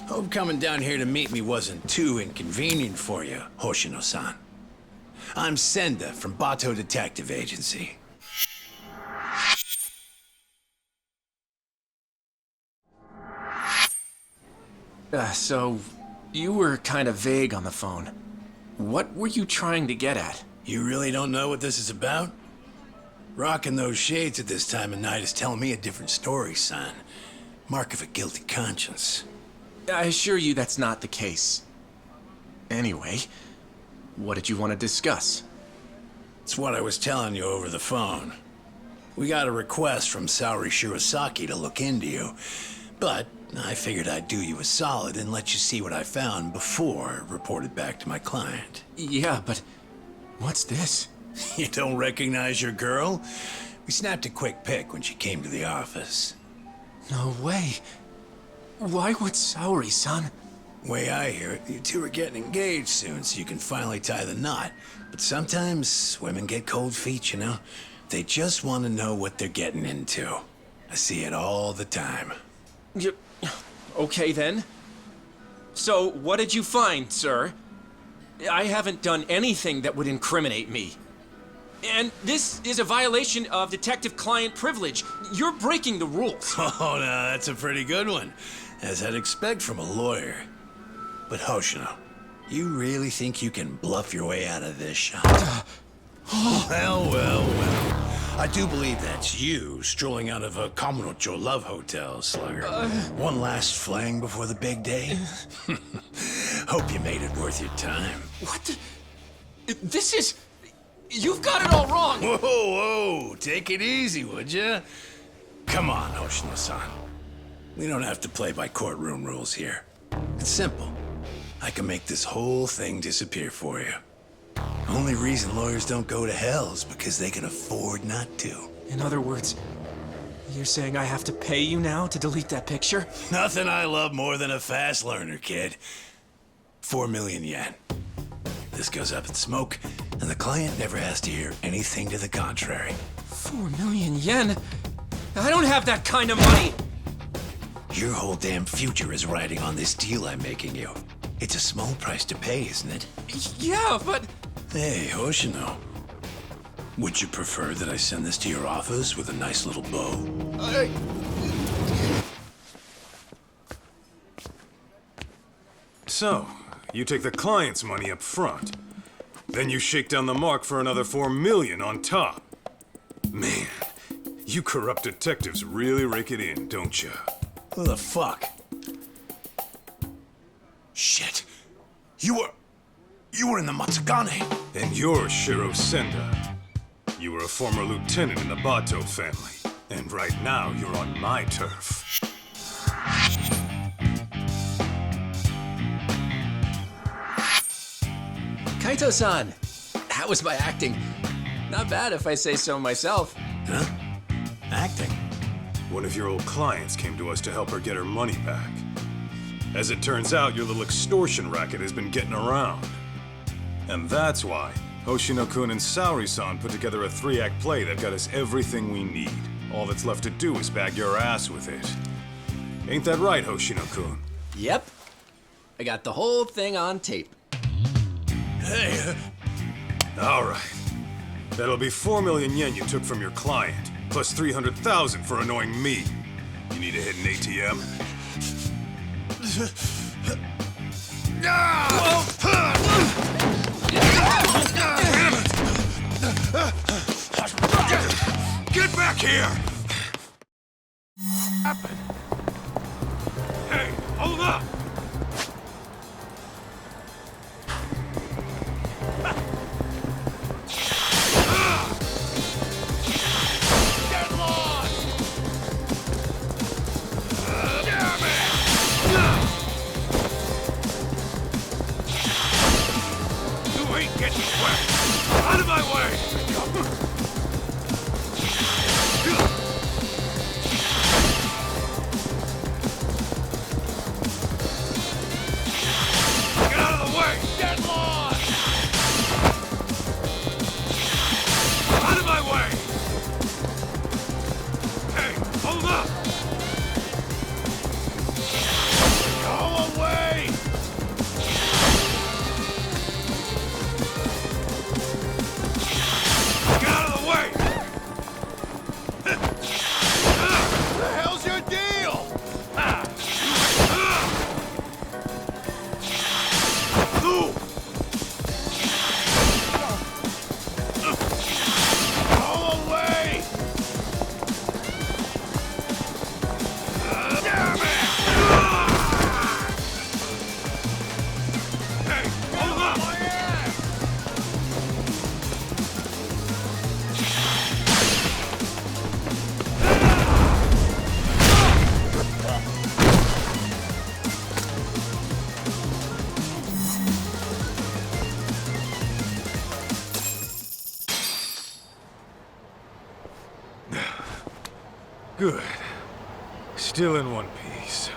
Hope coming down here to meet me wasn't too inconvenient for you, Hoshino-san. I'm Senda from Bato Detective Agency. So, you were kind of vague on the phone. What were you trying to get at? You really don't know what this is about? Rocking those shades at this time of night is telling me a different story, son. Mark of a guilty conscience. I assure you that's not the case. Anyway, what did you want to discuss? It's what I was telling you over the phone. We got a request from Saori Shirosaki to look into you, but I figured I'd do you a solid and let you see what I found before I reported back to my client. Yeah, but what's this? You don't recognize your girl? We snapped a quick pic when she came to the office. No way. Why would Saori-san? Way I hear it, you two are getting engaged soon so you can finally tie the knot. But sometimes women get cold feet, you know? They just want to know what they're getting into. I see it all the time. Okay then. So, what did you find, sir? I haven't done anything that would incriminate me. And this is a violation of detective-client privilege. You're breaking the rules. Oh, no, that's a pretty good one, as I'd expect from a lawyer. But Hoshino, you really think you can bluff your way out of this shop? Well. I do believe that's you strolling out of a Kamurocho love hotel, Slugger. One last fling before the big day? Hope you made it worth your time. What the? This is... You've got it all wrong! Whoa, take it easy, would ya? Come on, Hoshino-san. We don't have to play by courtroom rules here. It's simple. I can make this whole thing disappear for you. Only reason lawyers don't go to hell is because they can afford not to. In other words, you're saying I have to pay you now to delete that picture? Nothing I love more than a fast learner, kid. 4 million yen. This goes up in smoke, and the client never has to hear anything to the contrary. 4 million yen? I don't have that kind of money! Your whole damn future is riding on this deal I'm making you. It's a small price to pay, isn't it? Yeah, but... Hey, Hoshino. Would you prefer that I send this to your office with a nice little bow? So, you take the client's money up front. Then you shake down the mark for another 4 million on top. Man, you corrupt detectives really rake it in, don't you? Who the fuck? Shit. You were in the Matsugane. And you're Shiro Senda. You were a former lieutenant in the Bato family. And right now, you're on my turf. Kaito-san, how was my acting? Not bad if I say so myself. Huh? Acting? One of your old clients came to us to help her get her money back. As it turns out, your little extortion racket has been getting around. And that's why Hoshino-kun and Saori-san put together a 3-act play that got us everything we need. All that's left to do is bag your ass with it. Ain't that right, Hoshino-kun? Yep. I got the whole thing on tape. Hey, All right. That'll be 4 million yen you took from your client, plus 300,000 for annoying me. You need to hit an ATM? Get back here! Happen. Hey, hold up! Get lost! Damn it! You ain't getting wet! Out of my way! Good. Still in one piece.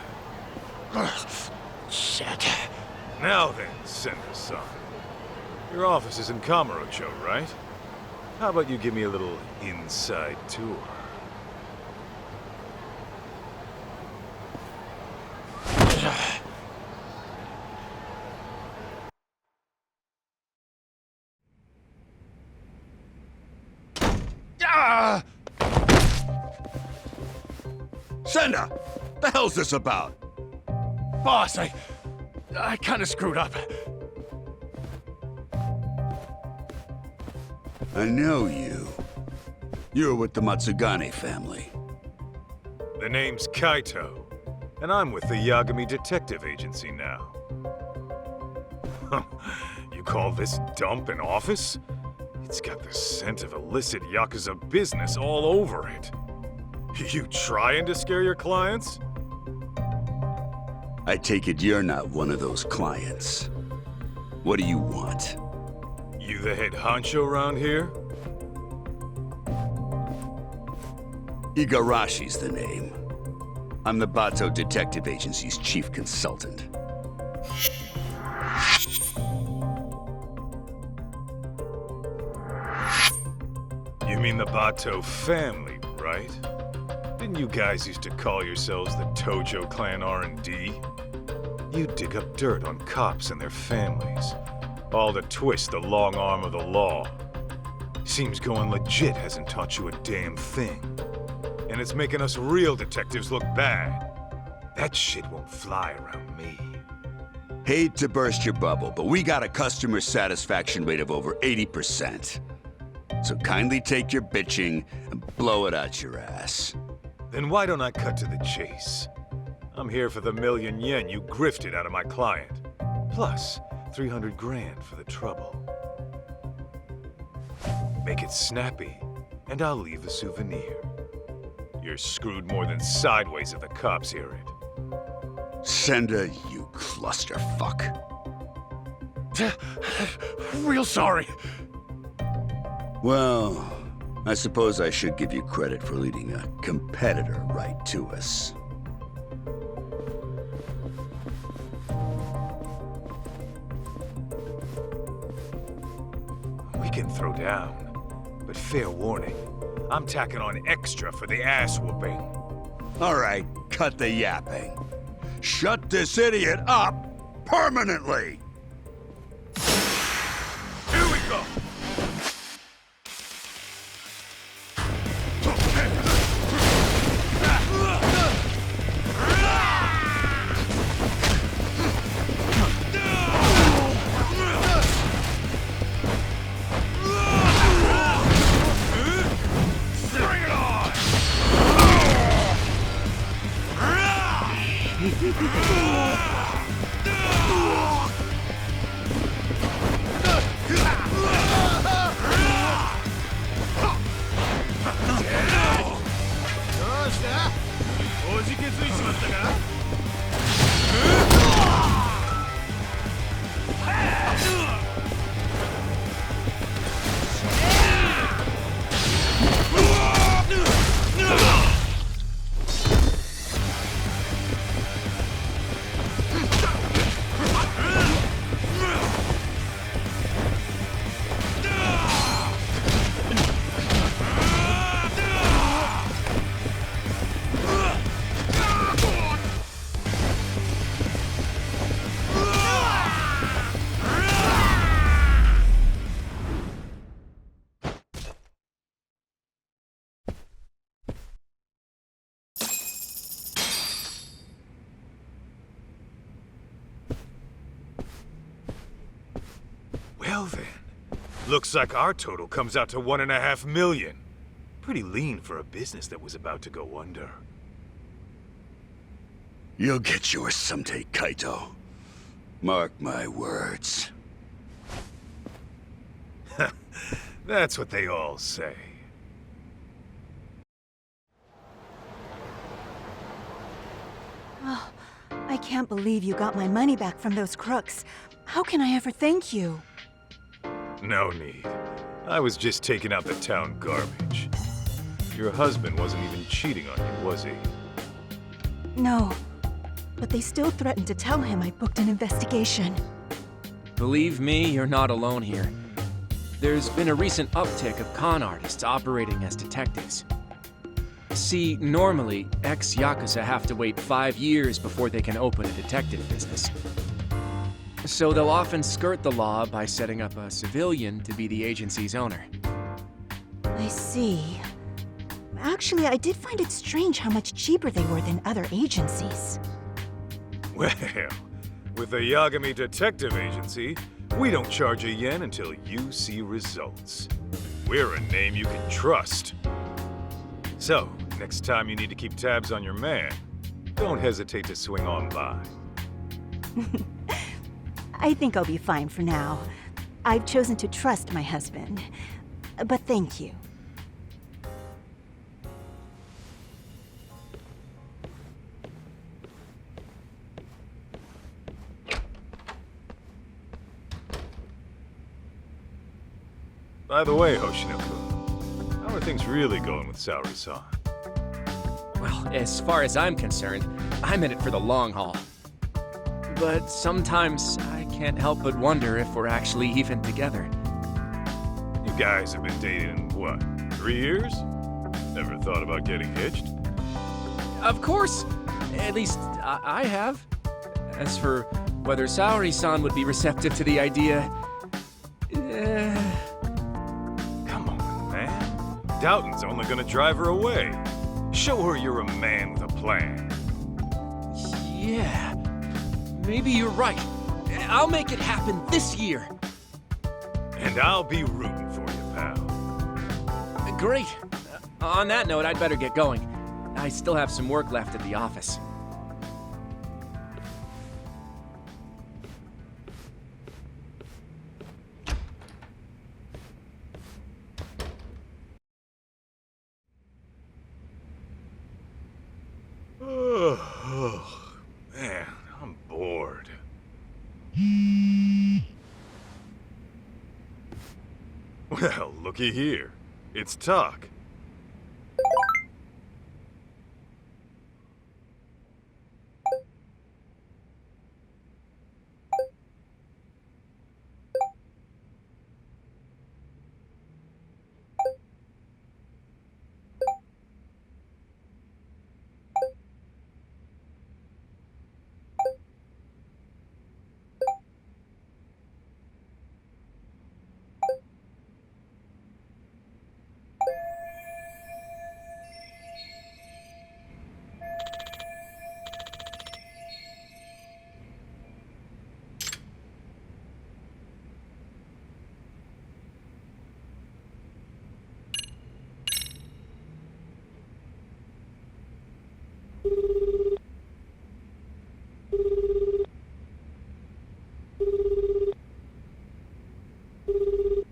Shit. Now then, Sender-san. Your office is in Kamurocho, right? How about you give me a little inside tour? Ah! Senda! The hell's this about? Boss, I kind of screwed up. I know you. You're with the Matsugane family. The name's KAITO, and I'm with the Yagami Detective Agency now. You call this dump an office? It's got the scent of illicit Yakuza business all over it. You trying to scare your clients? I take it you're not one of those clients. What do you want? You the head honcho around here? Igarashi's the name. I'm the Bato Detective Agency's chief consultant. You mean the Bato family, right? Didn't you guys used to call yourselves the Tojo Clan R&D? You dig up dirt on cops and their families, all to twist the long arm of the law. Seems going legit hasn't taught you a damn thing. And it's making us real detectives look bad. That shit won't fly around me. Hate to burst your bubble, but we got a customer satisfaction rate of over 80%. So kindly take your bitching and blow it out your ass. Then why don't I cut to the chase? I'm here for the million yen you grifted out of my client. Plus, 300 grand for the trouble. Make it snappy, and I'll leave a souvenir. You're screwed more than sideways if the cops hear it. Senda, you clusterfuck. Real sorry. Well, I suppose I should give you credit for leading a competitor right to us. We can throw down, but fair warning, I'm tacking on extra for the ass whooping. All right, cut the yapping. Shut this idiot up permanently! Here we go! Well then, looks like our total comes out to 1.5 million. Pretty lean for a business that was about to go under. You'll get yours someday, Kaito. Mark my words. That's what they all say. Oh, I can't believe you got my money back from those crooks. How can I ever thank you? No need. I was just taking out the town garbage. Your husband wasn't even cheating on you, was he? No. But they still threatened to tell him I booked an investigation. Believe me, you're not alone here. There's been a recent uptick of con artists operating as detectives. See, normally, ex-Yakuza have to wait 5 years before they can open a detective business. So they'll often skirt the law by setting up a civilian to be the agency's owner. I see. Actually, I did find it strange how much cheaper they were than other agencies. Well, with the Yagami Detective Agency, we don't charge a yen until you see results. We're a name you can trust. So, next time you need to keep tabs on your man, don't hesitate to swing on by. I think I'll be fine for now. I've chosen to trust my husband. But thank you. By the way, Hoshino-kun, how are things really going with Saori-san? Well, as far as I'm concerned, I'm in it for the long haul. But sometimes I can't help but wonder if we're actually even together. You guys have been dating, what, 3 years? Never thought about getting hitched? Of course! At least, I have. As for whether Saori-san would be receptive to the idea... Come on, man. Doubting's only gonna drive her away. Show her you're a man with a plan. Yeah, maybe you're right. I'll make it happen this year. And I'll be rooting for you, pal. Great. On that note, I'd better get going. I still have some work left at the office. Oh, man, I'm bored. Well, looky here. It's talk.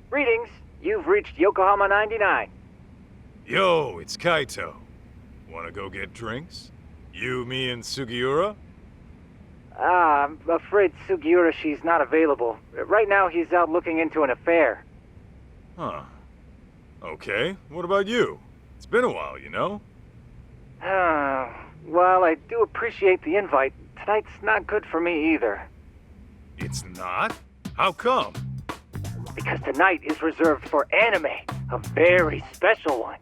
Greetings. You've reached Yokohama 99. Yo, it's Kaito. Wanna go get drinks? You, me, and Sugiura? I'm afraid Sugiura, she's not available. Right now, he's out looking into an affair. Huh. Okay, what about you? It's been a while, you know? Well, I do appreciate the invite. Tonight's not good for me either. It's not? How come? Because tonight is reserved for anime, a very special one.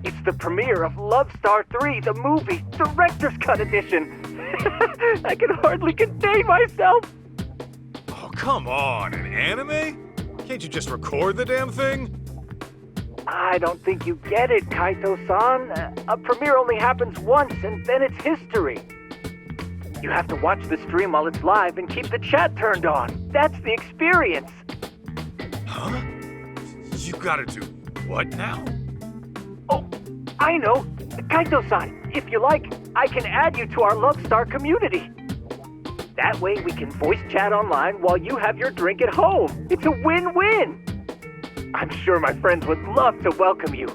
It's the premiere of Love Star 3, the movie, Director's Cut Edition. I can hardly contain myself. Oh, come on, an anime? Can't you just record the damn thing? I don't think you get it, Kaito-san. A premiere only happens once, and then it's history. You have to watch the stream while it's live and keep the chat turned on. That's the experience. Huh? You gotta do what now? Oh, I know. Kaito-san, if you like, I can add you to our Love Star community. That way we can voice chat online while you have your drink at home. It's a win-win. I'm sure my friends would love to welcome you.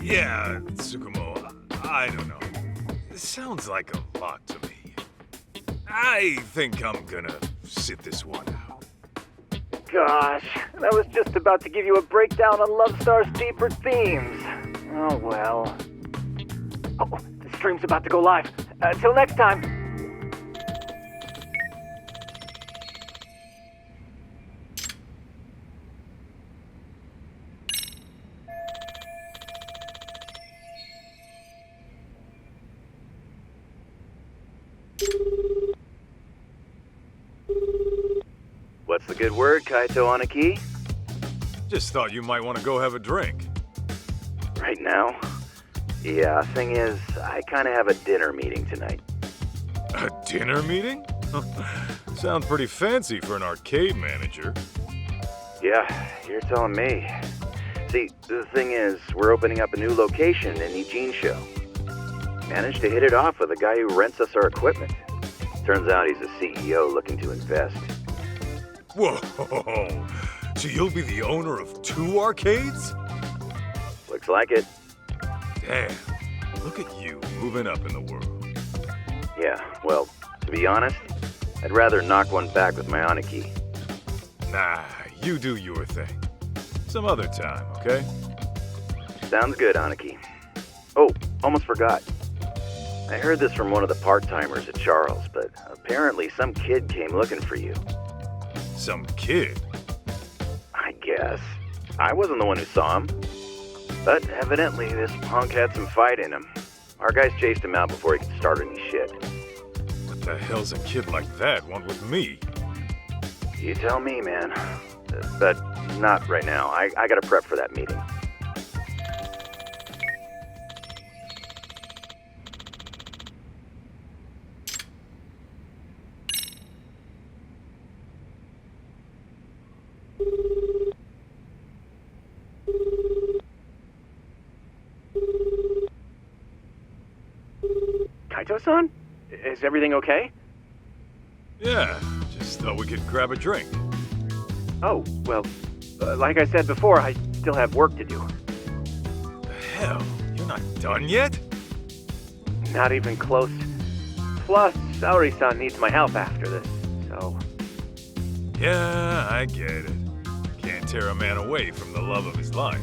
Yeah, Tsukumo, I don't know. It sounds like a lot to me. I think I'm gonna sit this one out. Gosh, I was just about to give you a breakdown on Love Star's deeper themes. Oh, well. Oh, the stream's about to go live. Till next time. What's the good word, Kaito on a key? Just thought you might want to go have a drink. Right now? Yeah, thing is, I kind of have a dinner meeting tonight. A dinner meeting? Sounds pretty fancy for an arcade manager. Yeah, you're telling me. See, the thing is, we're opening up a new location in Ijincho. Managed to hit it off with a guy who rents us our equipment. Turns out he's a CEO looking to invest. Whoa! So you'll be the owner of 2 arcades? Looks like it. Damn, look at you moving up in the world. Yeah, well, to be honest, I'd rather knock one back with my Aniki. Nah, you do your thing. Some other time, okay? Sounds good, Aniki. Oh, almost forgot. I heard this from one of the part-timers at Charles, but apparently some kid came looking for you. Some kid? I guess. I wasn't the one who saw him. But evidently this punk had some fight in him. Our guys chased him out before he could start any shit. What the hell's a kid like that want with me? You tell me, man. But not right now. I gotta prep for that meeting. Kaito-san? Is everything okay? Yeah, just thought we could grab a drink. Oh, well, like I said before, I still have work to do. The hell? You're not done yet? Not even close. Plus, Saori-san needs my help after this, so... Yeah, I get it. Can't tear a man away from the love of his life.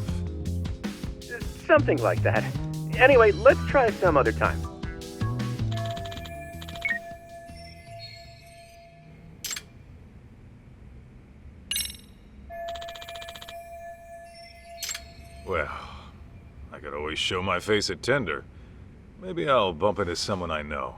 Something like that. Anyway, let's try some other time. Well, I could always show my face at Tender. Maybe I'll bump into someone I know.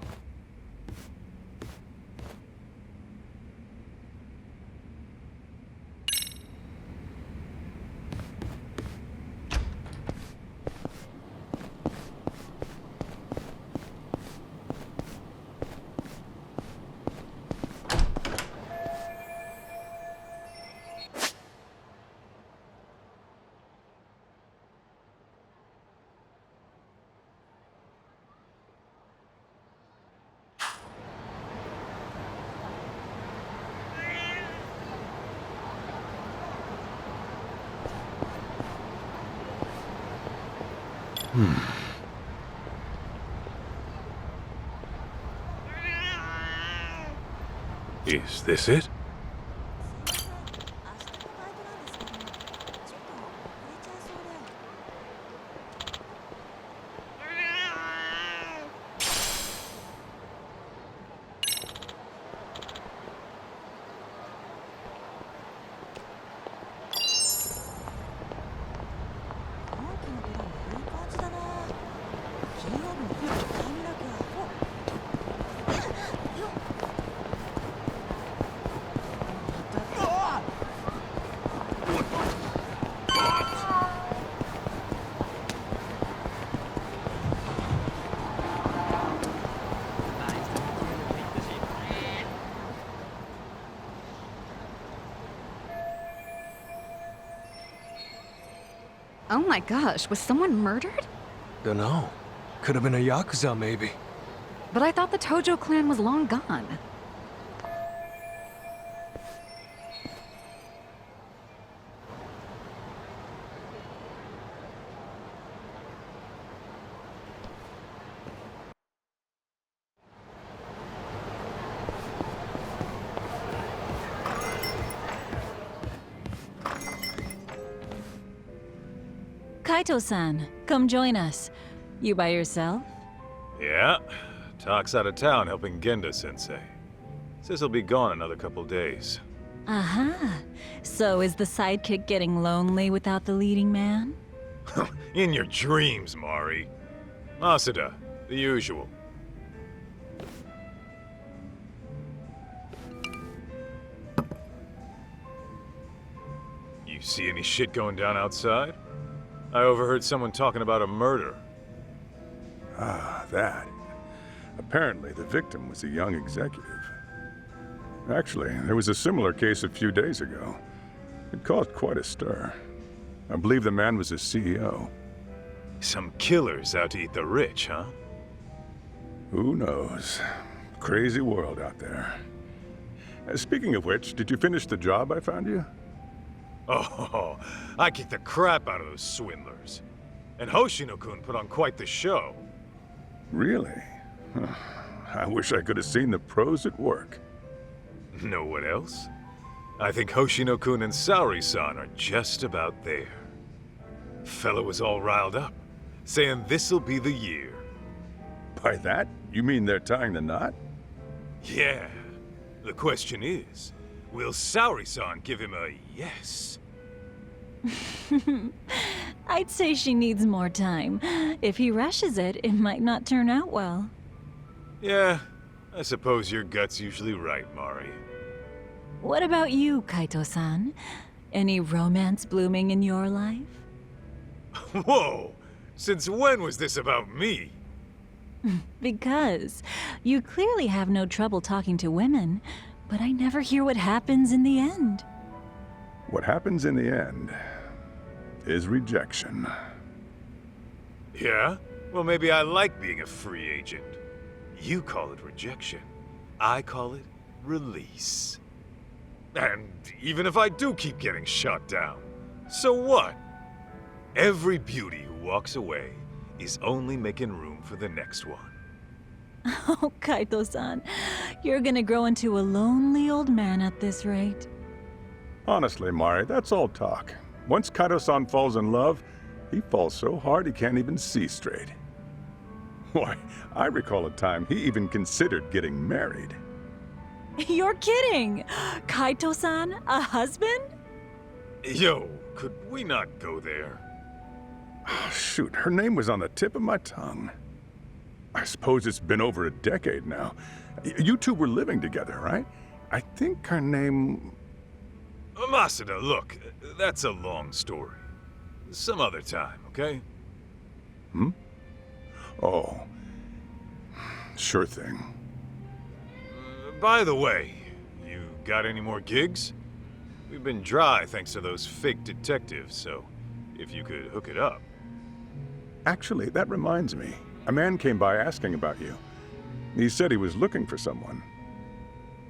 Is this it? Oh my gosh, was someone murdered? Dunno. Could have been a Yakuza, maybe. But I thought the Tojo clan was long gone. Kaito-san, come join us. You by yourself? Yeah. Talk's out of town helping Genda-sensei. Says he'll be gone another couple days. Aha. So is the sidekick getting lonely without the leading man? In your dreams, Mari. Masuda, the usual. You see any shit going down outside? I overheard someone talking about a murder. Ah, that. Apparently, the victim was a young executive. Actually, there was a similar case a few days ago. It caused quite a stir. I believe the man was a CEO. Some killers out to eat the rich, huh? Who knows? Crazy world out there. Speaking of which, did you finish the job I found you? Oh, I kicked the crap out of those swindlers. And Hoshino-kun put on quite the show. Really? I wish I could have seen the pros at work. Know what else? I think Hoshino-kun and Saori-san are just about there. Fella was all riled up, saying this'll be the year. By that, you mean they're tying the knot? Yeah. The question is, will Saori-san give him a yes? I'd say she needs more time. If he rushes it, it might not turn out well. Yeah, I suppose your gut's usually right, Mari. What about you, Kaito-san? Any romance blooming in your life? Whoa! Since when was this about me? Because you clearly have no trouble talking to women, but I never hear what happens in the end. What happens in the end is rejection. Yeah? Well, maybe I like being a free agent. You call it rejection. I call it release. And even if I do keep getting shot down, so what? Every beauty who walks away is only making room for the next one. Oh, Kaito-san, you're gonna grow into a lonely old man at this rate. Honestly, Mari, that's all talk. Once Kaito-san falls in love, he falls so hard he can't even see straight. Why, I recall a time he even considered getting married. You're kidding! Kaito-san, a husband? Yo, could we not go there? Oh, shoot, her name was on the tip of my tongue. I suppose it's been over a decade now. You two were living together, right? I think her name... Masuda, look, that's a long story. Some other time, okay? Hmm? Oh. Sure thing. By the way, you got any more gigs? We've been dry thanks to those fake detectives, so if you could hook it up. Actually, that reminds me. A man came by asking about you. He said he was looking for someone.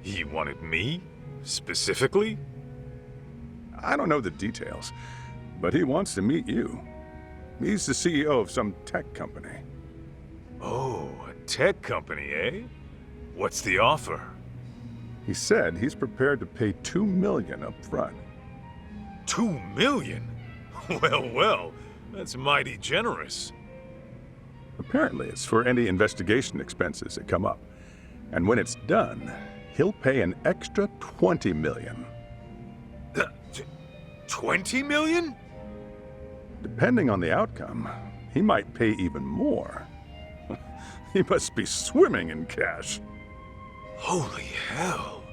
He wanted me? Specifically? I don't know the details, but he wants to meet you. He's the CEO of some tech company. Oh, a tech company, eh? What's the offer? He said he's prepared to pay $2 million up front. $2 million? Well, well, that's mighty generous. Apparently, it's for any investigation expenses that come up. And when it's done, he'll pay an extra $20 million. 20 million? Depending on the outcome, he might pay even more. He must be swimming in cash. Holy hell.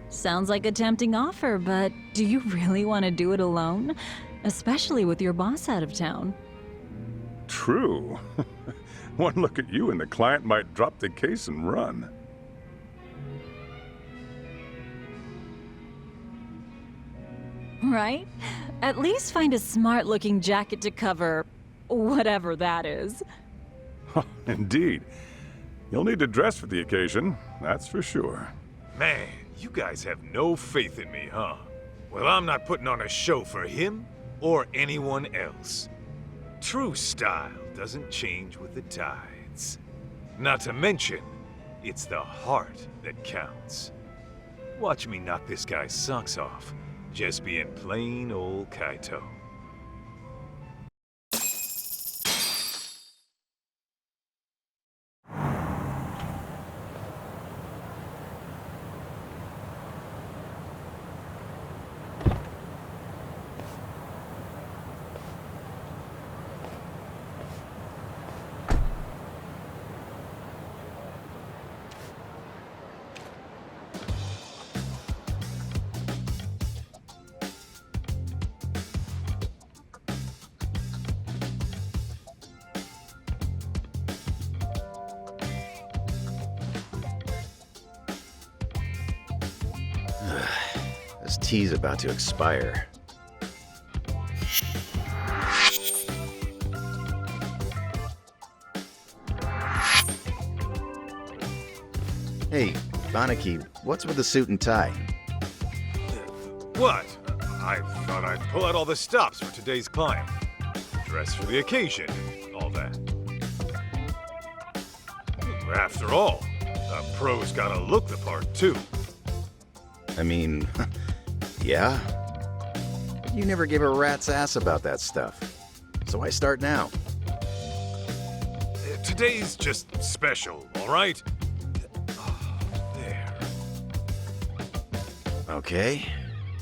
Sounds like a tempting offer, but do you really want to do it alone? Especially with your boss out of town. True. One look at you and the client might drop the case and run. Right? At least find a smart-looking jacket to cover whatever that is. Indeed. You'll need to dress for the occasion, that's for sure. Man, you guys have no faith in me, huh? Well, I'm not putting on a show for him or anyone else. True style doesn't change with the tides. Not to mention, it's the heart that counts. Watch me knock this guy's socks off, just being plain old Kaito. This tea's about to expire. Hey, Banaki, what's with the suit and tie? What? I thought I'd pull out all the stops for today's client. Dress for the occasion, all that. After all, a pro's gotta look the part, too. I mean, yeah. But you never give a rat's ass about that stuff. So I start now. Today's just special, all right? There. Okay,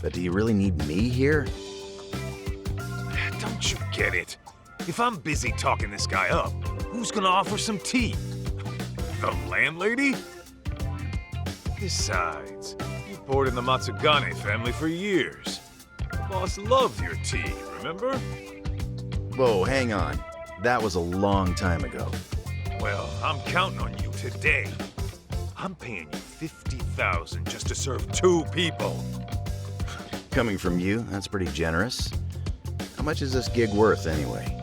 but do you really need me here? Don't you get it? If I'm busy talking this guy up, who's gonna offer some tea? The landlady? Besides, you've bored in the Matsugane family for years. The boss loved your tea, remember? Whoa, hang on. That was a long time ago. Well, I'm counting on you today. I'm paying you $50,000 just to serve 2 people. Coming from you, that's pretty generous. How much is this gig worth, anyway?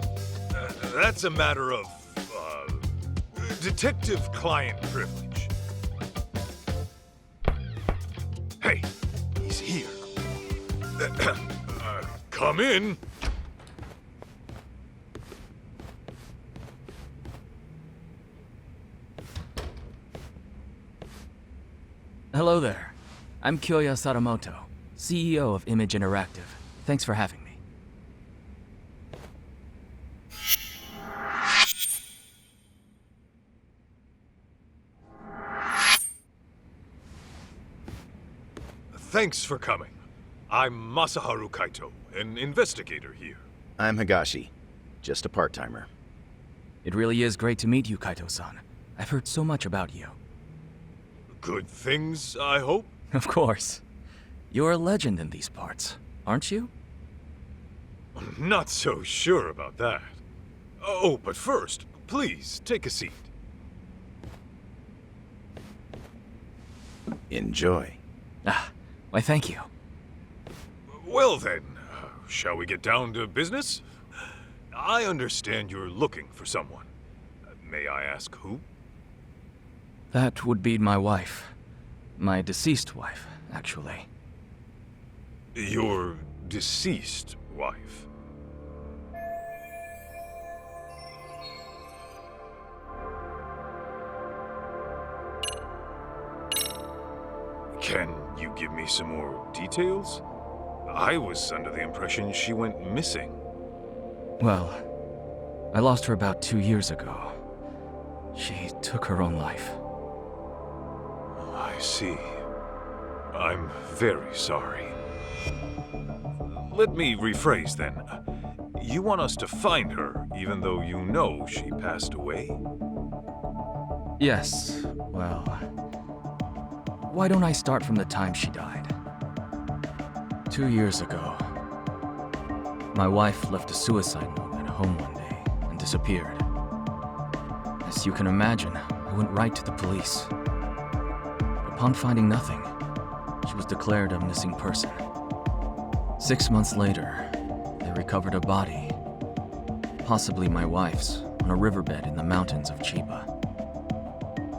That's a matter of, detective-client privilege. Hey, he's here. Come in. Hello there. I'm Kyoya Sadamoto, CEO of Image Interactive. Thanks for having me. Thanks for coming. I'm Masaharu Kaito, an investigator here. I'm Higashi, just a part-timer. It really is great to meet you, Kaito-san. I've heard so much about you. Good things, I hope? Of course. You're a legend in these parts, aren't you? Not so sure about that. Oh, but first, please, take a seat. Enjoy. Ah, why thank you. Well then, shall we get down to business? I understand you're looking for someone. May I ask who? That would be my wife. My deceased wife, actually. Your deceased wife? Can you give me some more details? I was under the impression she went missing. Well, I lost her about 2 years ago. She took her own life. I see. I'm very sorry. Let me rephrase then. You want us to find her, even though you know she passed away? Yes, well... Why don't I start from the time she died? 2 years ago, my wife left a suicide note at home one day and disappeared. As you can imagine, I went right to the police. Upon finding nothing, she was declared a missing person. 6 months later, they recovered a body, possibly my wife's, on a riverbed in the mountains of Chiba.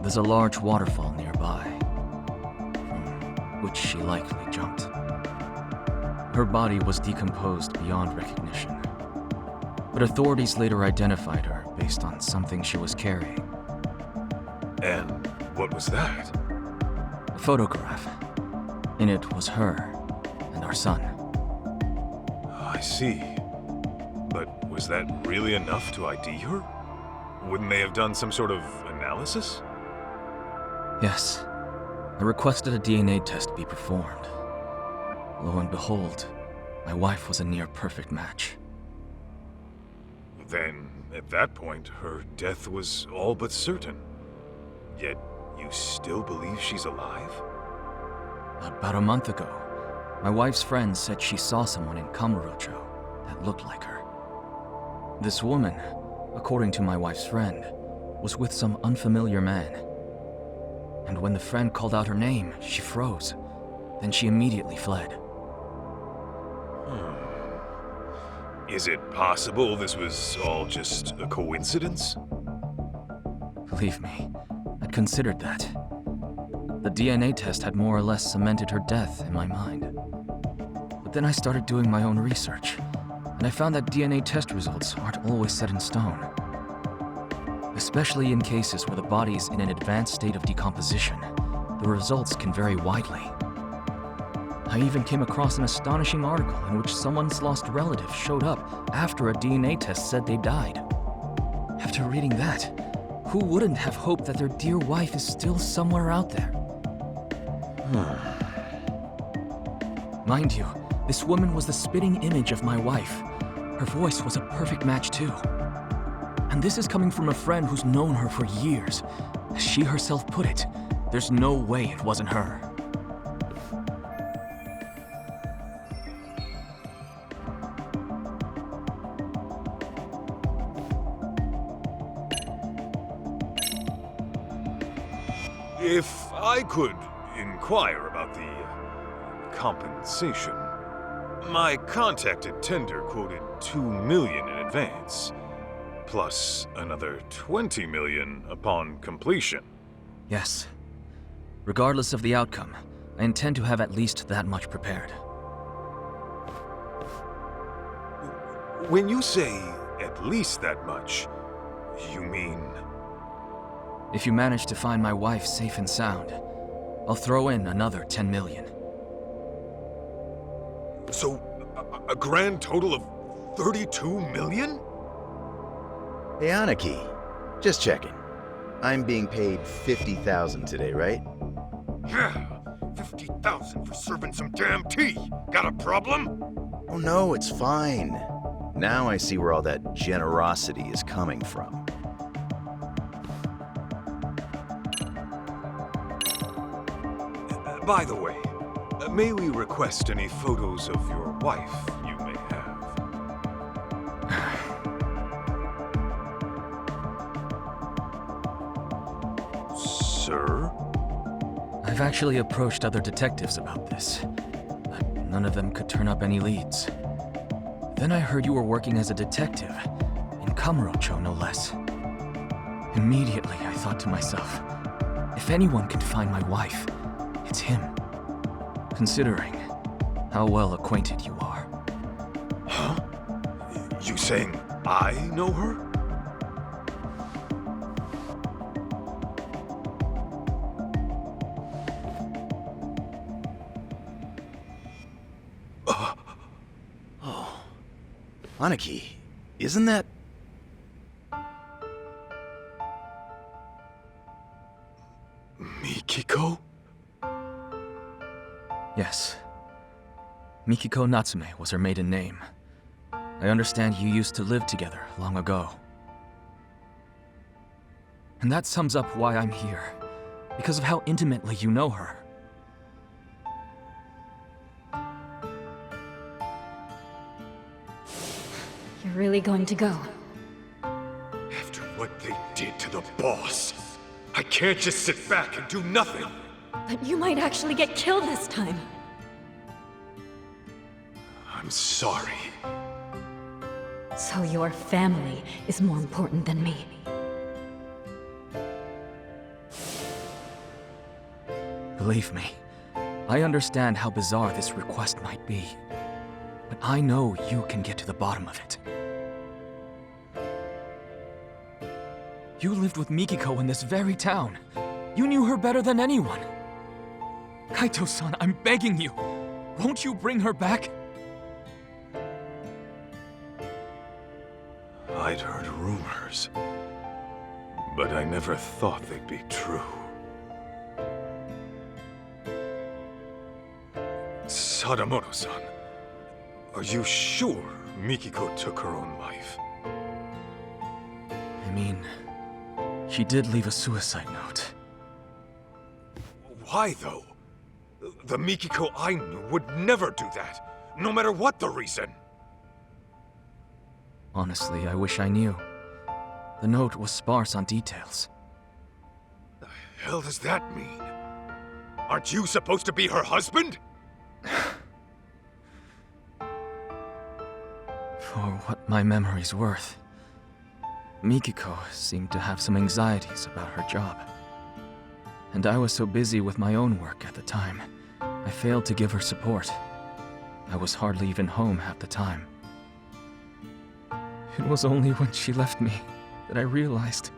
There's a large waterfall nearby, from which she likely jumped. Her body was decomposed beyond recognition, but authorities later identified her based on something she was carrying. And what was that? A photograph. In it was her and our son. I see. But was that really enough to ID her? Wouldn't they have done some sort of analysis? Yes. I requested a DNA test be performed. Lo and behold, my wife was a near-perfect match. Then, at that point, her death was all but certain. Yet, you still believe she's alive? About a month ago, my wife's friend said she saw someone in Kamurocho that looked like her. This woman, according to my wife's friend, was with some unfamiliar man. And when the friend called out her name, she froze. Then she immediately fled. Is it possible this was all just a coincidence? Believe me, I'd considered that. The DNA test had more or less cemented her death in my mind. But then I started doing my own research, and I found that DNA test results aren't always set in stone. Especially in cases where the body is in an advanced state of decomposition, the results can vary widely. I even came across an astonishing article in which someone's lost relative showed up after a DNA test said they died. After reading that, who wouldn't have hoped that their dear wife is still somewhere out there? Mind you, this woman was the spitting image of my wife. Her voice was a perfect match too. And this is coming from a friend who's known her for years. As she herself put it, there's no way it wasn't her. If I could inquire about the compensation. My contacted tender quoted $2 million in advance, plus another $20 million upon completion. Yes. Regardless of the outcome, I intend to have at least that much prepared. When you say at least that much, you mean... If you manage to find my wife safe and sound, I'll throw in another 10 million. So, a grand total of 32 million? Hey, Aniki. Just checking. I'm being paid 50,000 today, right? Yeah, 50,000 for serving some damn tea. Got a problem? Oh no, it's fine. Now I see where all that generosity is coming from. By the way, may we request any photos of your wife you may have? Sir? I've actually approached other detectives about this, but none of them could turn up any leads. Then I heard you were working as a detective, in Kamurocho no less. Immediately I thought to myself, if anyone can find my wife, it's him. Considering how well acquainted you are. Huh? You saying I know her? Oh. Aniki, isn't that... Mikiko? Yes. Mikiko Natsume was her maiden name. I understand you used to live together long ago. And that sums up why I'm here. Because of how intimately you know her. You're really going to go? After what they did to the boss, I can't just sit back and do nothing. But you might actually get killed this time. I'm sorry. So your family is more important than me. Believe me, I understand how bizarre this request might be. But I know you can get to the bottom of it. You lived with Mikiko in this very town. You knew her better than anyone. Kaito-san, I'm begging you. Won't you bring her back? I'd heard rumors, but I never thought they'd be true. Sadamoto-san, are you sure Mikiko took her own life? I mean, she did leave a suicide note. Why, though? The Mikiko I knew would never do that, no matter what the reason. Honestly, I wish I knew. The note was sparse on details. The hell does that mean? Aren't you supposed to be her husband? For what my memory's worth, Mikiko seemed to have some anxieties about her job. And I was so busy with my own work at the time, I failed to give her support. I was hardly even home half the time. It was only when she left me that I realized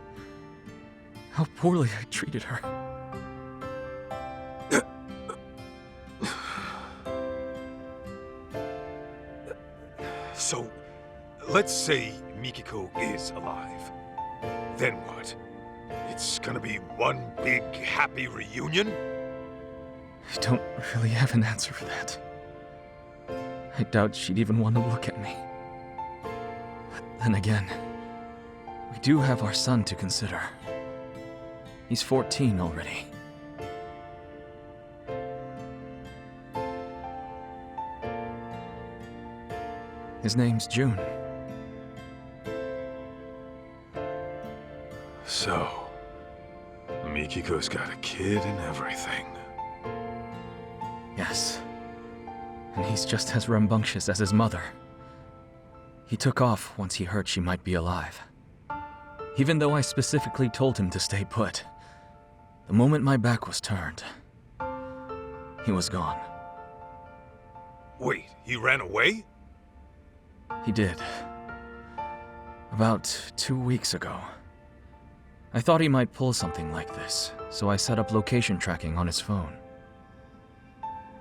how poorly I treated her. So, let's say Mikiko is alive. Then what? It's gonna be one big happy reunion? I don't really have an answer for that. I doubt she'd even want to look at me. But then again, we do have our son to consider. He's 14 already. His name's June. So, Mikiko's got a kid and everything. Yes. And he's just as rambunctious as his mother. He took off once he heard she might be alive. Even though I specifically told him to stay put, the moment my back was turned, he was gone. Wait, he ran away? He did. About 2 weeks ago. I thought he might pull something like this, so I set up location tracking on his phone.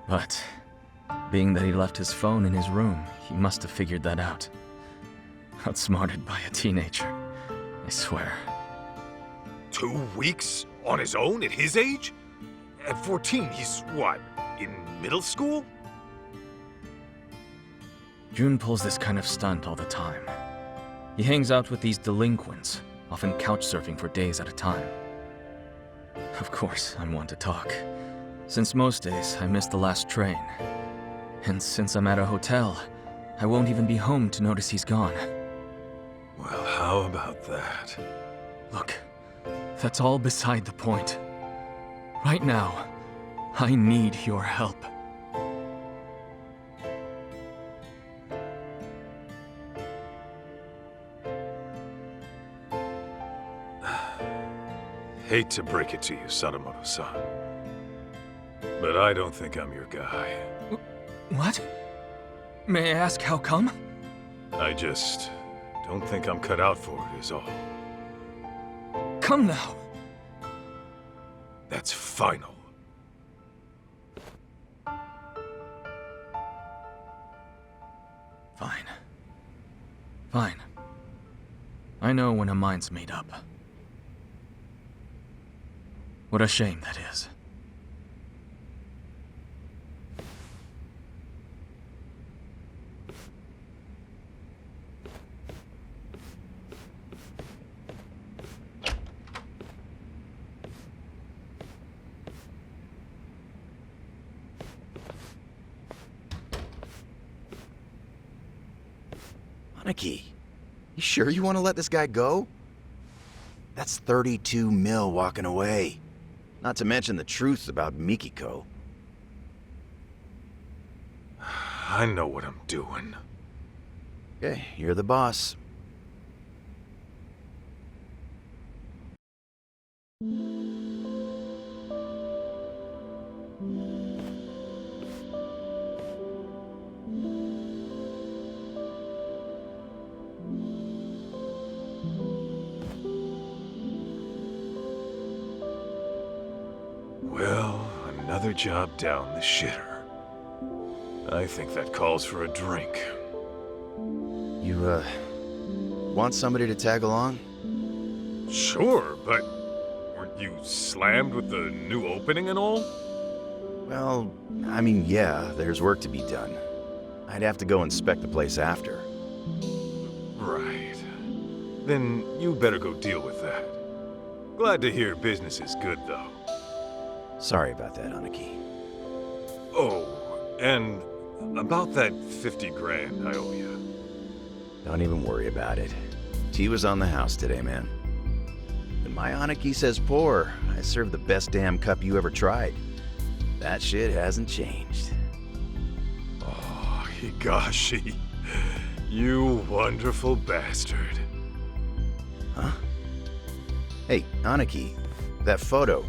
But, being that he left his phone in his room, he must have figured that out. Outsmarted by a teenager, I swear. 2 weeks on his own at his age? At 14, he's what, in middle school? June pulls this kind of stunt all the time. He hangs out with these delinquents, often couch surfing for days at a time. Of course, I'm one to talk, since most days I miss the last train. And since I'm at a hotel, I won't even be home to notice he's gone. Well, how about that? Look, that's all beside the point. Right now, I need your help. Hate to break it to you, Sadamoto-san, but I don't think I'm your guy. What? May I ask how come? I just don't think I'm cut out for it, is all. Come now. That's final. Fine. Fine. I know when a mind's made up. What a shame that is. Aniki, you sure you want to let this guy go? That's 32 mil walking away. Not to mention the truth about Mikiko. I know what I'm doing. Okay, you're the boss. Well, another job down the shitter. I think that calls for a drink. You, want somebody to tag along? Sure, but weren't you slammed with the new opening and all? Well, I mean, yeah, there's work to be done. I'd have to go inspect the place after. Right. Then you better go deal with that. Glad to hear business is good, though. Sorry about that, Aniki. Oh, and about that 50 grand I owe you. Don't even worry about it. Tea was on the house today, man. When my Aniki says pour, I serve the best damn cup you ever tried. That shit hasn't changed. Oh, Higashi. You wonderful bastard. Huh? Hey, Aniki, that photo.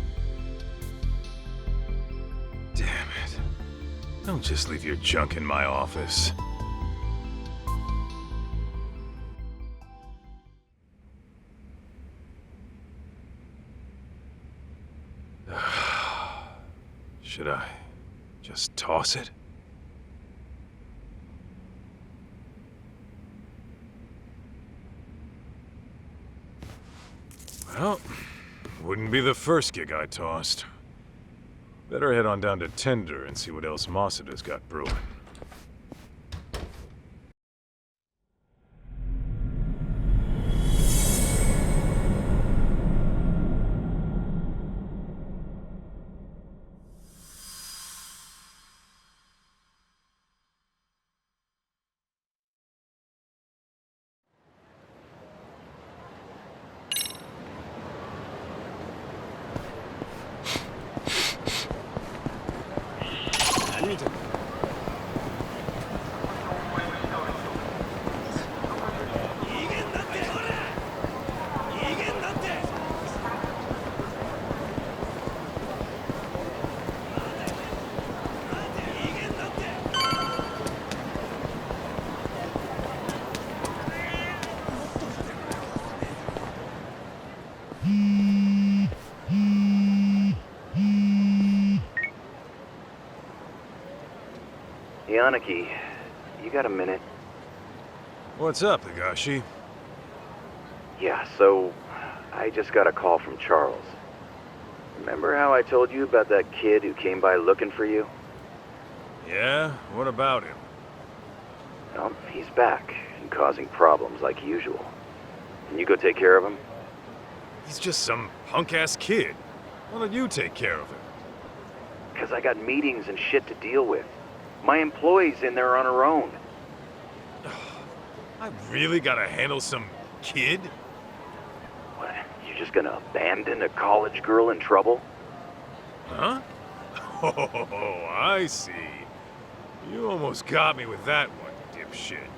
Damn it. Don't just leave your junk in my office. Should I just toss it? Well, wouldn't be the first gig I tossed. Better head on down to Tender and see what else Masuda's got brewing. Aniki, you got a minute? What's up, Higashi? Yeah, so I just got a call from Charles. Remember how I told you about that kid who came by looking for you? Yeah? What about him? Well, he's back and causing problems like usual. Can you go take care of him? He's just some punk-ass kid. Why don't you take care of him? 'Cause I got meetings and shit to deal with. My employee's in there on her own. I really gotta handle some kid? What, you just gonna abandon a college girl in trouble? Huh? Oh, I see. You almost got me with that one, dipshit.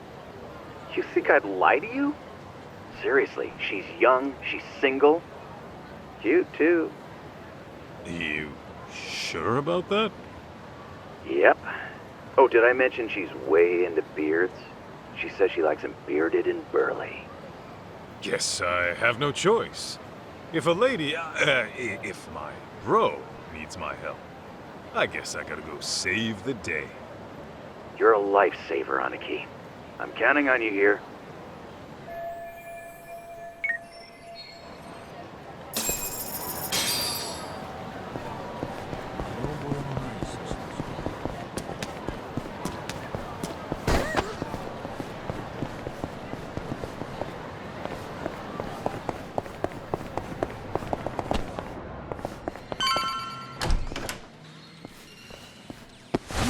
You think I'd lie to you? Seriously, she's young, she's single. Cute, too. You sure about that? Yep. Oh, did I mention she's way into beards? She says she likes them bearded and burly. Guess I have no choice. If a lady, if my bro needs my help, I guess I gotta go save the day. You're a lifesaver, Aniki. I'm counting on you here.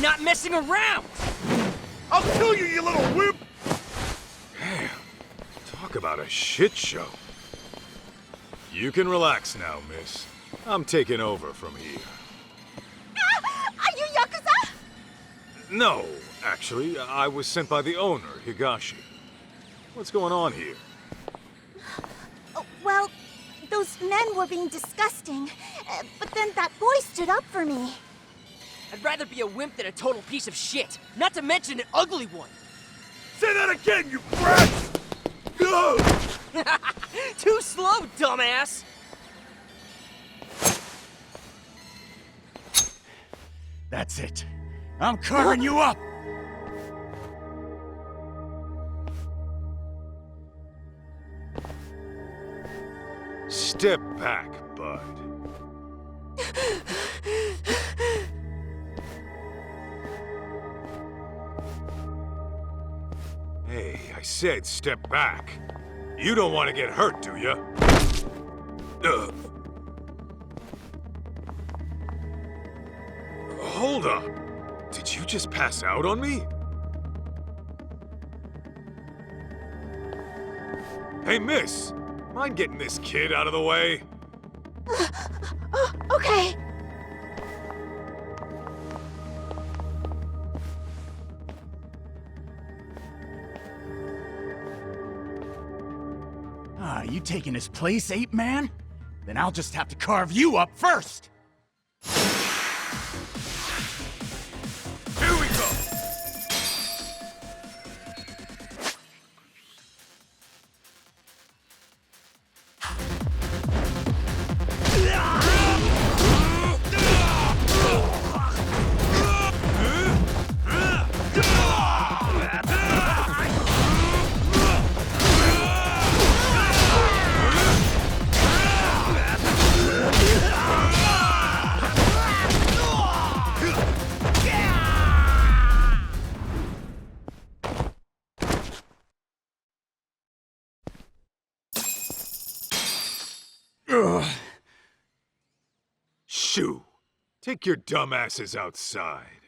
Not messing around! I'll kill you, you little wimp! Damn. Talk about a shit show. You can relax now, miss. I'm taking over from here. Are you Yakuza? No, actually, I was sent by the owner, Higashi. What's going on here? Oh, well, those men were being disgusting, but then that boy stood up for me. I'd rather be a wimp than a total piece of shit, not to mention an ugly one. Say that again, you brat! No! Too slow, dumbass! That's it. I'm carving you up! Step back, bud. Hey, I said step back. You don't want to get hurt, do you? Hold up. Did you just pass out on me? Hey, miss. Mind getting this kid out of the way? Okay. You taking his place, ape man? Then I'll just have to carve you up first! Here we go! Shoo! Take your dumbasses outside.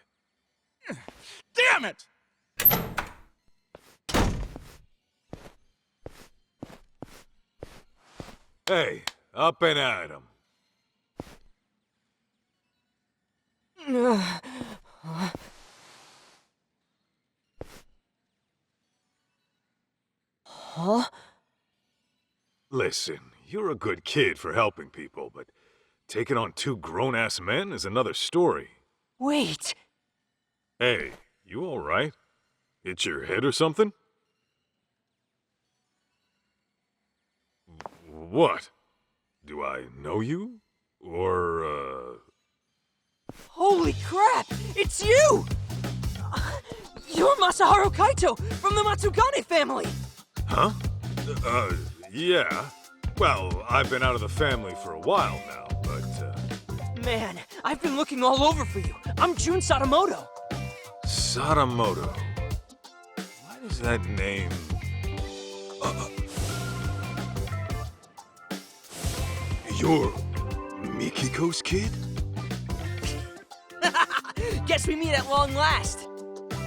Damn it! Hey, up and at 'em. Huh? Listen, you're a good kid for helping people, but taking on two grown-ass men is another story. Wait. Hey, you alright? Hit your head or something? What? Do I know you? Or, Holy crap! It's you! You're Masaharu Kaito from the Matsugane family! Huh? Yeah. Well, I've been out of the family for a while now, but, Man, I've been looking all over for you. I'm Jun Sadamoto. Sadamoto. Why does that name... You're Mikiko's kid? Guess we meet at long last.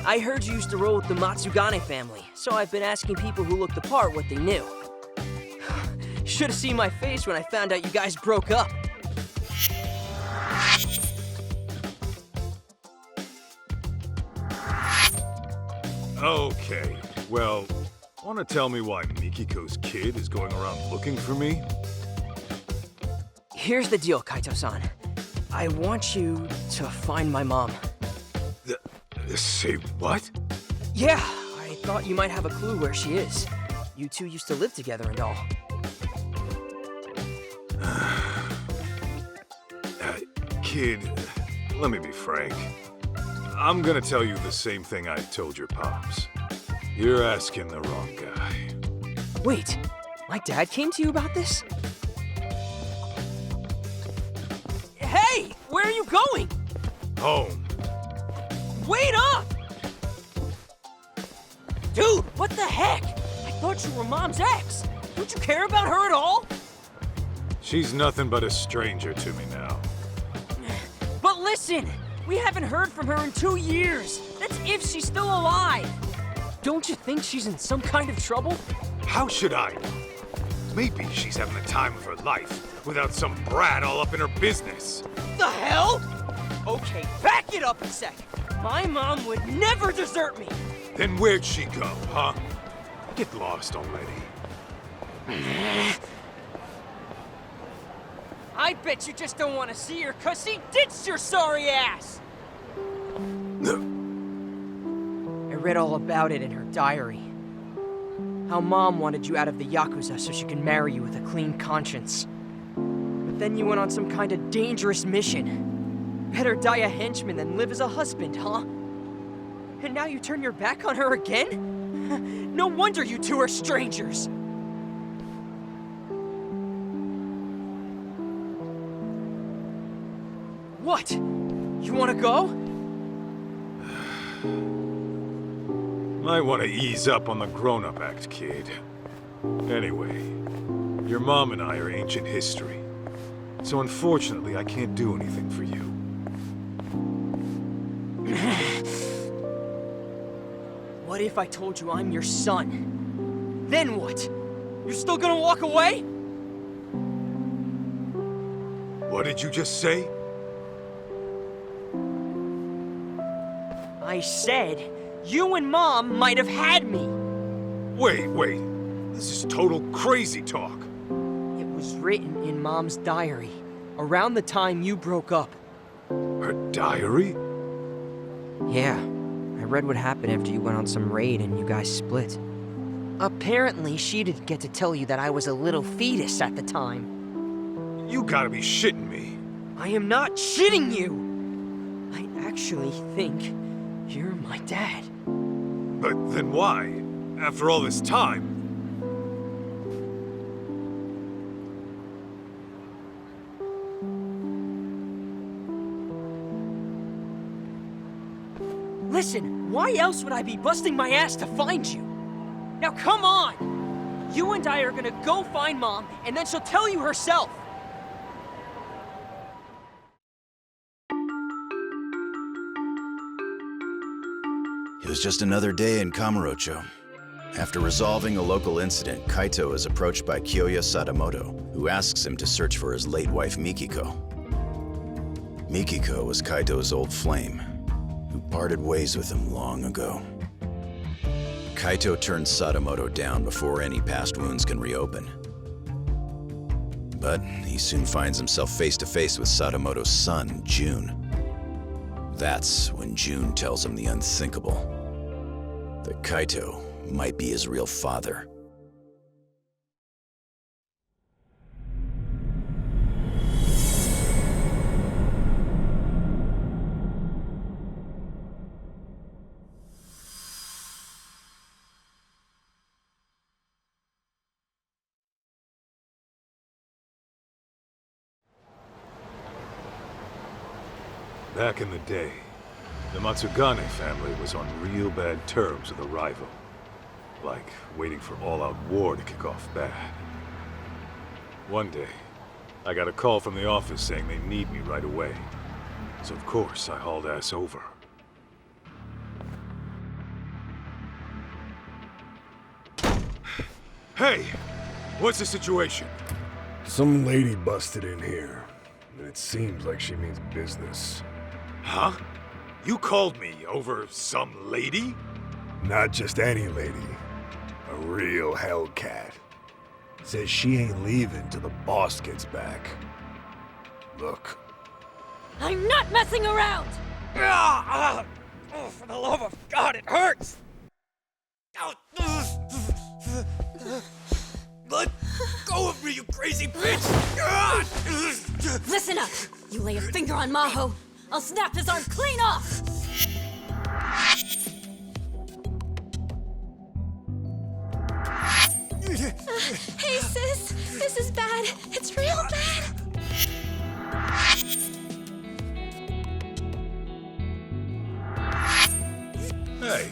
I heard you used to roll with the Matsugane family, so I've been asking people who looked the part what they knew. Should have seen my face when I found out you guys broke up. Okay, well, wanna tell me why Mikiko's kid is going around looking for me? Here's the deal, Kaito-san. I want you to find my mom. Say what? Yeah, I thought you might have a clue where she is. You two used to live together and all. Kid, let me be frank. I'm gonna tell you the same thing I told your pops. You're asking the wrong guy. Wait, my dad came to you about this? Hey, where are you going? Home. Wait up! Dude, what the heck? I thought you were Mom's ex. Don't you care about her at all? She's nothing but a stranger to me now. But listen, we haven't heard from her in 2 years. That's if she's still alive. Don't you think she's in some kind of trouble? How should I know? Maybe she's having the time of her life without some brat all up in her business. The hell? Okay, back it up a sec. My mom would never desert me. Then where'd she go, huh? Get lost already. I bet you just don't want to see her, 'cause she ditched your sorry ass! I read all about it in her diary. How Mom wanted you out of the Yakuza so she could marry you with a clean conscience. But then you went on some kind of dangerous mission. Better die a henchman than live as a husband, huh? And now you turn your back on her again? No wonder you two are strangers! What? You wanna go? Might want to ease up on the grown-up act, kid. Anyway, your mom and I are ancient history. So unfortunately, I can't do anything for you. What if I told you I'm your son? Then what? You're still gonna walk away? What did you just say? I said, you and Mom might have had me. Wait. This is total crazy talk. It was written in Mom's diary, around the time you broke up. Her diary? Yeah, I read what happened after you went on some raid and you guys split. Apparently, she didn't get to tell you that I was a little fetus at the time. You gotta be shitting me. I am not shitting you! I actually think you're my dad. But then why? After all this time? Listen, why else would I be busting my ass to find you? Now come on! You and I are gonna go find Mom, and then she'll tell you herself! It was just another day in Kamurocho. After resolving a local incident, Kaito is approached by Kyoya Sadamoto, who asks him to search for his late wife Mikiko. Mikiko was Kaito's old flame, who parted ways with him long ago. Kaito turns Sadamoto down before any past wounds can reopen. But he soon finds himself face to face with Sadamoto's son, June. That's when June tells him the unthinkable. That Kaito might be his real father. Back in the day, the Matsugane family was on real bad terms with a rival. Like waiting for all-out war to kick off bad. One day, I got a call from the office saying they need me right away. So of course, I hauled ass over. Hey! What's the situation? Some lady busted in here, and it seems like she means business. Huh? You called me over some lady? Not just any lady. A real Hellcat. Says she ain't leaving till the boss gets back. Look. I'm not messing around! Oh, for the love of God, it hurts! Let go of me, you crazy bitch! Listen up! You lay a finger on Maho, I'll snap his arm clean off! Hey, sis! This is bad! It's real bad! Hey,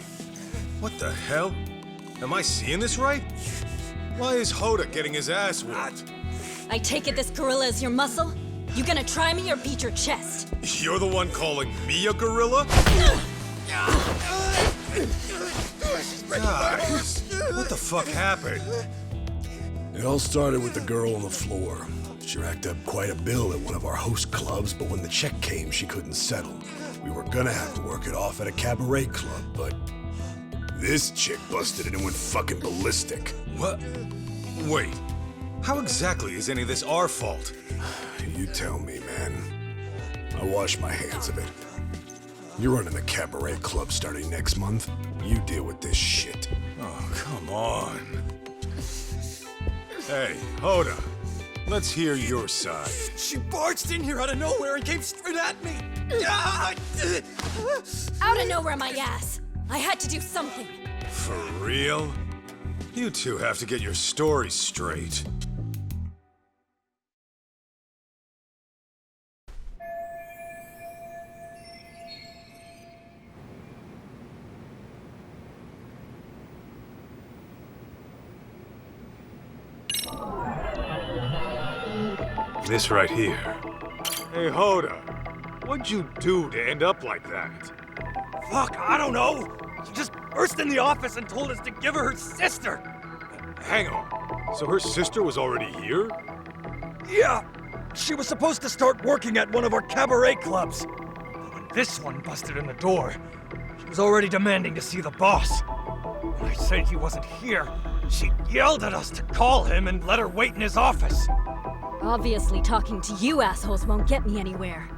what the hell? Am I seeing this right? Why is Hoda getting his ass whooped? I take it this gorilla is your muscle? You gonna try me or beat your chest? You're the one calling me a gorilla? Guys, what the fuck happened? It all started with the girl on the floor. She racked up quite a bill at one of our host clubs, but when the check came, she couldn't settle. We were gonna have to work it off at a cabaret club, but this chick busted in and went fucking ballistic. What? Wait, how exactly is any of this our fault? You tell me, man. I wash my hands of it. You're running the cabaret club starting next month. You deal with this shit. Oh, come on. Hey, Hoda, let's hear your side. She barged in here out of nowhere and came straight at me! Out of nowhere, my ass! I had to do something. For real? You two have to get your stories straight. This right here. Hey, Hoda, what'd you do to end up like that? Fuck, I don't know! She just burst in the office and told us to give her her sister! Hang on, so her sister was already here? Yeah! She was supposed to start working at one of our cabaret clubs. But when this one busted in the door, she was already demanding to see the boss. When I said he wasn't here, She yelled at us to call him and let her wait in his office. Obviously, talking to you assholes won't get me anywhere.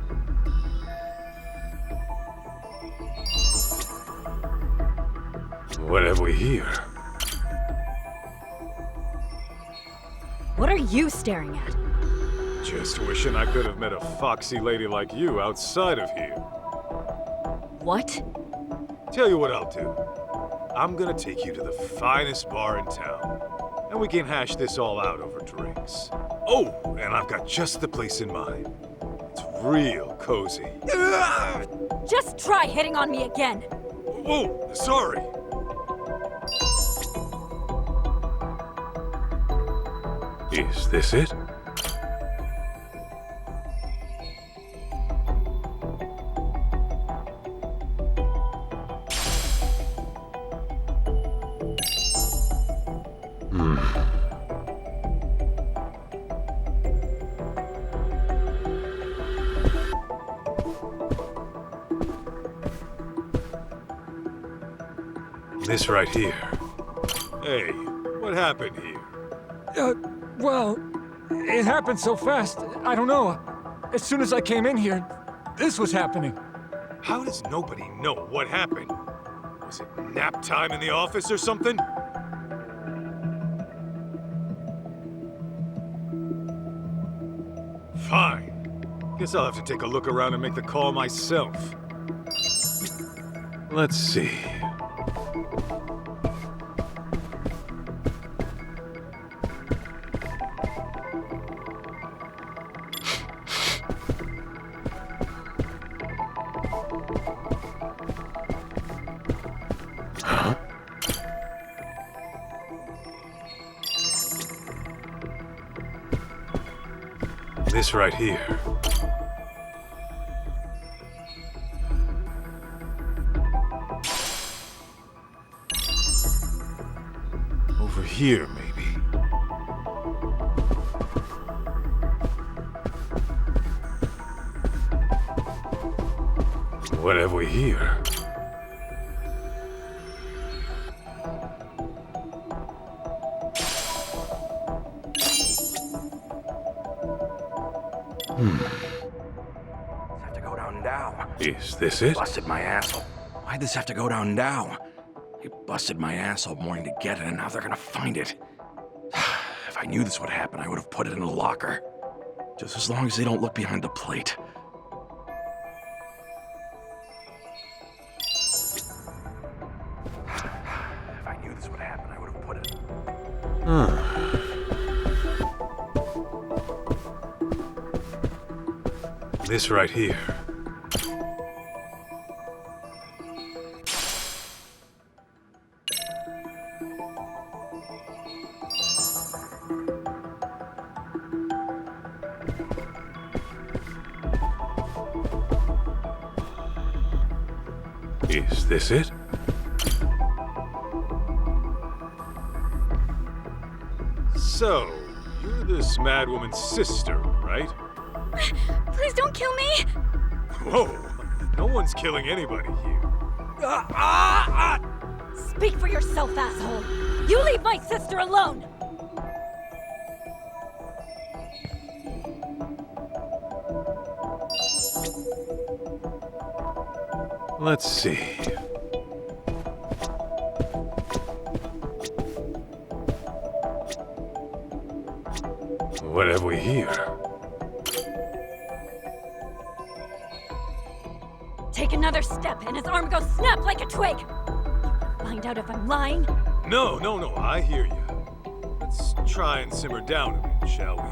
What have we here? What are you staring at? Just wishing I could have met a foxy lady like you outside of here. What? Tell you what I'll do. I'm gonna take you to the finest bar in town, and we can hash this all out over drinks. Oh, and I've got just the place in mind. It's real cozy. Just try hitting on me again! Whoa, sorry. Is this it? This right here. Hey, what happened here? Well, it happened so fast. I don't know. As soon as I came in here, this was happening. How does nobody know what happened? Was it nap time in the office or something? Fine. Guess I'll have to take a look around and make the call myself. Let's see. This right here. Over here, maybe. What have we here? Have to go down now. Is this it? Busted my asshole. Why'd this have to go down now? You busted my asshole wanting to get it, and now they're gonna find it. If I knew this would happen, I would have put it in a locker. Just as long as they don't look behind the plate. If I knew this would happen, I would have put it. This right here. Is this it? So, you're this madwoman's sister, right? Please don't kill me! Whoa! No one's killing anybody here. Speak for yourself, asshole! You leave my sister alone! Let's see. What have we here? Take another step and his arm goes snap like a twig! Find out if I'm lying? No, I hear you. Let's try and simmer down a bit, shall we?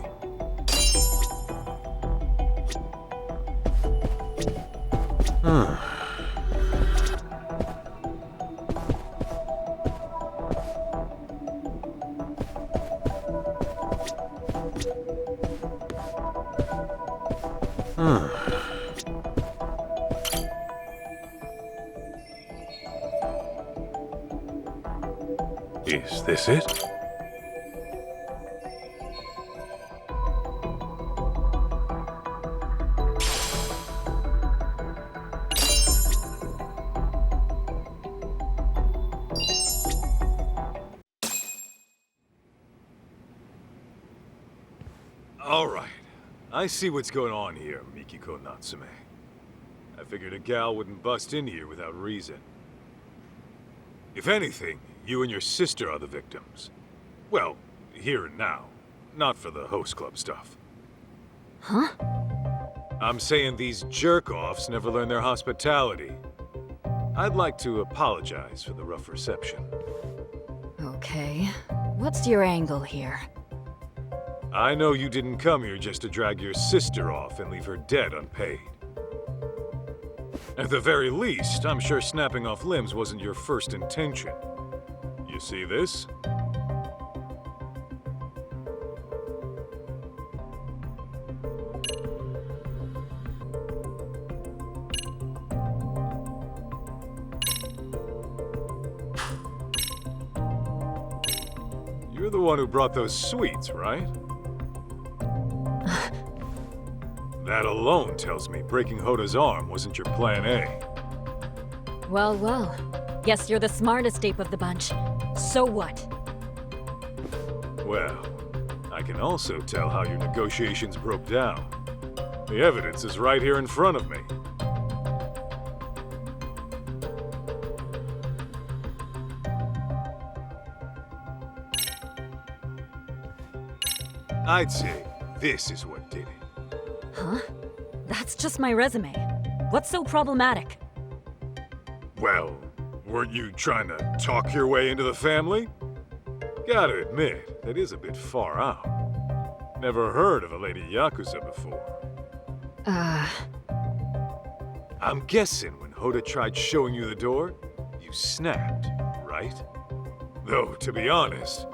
Is this it? All right. I see what's going on here, Mikiko Natsume. I figured a gal wouldn't bust in here without reason. If anything, you and your sister are the victims. Well, here and now. Not for the host club stuff. Huh? I'm saying these jerk-offs never learn their hospitality. I'd like to apologize for the rough reception. Okay. What's your angle here? I know you didn't come here just to drag your sister off and leave her dead unpaid. At the very least, I'm sure snapping off limbs wasn't your first intention. You see this? You're the one who brought those sweets, right? That alone tells me breaking Hoda's arm wasn't your plan A. Well, well. Guess you're the smartest ape of the bunch. So what? Well, I can also tell how your negotiations broke down. The evidence is right here in front of me. I'd say this is what did it. Huh? That's just my resume. What's so problematic? Well, weren't you trying to talk your way into the family? Gotta admit, that is a bit far out. Never heard of a lady Yakuza before. I'm guessing when Hoda tried showing you the door, you snapped, right? Though, to be honest,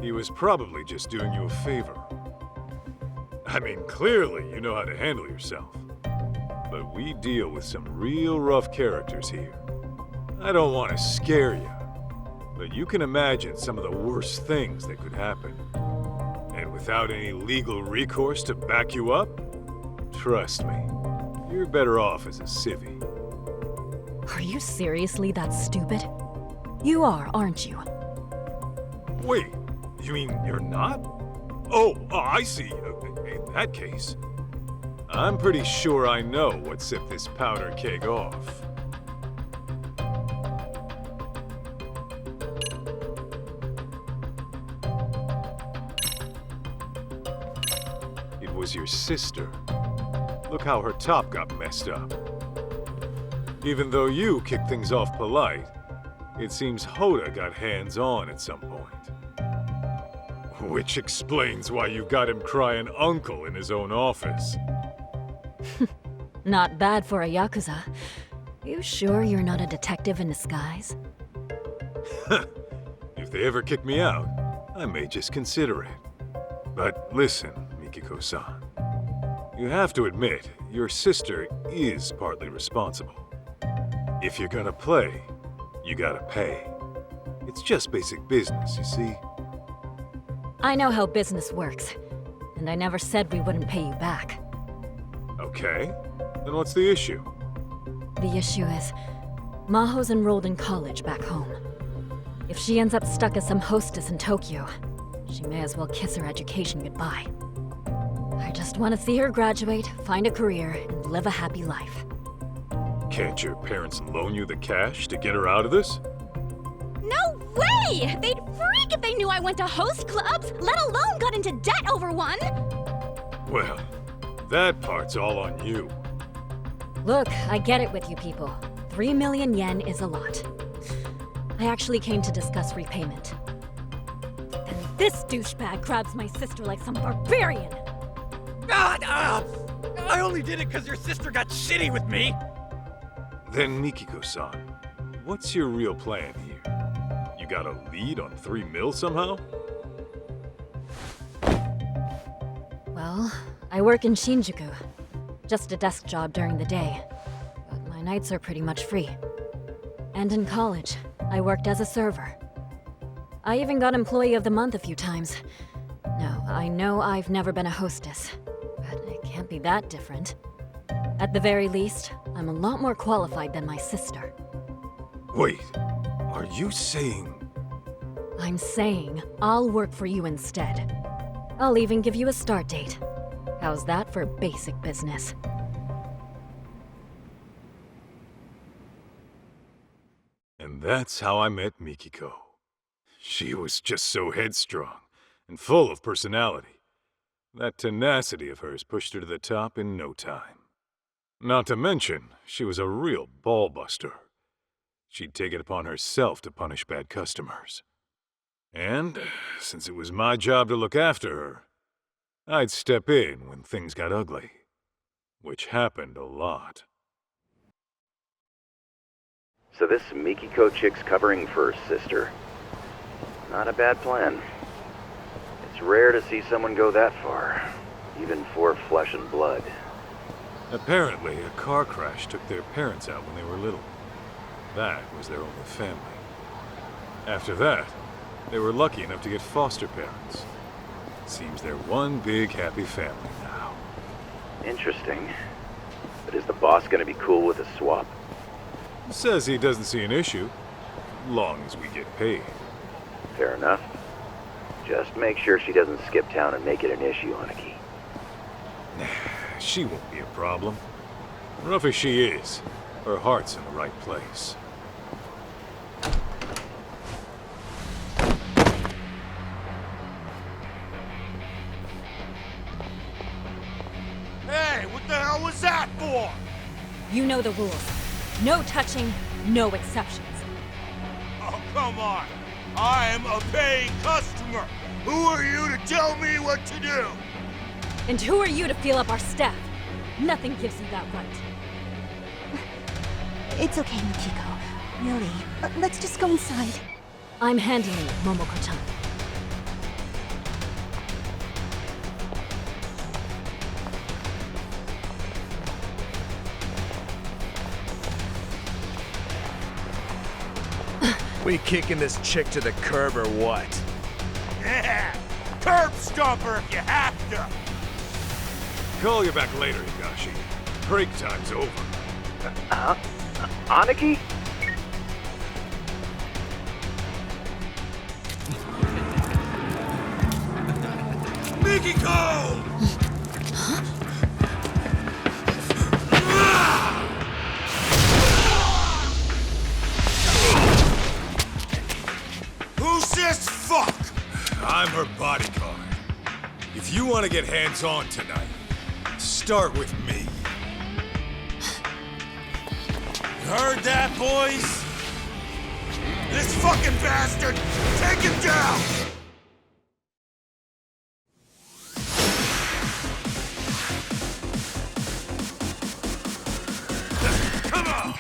he was probably just doing you a favor. I mean, clearly you know how to handle yourself. But we deal with some real rough characters here. I don't want to scare you, but you can imagine some of the worst things that could happen. And without any legal recourse to back you up, trust me, you're better off as a civvy. Are you seriously that stupid? You are, aren't you? Wait, you mean you're not? Oh, I see. In that case, I'm pretty sure I know what set this powder keg off. It was your sister. Look how her top got messed up. Even though you kicked things off polite, it seems Hoda got hands-on at some point. Which explains why you got him crying uncle in his own office. Not bad for a Yakuza. You sure you're not a detective in disguise? If they ever kick me out, I may just consider it. But listen, Mikiko-san. You have to admit, your sister is partly responsible. If you're gonna play, you gotta pay. It's just basic business, you see? I know how business works, and I never said we wouldn't pay you back. Okay, then what's the issue? The issue is, Maho's enrolled in college back home. If she ends up stuck as some hostess in Tokyo, she may as well kiss her education goodbye. I just want to see her graduate, find a career, and live a happy life. Can't your parents loan you the cash to get her out of this? No way! They'd freak if they knew I went to host clubs, let alone got into debt over one! Well, that part's all on you. Look, I get it with you people. 3 million yen is a lot. I actually came to discuss repayment. Then this douchebag grabs my sister like some barbarian! I only did it because your sister got shitty with me! Then Mikiko-san, what's your real plan here? You got a lead on 3 mil somehow? Well, I work in Shinjuku. Just a desk job during the day. But my nights are pretty much free. And in college, I worked as a server. I even got Employee of the Month a few times. Now, I know I've never been a hostess, but it can't be that different. At the very least, I'm a lot more qualified than my sister. Wait, are you saying... I'm saying I'll work for you instead. I'll even give you a start date. How's that for basic business? And that's how I met Mikiko. She was just so headstrong and full of personality. That tenacity of hers pushed her to the top in no time. Not to mention, she was a real ball-buster. She'd take it upon herself to punish bad customers. And, since it was my job to look after her, I'd step in when things got ugly. Which happened a lot. So this Mikiko chick's covering for her sister. Not a bad plan. It's rare to see someone go that far, even for flesh and blood. Apparently, a car crash took their parents out when they were little. That was their only family. After that, they were lucky enough to get foster parents. Seems they're one big happy family now. Interesting. But is the boss gonna be cool with a swap? Says he doesn't see an issue, long as we get paid. Fair enough. Just make sure she doesn't skip town and make it an issue, Aniki. She won't be a problem. Rough as she is, her heart's in the right place. Hey, what the hell was that for? You know the rules. No touching, no exceptions. Oh, come on. I'm a paying customer. Who are you to tell me what to do? And who are you to feel up our staff? Nothing gives you that right. It's okay, Mikiko. Really. Let's just go inside. I'm handling it, Momoko-chan. We kicking this chick to the curb or what? Yeah, curb stomper if you have to. Call you back later, Higashi. Break time's over. Aniki? Mikiko! Who's this fuck? I'm her bodyguard. If you want to get hands-on tonight, start with me. You heard that, boys? This fucking bastard! Take him down! Come on!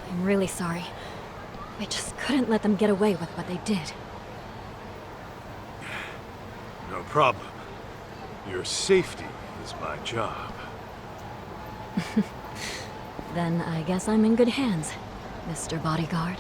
I'm really sorry. I just couldn't let them get away with what they did. No problem. Your safety is my job. Then I guess I'm in good hands, Mr. Bodyguard.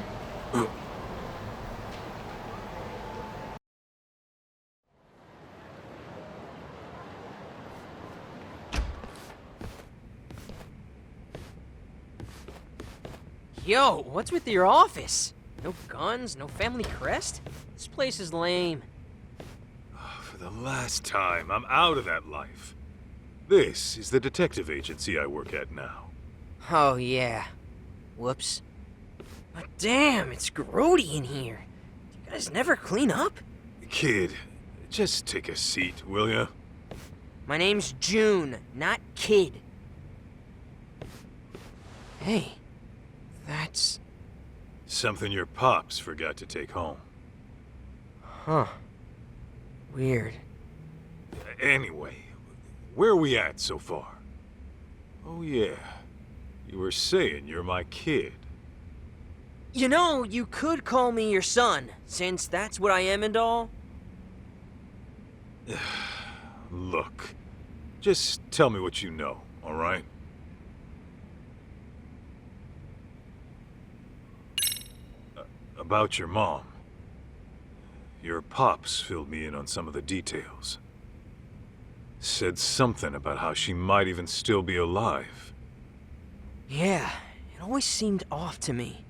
Yo, what's with your office? No guns, no family crest? This place is lame. For the last time, I'm out of that life. This is the detective agency I work at now. Oh, yeah. Whoops. But damn, it's grody in here. Do you guys never clean up? Kid, Just take a seat, will ya? My name's June, not Kid. Hey, that's... Something your pops forgot to take home. Huh. Weird. Anyway, where are we at so far? Oh yeah, you were saying you're my kid. You know, you could call me your son, since that's what I am and all. Look, just tell me what you know, all right? About your mom. Your pops filled me in on some of the details. Said something about how she might even still be alive. Yeah, it always seemed off to me.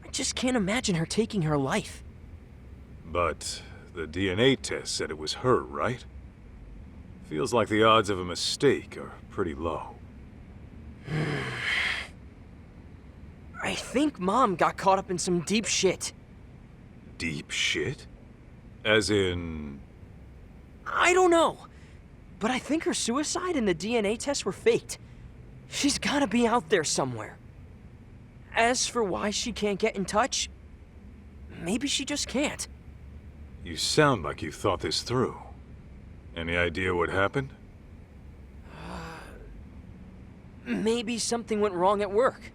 I just can't imagine her taking her life. But the DNA test said it was her, right? Feels like the odds of a mistake are pretty low. I think Mom got caught up in some deep shit. Deep shit? As in... I don't know. But I think her suicide and the DNA tests were faked. She's gotta be out there somewhere. As for why she can't get in touch, maybe she just can't. You sound like you thought this through. Any idea what happened? Maybe something went wrong at work.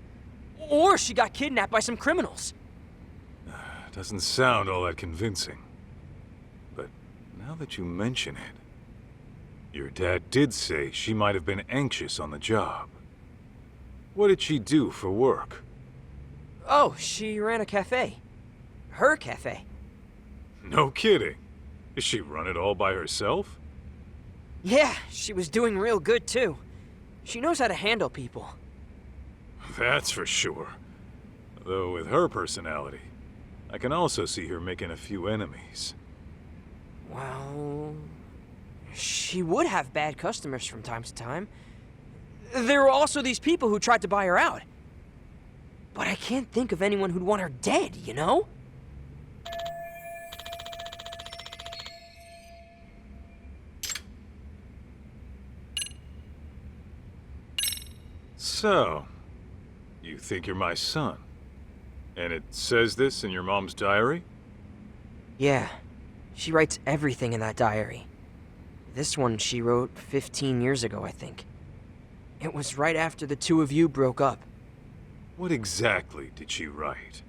Or she got kidnapped by some criminals. Doesn't sound all that convincing. But now that you mention it, your dad did say she might have been anxious on the job. What did she do for work? Oh, she ran a cafe. Her cafe. No kidding. Does she run it all by herself? Yeah, she was doing real good too. She knows how to handle people. That's for sure. Though with her personality, I can also see her making a few enemies. Well... she would have bad customers from time to time. There were also these people who tried to buy her out. But I can't think of anyone who'd want her dead, you know? So, you think you're my son? And it says this in your mom's diary? Yeah. She writes everything in that diary. This one she wrote 15 years ago, I think. It was right after the two of you broke up. What exactly did she write?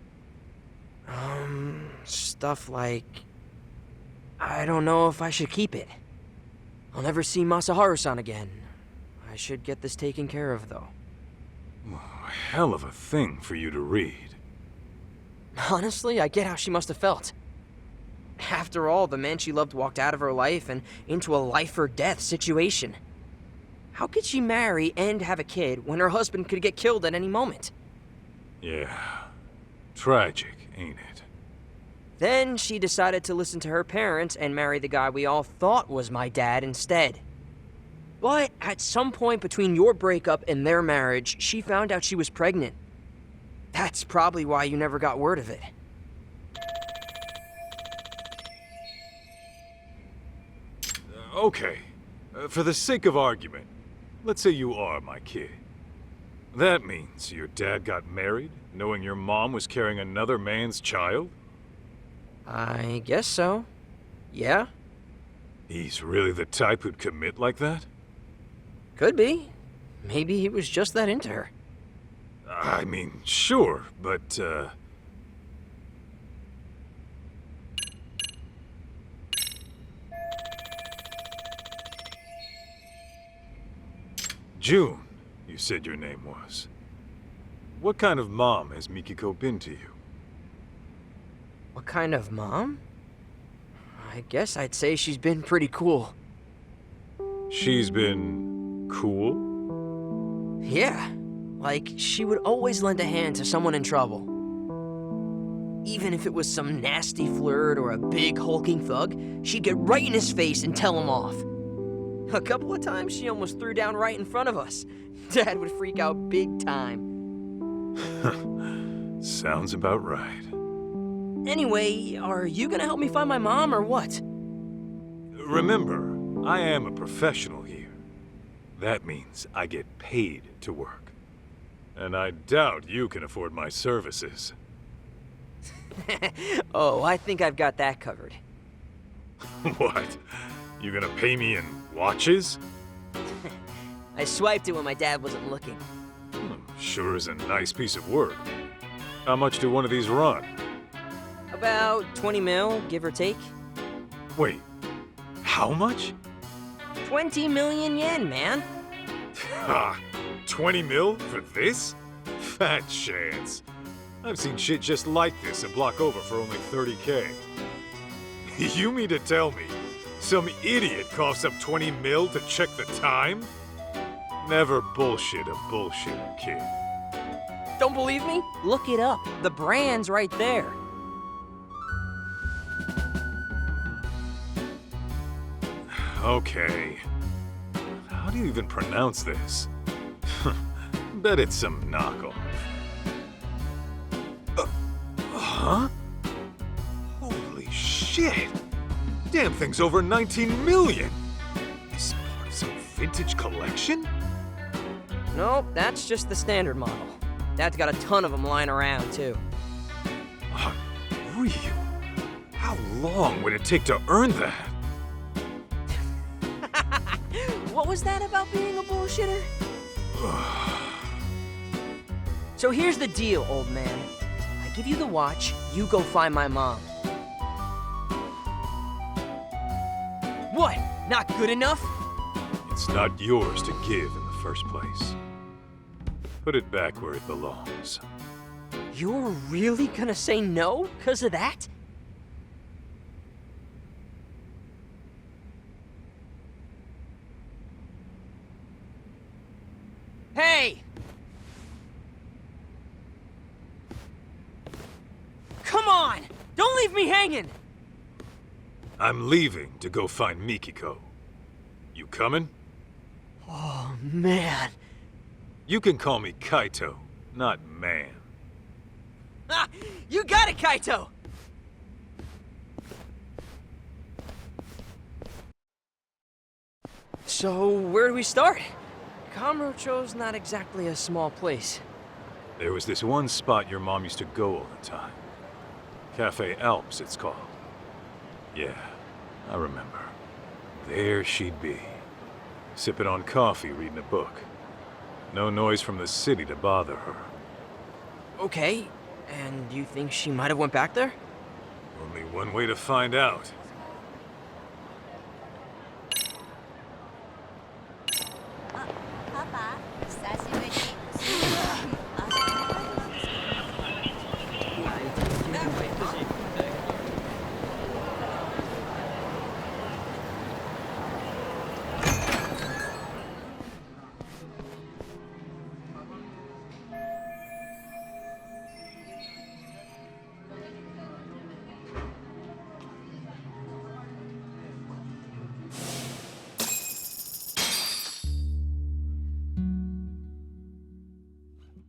Stuff like... I don't know if I should keep it. I'll never see Masaharu-san again. I should get this taken care of, though. Hell of a thing for you to read. Honestly, I get how she must have felt. After all, the man she loved walked out of her life and into a life-or-death situation. How could she marry and have a kid when her husband could get killed at any moment? Yeah. Tragic, ain't it? Then she decided to listen to her parents and marry the guy we all thought was my dad instead. But at some point between your breakup and their marriage, she found out she was pregnant. That's probably why you never got word of it. Okay. For the sake of argument, let's say you are my kid. That means your dad got married, knowing your mom was carrying another man's child? I guess so. Yeah? He's really the type who'd commit like that? Could be. Maybe he was just that into her. I mean, sure, but, June, you said your name was. What kind of mom has Mikiko been to you? What kind of mom? I guess I'd say she's been pretty cool. She's been... cool? Yeah. Like, she would always lend a hand to someone in trouble. Even if it was some nasty flirt or a big hulking thug, she'd get right in his face and tell him off. A couple of times she almost threw down right in front of us. Dad would freak out big time. Sounds about right. Anyway, are you gonna help me find my mom or what? Remember, I am a professional here. That means I get paid to work. And I doubt you can afford my services. Oh, I think I've got that covered. What? You gonna pay me in watches? I swiped it when my dad wasn't looking. Sure is a nice piece of work. How much do one of these run? About 20 mil, give or take. Wait, how much? 20 million yen, man. Ha! 20 mil for this? Fat chance. I've seen shit just like this a block over for only 30K. You mean to tell me some idiot coughs up 20 mil to check the time? Never bullshit a bullshitter, kid. Don't believe me? Look it up. The brand's right there. Okay. How do you even pronounce this? Bet it's some knockoff. Huh? Holy shit! Damn thing's over 19 million! Is part of some vintage collection? Nope, that's just the standard model. Dad's got a ton of them lying around, too. Unreal. How long would it take to earn that? What was that about being a bullshitter? So here's the deal, old man. I give you the watch, you go find my mom. What? Not good enough? It's not yours to give in the first place. Put it back where it belongs. You're really gonna say no 'cause of that? Hey! Come on! Don't leave me hanging! I'm leaving to go find Mikiko. You coming? Oh, man. You can call me Kaito, not man. Ah, you got it, Kaito! So, where do we start? Kamurocho's not exactly a small place. There was this one spot your mom used to go all the time. Cafe Alps, it's called. Yeah, I remember. There she'd be, sipping on coffee, reading a book. No noise from the city to bother her. Okay, and you think she might have went back there? Only one way to find out.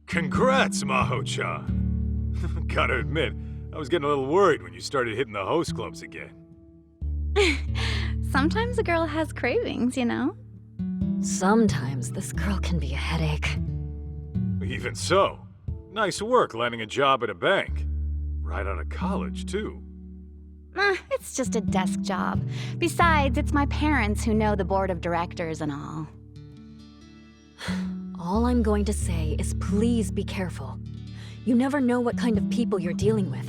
Congrats, Maho-chan. Gotta admit, I was getting a little worried when you started hitting the host clubs again. Sometimes a girl has cravings, you know? Sometimes this girl can be a headache. Even so, nice work landing a job at a bank. Right out of college, too. It's just a desk job. Besides, it's my parents who know the board of directors and all. All I'm going to say is please be careful. You never know what kind of people you're dealing with.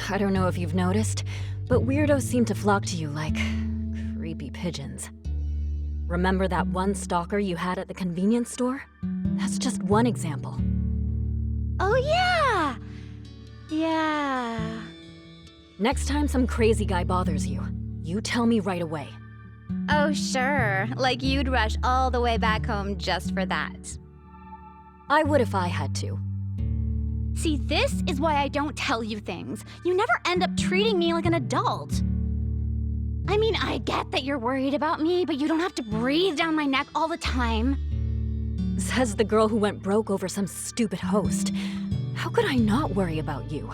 I don't know if you've noticed, but weirdos seem to flock to you like creepy pigeons. Remember that one stalker you had at the convenience store? That's just one example. Oh yeah! Yeah. Next time some crazy guy bothers you, you tell me right away. Oh sure, like you'd rush all the way back home just for that. I would if I had to. See, this is why I don't tell you things. You never end up treating me like an adult. I mean, I get that you're worried about me, but you don't have to breathe down my neck all the time. Says the girl who went broke over some stupid host. How could I not worry about you?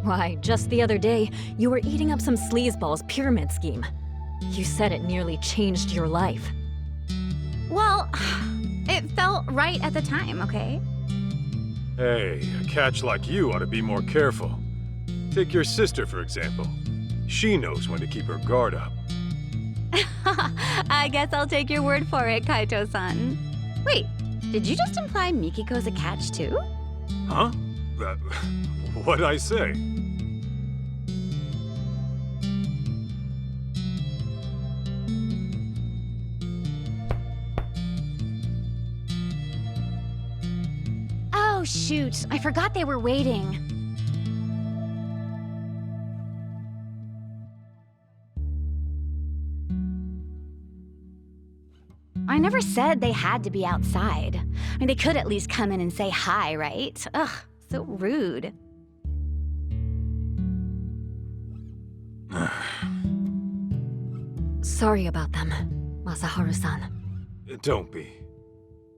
Why, just the other day, you were eating up some sleazeball's pyramid scheme. You said it nearly changed your life. Well, it felt right at the time, okay? Hey, a catch like you ought to be more careful. Take your sister, for example. She knows when to keep her guard up. I guess I'll take your word for it, Kaito-san. Wait, did you just imply Mikiko's a catch too? Huh? What'd I say? Oh, shoot. I forgot they were waiting. I never said they had to be outside. I mean, they could at least come in and say hi, right? Ugh, so rude. Sorry about them, Masaharu-san. Don't be.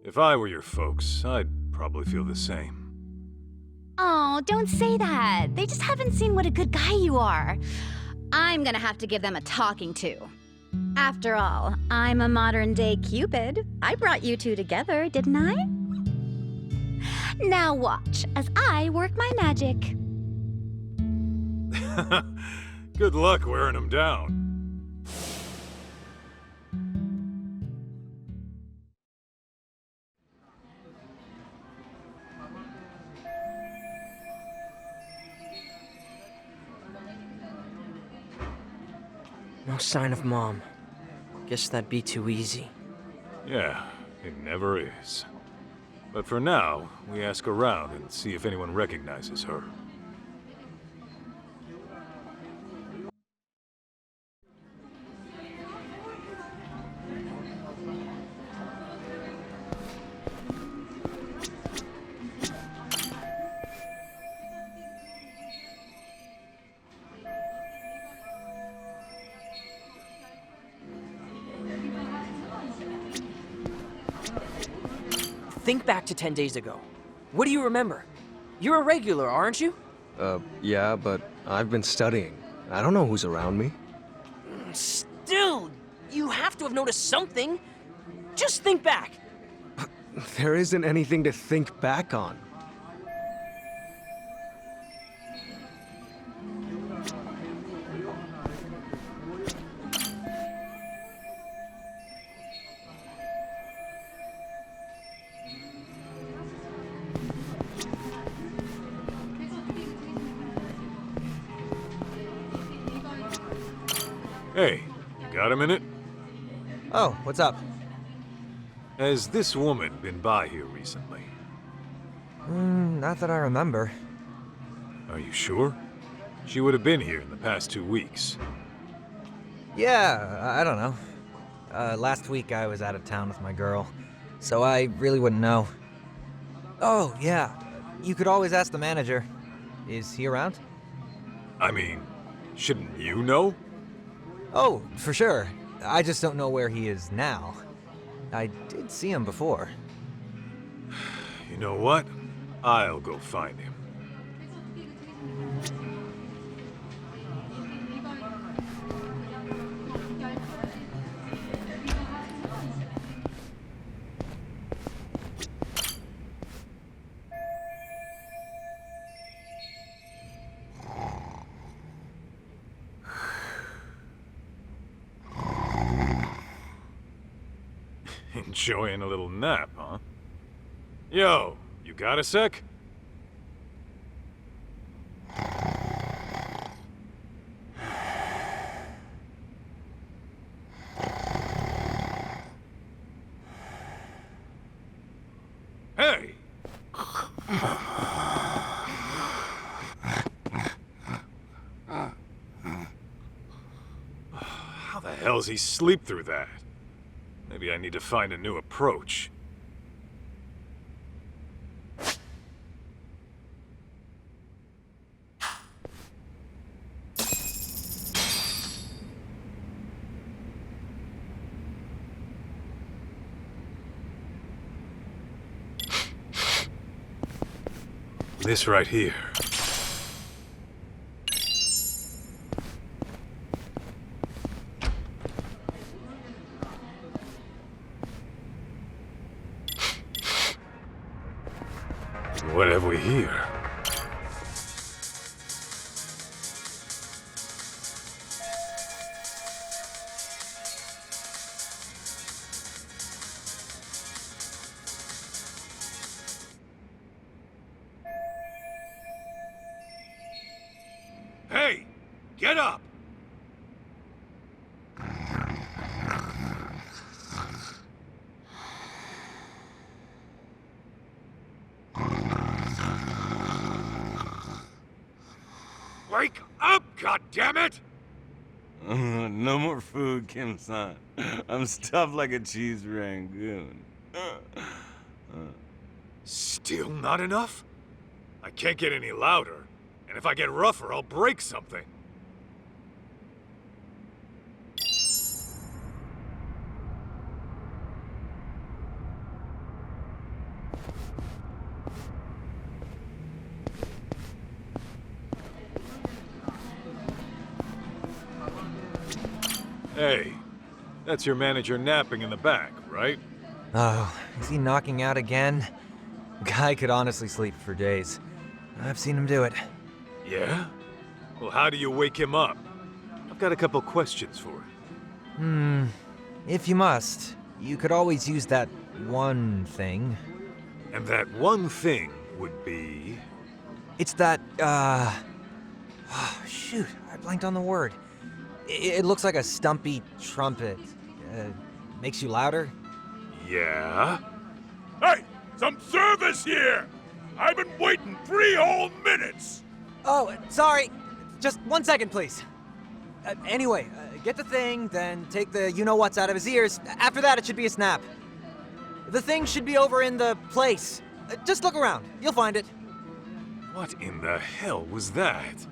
If I were your folks, I'd probably feel the same. Oh, don't say that. They just haven't seen what a good guy you are. I'm gonna have to give them a talking to. After all, I'm a modern-day Cupid. I brought you two together, didn't I? Now watch as I work my magic. Good luck wearing them down. No sign of Mom. Guess that'd be too easy. Yeah, it never is. But for now, we ask around and see if anyone recognizes her. Think back to 10 days ago. What do you remember? You're a regular, aren't you? Yeah, but I've been studying. I don't know who's around me. Still, you have to have noticed something. Just think back. There isn't anything to think back on. Hey, you got a minute? Oh, what's up? Has this woman been by here recently? Not that I remember. Are you sure? She would have been here in the past 2 weeks. Yeah, I don't know. Last week I was out of town with my girl, so I really wouldn't know. Oh, yeah. You could always ask the manager. Is he around? I mean, shouldn't you know? Oh, for sure. I just don't know where he is now. I did see him before. You know what? I'll go find him. Enjoying a little nap, huh? Yo, you got a sec? Hey! How the hell's he sleep through that? Maybe I need to find a new approach. This right here. What have we here? Hey! Get up! Wake up, goddammit! No more food, Kim-san. I'm stuffed like a cheese rangoon. Still not enough? I can't get any louder, and if I get rougher, I'll break something. Hey, that's your manager napping in the back, right? Oh, is he knocking out again? Guy could honestly sleep for days. I've seen him do it. Yeah? Well, how do you wake him up? I've got a couple questions for him. If you must, you could always use that one thing. And that one thing would be... It's that, shoot, I blanked on the word. It looks like a stumpy trumpet. Makes you louder? Yeah? Hey, some service here! I've been waiting 3 whole minutes! Oh, sorry. Just 1 second, please. Anyway, get the thing, then take the you-know-what's out of his ears. After that, it should be a snap. The thing should be over in the place. Just look around. You'll find it. What in the hell was that?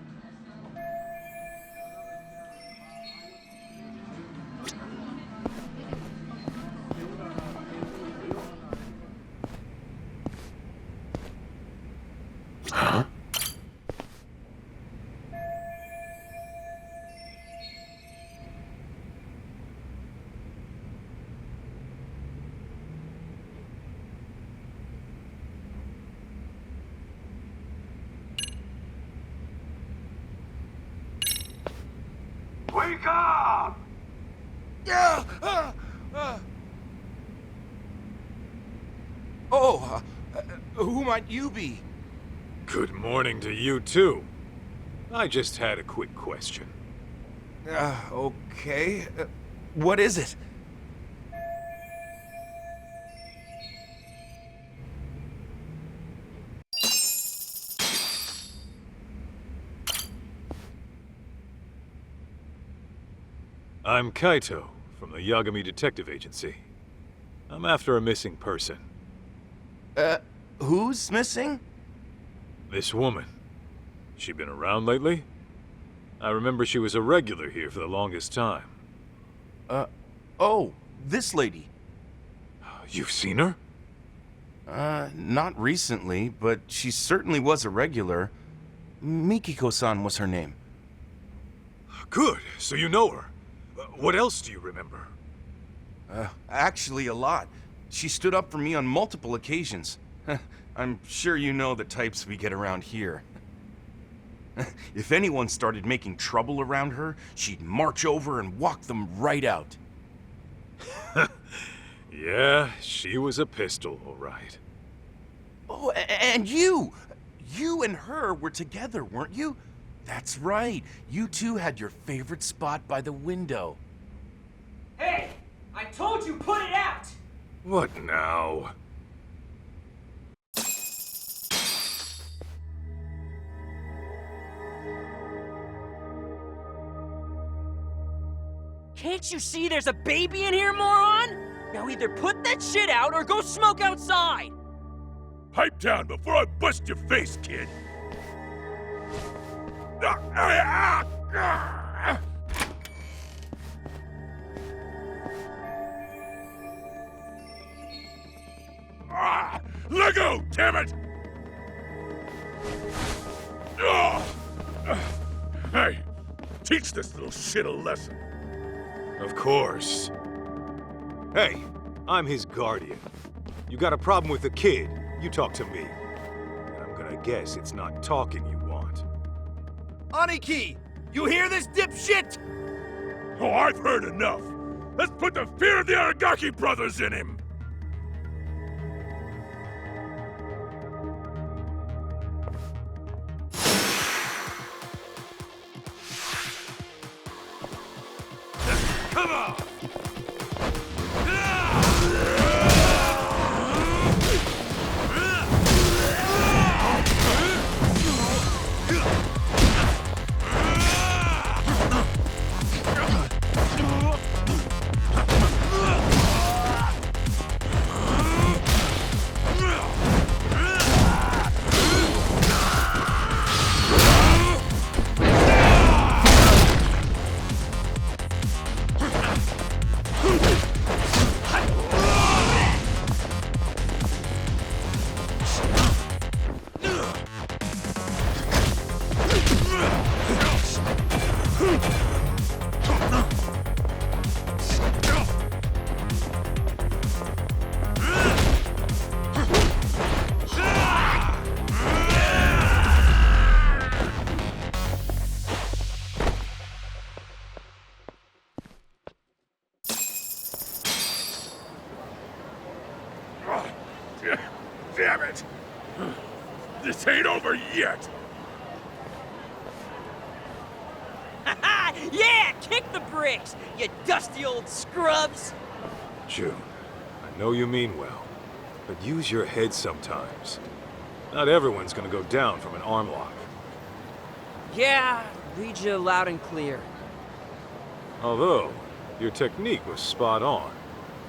Huh? Wake up! Who might you be? Good morning to you, too. I just had a quick question. Okay. What is it? I'm KAITO, from the Yagami Detective Agency. I'm after a missing person. Who's missing? This woman. She been around lately? I remember she was a regular here for the longest time. Oh, this lady. You've seen her? Not recently, but she certainly was a regular. Mikiko-san was her name. Good, so you know her. What else do you remember? Actually, a lot. She stood up for me on multiple occasions. I'm sure you know the types we get around here. If anyone started making trouble around her, she'd march over and walk them right out. Yeah, she was a pistol, all right. Oh, and you! You and her were together, weren't you? That's right. You two had your favorite spot by the window. Hey! I told you, put it out! What now? Can't you see there's a baby in here, moron? Now either put that shit out or go smoke outside! Pipe down before I bust your face, kid! Let go, damn it! Hey, teach this little shit a lesson. Of course. Hey, I'm his guardian. You got a problem with the kid, you talk to me. guess it's not talking you want. Aniki! You hear this, dipshit? Oh, I've heard enough. Let's put the fear of the Aragaki brothers in him! Come on! Damn it! This ain't over yet! Yeah! Kick the bricks, you dusty old scrubs! June, I know you mean well, but use your head sometimes. Not everyone's gonna go down from an arm lock. Yeah, read you loud and clear. Although, your technique was spot on.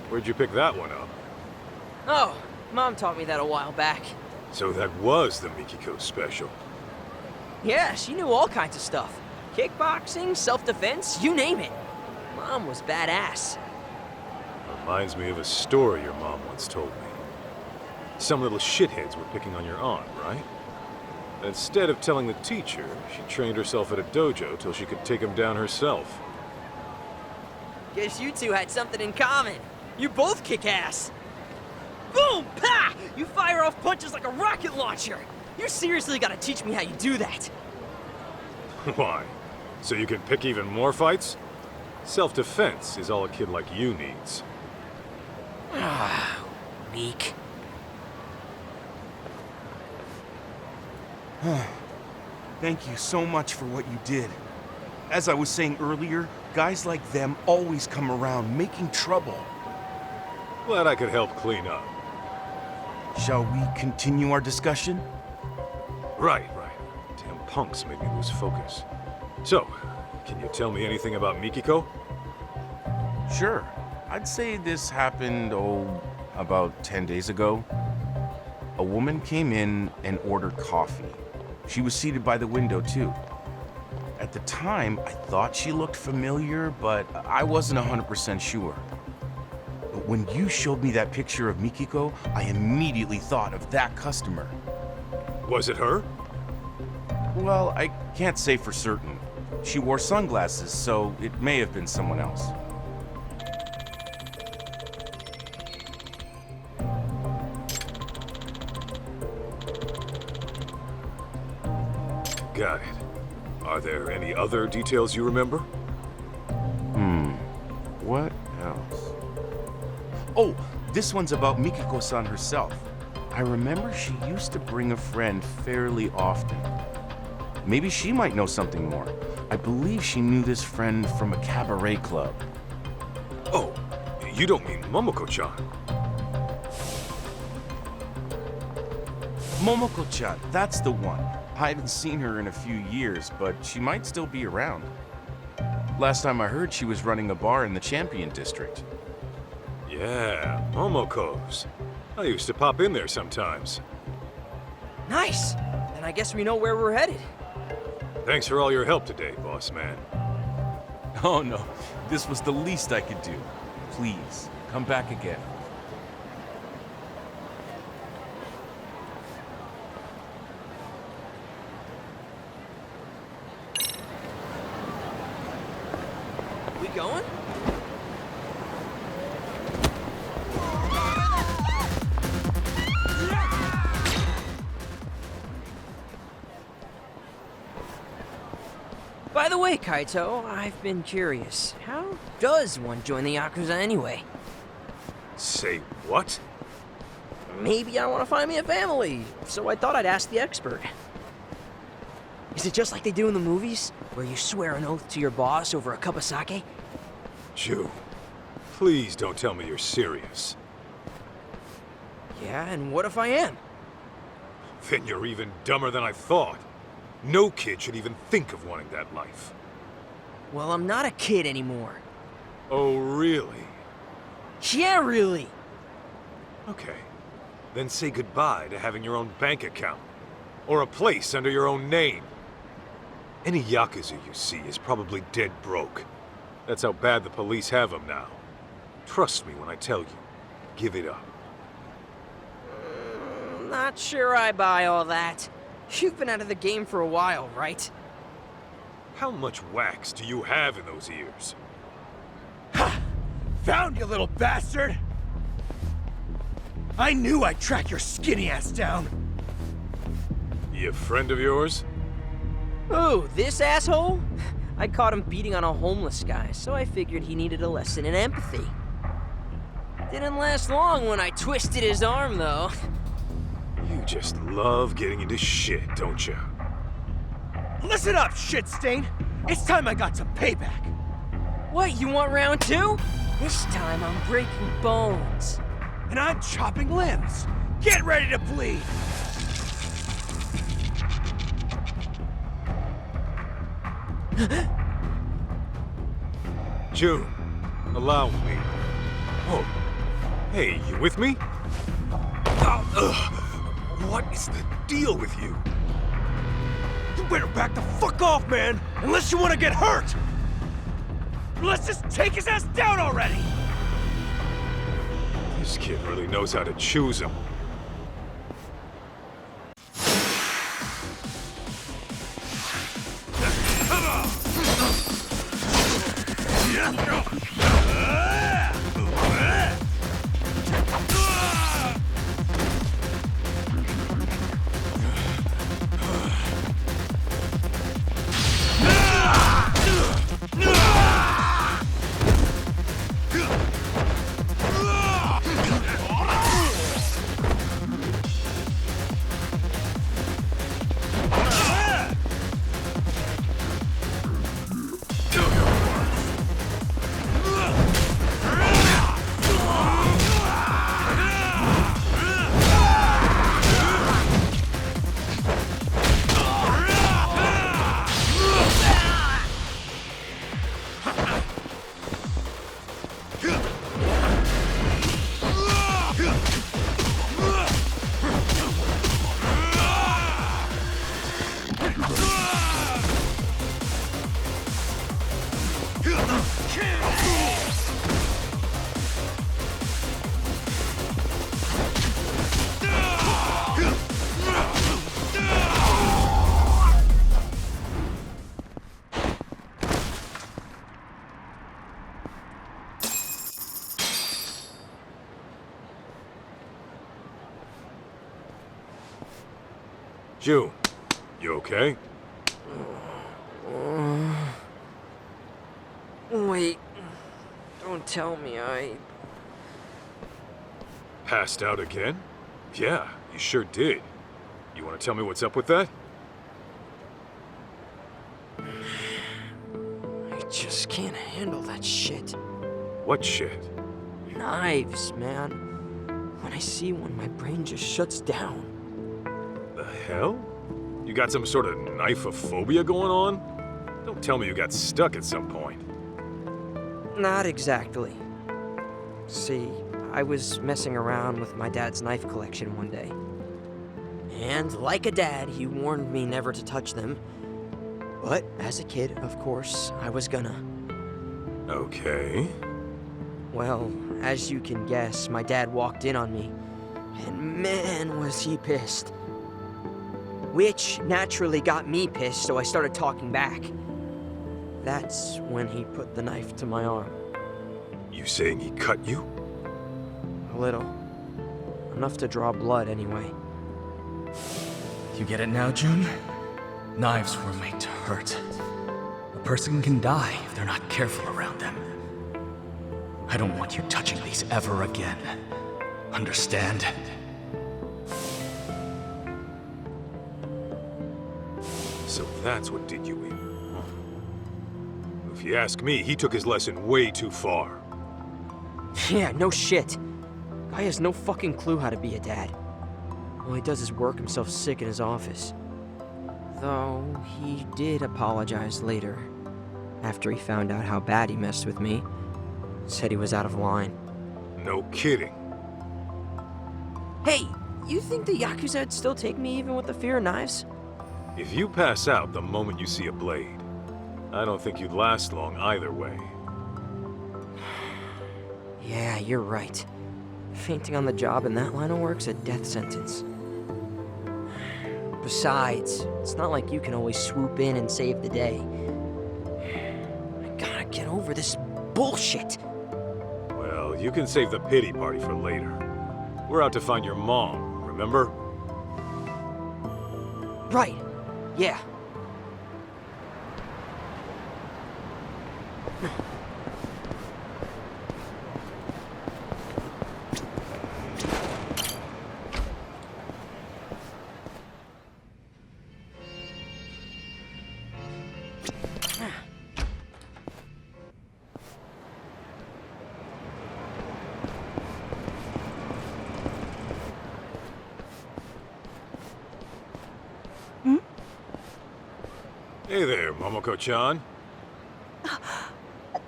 Where'd you pick that one up? Oh, Mom taught me that a while back. So that was the Mikiko special. Yeah, she knew all kinds of stuff. Kickboxing, self-defense, you name it. Mom was badass. Reminds me of a story your mom once told me. Some little shitheads were picking on your aunt, right? Instead of telling the teacher, she trained herself at a dojo till she could take him down herself. Guess you two had something in common. You both kick ass. Boom! Pa! You fire off punches like a rocket launcher. You seriously gotta teach me how you do that. Why? So you can pick even more fights? Self-defense is all a kid like you needs. Ah, weak. Thank you so much for what you did. As I was saying earlier, guys like them always come around making trouble. Glad I could help clean up. Shall we continue our discussion? Right. Damn punks made me lose focus. So, can you tell me anything about Mikiko? Sure. I'd say this happened, about 10 days ago. A woman came in and ordered coffee. She was seated by the window, too. At the time, I thought she looked familiar, but I wasn't 100% sure. But when you showed me that picture of Mikiko, I immediately thought of that customer. Was it her? Well, I can't say for certain. She wore sunglasses, so it may have been someone else. Got it. Are there any other details you remember? What else? Oh, this one's about Mikiko-san herself. I remember she used to bring a friend fairly often. Maybe she might know something more. I believe she knew this friend from a cabaret club. Oh, you don't mean Momoko-chan? Momoko-chan, that's the one. I haven't seen her in a few years, but she might still be around. Last time I heard, she was running a bar in the Champion District. Yeah, Momoko's. I used to pop in there sometimes. Nice! Then I guess we know where we're headed. Thanks for all your help today, boss man. Oh no, this was the least I could do. Please, come back again. We going? the way, Kaito, I've been curious. How does one join the Yakuza anyway? Say what? Maybe I want to find me a family, so I thought I'd ask the expert. Is it just like they do in the movies, where you swear an oath to your boss over a cup of sake? June, please don't tell me you're serious. Yeah, and what if I am? Then you're even dumber than I thought. No kid should even think of wanting that life. Well, I'm not a kid anymore. Oh, really? Yeah, really. Okay. Then say goodbye to having your own bank account. Or a place under your own name. Any Yakuza you see is probably dead broke. That's how bad the police have them now. Trust me when I tell you. Give it up. Not sure I buy all that. You've been out of the game for a while, right? How much wax do you have in those ears? Ha! Found you, little bastard! I knew I'd track your skinny ass down! He a friend of yours? Who, this asshole? I caught him beating on a homeless guy, so I figured he needed a lesson in empathy. Didn't last long when I twisted his arm, though. You just love getting into shit, don't you? Listen up, shit stain! It's time I got some payback! What, you want round two? This time I'm breaking bones. And I'm chopping limbs! Get ready to bleed! June, allow me. Oh, hey, you with me? What is the deal with you? You better back the fuck off, man! Unless you want to get hurt! Let's just take his ass down already! This kid really knows how to choose him. June, you okay? Wait. Don't tell me I... Passed out again? Yeah, you sure did. You want to tell me what's up with that? I just can't handle that shit. What shit? Knives, man. When I see one, my brain just shuts down. The hell? You got some sort of knife-phobia going on? Don't tell me you got stuck at some point. Not exactly. See, I was messing around with my dad's knife collection one day. And like a dad, he warned me never to touch them. But as a kid, of course, I was gonna. Okay. Well, as you can guess, my dad walked in on me. And man, was he pissed. Which naturally got me pissed, so I started talking back. That's when he put the knife to my arm. You saying he cut you? A little. Enough to draw blood, anyway. You get it now, June? Knives were made to hurt. A A person can die if they're not careful around them. I don't want you touching these ever again. Understand? So that's what did you in. Huh? If you ask me, he took his lesson way too far. Yeah, no shit. Guy has no fucking clue how to be a dad. All he does is work himself sick in his office. Though, he did apologize later. After he found out how bad he messed with me. Said he was out of line. No kidding. Hey, you think the Yakuza would still take me even with the fear of knives? If you pass out the moment you see a blade, I don't think you'd last long either way. Yeah, you're right. Fainting on the job in that line of work's a death sentence. Besides, it's not like you can always swoop in and save the day. I gotta get over this bullshit. Well, you can save the pity party for later. We're out to find your mom, remember? Right. Yeah. Hey there, Momoko-chan.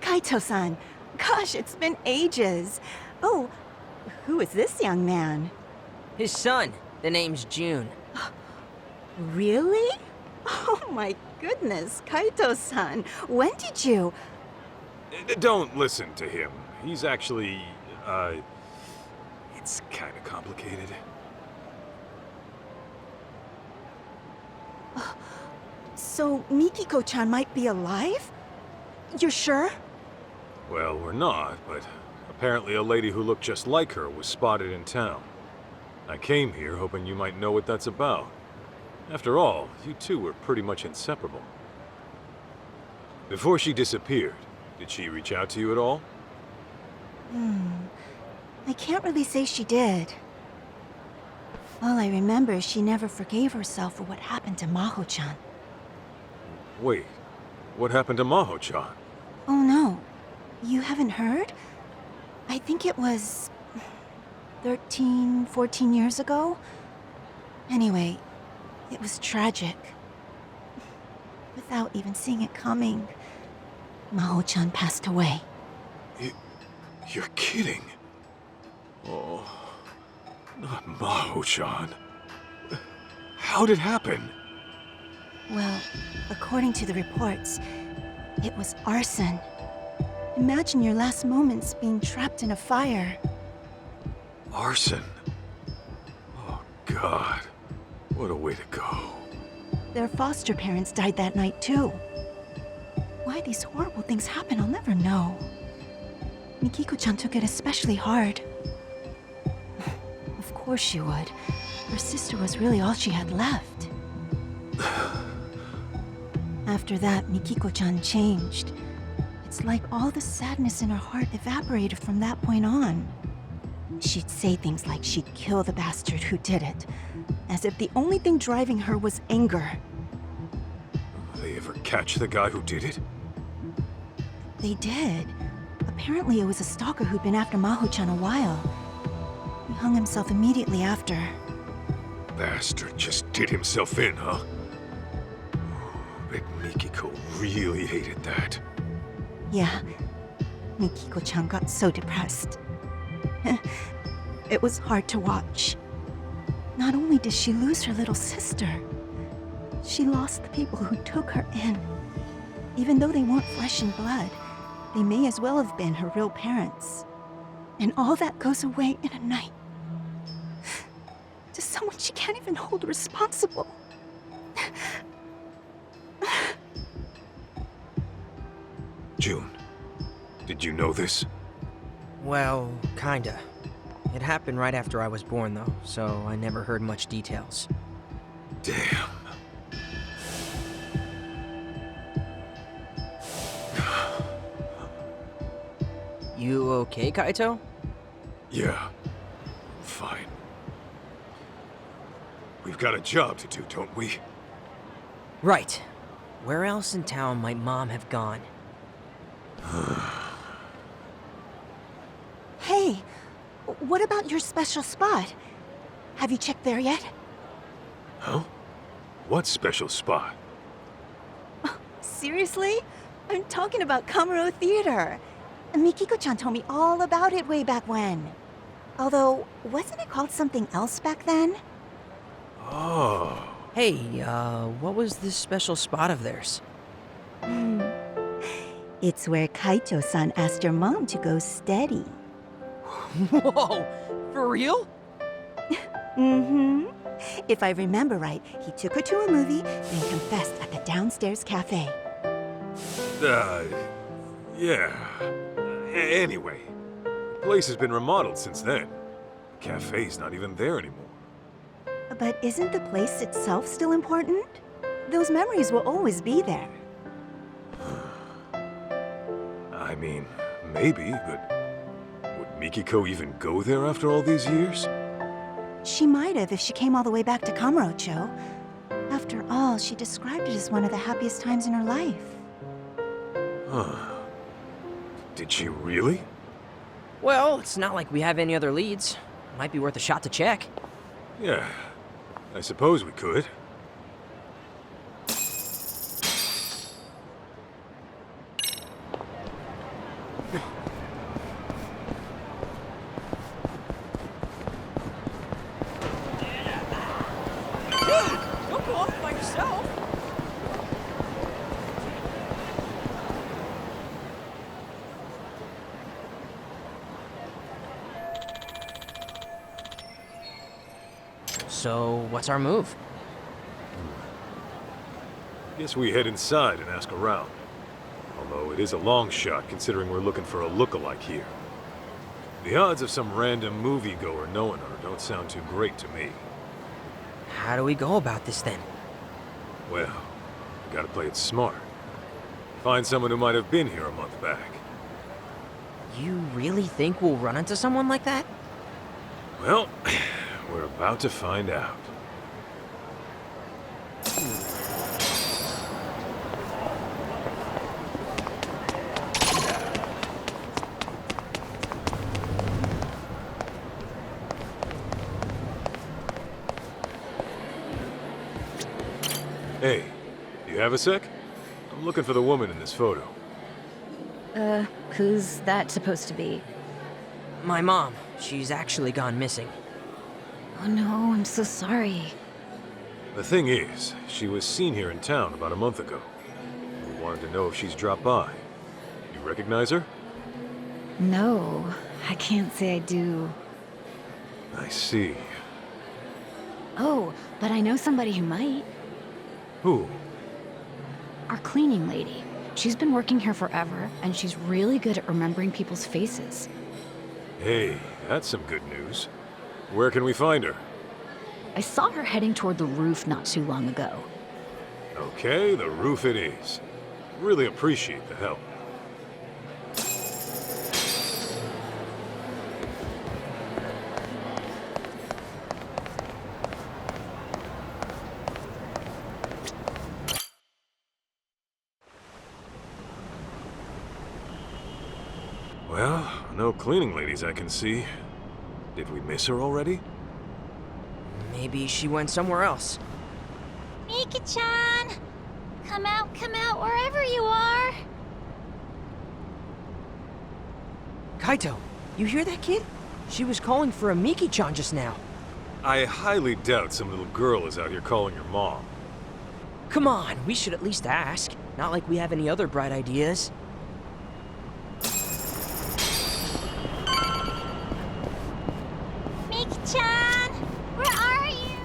Kaito-san. Gosh, it's been ages. Oh, who is this young man? His son. The name's June. Really? Oh my goodness, Kaito-san. When did you... Don't listen to him. He's actually, it's kinda complicated. So Mikiko-chan might be alive? You're sure? Well, we're not, but apparently a lady who looked just like her was spotted in town. I came here hoping you might know what that's about. After all, you two were pretty much inseparable. Before she disappeared, did she reach out to you at all? I can't really say she did. All I remember is she never forgave herself for what happened to Maho-chan. Wait, what happened to Maho-chan? Oh no, you haven't heard? I think it was 13, 14 years ago? Anyway, it was tragic. Without even seeing it coming, Maho-chan passed away. You're kidding. Oh, not Maho-chan. How'd it happen? Well, according to the reports, it was arson. Imagine your last moments being trapped in a fire. Arson? Oh, God. What a way to go. Their foster parents died that night, too. Why these horrible things happen, I'll never know. Mikiko-chan took it especially hard. Of course she would. Her sister was really all she had left. After that, Mikiko-chan changed. It's like all the sadness in her heart evaporated from that point on. She'd say things like she'd kill the bastard who did it, as if the only thing driving her was anger. They ever catch the guy who did it? They did. Apparently it was a stalker who'd been after Maho-chan a while. He hung himself immediately after. Bastard just did himself in, huh? Bet Mikiko really hated that. Yeah, Mikiko-chan got so depressed. It was hard to watch. Not only did she lose her little sister, she lost the people who took her in. Even though they weren't flesh and blood, they may as well have been her real parents. And all that goes away in a night. To someone she can't even hold responsible. June, did you know this? Well, kinda. It happened right after I was born, though, so I never heard much details. Damn. You okay, Kaito? Yeah, fine. We've got a job to do, don't we? Right. Where else in town might Mom have gone? Hey, what about your special spot? Have you checked there yet? Huh? What special spot? Seriously? I'm talking about Kamuro Theater. Mikiko-chan told me all about it way back when. Although, wasn't it called something else back then? Oh. Hey, what was this special spot of theirs? It's where Kaito-san asked your mom to go steady. Whoa! For real? Mm-hmm. If I remember right, he took her to a movie, then confessed at the downstairs cafe. Yeah. Anyway, the place has been remodeled since then. The cafe's not even there anymore. But isn't the place itself still important? Those memories will always be there. I mean, maybe, but would Mikiko even go there after all these years? She might have if she came all the way back to Kamurocho. After all, she described it as one of the happiest times in her life. Huh. Did she really? Well, it's not like we have any other leads. Might be worth a shot to check. Yeah, I suppose we could. Don't go off by yourself! So, what's our move? Guess we head inside and ask around. Although it is a long shot considering we're looking for a look-alike here. The odds of some random moviegoer knowing her don't sound too great to me. How do we go about this then? Well, we gotta play it smart. Find someone who might have been here a month back. You really think we'll run into someone like that? Well, we're about to find out. Hey, do you have a sec? I'm looking for the woman in this photo. Who's that supposed to be? My mom. She's actually gone missing. Oh no, I'm so sorry. The thing is, she was seen here in town about a month ago. We wanted to know if she's dropped by. You recognize her? No, I can't say I do. I see. Oh, but I know somebody who might. Who? Our cleaning lady. She's been working here forever, and she's really good at remembering people's faces. Hey, that's some good news. Where can we find her? I saw her heading toward the roof not too long ago. Okay, the roof it is. Really appreciate the help. Well, no cleaning ladies I can see. Did we miss her already? Maybe she went somewhere else. Mika-chan! Come out, wherever you are! Kaito, you hear that kid? She was calling for a Miki-chan just now. I highly doubt some little girl is out here calling her mom. Come on, we should at least ask. Not like we have any other bright ideas. Miki-chan! Where are you?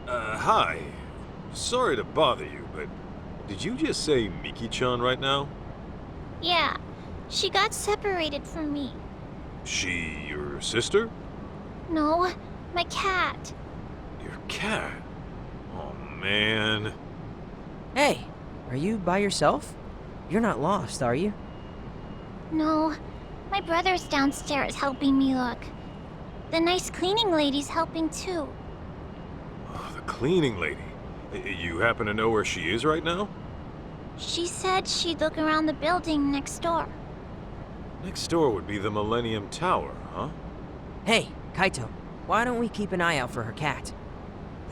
Hi. Sorry to bother you, but did you just say Miki-chan right now? Yeah, she got separated from me. She your sister? No, my cat. Your cat? Oh, man. Hey, are you by yourself? You're not lost, are you? No, my brother's downstairs helping me look. The nice cleaning lady's helping too. Oh, the cleaning lady. You happen to know where she is right now? She said she'd look around the building next door. Next door would be the Millennium Tower, huh? Hey, Kaito, why don't we keep an eye out for her cat?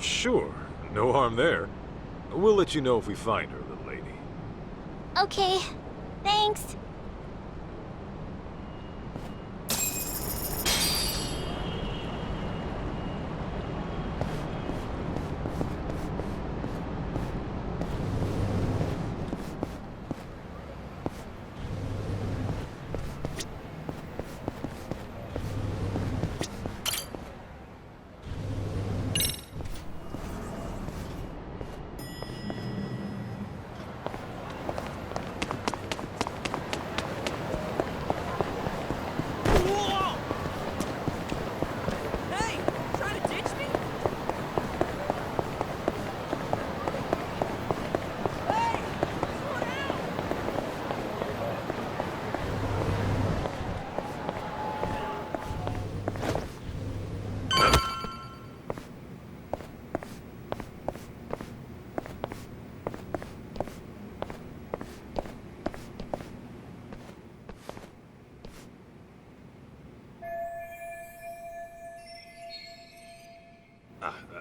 Sure, no harm there. We'll let you know if we find her, little lady. Okay, thanks.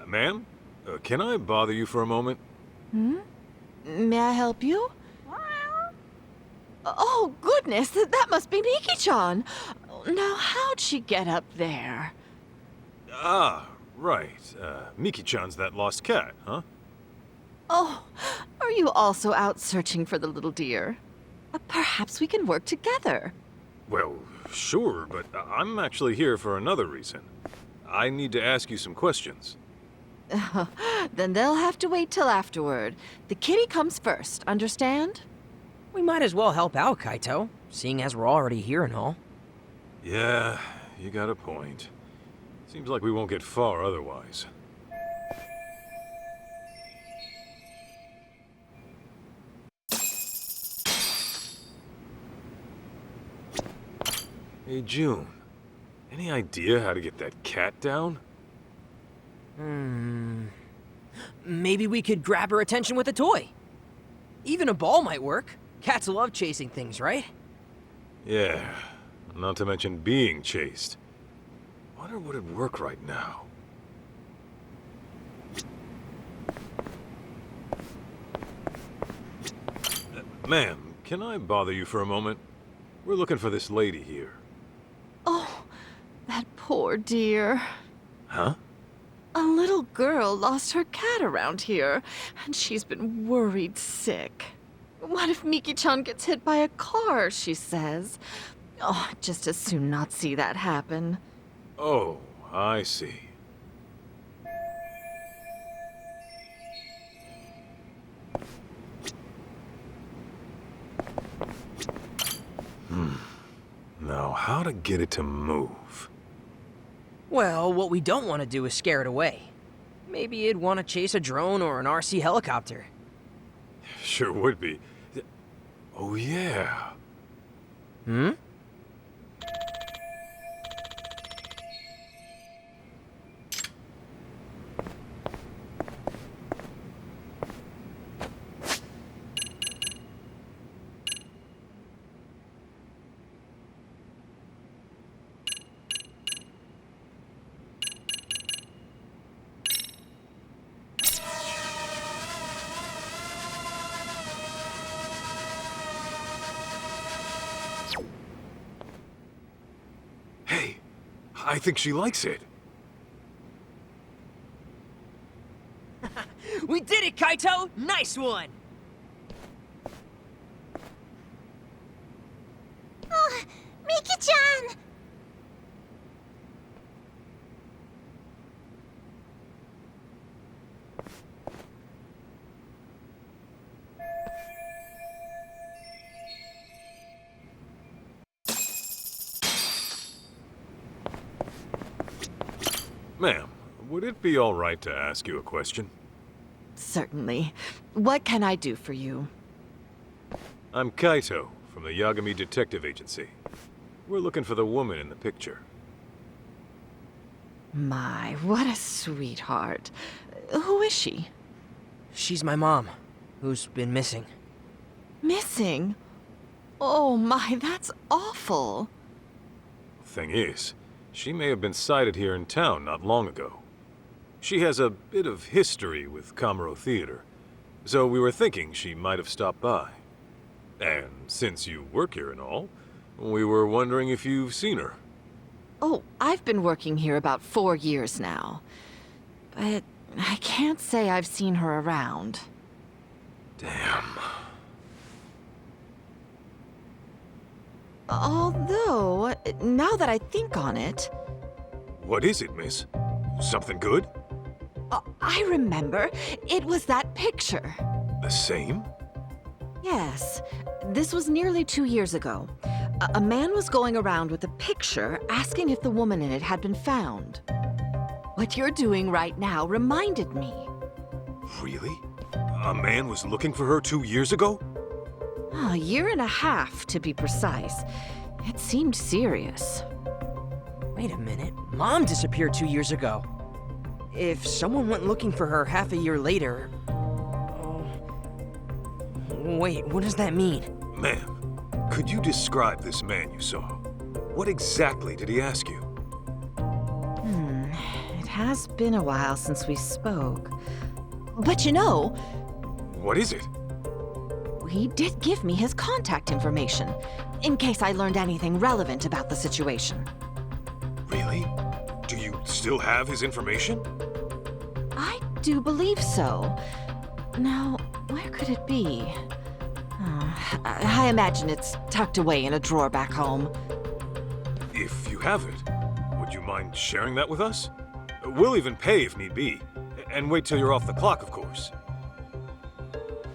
Ma'am? Can I bother you for a moment? May I help you? Oh, goodness, that must be Miki-chan. Now, how'd she get up there? Ah, right. Miki-chan's that lost cat, huh? Oh, are you also out searching for the little deer? Perhaps we can work together. Well, sure, but I'm actually here for another reason. I need to ask you some questions. Then they'll have to wait till afterward. The kitty comes first, understand? We might as well help out, Kaito, seeing as we're already here and all. Yeah, you got a point. Seems like we won't get far otherwise. Hey, June. Any idea how to get that cat down? Maybe we could grab her attention with a toy. Even a ball might work. Cats love chasing things, right? Yeah, not to mention being chased. Wonder would it work right now? Ma'am, can I bother you for a moment? We're looking for this lady here. Oh, that poor dear. Huh? A little girl lost her cat around here, and she's been worried sick. What if Miki-chan gets hit by a car, she says. Oh, I'd just as soon not see that happen. Oh, I see. Now, how to get it to move? Well, what we don't want to do is scare it away. Maybe it'd want to chase a drone or an RC helicopter. Sure would be. Oh, yeah. Hmm? Hey, I think she likes it. We did it, Kaito! Nice one! Oh, Miki-chan! Ma'am, would it be all right to ask you a question? Certainly. What can I do for you? I'm Kaito, from the Yagami Detective Agency. We're looking for the woman in the picture. My, what a sweetheart. Who is she? She's my mom, who's been missing. Missing? Oh my, that's awful. Thing is, she may have been sighted here in town not long ago. She has a bit of history with Kamuro Theater, so we were thinking she might have stopped by. And since you work here and all, we were wondering if you've seen her. Oh, I've been working here about 4 years now. But I can't say I've seen her around. Damn. Although, now that I think on it... What is it, miss? Something good? I remember. It was that picture. The same? Yes. This was nearly 2 years ago. A man was going around with a picture asking if the woman in it had been found. What you're doing right now reminded me. Really? A man was looking for her 2 years ago? A year and a half, to be precise. It seemed serious. Wait a minute. Mom disappeared 2 years ago. If someone went looking for her half a year later... Wait, what does that mean? Ma'am, could you describe this man you saw? What exactly did he ask you? It has been a while since we spoke. But you know... What is it? He did give me his contact information, in case I learned anything relevant about the situation. Really? Do you still have his information? I do believe so. Now, where could it be? I imagine it's tucked away in a drawer back home. If you have it, would you mind sharing that with us? We'll even pay if need be. And wait till you're off the clock, of course.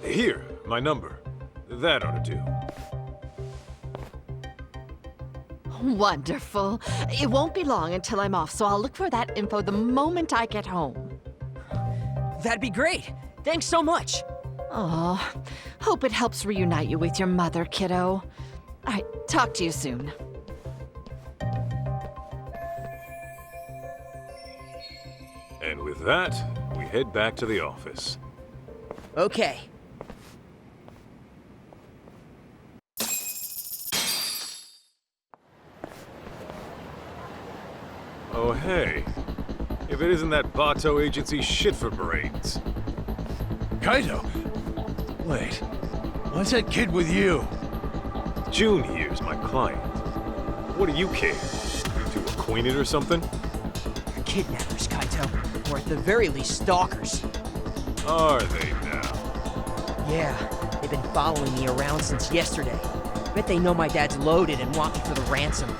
Here, my number. That ought to do. Wonderful. It won't be long until I'm off, so I'll look for that info the moment I get home. That'd be great. Thanks so much. Oh, hope it helps reunite you with your mother, kiddo. All right, talk to you soon. And with that, we head back to the office. Okay. Oh, hey. If it isn't that Bato agency shit for brains. KAITO? Wait, what's that kid with you? June here's my client. What do you care? You two acquainted or something? They're kidnappers, KAITO. Or at the very least, stalkers. Are they now? Yeah, they've been following me around since yesterday. Bet they know my dad's loaded and want me for the ransom.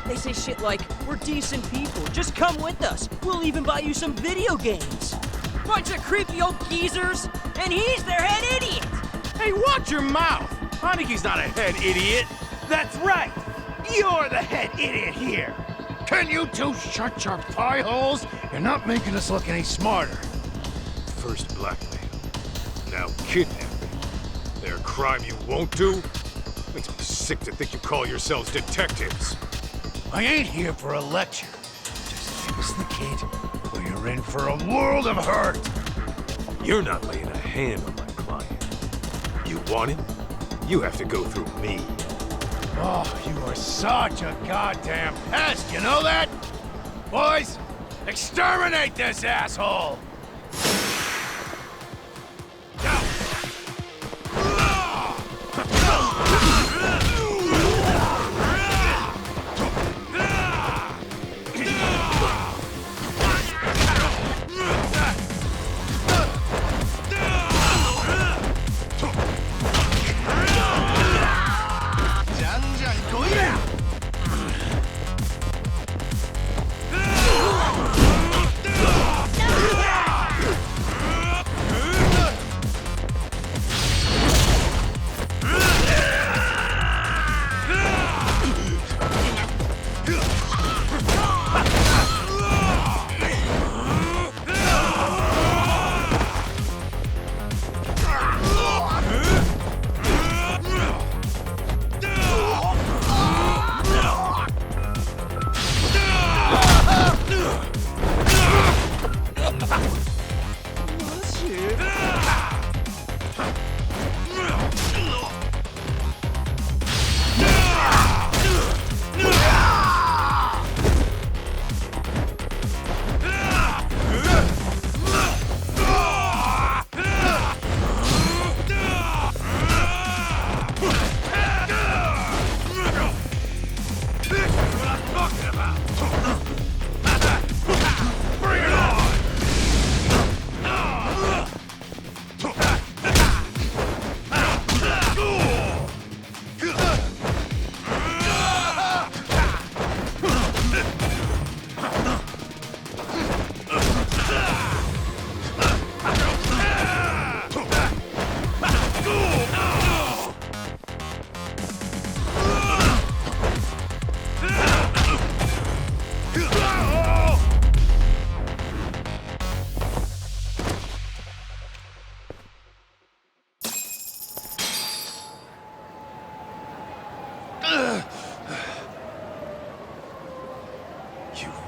They say shit like, we're decent people, just come with us. We'll even buy you some video games. Bunch of creepy old geezers, and he's their head idiot! Hey, watch your mouth! Haneke's not a head idiot! That's right! You're the head idiot here! Can you two shut your pie holes? You're not making us look any smarter. First blackmail, now kidnapping. They're a crime you won't do? Makes me sick to think you call yourselves detectives. I ain't here for a lecture. Just give us the kid, or you're in for a world of hurt. You're not laying a hand on my client. You want him? You have to go through me. Oh, you are such a goddamn pest, you know that? Boys, exterminate this asshole!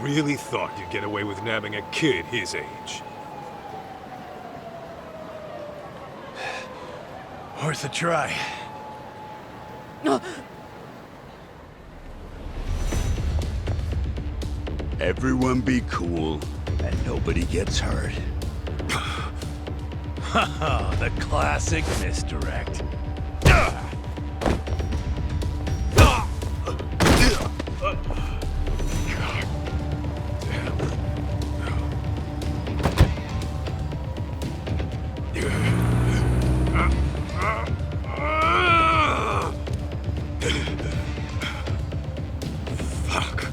really thought you'd get away with nabbing a kid his age. Worth a try. Everyone be cool, and nobody gets hurt. Haha, the classic misdirect. Fuck.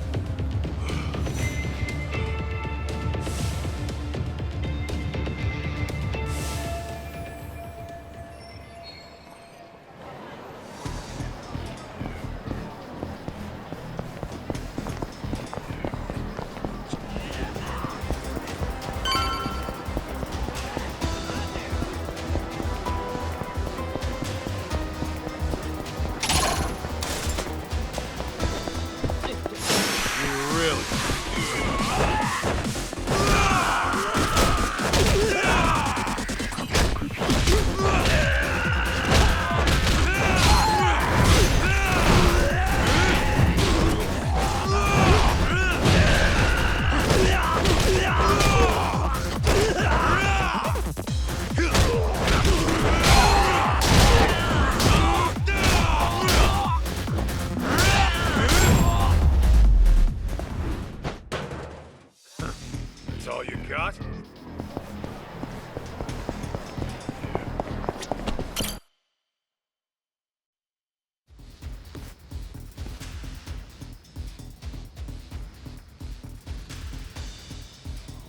That's all you got?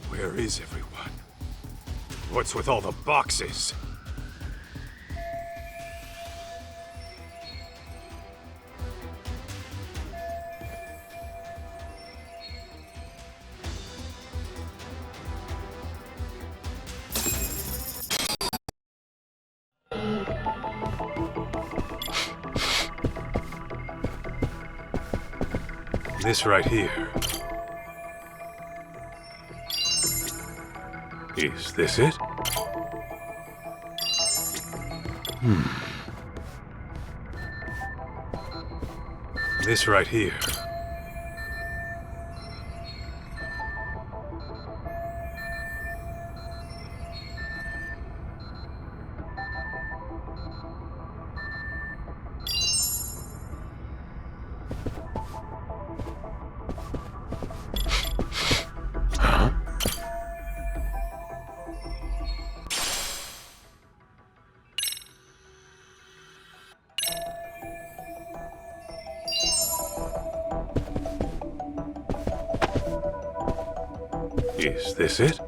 Where is everyone? What's with all the boxes? This right here. Is this it? This right here. Is this it?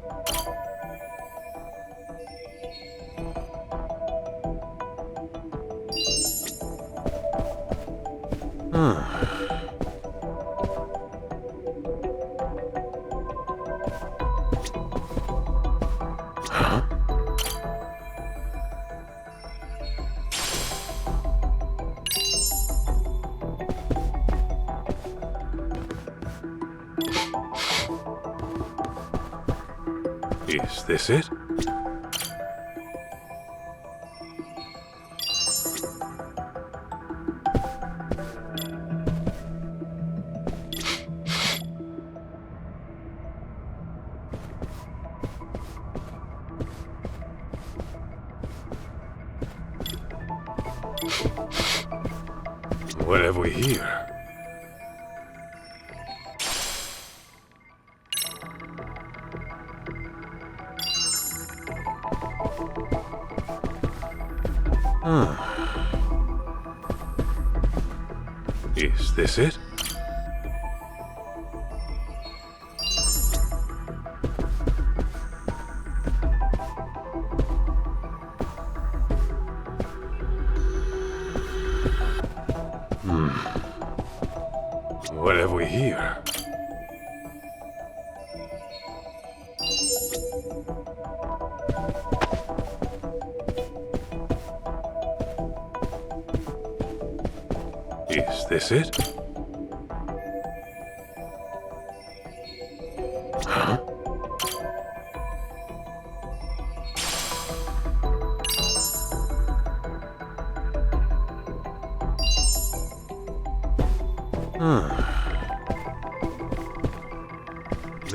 Is this it? What have we here? Is this it? What have we here? Is this it?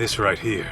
this right here.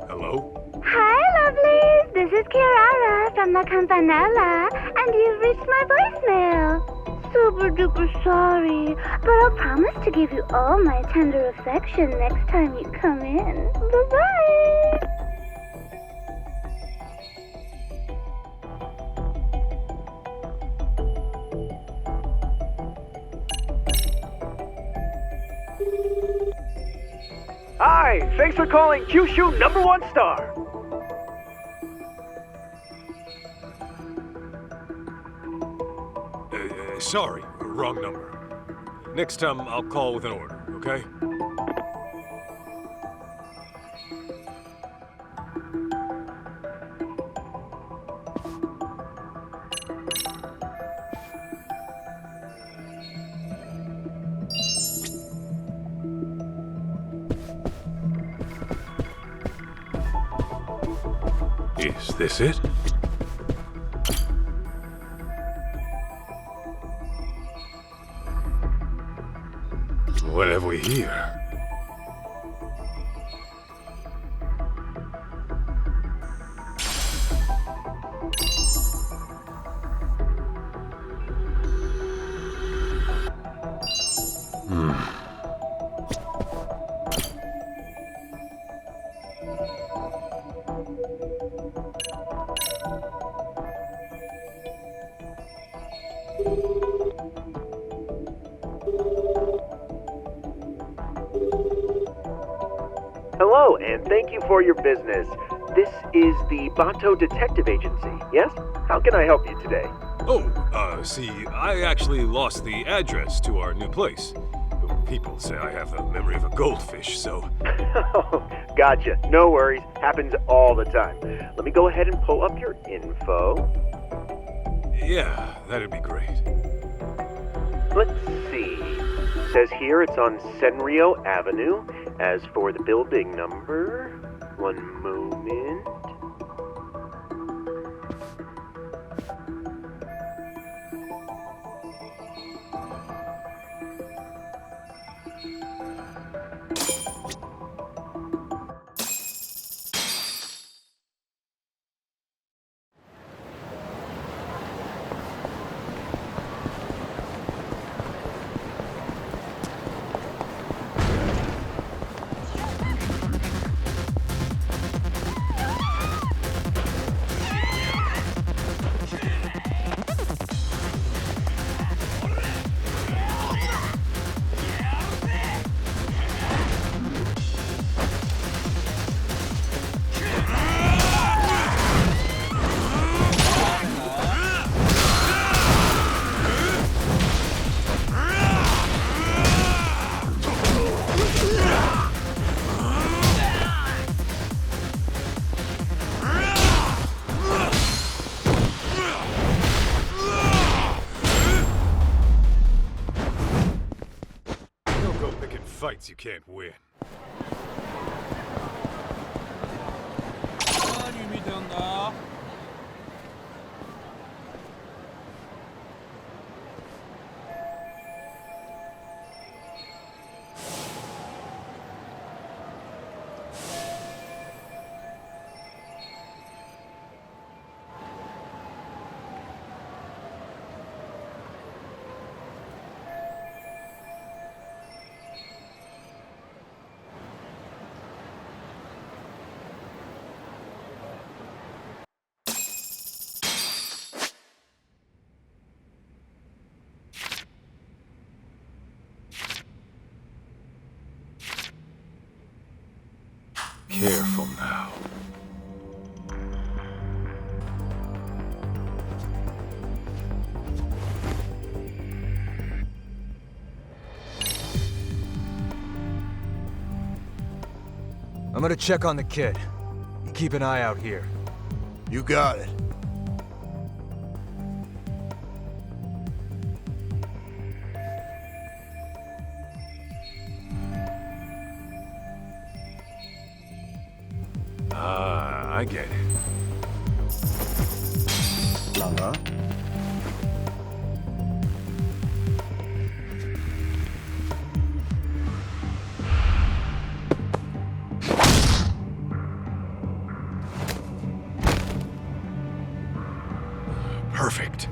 Hello? Hi, lovelies. This is Kirara from the Campanella, and you've reached my voicemail. Super duper sorry, but I'll promise to give you all my tender affection next time you come in. Bye-bye. Hi, thanks for calling Kyushu #1 star. Sorry, wrong number. Next time I'll call with an order, okay? Is this it? What have we here? Hello, and thank you for your business. This is the Bato Detective Agency, yes? How can I help you today? See, I actually lost the address to our new place. People say I have the memory of a goldfish, so... Gotcha. No worries. Happens all the time. Let me go ahead and pull up your info. Yeah, that'd be great. Let's see. Says here it's on Senryo Avenue. As for the building number, one moment. Fights you can't win. Careful now. I'm gonna check on the kid. You keep an eye out here. You got it. I get it. Lala? Perfect.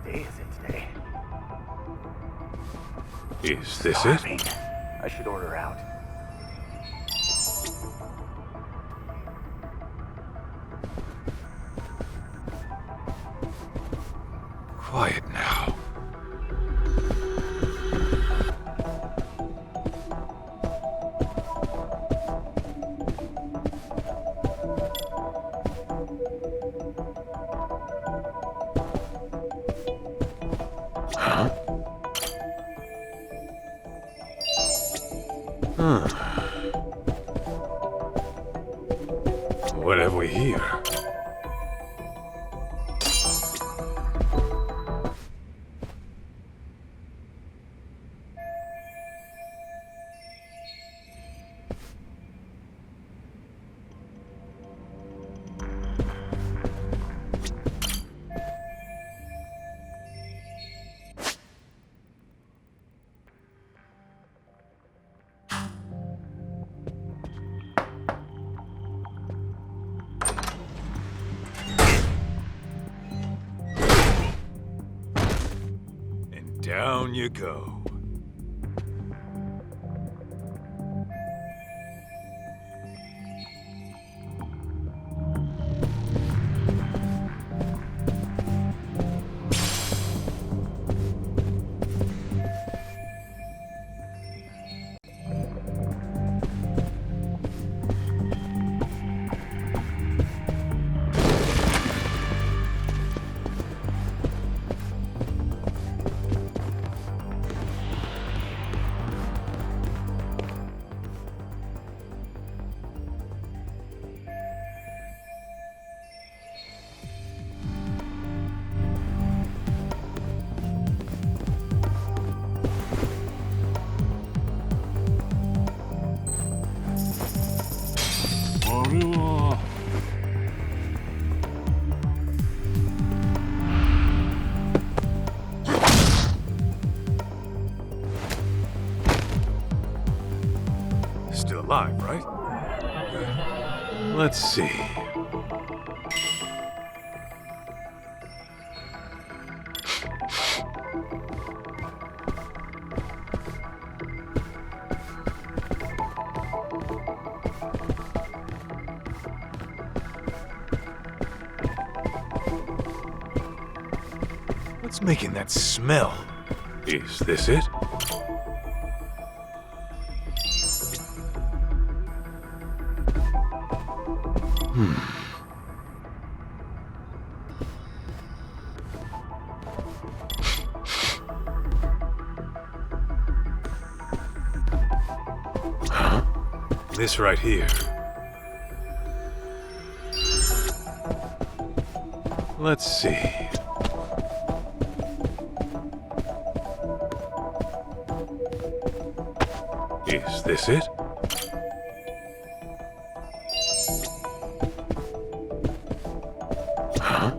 Day is it today? Is this it? I should order out. Quiet now. Huh? What have we here? Down you go. Still alive, right? Good. Let's see. What's making that smell? Is this it? Huh? This right here. Let's see. Is this it? Huh?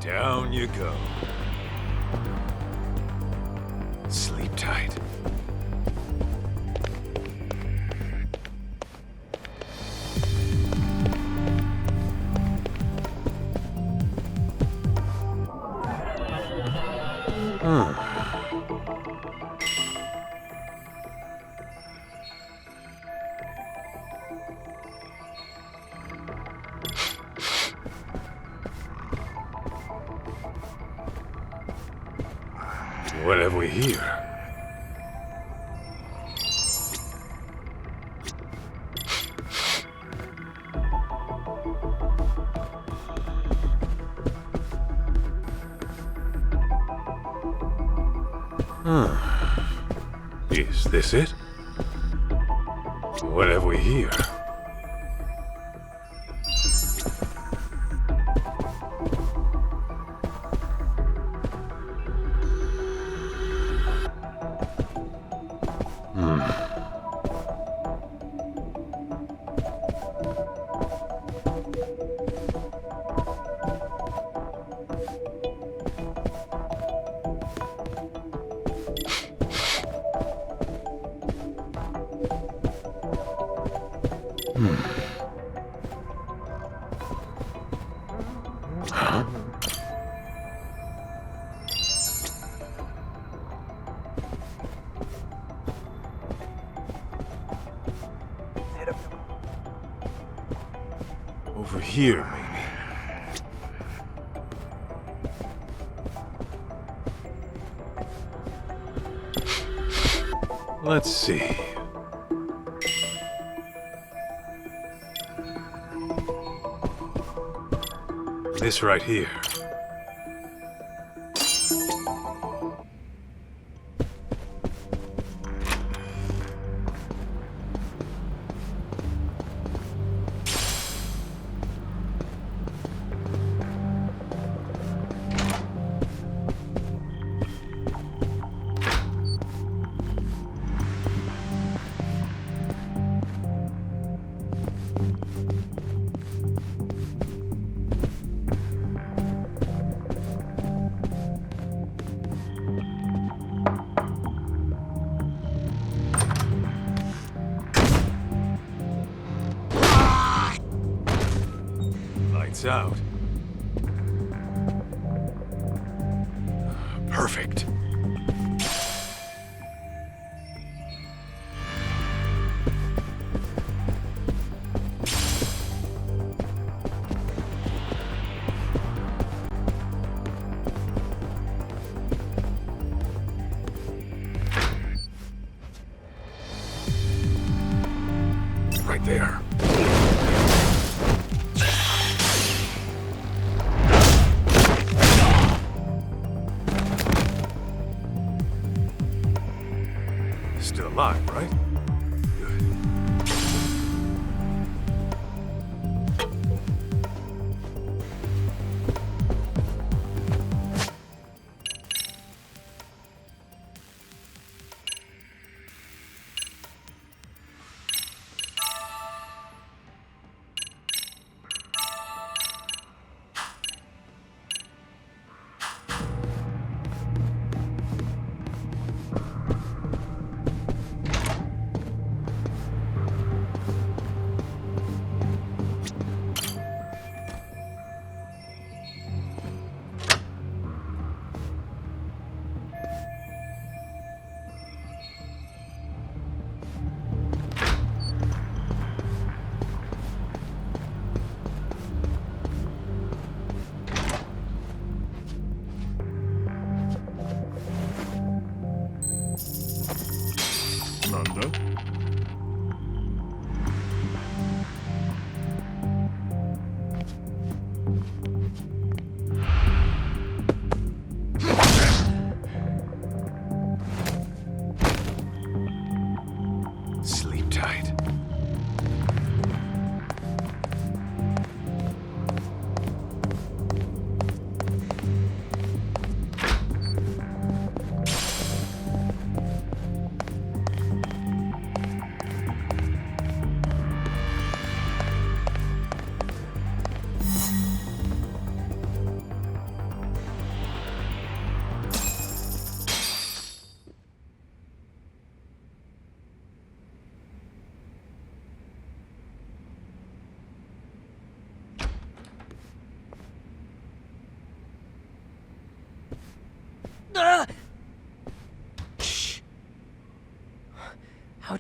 Down you go. Sleep tight. What have we here? Is this it? What have we here? Huh? Over here, maybe. Let's see. This right here. Out. Perfect. Right there.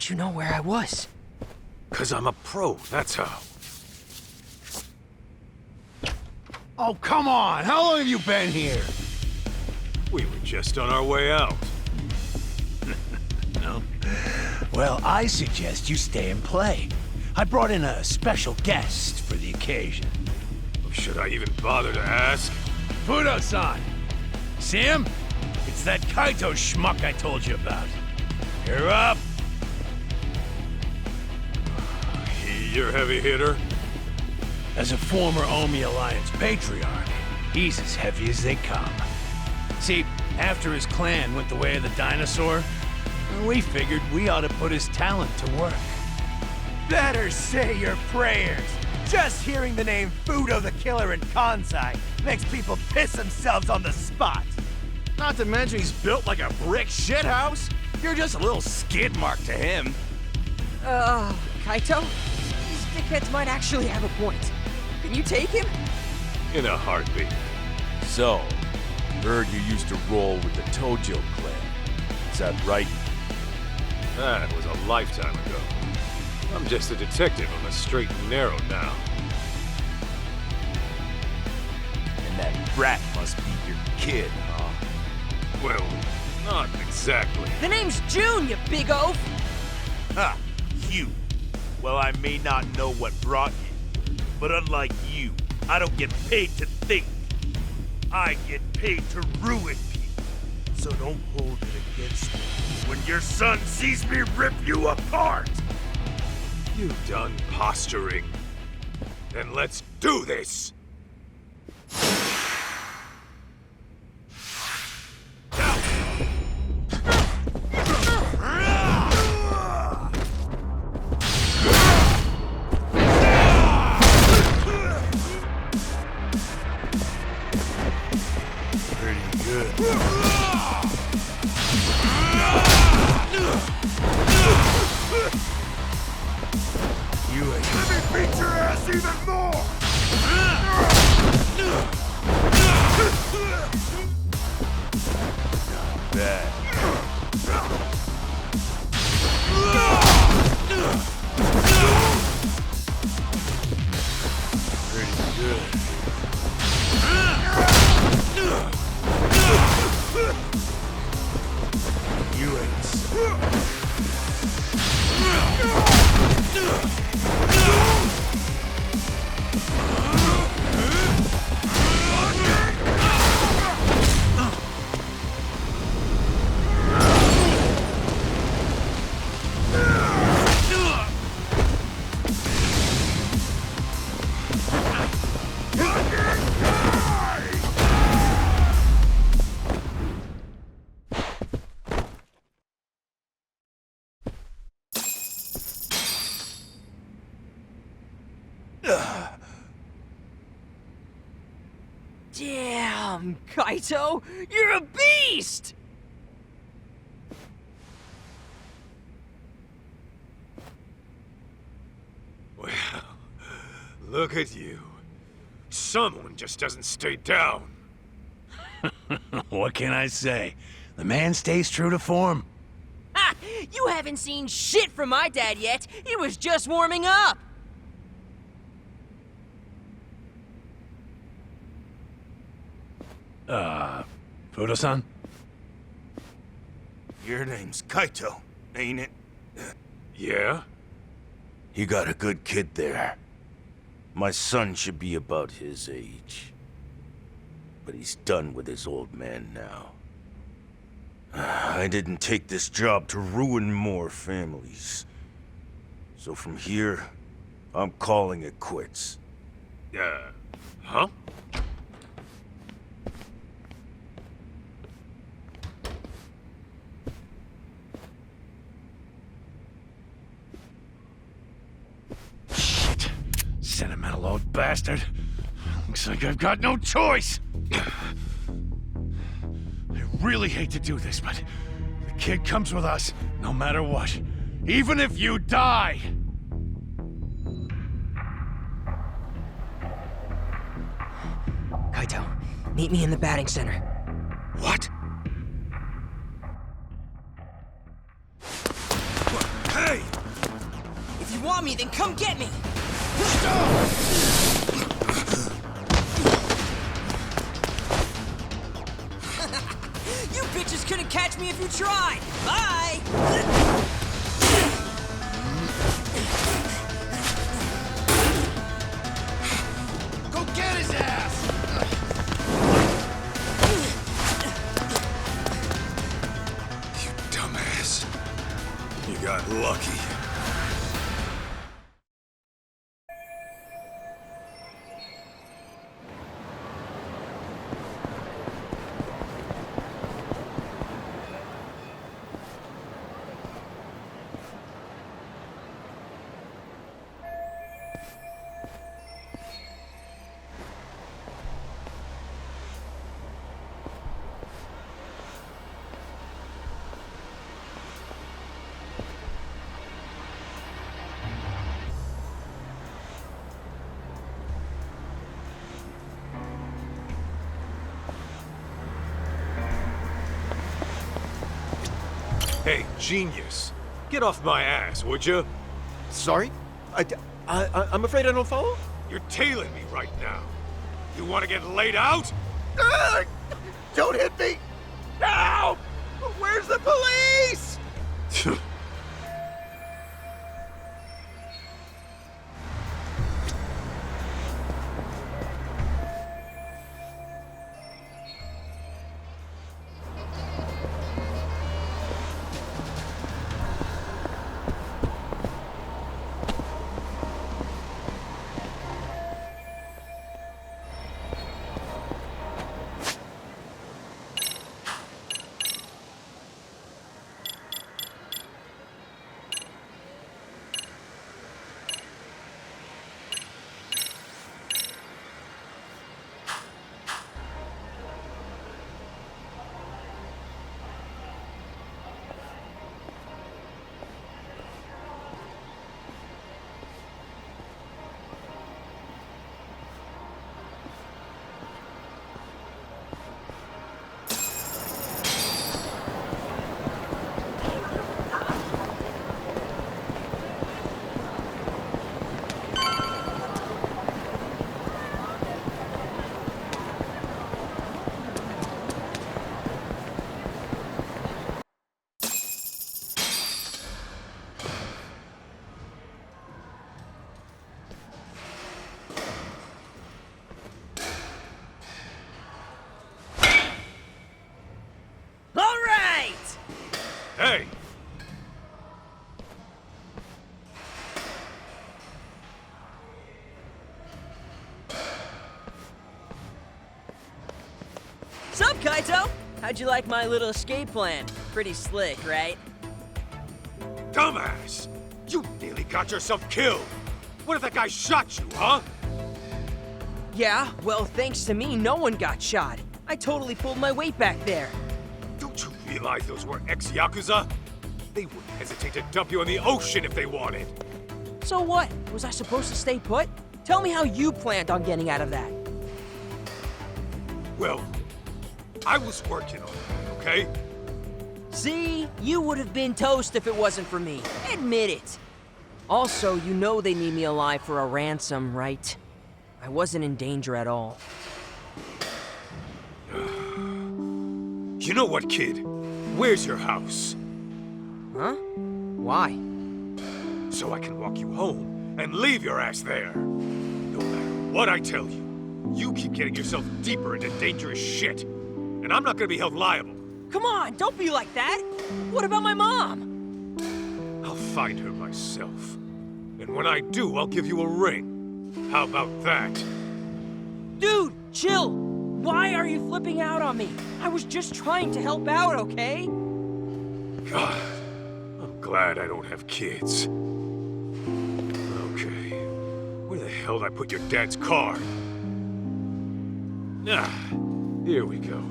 did you know where I was? 'Cause I'm a pro, that's how. Oh, come on! How long have you been here? We were just on our way out. No. Well, I suggest you stay and play. I brought in a special guest for the occasion. Should I even bother to ask? Fudo-san! See him? It's that KAITO schmuck I told you about. You're up! You're a heavy hitter? As a former Omi Alliance patriarch, he's as heavy as they come. See, after his clan went the way of the dinosaur, we figured we ought to put his talent to work. Better say your prayers! Just hearing the name Fudo the Killer in Kansai makes people piss themselves on the spot. Not to mention he's built like a brick shithouse. You're just a little skid mark to him. Kaito? These dickheads might actually have a point. Can you take him? In a heartbeat. So, heard you used to roll with the Tojo clan. Is that right? That was a lifetime ago. I'm just a detective on the straight and narrow now. And that brat must be your kid, huh? Well, not exactly. The name's June, you big oaf! Ha! You. Well, I may not know what brought you, but unlike you, I don't get paid to think. I get paid to ruin people. So don't hold it against me when your son sees me rip you apart! You done posturing? Then let's do this! Pretty good. Let me beat your ass even more! Not bad. Pretty good. You ain't. Damn, Kaito! You're a beast! Well, look at you. Someone just doesn't stay down. What can I say? The man stays true to form. Ha! You haven't seen shit from my dad yet. He was just warming up. Fudo-san? Your name's KAITO, ain't it? Yeah? You got a good kid there. My son should be about his age. But he's done with his old man now. I didn't take this job to ruin more families. So from here, I'm calling it quits. Huh? Shit. Sentimental old bastard. Looks like I've got no choice. I really hate to do this, but the kid comes with us, no matter what. Even if you die! Kaito, meet me in the batting center. What? Hey! then come get me! You bitches couldn't catch me if you tried! Bye! Go get his ass! You dumbass. You got lucky. Hey, genius. Get off my ass, would you? Sorry? I'm afraid I don't follow? You're tailing me right now. You want to get laid out? Don't hit me! No! Where's the police? Hey! Sup, Kaito? How'd you like my little escape plan? Pretty slick, right? Dumbass! You nearly got yourself killed! What if that guy shot you, huh? Yeah, well, thanks to me, no one got shot. I totally pulled my weight back there. Don't you realize those were ex-Yakuza? They wouldn't hesitate to dump you in the ocean if they wanted. So what? Was I supposed to stay put? Tell me how you planned on getting out of that. Well, I was working on it, okay? See? You would have been toast if it wasn't for me. Admit it. Also, you know they need me alive for a ransom, right? I wasn't in danger at all. You know what, kid? Where's your house? Huh? Why? So I can walk you home and leave your ass there. No matter what I tell you, you keep getting yourself deeper into dangerous shit. And I'm not gonna be held liable. Come on, don't be like that! What about my mom? I'll find her myself. And when I do, I'll give you a ring. How about that? Dude, chill! Why are you flipping out on me? I was just trying to help out, okay? God, I'm glad I don't have kids. Okay, where the hell did I put your dad's car? Ah, here we go.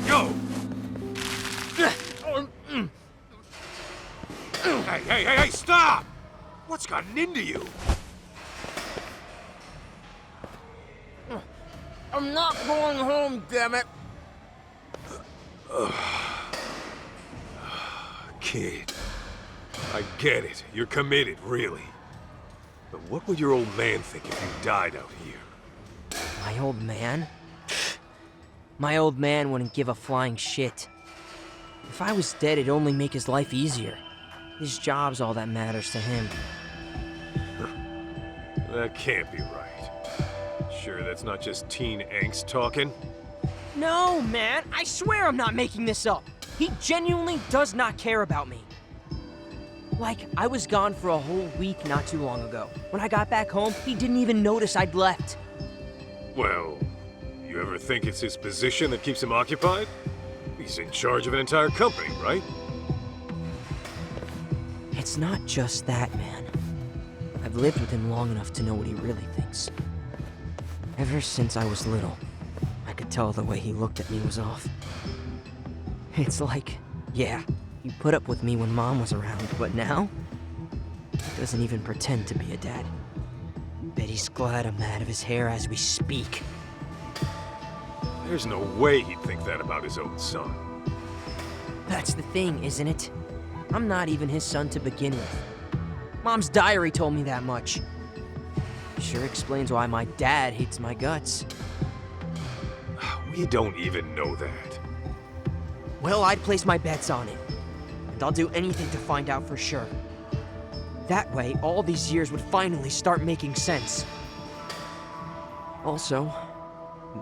Go! Hey, stop! What's gotten into you? I'm not going home, damn it! Kid, I get it. You're committed, really. But what would your old man think if you died out here? My old man? My old man wouldn't give a flying shit. If I was dead, it'd only make his life easier. His job's all that matters to him. That can't be right. Sure, that's not just teen angst talking? No, man! I swear I'm not making this up! He genuinely does not care about me. Like, I was gone for a whole week not too long ago. When I got back home, he didn't even notice I'd left. Well, you ever think it's his position that keeps him occupied? He's in charge of an entire company, right? It's not just that, man. I've lived with him long enough to know what he really thinks. Ever since I was little, I could tell the way he looked at me was off. It's like, yeah, he put up with me when Mom was around, but now, he doesn't even pretend to be a dad. Bet he's glad I'm out of his hair as we speak. There's no way he'd think that about his own son. That's the thing, isn't it? I'm not even his son to begin with. Mom's diary told me that much. Sure explains why my dad hates my guts. We don't even know that. Well, I'd place my bets on it. And I'll do anything to find out for sure. That way, all these years would finally start making sense. Also,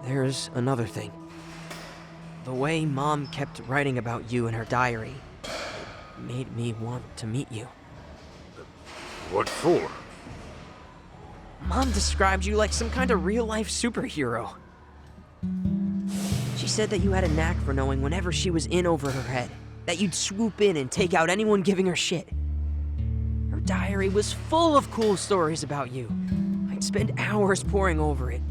there's another thing. The way Mom kept writing about you in her diary made me want to meet you. What for? Mom described you like some kind of real-life superhero. She said that you had a knack for knowing whenever she was in over her head, that you'd swoop in and take out anyone giving her shit. Her diary was full of cool stories about you. I'd spend hours poring over it.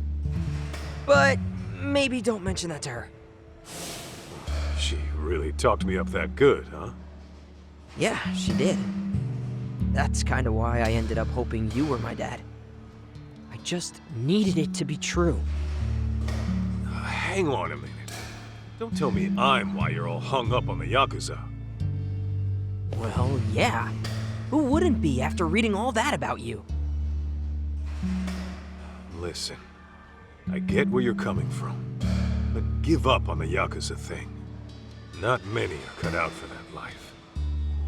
But maybe don't mention that to her. She really talked me up that good, huh? Yeah, she did. That's kind of why I ended up hoping you were my dad. I just needed it to be true. Hang on a minute. Don't tell me I'm why you're all hung up on the Yakuza. Well, yeah. Who wouldn't be after reading all that about you? Listen, I get where you're coming from, but give up on the Yakuza thing. Not many are cut out for that life.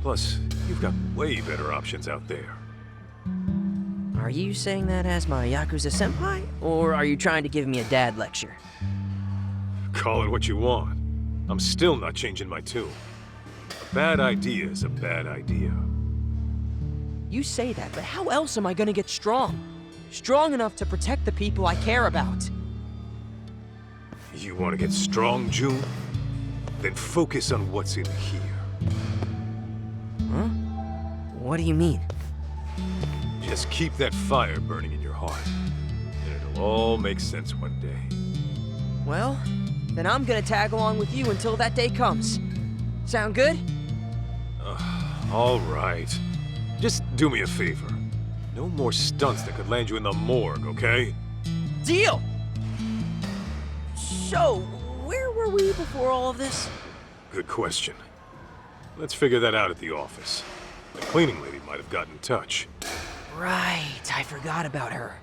Plus, you've got way better options out there. Are you saying that as my Yakuza senpai? Or are you trying to give me a dad lecture? Call it what you want. I'm still not changing my tune. A bad idea is a bad idea. You say that, but how else am I gonna get strong? Strong enough to protect the people I care about. You want to get strong, June? Then focus on what's in here. Huh? What do you mean? Just keep that fire burning in your heart, and it'll all make sense one day. Well, then I'm gonna tag along with you until that day comes. Sound good? All right. Just do me a favor. No more stunts that could land you in the morgue, okay? Deal! So, where were we before all of this? Good question. Let's figure that out at the office. The cleaning lady might have gotten in touch. Right, I forgot about her.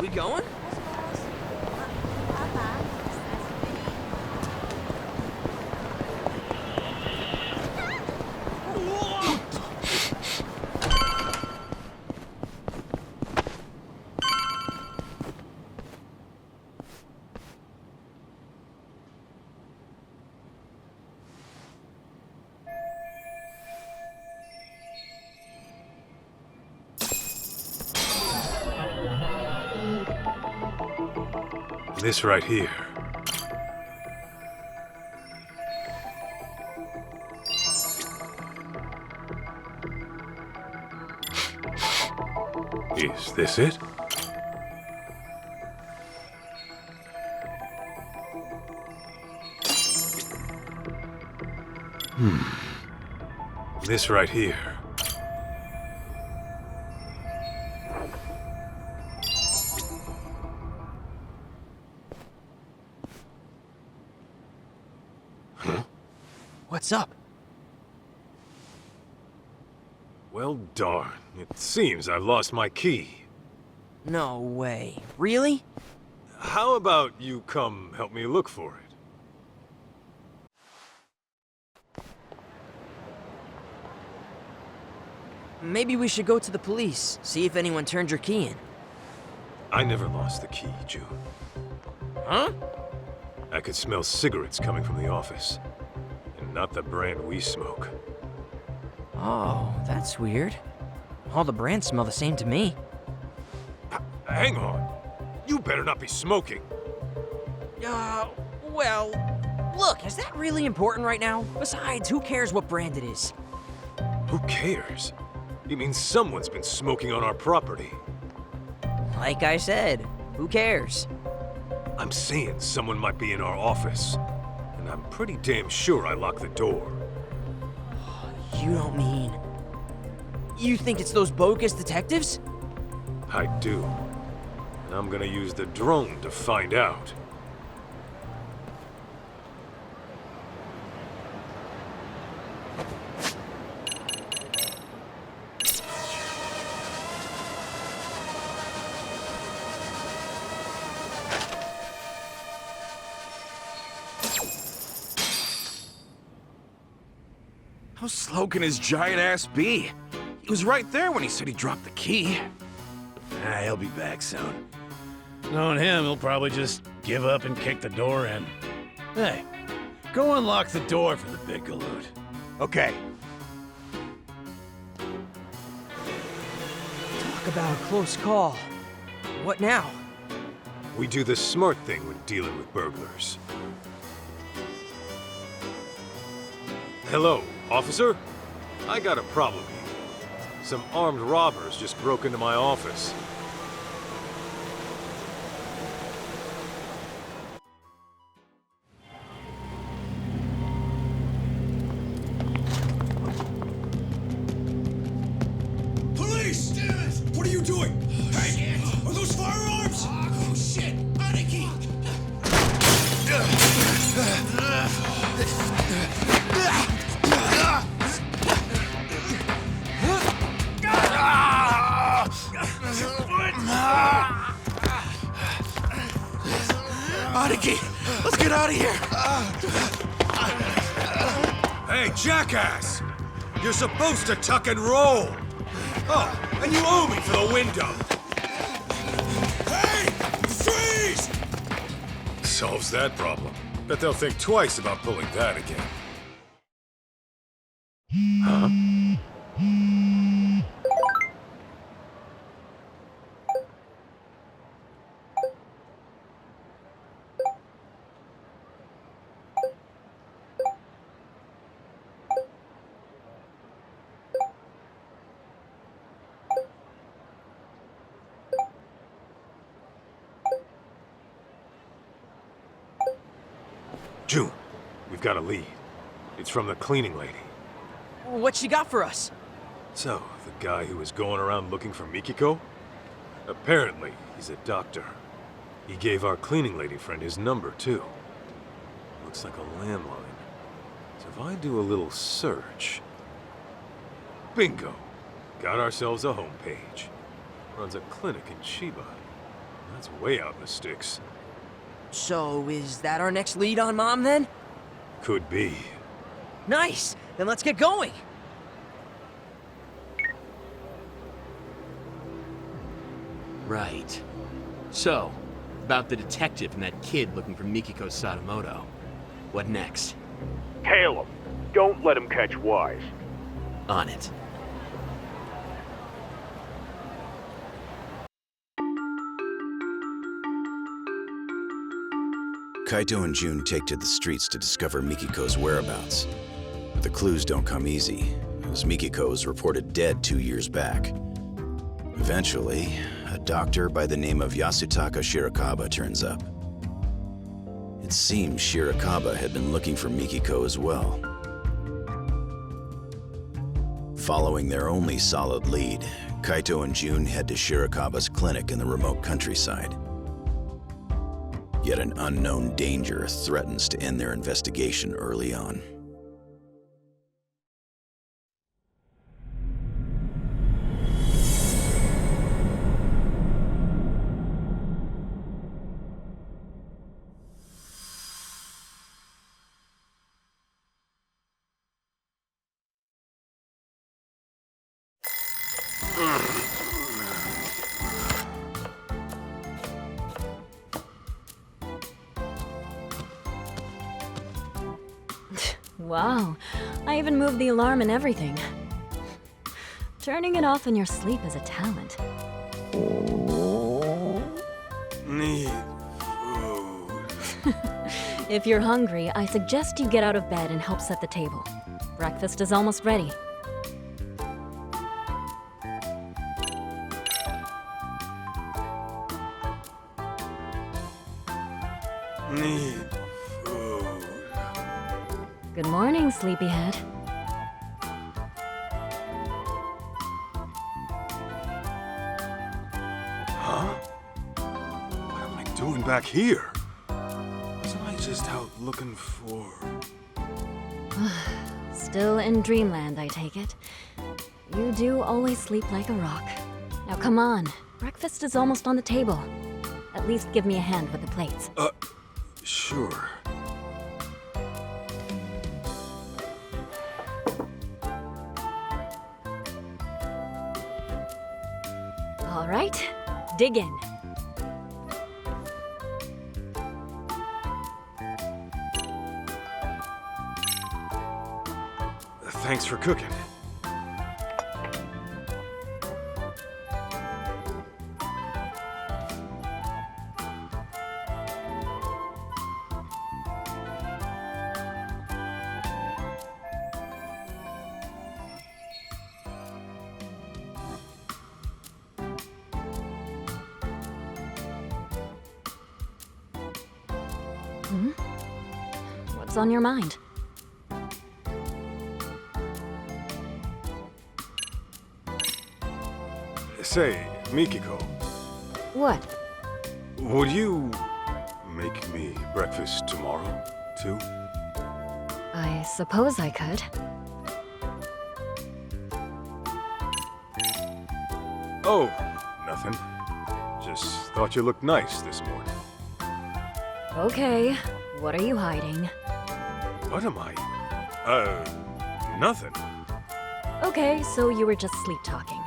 We going? This right here. Is this it? This right here. What's up? Well, darn. It seems I've lost my key. No way. Really? How about you come help me look for it? Maybe we should go to the police, see if anyone turned your key in. I never lost the key, June. Huh? I could smell cigarettes coming from the office. And not the brand we smoke. Oh, that's weird. All the brands smell the same to me. Hang on. You better not be smoking. Well, look, is that really important right now? Besides, who cares what brand it is? Who cares? It means someone's been smoking on our property. Like I said, who cares? I'm saying someone might be in our office. And I'm pretty damn sure I locked the door. You don't mean... You think it's those bogus detectives? I do. And I'm gonna use the drone to find out. How slow can his giant ass be? He was right there when he said he dropped the key. He'll be back soon. Knowing him, he'll probably just give up and kick the door in. Hey, go unlock the door for the big galoot. Okay. Talk about a close call. What now? We do the smart thing when dealing with burglars. Hello, officer? I got a problem here. Some armed robbers just broke into my office. Police! What are you doing? Hey, are those firearms? Oh, shit! Anarchy! Anarchy! Let's get out of here! Hey, jackass! You're supposed to tuck and roll! Oh, and you owe me for the window! Hey! Freeze! Solves that problem. Bet they'll think twice about pulling that again. Huh? June, we've got a lead. It's from the cleaning lady. What she got for us? So, the guy who was going around looking for Mikiko? Apparently, he's a doctor. He gave our cleaning lady friend his number, too. Looks like a landline. So if I do a little search... Bingo! Got ourselves a homepage. Runs a clinic in Chiba. That's way out in the sticks. So, is that our next lead on Mom, then? Could be. Nice! Then let's get going! Right. So, about the detective and that kid looking for Mikiko Sadamoto. What next? Tail him. Don't let him catch wise. On it. Kaito and June take to the streets to discover Mikiko's whereabouts. But the clues don't come easy, as Mikiko was reported dead 2 years back. Eventually, a doctor by the name of Yasutaka Shirakawa turns up. It seems Shirakawa had been looking for Mikiko as well. Following their only solid lead, Kaito and June head to Shirakawa's clinic in the remote countryside. Yet an unknown danger threatens to end their investigation early on. Wow, I even moved the alarm and everything. Turning it off in your sleep is a talent. Need food. If you're hungry, I suggest you get out of bed and help set the table. Breakfast is almost ready. Need food. Good morning, sleepyhead. Huh? What am I doing back here? Wasn't I just out looking for... Still in dreamland, I take it. You do always sleep like a rock. Now come on, breakfast is almost on the table. At least give me a hand with the plates. Sure. All right, dig in. Thanks for cooking. Hmm? What's on your mind? Say, Mikiko, What? would you make me breakfast tomorrow, too? I suppose I could. Oh, nothing. Just thought you looked nice this morning. Okay, what are you hiding? What am I? Nothing. Okay, so you were just sleep-talking.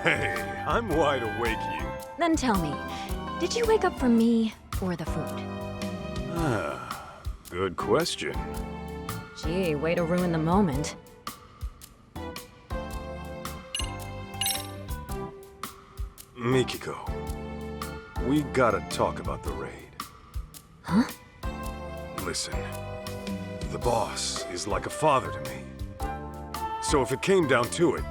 Hey, I'm wide awake, you. Then tell me, did you wake up for me or the food? Good question. Gee, way to ruin the moment. Mikiko, we gotta talk about the raid. Huh? Listen, the boss is like a father to me. So if it came down to it,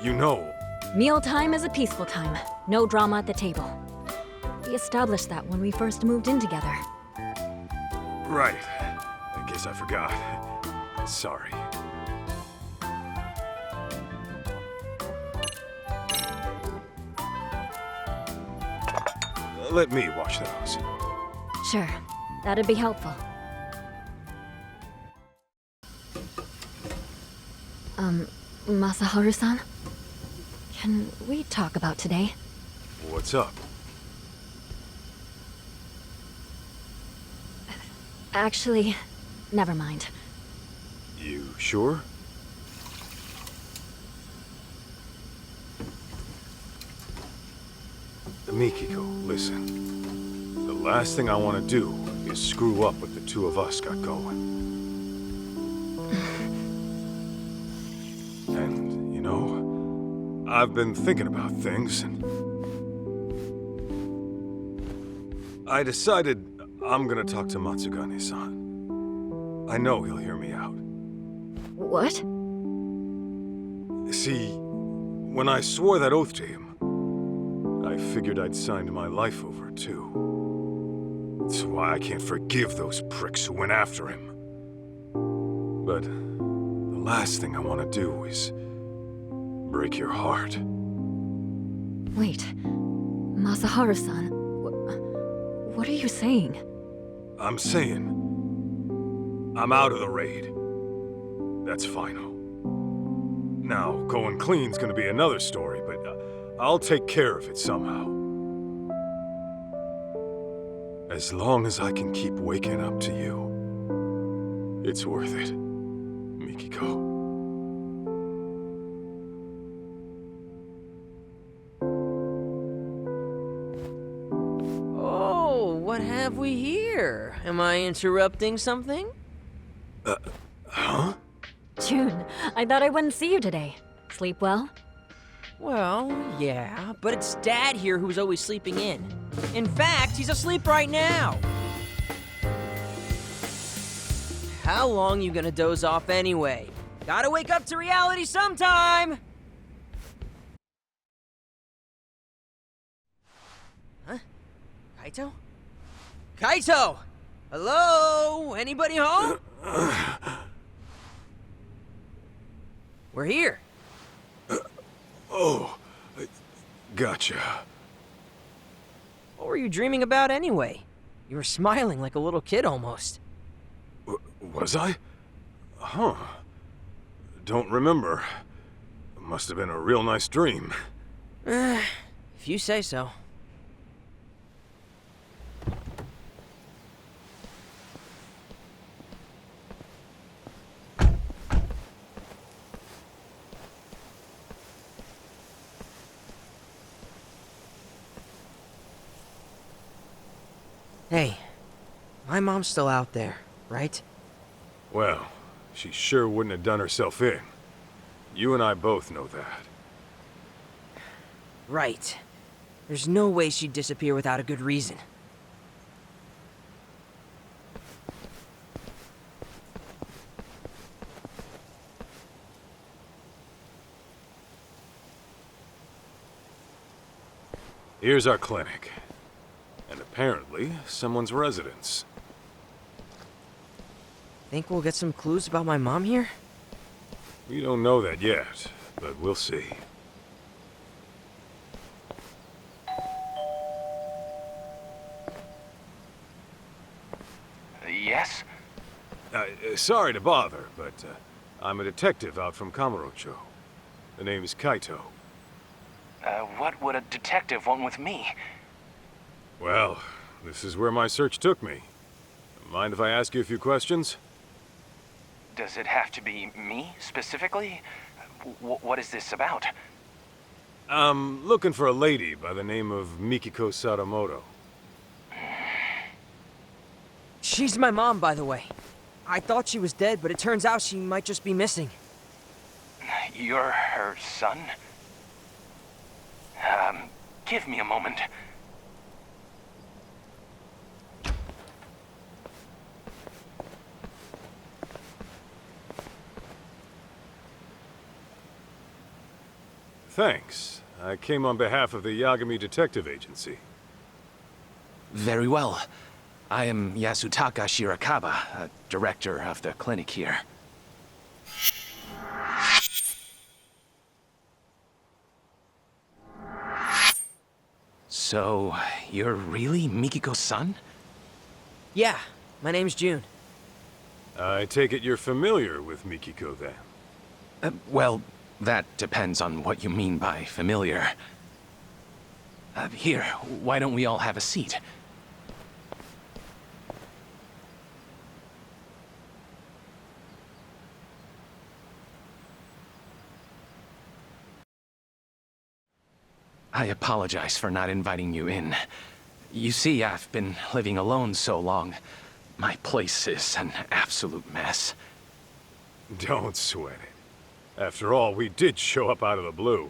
you know... Mealtime is a peaceful time. No drama at the table. We established that when we first moved in together. Right. I guess I forgot. Sorry. Let me wash those. Sure, that'd be helpful. Masaharu-san? Can we talk about today? What's up? Actually, never mind. You sure? Mikiko, listen. The last thing I want to do is screw up what the two of us got going. And, you know, I've been thinking about things, and I decided I'm gonna talk to Matsugane-san. I know he'll hear me out. What? See, when I swore that oath to him, I figured I'd signed my life over, too. That's why I can't forgive those pricks who went after him. But the last thing I want to do is break your heart. Wait, Masaharu-san, what are you saying? I'm saying, I'm out of the raid. That's final. Now, going clean's gonna be another story, but I'll take care of it somehow. As long as I can keep waking up to you, it's worth it, Mikiko. we here? Am I interrupting something? Huh? June, I thought I wouldn't see you today. Sleep well? Well, yeah, but it's Dad here who's always sleeping in. In fact, he's asleep right now. How long you gonna doze off anyway? Gotta wake up to reality sometime! Huh? Kaito? Kaito! Hello? Anybody home? We're here. Oh, gotcha. What were you dreaming about anyway? You were smiling like a little kid almost. Was I? Huh. Don't remember. Must have been a real nice dream. If you say so. Hey, my mom's still out there, right? Well, she sure wouldn't have done herself in. You and I both know that. Right. There's no way she'd disappear without a good reason. Here's our clinic. And apparently, someone's residence. Think we'll get some clues about my mom here? We don't know that yet, but we'll see. Yes? Sorry to bother, but I'm a detective out from Kamurocho. The name is Kaito. What would a detective want with me? Well, this is where my search took me. Mind if I ask you a few questions? Does it have to be me, specifically? What is this about? I'm looking for a lady by the name of Mikiko Sadamoto. She's my mom, by the way. I thought she was dead, but it turns out she might just be missing. You're her son? Give me a moment. Thanks. I came on behalf of the Yagami Detective Agency. Very well. I am Yasutaka Shirakawa, director of the clinic here. So, you're really Mikiko's son? Yeah, my name's June. I take it you're familiar with Mikiko, then? Well, that depends on what you mean by familiar. Here, why don't we all have a seat? I apologize for not inviting you in. You see, I've been living alone so long. My place is an absolute mess. Don't sweat it. After all, we did show up out of the blue.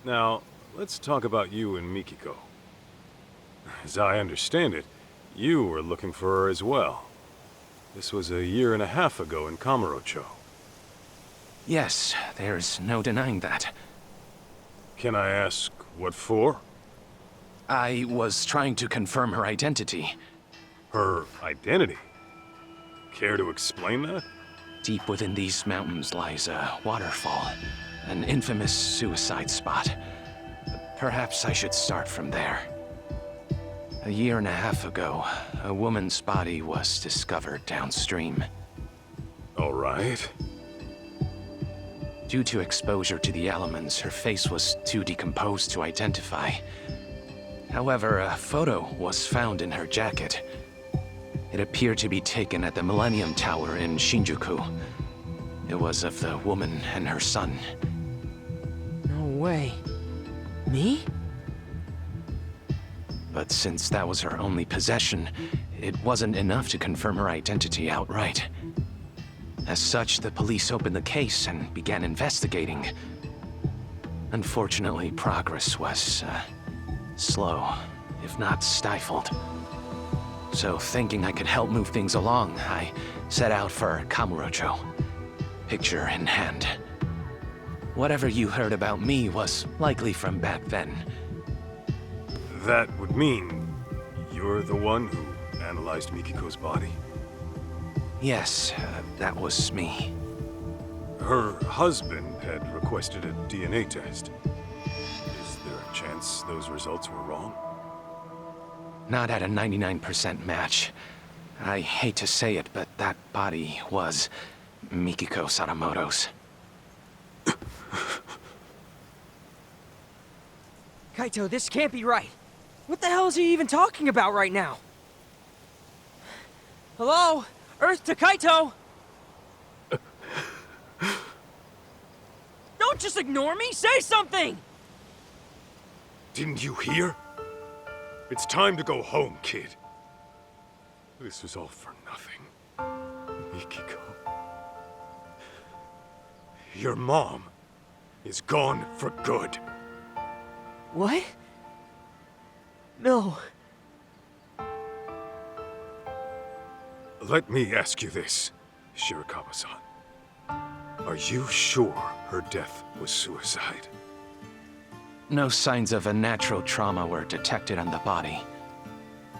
Now, let's talk about you and Mikiko. As I understand it, you were looking for her as well. This was 1.5 years ago in Kamurocho. Yes, there's no denying that. Can I ask what for? I was trying to confirm her identity. Her identity? Care to explain that? Deep within these mountains lies a waterfall, an infamous suicide spot. Perhaps I should start from there. 1.5 years ago, a woman's body was discovered downstream. All right. Due to exposure to the elements, her face was too decomposed to identify. However, a photo was found in her jacket. It appeared to be taken at the Millennium Tower in Shinjuku. It was of the woman and her son. No way. Me? but since that was her only possession, it wasn't enough to confirm her identity outright. As such, the police opened the case and began investigating. Unfortunately, progress was, slow, if not stifled. So thinking I could help move things along, I set out for Kamurocho, picture in hand. Whatever you heard about me was likely from back then. That would mean you're the one who analyzed Mikiko's body? Yes, that was me. Her husband had requested a DNA test. Is there a chance those results were wrong? Not at a 99% match. I hate to say it, but that body was Mikiko Sadamoto's. Kaito, this can't be right. What the hell is he even talking about right now? Hello? Earth to Kaito! Don't just ignore me! Say something! Didn't you hear? It's time to go home, kid. This was all for nothing. Mikiko. Your mom is gone for good. What? No. Let me ask you this, Shirakawa-san. Are you sure her death was suicide? No signs of a natural trauma were detected on the body.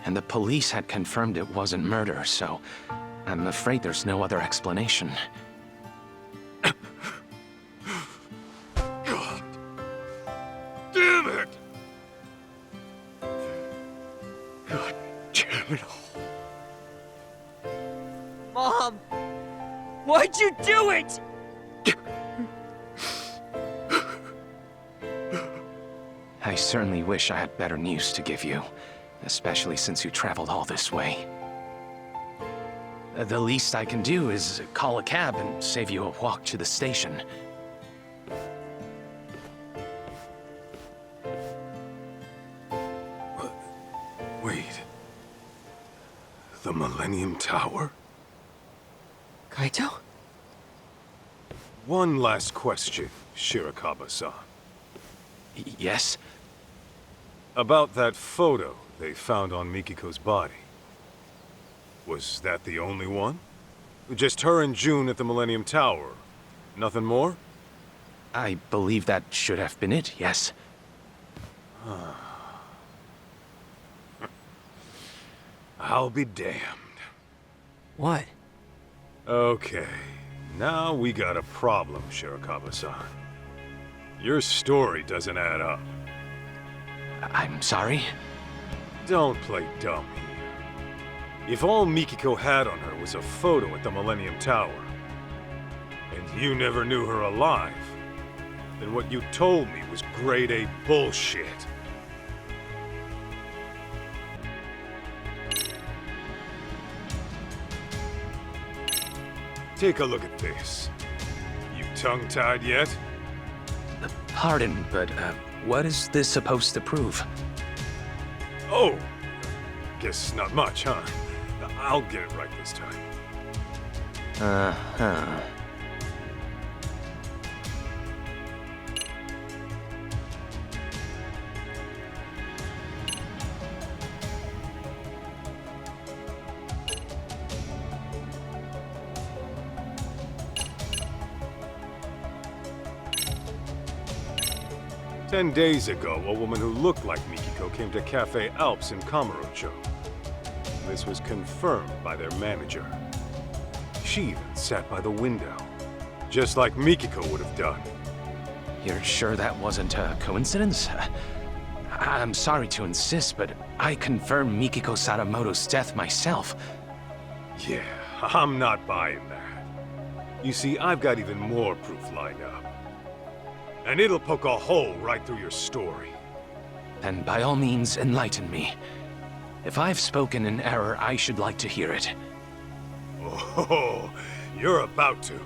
And the police had confirmed it wasn't murder, so I'm afraid there's no other explanation. God damn it! God damn it all. Mom! Why'd you do it? I certainly wish I had better news to give you, especially since you traveled all this way. The least I can do is call a cab and save you a walk to the station. Wait. The Millennium Tower? Kaito? One last question, Shirakawa-san. Yes? About that photo they found on Mikiko's body. Was that the only one? Just her and June at the Millennium Tower? Nothing more? I believe that should have been it, yes. I'll be damned. What? Okay, now we got a problem, Shirakawa-san. Your story doesn't add up. I'm sorry? Don't play dumb here. If all Mikiko had on her was a photo at the Millennium Tower, and you never knew her alive, then what you told me was grade A bullshit. Take a look at this. You tongue-tied yet? Pardon, but what is this supposed to prove? Oh, guess not much, huh? I'll get it right this time. Uh-huh. Ten days ago, a woman who looked like Mikiko came to Cafe Alps in Kamurocho. This was confirmed by their manager. She even sat by the window, just like Mikiko would have done. You're sure that wasn't a coincidence? I'm sorry to insist, but I confirmed Mikiko Sadamoto's death myself. Yeah, I'm not buying that. You see, I've got even more proof lined up. And it'll poke a hole right through your story. Then by all means, enlighten me. If I've spoken in error, I should like to hear it. Oh, you're about to.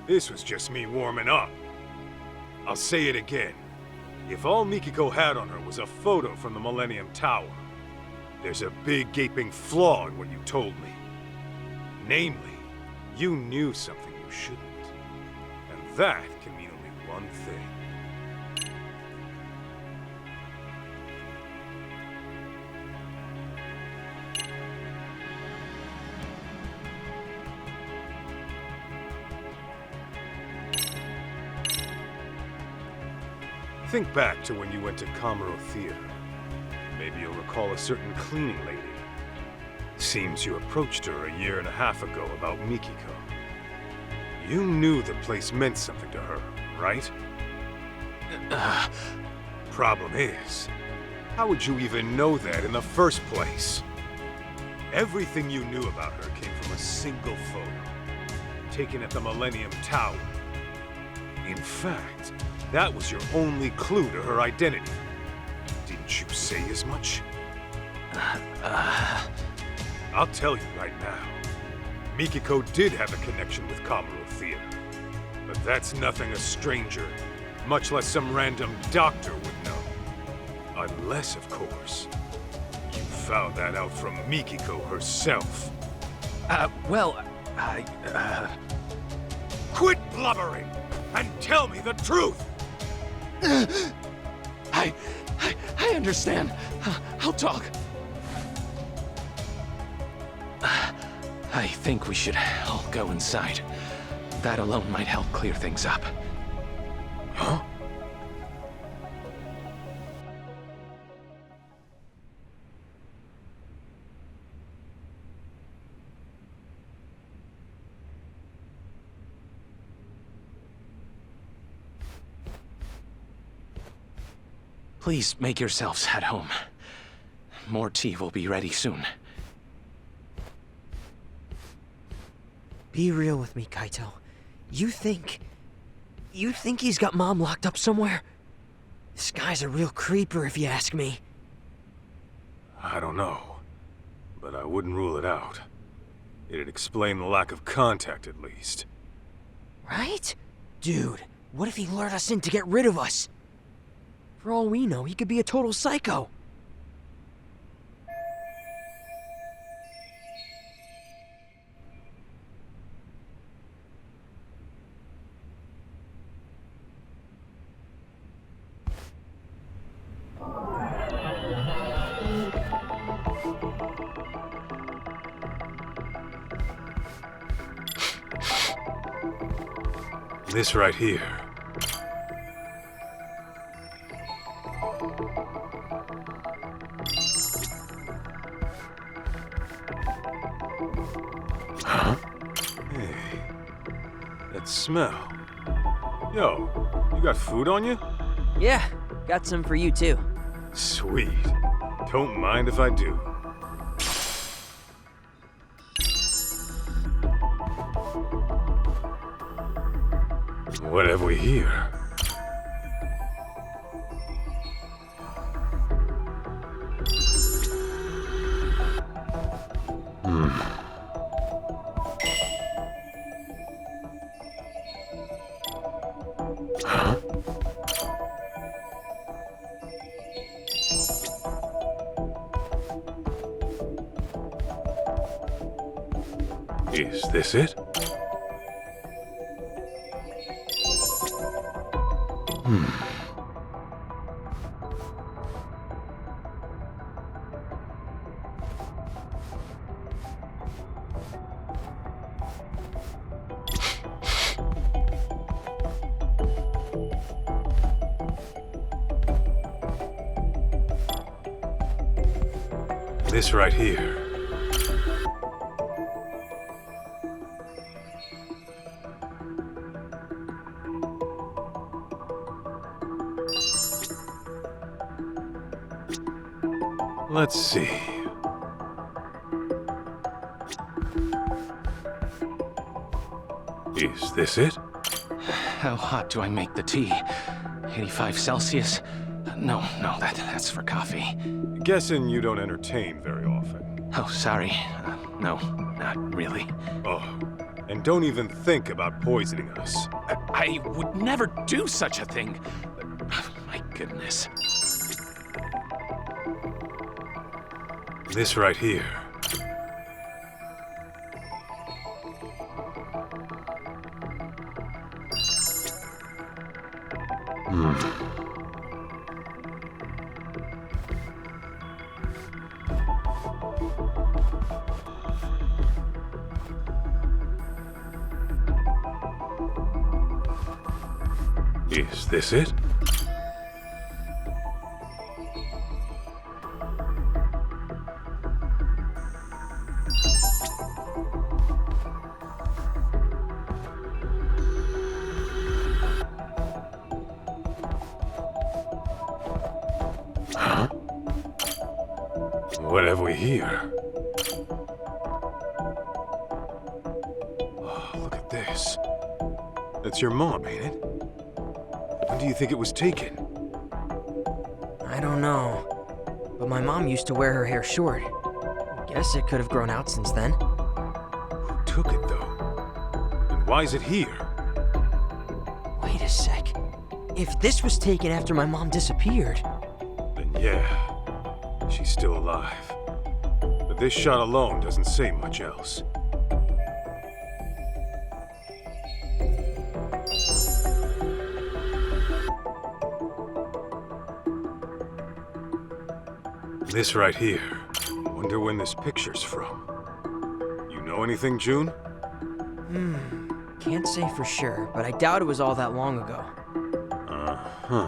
This was just me warming up. I'll say it again. If all Mikiko had on her was a photo from the Millennium Tower, There's a big gaping flaw in what you told me. Namely, you knew something you shouldn't. And that can mean only one thing. Think back to when you went to Kamuro Theater. Maybe you'll recall a certain cleaning lady. Seems you approached her a year and a half ago about Mikiko. You knew the place meant something to her, right? Problem is, how would you even know that in the first place? Everything you knew about her came from a single photo, taken at the Millennium Tower. In fact, that was your only clue to her identity. Didn't you say as much? I'll tell you right now. Mikiko did have a connection with Kamuro Theater. But that's nothing a stranger, much less some random doctor would know. Unless, of course, you found that out from Mikiko herself. Quit blubbering and tell me the truth! I understand. I'll talk. I think we should all go inside. That alone might help clear things up. Huh? Please make yourselves at home. More tea will be ready soon. Be real with me, Kaito. You think he's got Mom locked up somewhere? This guy's a real creeper, if you ask me. I don't know, but I wouldn't rule it out. It'd explain the lack of contact, at least. Right? Dude, what if he lured us in to get rid of us? For all we know, he could be a total psycho. This right here. Huh? Hey, that smell. Yo, you got food on you? Yeah, got some for you too. Sweet. Don't mind if I do. What have we here? Huh? Is this it? This right here. Let's see. Is this it? How hot do I make the tea? 85 Celsius? No, that's for coffee. Guessing you don't entertain very often. Oh, sorry. No, not really. Oh, and don't even think about poisoning us. I would never do such a thing. My goodness. This right here. Is this it? Huh? What have we here? Oh, look at this. That's your mom, ain't it? When do you think it was taken? I don't know. But my mom used to wear her hair short. Guess it could have grown out since then. Who took it, though? And why is it here? Wait a sec. If this was taken after my mom disappeared... Then yeah, she's still alive. But this shot alone doesn't say much else. This right here. Wonder when this picture's from. You know anything, June? Can't say for sure, but I doubt it was all that long ago. Uh-huh.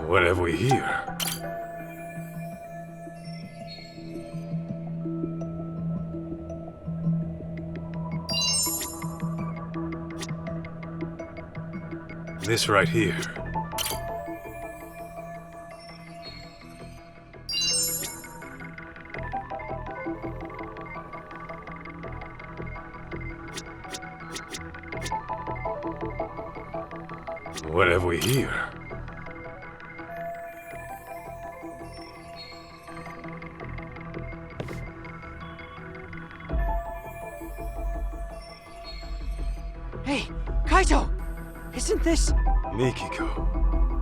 What have we here? This right here. What have we here? Hey, Kaito! Isn't this... Mikiko,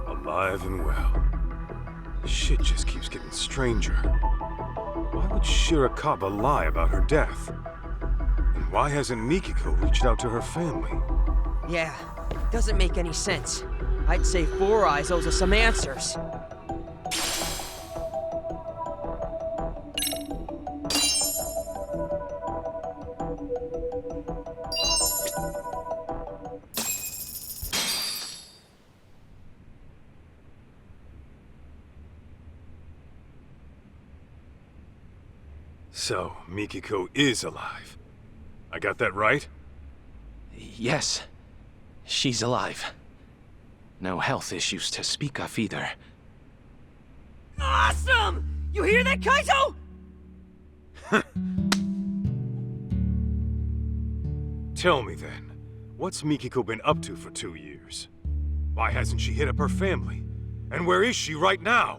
alive and well. Shit just keeps getting stranger. Why would Shirakawa lie about her death? And why hasn't Mikiko reached out to her family? Yeah, doesn't make any sense. I'd say Four Eyes owes us some answers. So, Mikiko is alive. I got that right? Yes. She's alive. No health issues to speak of either. Awesome! You hear that, Kaito? Tell me then, what's Mikiko been up to for 2 years? Why hasn't she hit up her family? And where is she right now?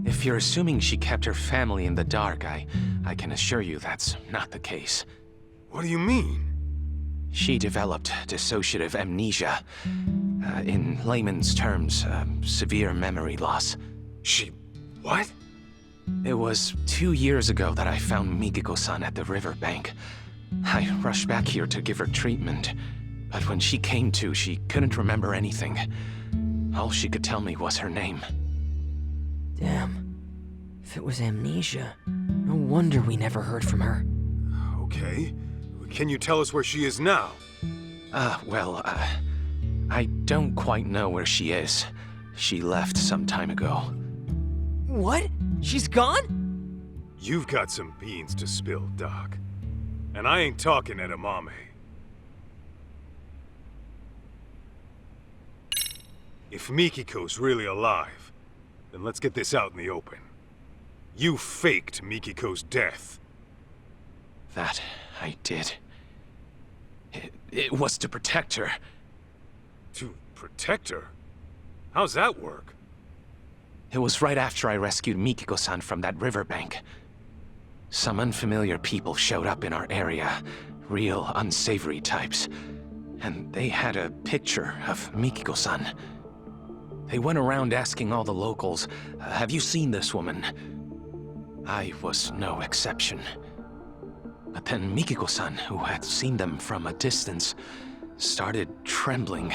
If you're assuming she kept her family in the dark, I can assure you that's not the case. What do you mean? She developed dissociative amnesia. In layman's terms, severe memory loss. What? It was 2 years ago that I found Mikiko-san at the riverbank. I rushed back here to give her treatment, but when she came to, she couldn't remember anything. All she could tell me was her name. Damn. If it was amnesia, no wonder we never heard from her. Okay. Can you tell us where she is now? I don't quite know where she is. She left some time ago. What? She's gone? You've got some beans to spill, Doc. And I ain't talking edamame. If Mikiko's really alive, then let's get this out in the open. You faked Mikiko's death. That I did. It was to protect her. To protect her? How's that work? It was right after I rescued Mikiko-san from that riverbank. Some unfamiliar people showed up in our area. Real unsavory types. And they had a picture of Mikiko-san. They went around asking all the locals, have you seen this woman? I was no exception. But then Mikiko-san, who had seen them from a distance, started trembling.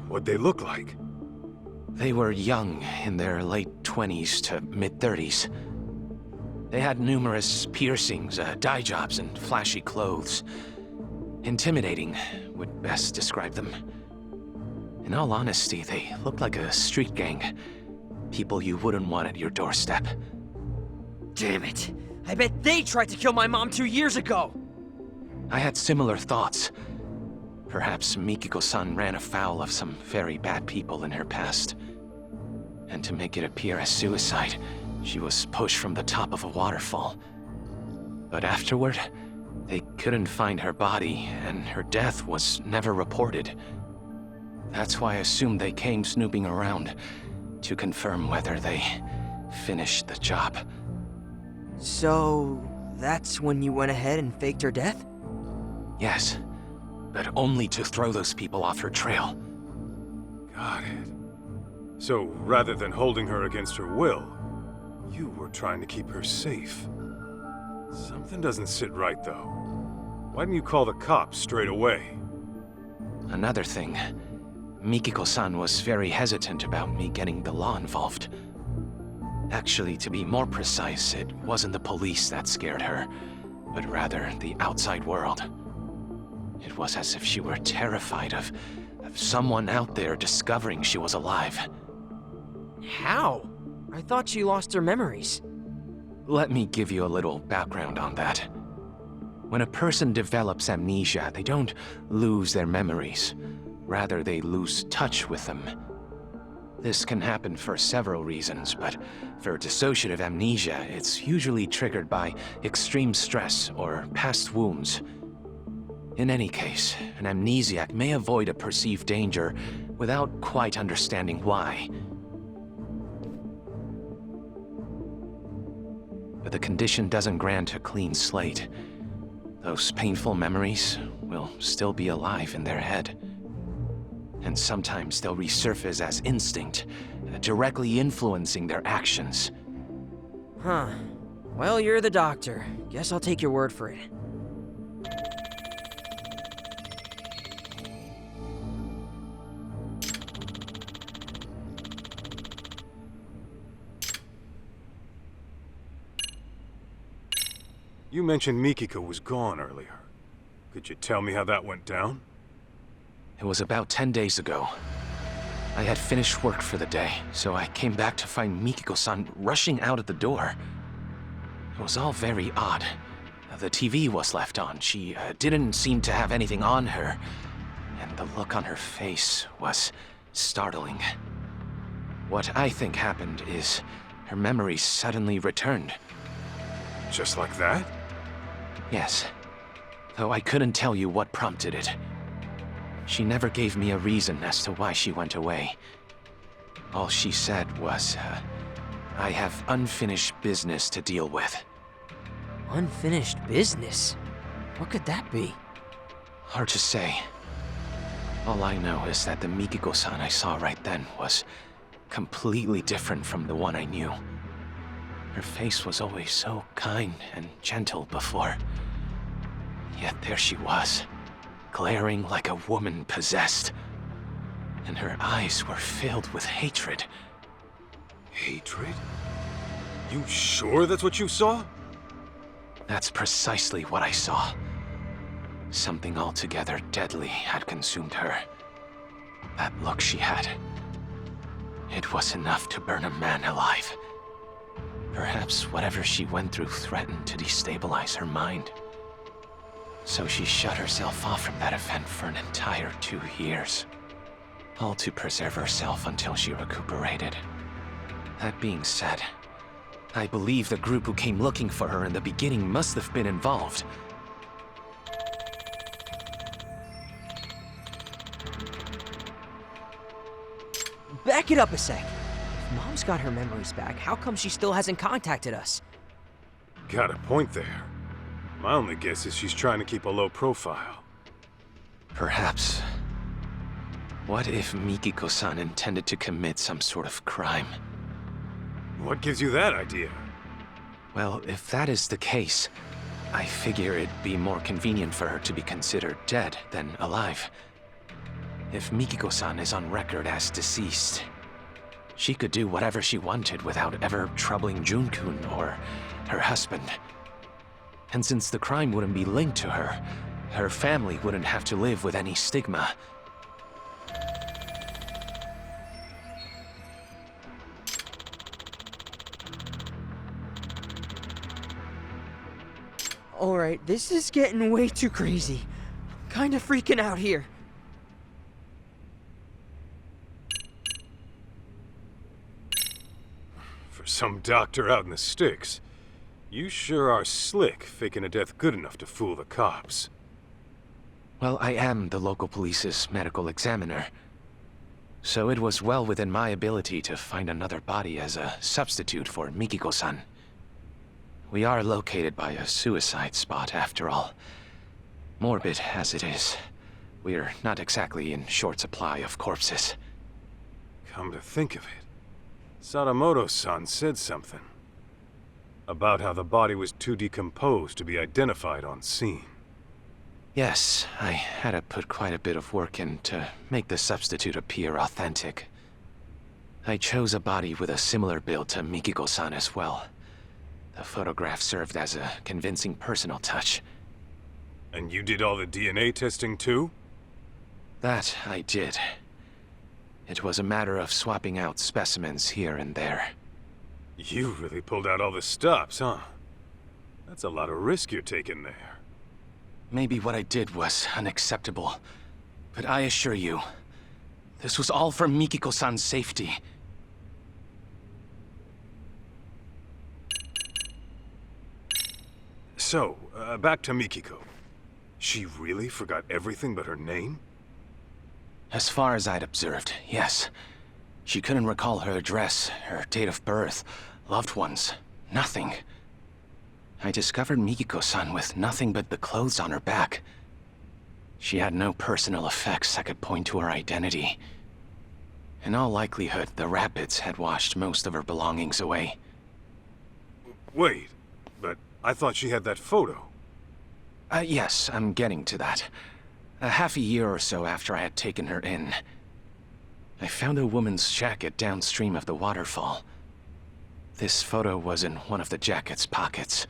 What'd they look like? They were young, in their late 20s to mid-30s. They had numerous piercings, dye jobs, and flashy clothes. Intimidating would best describe them. In all honesty, they looked like a street gang. People you wouldn't want at your doorstep. Damn it! I bet they tried to kill my mom 2 years ago! I had similar thoughts. Perhaps Mikiko-san ran afoul of some very bad people in her past. And to make it appear as suicide, she was pushed from the top of a waterfall. But afterward, they couldn't find her body, and her death was never reported. That's why I assumed they came snooping around to confirm whether they finished the job. So, that's when you went ahead and faked her death? Yes, but only to throw those people off her trail. Got it. So, rather than holding her against her will, you were trying to keep her safe. Something doesn't sit right, though. Why didn't you call the cops straight away? Another thing, Mikiko-san was very hesitant about me getting the law involved. Actually, to be more precise, it wasn't the police that scared her, but rather the outside world. It was as if she were terrified of someone out there discovering she was alive. How? I thought she lost her memories. Let me give you a little background on that. When a person develops amnesia, they don't lose their memories. Rather, they lose touch with them. This can happen for several reasons, but for dissociative amnesia, it's usually triggered by extreme stress or past wounds. In any case, an amnesiac may avoid a perceived danger without quite understanding why. But the condition doesn't grant a clean slate. Those painful memories will still be alive in their head. And sometimes they'll resurface as instinct, directly influencing their actions. Huh. Well, you're the doctor. Guess I'll take your word for it. You mentioned Mikiko was gone earlier. Could you tell me how that went down? It was about 10 days ago. I had finished work for the day, so I came back to find Mikiko-san rushing out of the door. It was all very odd. The TV was left on. She didn't seem to have anything on her, and the look on her face was startling. What I think happened is her memory suddenly returned. Just like that? Yes, though I couldn't tell you what prompted it. She never gave me a reason as to why she went away. All she said was, I have unfinished business to deal with. Unfinished business? What could that be? Hard to say. All I know is that the Mikiko-san I saw right then was completely different from the one I knew. Her face was always so kind and gentle before. Yet there she was, glaring like a woman possessed. And her eyes were filled with hatred. Hatred? You sure that's what you saw? That's precisely what I saw. Something altogether deadly had consumed her. That look she had. It was enough to burn a man alive. Perhaps whatever she went through threatened to destabilize her mind. So she shut herself off from that event for an entire 2 years. All to preserve herself until she recuperated. That being said, I believe the group who came looking for her in the beginning must have been involved. Back it up a sec. If Mom's got her memories back, how come she still hasn't contacted us? Got a point there. My only guess is she's trying to keep a low profile. Perhaps. What if Mikiko-san intended to commit some sort of crime? What gives you that idea? Well, if that is the case, I figure it'd be more convenient for her to be considered dead than alive. If Mikiko-san is on record as deceased, she could do whatever she wanted without ever troubling Jun-kun or her husband. And since the crime wouldn't be linked to her, her family wouldn't have to live with any stigma. Alright, this is getting way too crazy. Kinda freaking out here. For some doctor out in the sticks, you sure are slick, faking a death good enough to fool the cops. Well, I am the local police's medical examiner, so it was well within my ability to find another body as a substitute for Mikiko-san. We are located by a suicide spot, after all. Morbid as it is, we're not exactly in short supply of corpses. Come to think of it, Sadamoto-san said something about how the body was too decomposed to be identified on scene. Yes, I had to put quite a bit of work in to make the substitute appear authentic. I chose a body with a similar build to Mikiko-san as well. The photograph served as a convincing personal touch. And you did all the DNA testing too? That I did. It was a matter of swapping out specimens here and there. You really pulled out all the stops, huh? That's a lot of risk you're taking there. Maybe what I did was unacceptable, but I assure you, this was all for Mikiko-san's safety. So, back to Mikiko. She really forgot everything but her name? As far as I'd observed, yes. She couldn't recall her address, her date of birth, loved ones, nothing. I discovered Mikiko-san with nothing but the clothes on her back. She had no personal effects that could point to her identity. In all likelihood, the rapids had washed most of her belongings away. Wait, but I thought she had that photo. Yes, I'm getting to that. Half a year or so after I had taken her in, I found a woman's jacket downstream of the waterfall. This photo was in one of the jacket's pockets.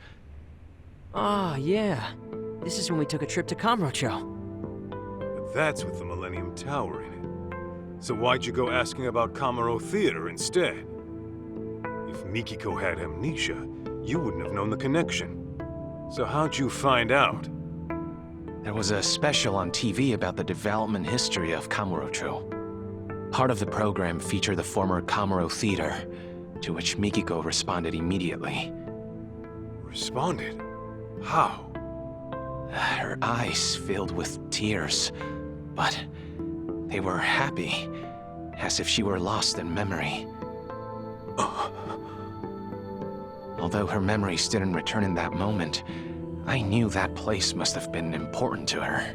Ah, yeah. This is when we took a trip to Kamurocho. But that's with the Millennium Tower in it. So why'd you go asking about Kamuro Theater instead? If Mikiko had amnesia, you wouldn't have known the connection. So how'd you find out? There was a special on TV about the development history of Kamurocho. Part of the program featured the former Kamuro Theater, to which Mikiko responded immediately. Responded? How? Her eyes filled with tears, but they were happy, as if she were lost in memory. Although her memories didn't return in that moment, I knew that place must have been important to her.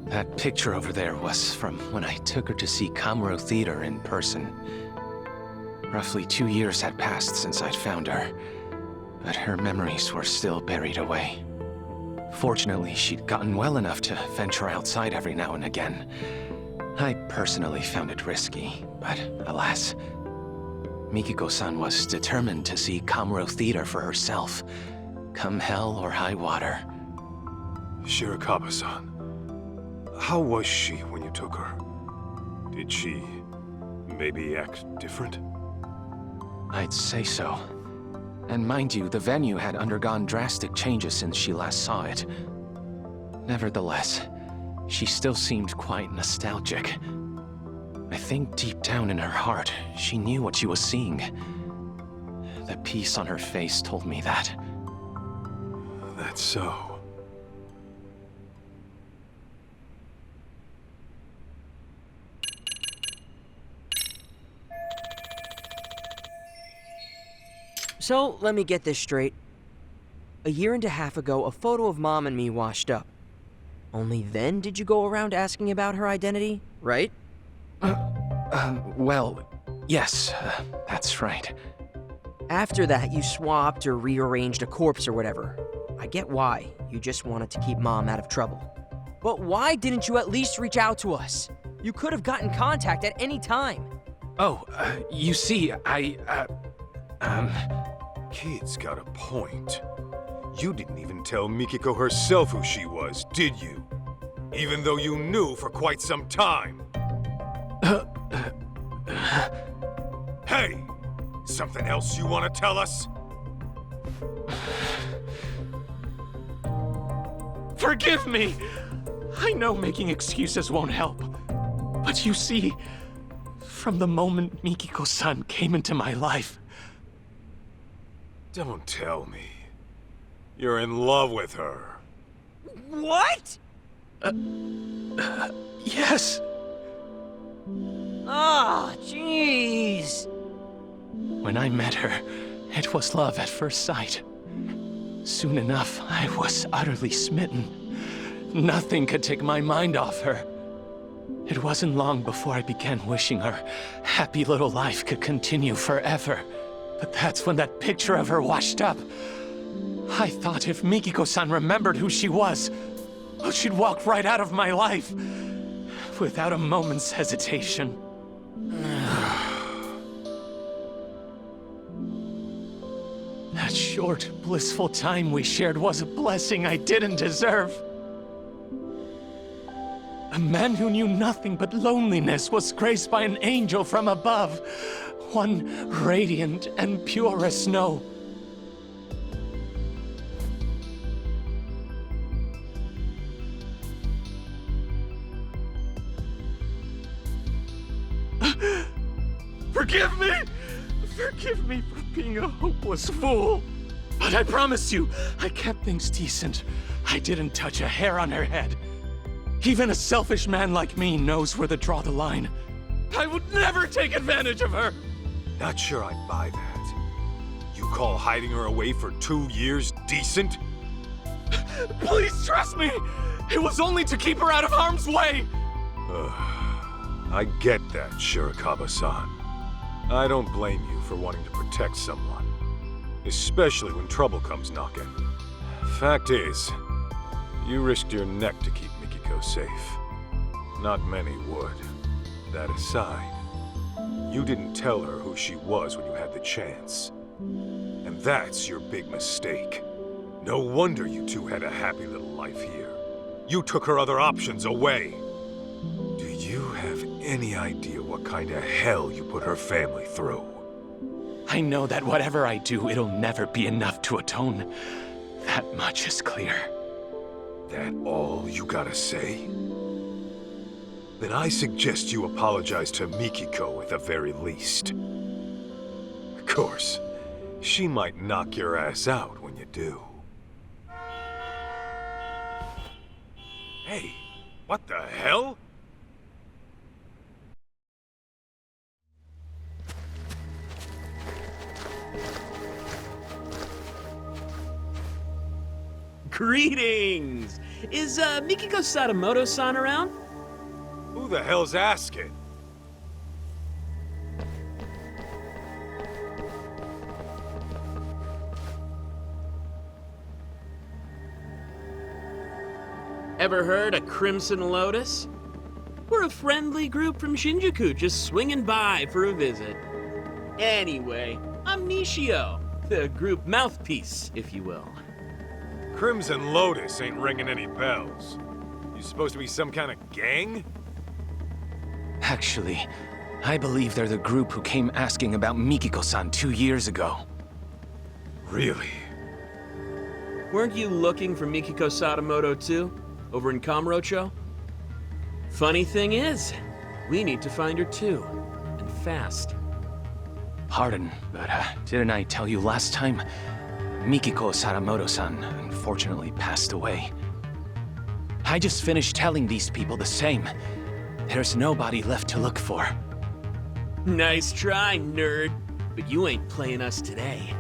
That picture over there was from when I took her to see Kamuro Theater in person. Roughly 2 years had passed since I'd found her, but her memories were still buried away. Fortunately, she'd gotten well enough to venture outside every now and again. I personally found it risky, but alas, Mikiko-san was determined to see Kamuro Theater for herself, come hell or high water. Shirakawa-san, how was she when you took her? Did she maybe act different? I'd say so. And mind you, the venue had undergone drastic changes since she last saw it. Nevertheless, she still seemed quite nostalgic. I think deep down in her heart, she knew what she was seeing. The peace on her face told me that. That's so. So, let me get this straight. A year and a half ago, a photo of Mom and me washed up. Only then did you go around asking about her identity, right? Well, yes, that's right. After that, you swapped or rearranged a corpse or whatever. I get why. You just wanted to keep Mom out of trouble. But why didn't you at least reach out to us? You could have gotten contact at any time. Oh, you see, Kid's got a point. You didn't even tell Mikiko herself who she was, did you? Even though you knew for quite some time. Hey! Something else you want to tell us? Forgive me! I know making excuses won't help. But you see, from the moment Mikiko-san came into my life... Don't tell me. You're in love with her. What? Yes. Ah, jeez. When I met her, it was love at first sight. Soon enough, I was utterly smitten. Nothing could take my mind off her. It wasn't long before I began wishing her happy little life could continue forever. But that's when that picture of her washed up. I thought if Mikiko-san remembered who she was, well, she'd walk right out of my life, without a moment's hesitation. That short, blissful time we shared was a blessing I didn't deserve. A man who knew nothing but loneliness was graced by an angel from above, one radiant and pure as snow. Forgive me! Forgive me for being a hopeless fool. But I promise you, I kept things decent. I didn't touch a hair on her head. Even a selfish man like me knows where to draw the line. I would never take advantage of her! Not sure I'd buy that. You call hiding her away for 2 years decent? Please trust me! It was only to keep her out of harm's way! I get that, Shirakawa-san. I don't blame you for wanting to protect someone. Especially when trouble comes knocking. Fact is, you risked your neck to keep Mikiko safe. Not many would. That aside, you didn't tell her who she was when you had the chance. And that's your big mistake. No wonder you two had a happy little life here. You took her other options away. Do you have any idea what kind of hell you put her family through? I know that whatever I do, it'll never be enough to atone. That much is clear. That all you gotta say? Then I suggest you apologize to Mikiko at the very least. Of course, she might knock your ass out when you do. Hey, what the hell? Greetings! Is Mikiko Sadamoto-san around? Who the hell's asking? Ever heard of Crimson Lotus? We're a friendly group from Shinjuku just swinging by for a visit. Anyway, I'm Nishio, the group mouthpiece, if you will. Crimson Lotus ain't ringing any bells. You supposed to be some kind of gang? Actually, I believe they're the group who came asking about Mikiko-san 2 years ago. Really? Weren't you looking for Mikiko Sadamoto too? Over in Kamurocho? Funny thing is, we need to find her too. And fast. Pardon, but didn't I tell you last time? Mikiko Sadamoto-san unfortunately passed away. I just finished telling these people the same. There's nobody left to look for. Nice try, nerd. But you ain't playing us today.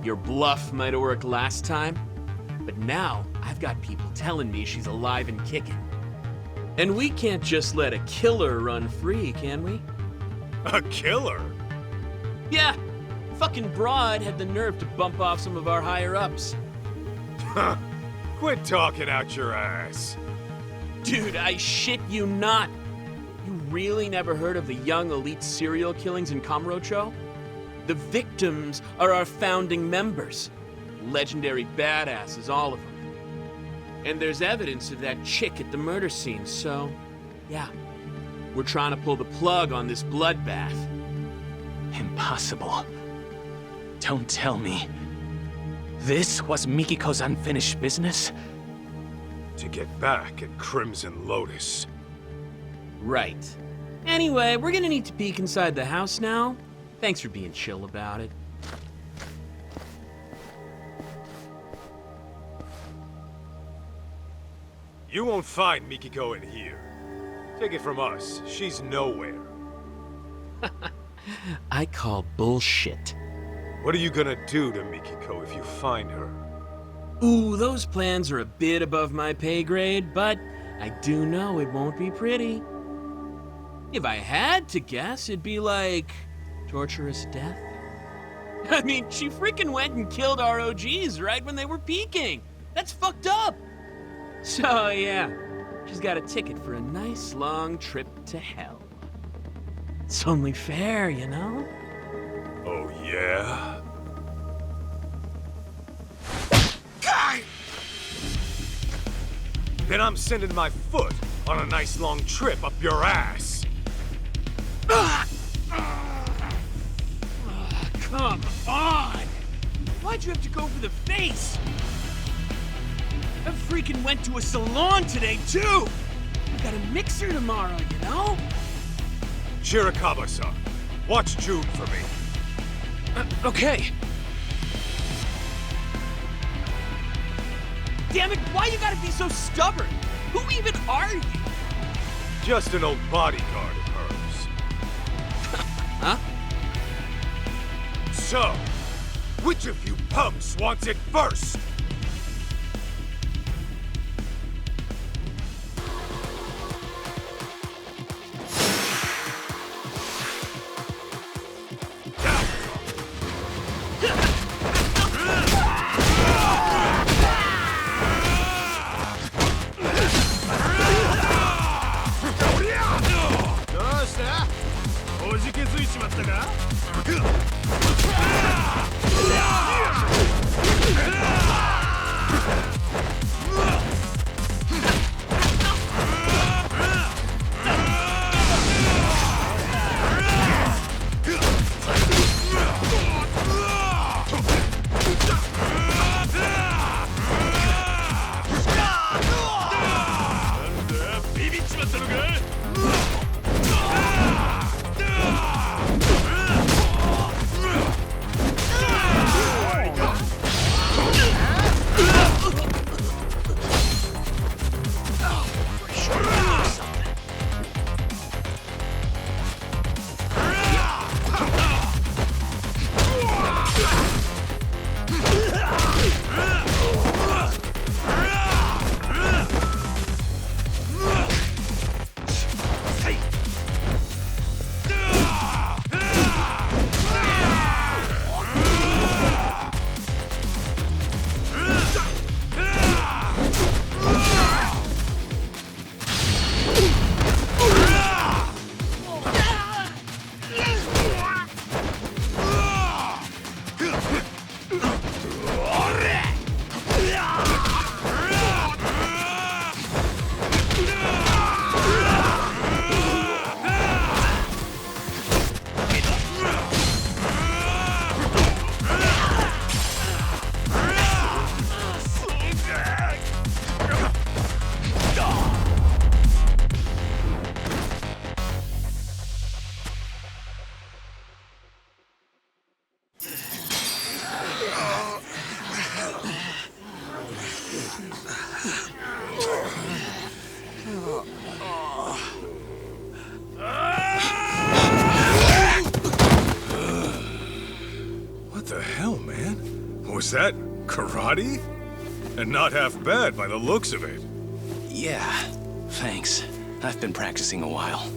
Your bluff might have worked last time, but now I've got people telling me she's alive and kicking. And we can't just let a killer run free, can we? A killer? Yeah, fucking broad had the nerve to bump off some of our higher-ups. Huh. Quit talking out your ass. Dude, I shit you not. You really never heard of the young elite serial killings in Kamurocho? The victims are our founding members. Legendary badasses, all of them. And there's evidence of that chick at the murder scene, so, yeah. We're trying to pull the plug on this bloodbath. Impossible. Don't tell me. This was Mikiko's unfinished business? To get back at Crimson Lotus. Right. Anyway, we're gonna need to peek inside the house now. Thanks for being chill about it. You won't find Mikiko in here. Take it from us, she's nowhere. I call bullshit. What are you gonna do to Mikiko if you find her? Ooh, those plans are a bit above my pay grade, but I do know it won't be pretty. If I had to guess, it'd be like torturous death. I mean, she freaking went and killed our OGs right when they were peaking. That's fucked up. So yeah, she's got a ticket for a nice long trip to hell. It's only fair, you know? Oh yeah? Then I'm sending my foot on a nice long trip up your ass. Come on! Why'd you have to go for the face? I freaking went to a salon today, too! I got a mixer tomorrow, you know? Shirakawa-san, watch June for me. Okay. Damn it, why you gotta be so stubborn? Who even are you? Just an old bodyguard of hers. Huh? So, which of you punks wants it first? What the hell, man? Was that karate? And not half bad by the looks of it. Yeah, thanks. I've been practicing a while.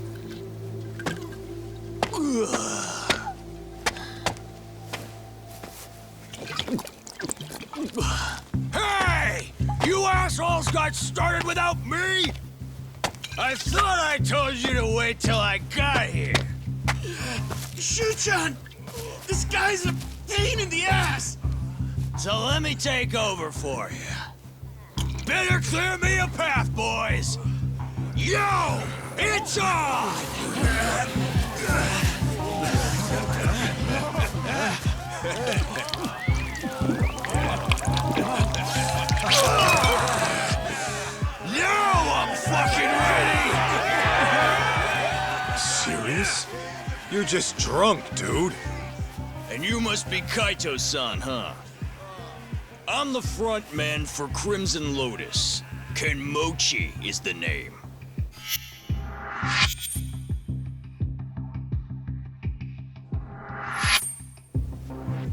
Hey! You assholes got started without me? I thought I told you to wait till I got here. Shuchan! This guy's a pain in the ass! So let me take over for you. Better clear me a path, boys! Yo! It's on! Now I'm fucking ready! Serious? You're just drunk, dude. And you must be Kaito-san, huh? I'm the front man for Crimson Lotus. Kenmochi is the name.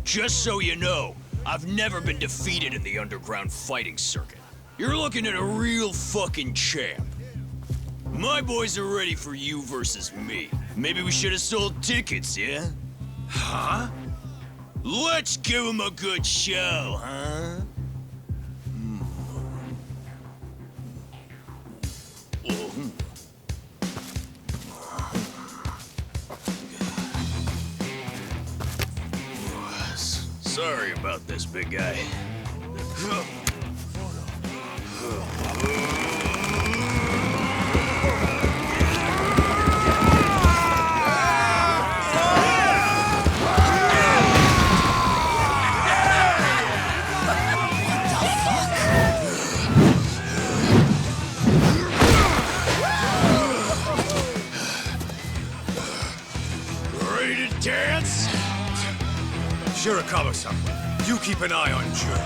Just so you know, I've never been defeated in the underground fighting circuit. You're looking at a real fucking champ. My boys are ready for you versus me. Maybe we should have sold tickets, yeah? Huh? Let's give him a good show, huh? Sorry about this, big guy. Ready to dance? Shirakawa-san, you keep an eye on Jun.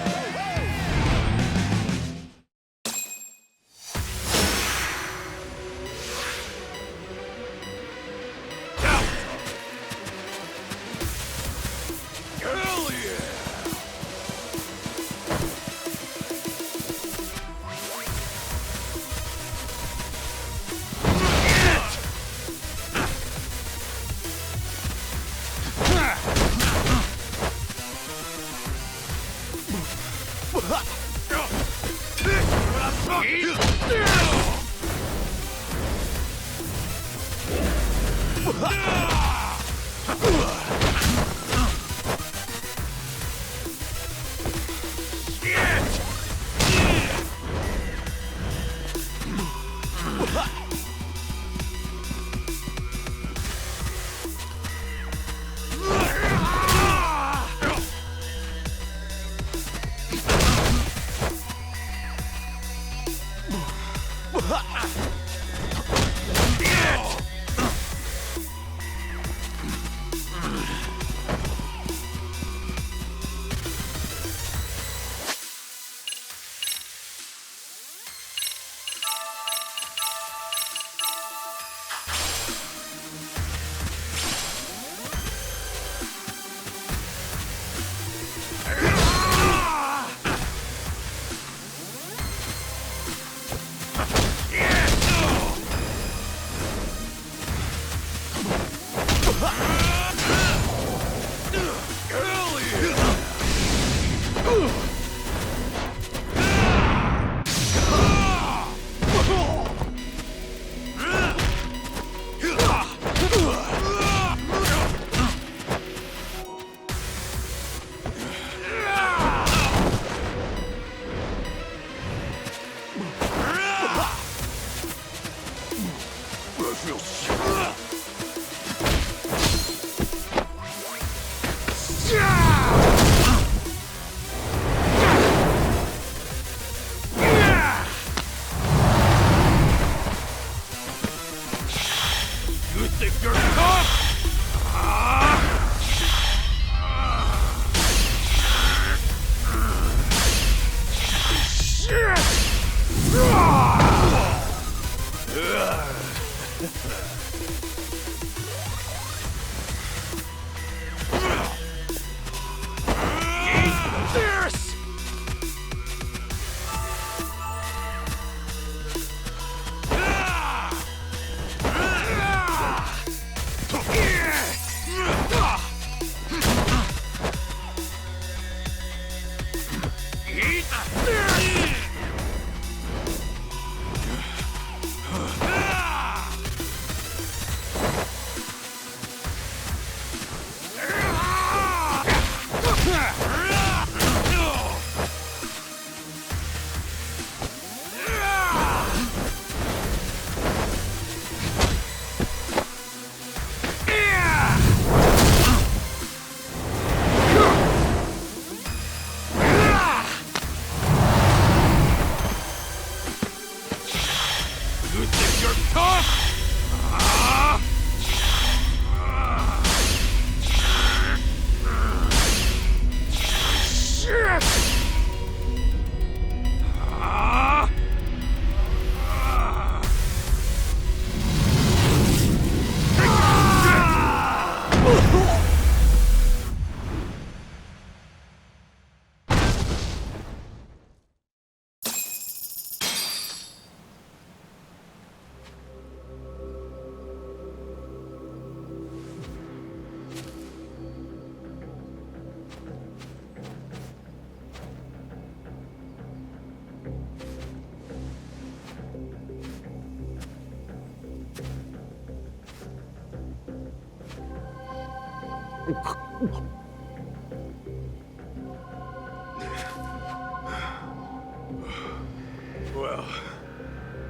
Well,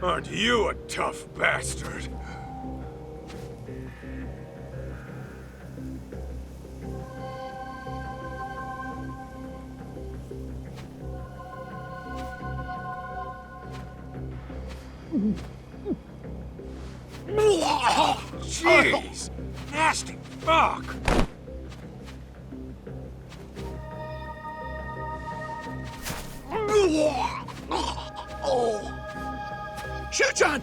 aren't you a tough bastard? Jeez! Nasty fuck! Shuchan!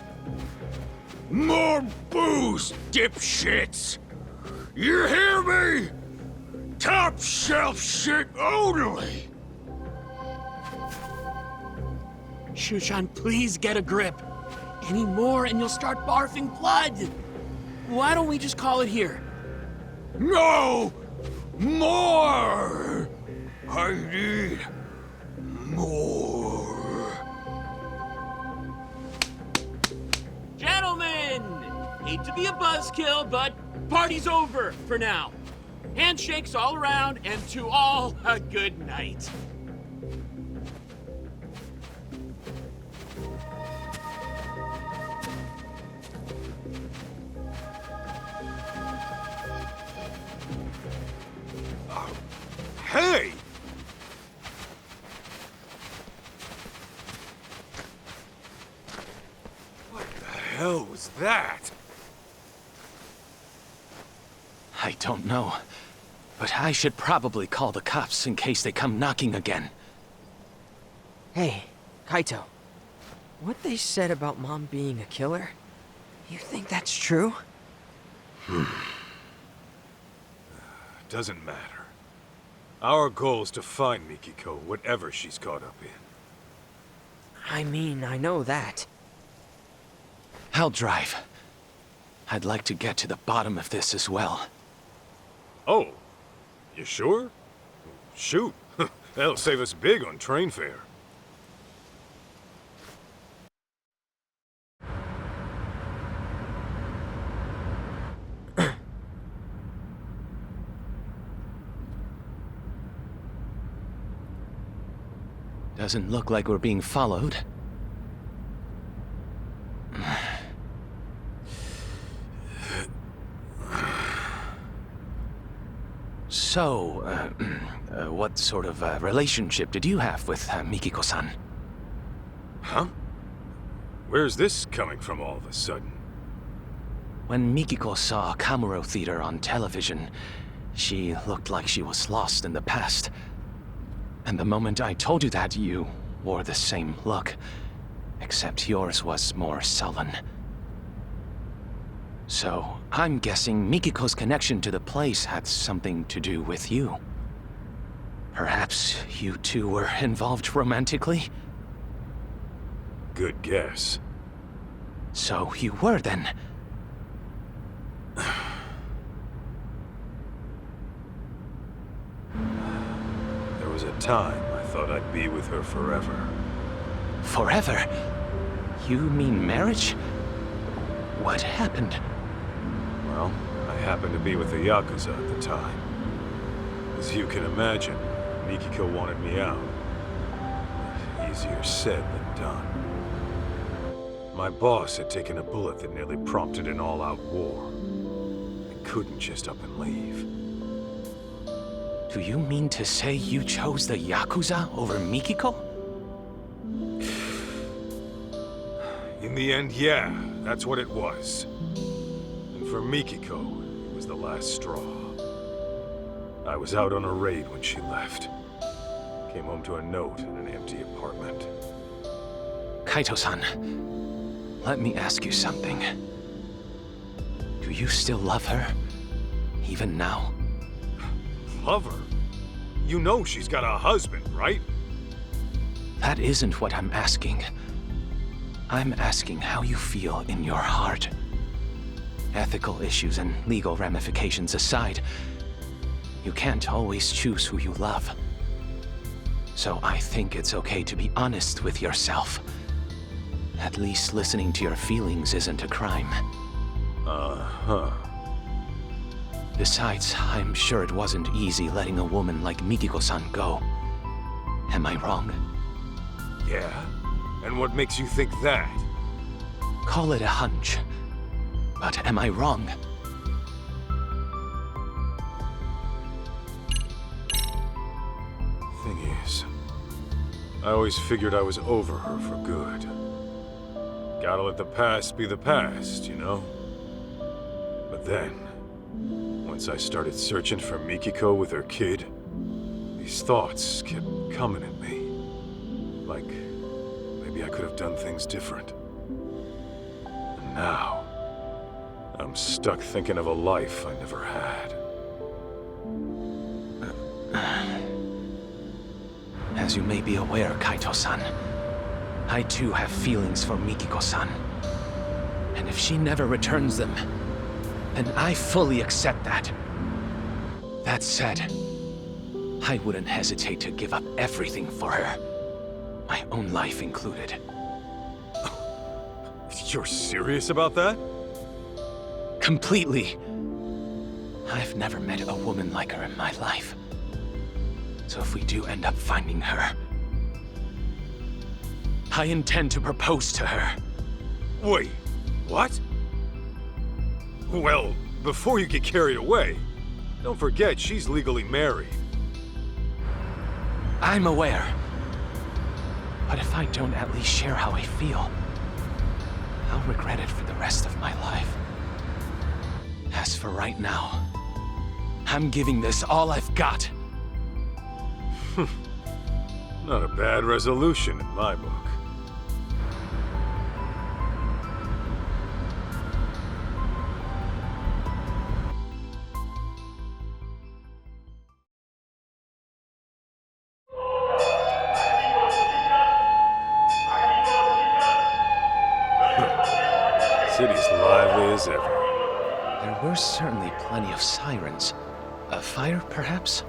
More booze, dipshits! You hear me? Top shelf shit only! Shushan, please get a grip. Any more and you'll start barfing blood. Why don't we just call it here? No! More! I need more. Gentlemen! Hate to be a buzzkill, but party's over for now. Handshakes all around, and to all, a good night. Hey! What the hell was that? I don't know. But I should probably call the cops in case they come knocking again. Hey, Kaito. What they said about Mom being a killer, you think that's true? Doesn't matter. Our goal is to find Mikiko, whatever she's caught up in. I mean, I know that. I'll drive. I'd like to get to the bottom of this as well. Oh, you sure? Shoot, that'll save us big on train fare. Doesn't look like we're being followed. So, what sort of relationship did you have with Mikiko-san? Huh? Where's this coming from all of a sudden? When Mikiko saw Kamuro Theater on television, she looked like she was lost in the past. And the moment I told you that, you wore the same look, except yours was more sullen. So, I'm guessing Mikiko's connection to the place had something to do with you. Perhaps you two were involved romantically? Good guess. So you were then? There was a time I thought I'd be with her forever. Forever? You mean marriage? What happened? Well, I happened to be with the Yakuza at the time. As you can imagine, Mikiko wanted me out. Easier said than done. My boss had taken a bullet that nearly prompted an all-out war. I couldn't just up and leave. Do you mean to say you chose the Yakuza over Mikiko? In the end, yeah, that's what it was. And for Mikiko, it was the last straw. I was out on a raid when she left. Came home to a note in an empty apartment. Kaito-san, let me ask you something. Do you still love her? even now? Lover? You know she's got a husband, right? That isn't what I'm asking. I'm asking how you feel in your heart. Ethical issues and legal ramifications aside, you can't always choose who you love. So I think it's okay to be honest with yourself. At least listening to your feelings isn't a crime. Uh-huh. Besides, I'm sure it wasn't easy letting a woman like Mikiko-san go. Am I wrong? Yeah? And what makes you think that? Call it a hunch. But am I wrong? Thing is, I always figured I was over her for good. Gotta let the past be the past, you know? But then, once I started searching for Mikiko with her kid, these thoughts kept coming at me. Like, maybe I could have done things different. And now, I'm stuck thinking of a life I never had. As you may be aware, Kaito-san, I too have feelings for Mikiko-san. And if she never returns them, then I fully accept that. That said, I wouldn't hesitate to give up everything for her. My own life included. You're serious about that? Completely. I've never met a woman like her in my life. So if we do end up finding her, I intend to propose to her. Wait, what? Well, before you get carried away, don't forget she's legally married. I'm aware. But if I don't at least share how I feel, I'll regret it for the rest of my life. As for right now, I'm giving this all I've got. Not a bad resolution in my book. City's lively as ever. There were certainly plenty of sirens. A fire, perhaps?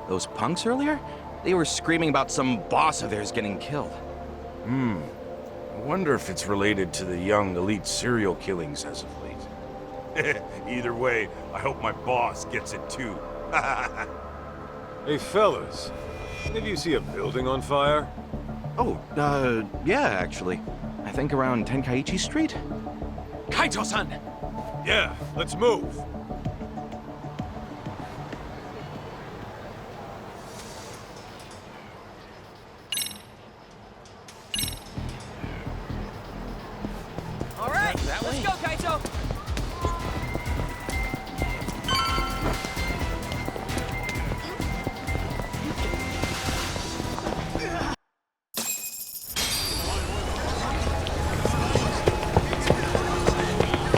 Those punks earlier? They were screaming about some boss of theirs getting killed. I wonder if it's related to the young elite serial killings as of late. Either way, I hope my boss gets it too. Hey fellas, any of you see a building on fire? Oh, yeah, actually. I think around Tenkaichi Street? Kaito-san! Yeah, let's move. All right, let's go, Kaito!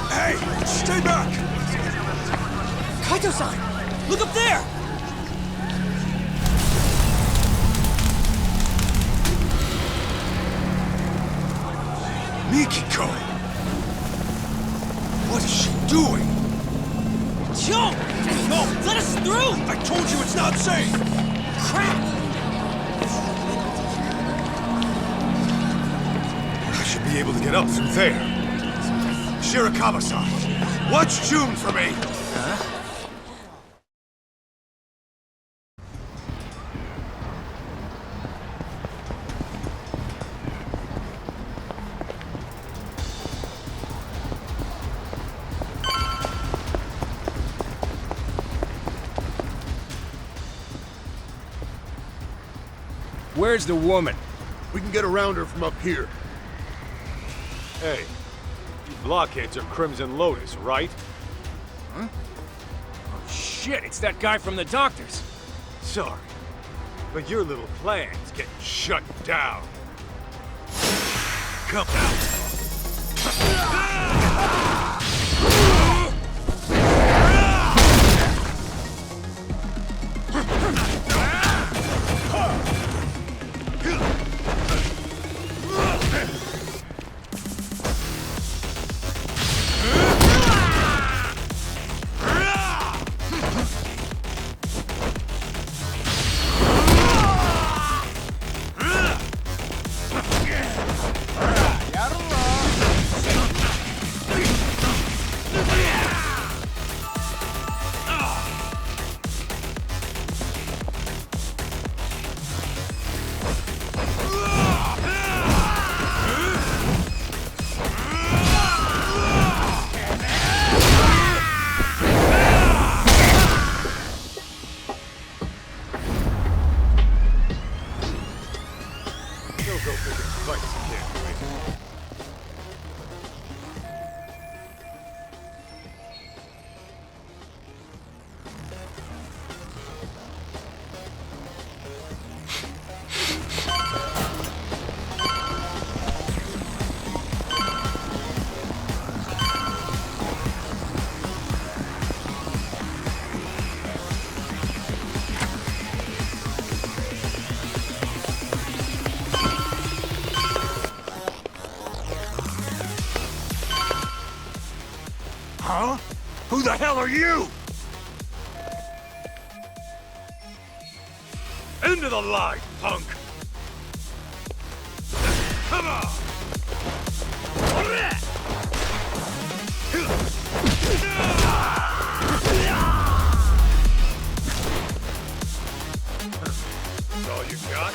Hey, stay back! Kaito-san! Look up there! Mikiko! What is she doing? Joe! No, let us through! I told you it's not safe! Crap! I should be able to get up through there. Shirakawa-san, watch June for me! Where's the woman? We can get around her from up here. Hey, you blockheads are Crimson Lotus, right? Huh? Oh shit, it's that guy from the doctors. Sorry, but your little plan's getting shut down. Come out! the hell are you? Into the light, punk! Come on! That's all you got?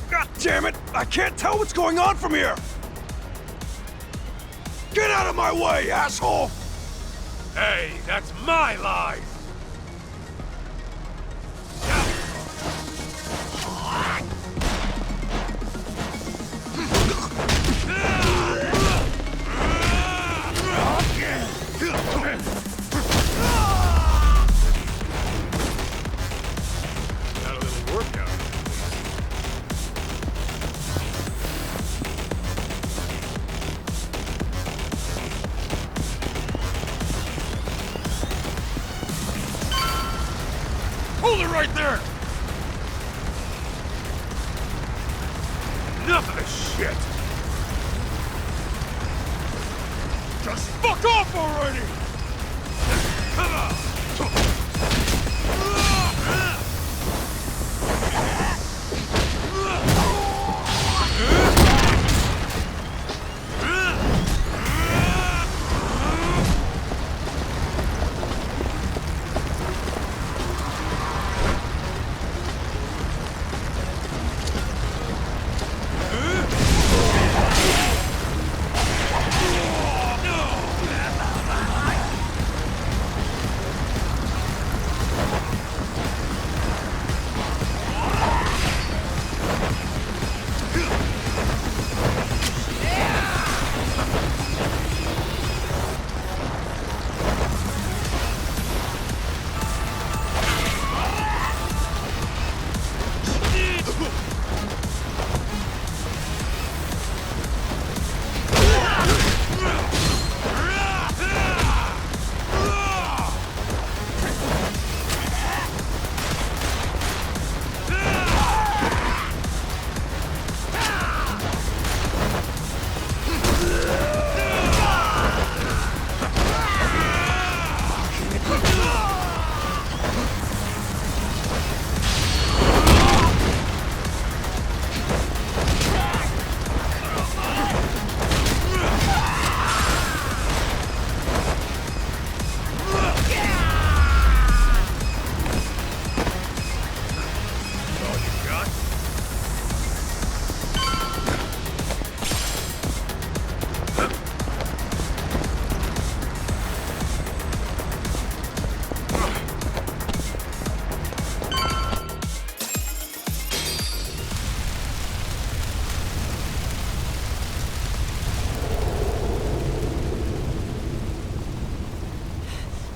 God damn it! I can't tell what's going on from here! Get out of my way, asshole! Hey, that's my life! Got a little workout. Hold it right there! Enough of this shit! Just fuck off already! Come on!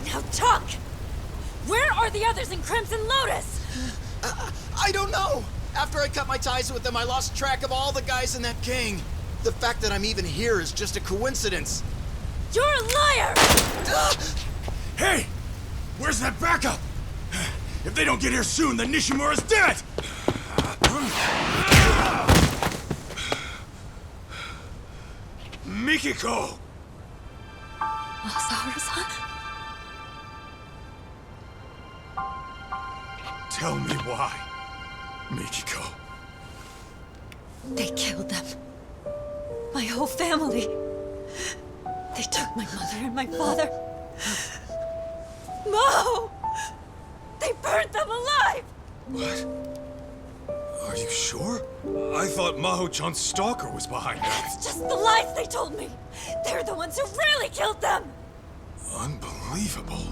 Now talk! Where are the others in Crimson Lotus? I don't know! After I cut my ties with them, I lost track of all the guys in that gang. The fact that I'm even here is just a coincidence. You're a liar! Hey! Where's that backup? If they don't get here soon, then Nishimura's dead! Mikiko! Masaharu-san? Tell me why, Mikiko. They killed them. My whole family. They took my mother and my father. Maho! They burnt them alive! What? Are you sure? I thought Maho-chan's stalker was behind that. It's just the lies they told me! They're the ones who really killed them! Unbelievable.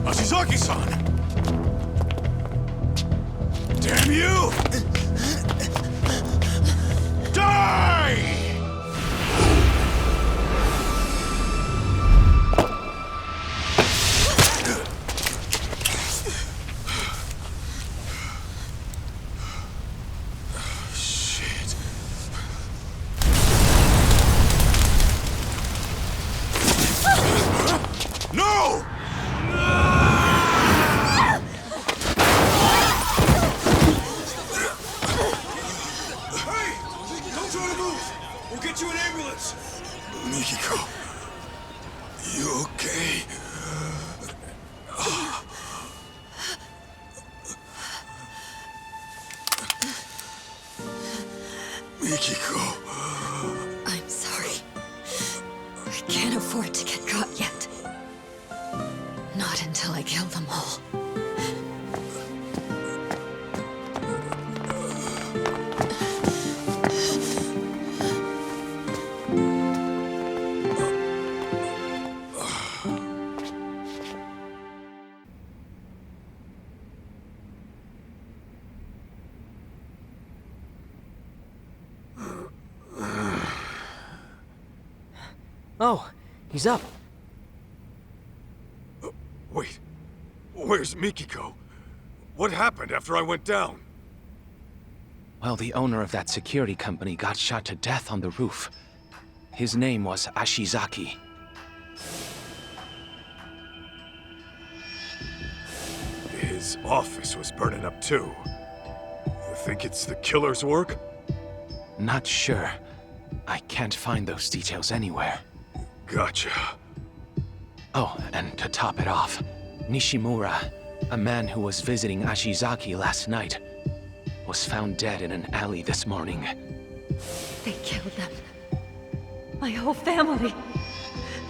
Ashizaki-san! Damn you! Die! No! Hey! Don't try to move! We'll get you an ambulance! Mikiko, you okay? Mikiko. I'm sorry. I can't afford to get caught yet. Not until I kill them all. Oh, he's up. Wait, where's Mikiko? What happened after I went down? Well, the owner of that security company got shot to death on the roof. His name was Ashizaki. His office was burning up too. You think it's the killer's work? Not sure. I can't find those details anywhere. Gotcha. Oh, and to top it off, Nishimura, a man who was visiting Ashizaki last night, was found dead in an alley this morning. They killed them. My whole family.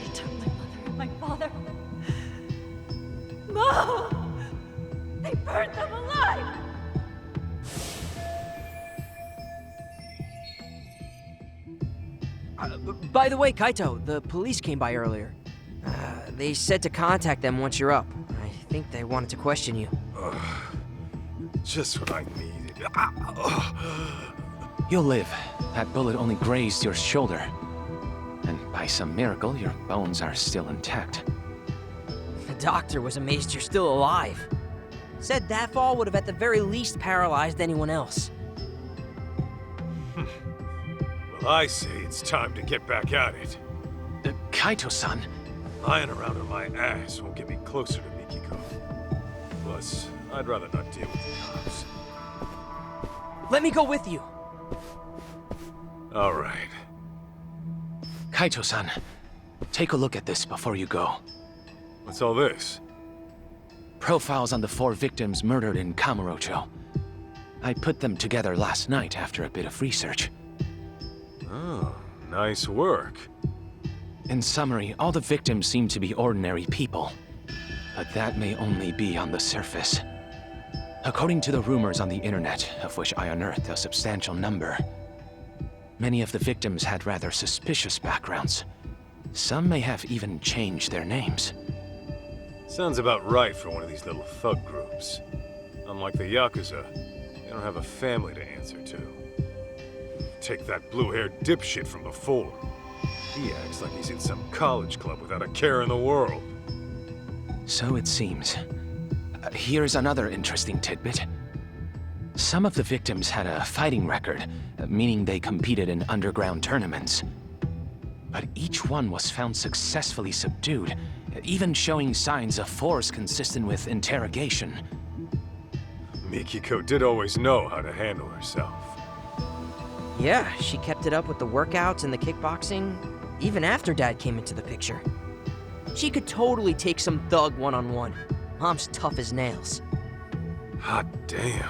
They took my mother and my father. Mom! They burned them alive! By the way, Kaito, the police came by earlier. They said to contact them once you're up. I think they wanted to question you. Just what I needed. You'll live. That bullet only grazed your shoulder. And by some miracle, your bones are still intact. The doctor was amazed you're still alive. Said that fall would have at the very least paralyzed anyone else. Well, I say it's time to get back at it. Kaito-san. Lying around on my ass won't get me closer to Mikiko. Plus, I'd rather not deal with the cops. Let me go with you. All right. Kaito-san, take a look at this before you go. What's all this? Profiles on the 4 victims murdered in Kamurocho. I put them together last night after a bit of research. Oh, nice work. In summary, all the victims seem to be ordinary people. But that may only be on the surface. According to the rumors on the internet, of which I unearthed a substantial number, many of the victims had rather suspicious backgrounds. Some may have even changed their names. Sounds about right for one of these little thug groups. Unlike the Yakuza, they don't have a family to answer to. Take that blue-haired dipshit from before. He acts like he's in some college club without a care in the world. So it seems. Here's another interesting tidbit. Some of the victims had a fighting record, meaning they competed in underground tournaments. But each one was found successfully subdued, even showing signs of force consistent with interrogation. Mikiko did always know how to handle herself. Yeah, she kept it up with the workouts and the kickboxing, even after Dad came into the picture. She could totally take some thug one-on-one. Mom's tough as nails. Hot damn.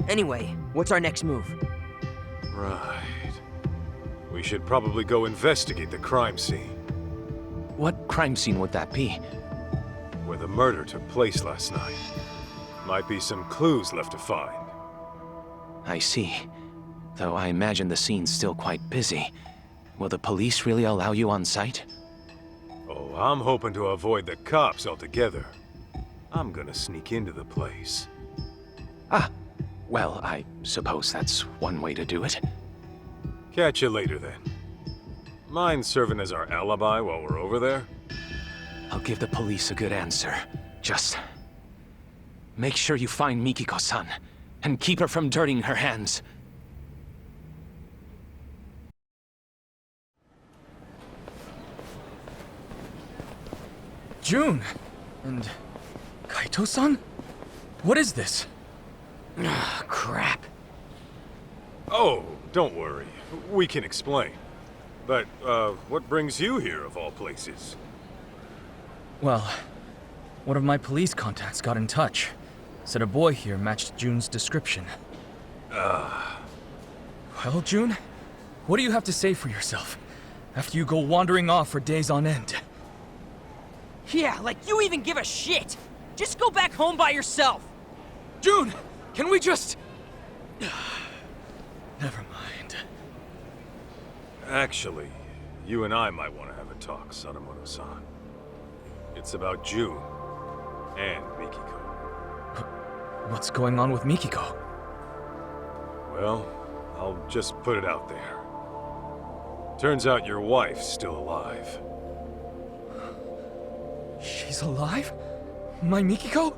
Anyway, what's our next move? Right. We should probably go investigate the crime scene. What crime scene would that be? Where the murder took place last night. Might be some clues left to find. I see. Though I imagine the scene's still quite busy. Will the police really allow you on site? Oh, I'm hoping to avoid the cops altogether. I'm gonna sneak into the place. Ah, well, I suppose that's one way to do it. Catch you later, then. Mind serving as our alibi while we're over there? I'll give the police a good answer. Just make sure you find Mikiko-san, and keep her from dirtying her hands. June! And Kaito-san? What is this? Ah, crap. Oh, don't worry. We can explain. But, what brings you here, of all places? Well, one of my police contacts got in touch. Said a boy here matched June's description. Well, June, what do you have to say for yourself after you go wandering off for days on end? Yeah, like you even give a shit! Just go back home by yourself! June, can we just... Never mind. Actually, you and I might want to have a talk, Sadamoto-san. It's about June and Mikiko. What's going on with Mikiko? Well, I'll just put it out there. Turns out your wife's still alive. She's alive? My Mikiko?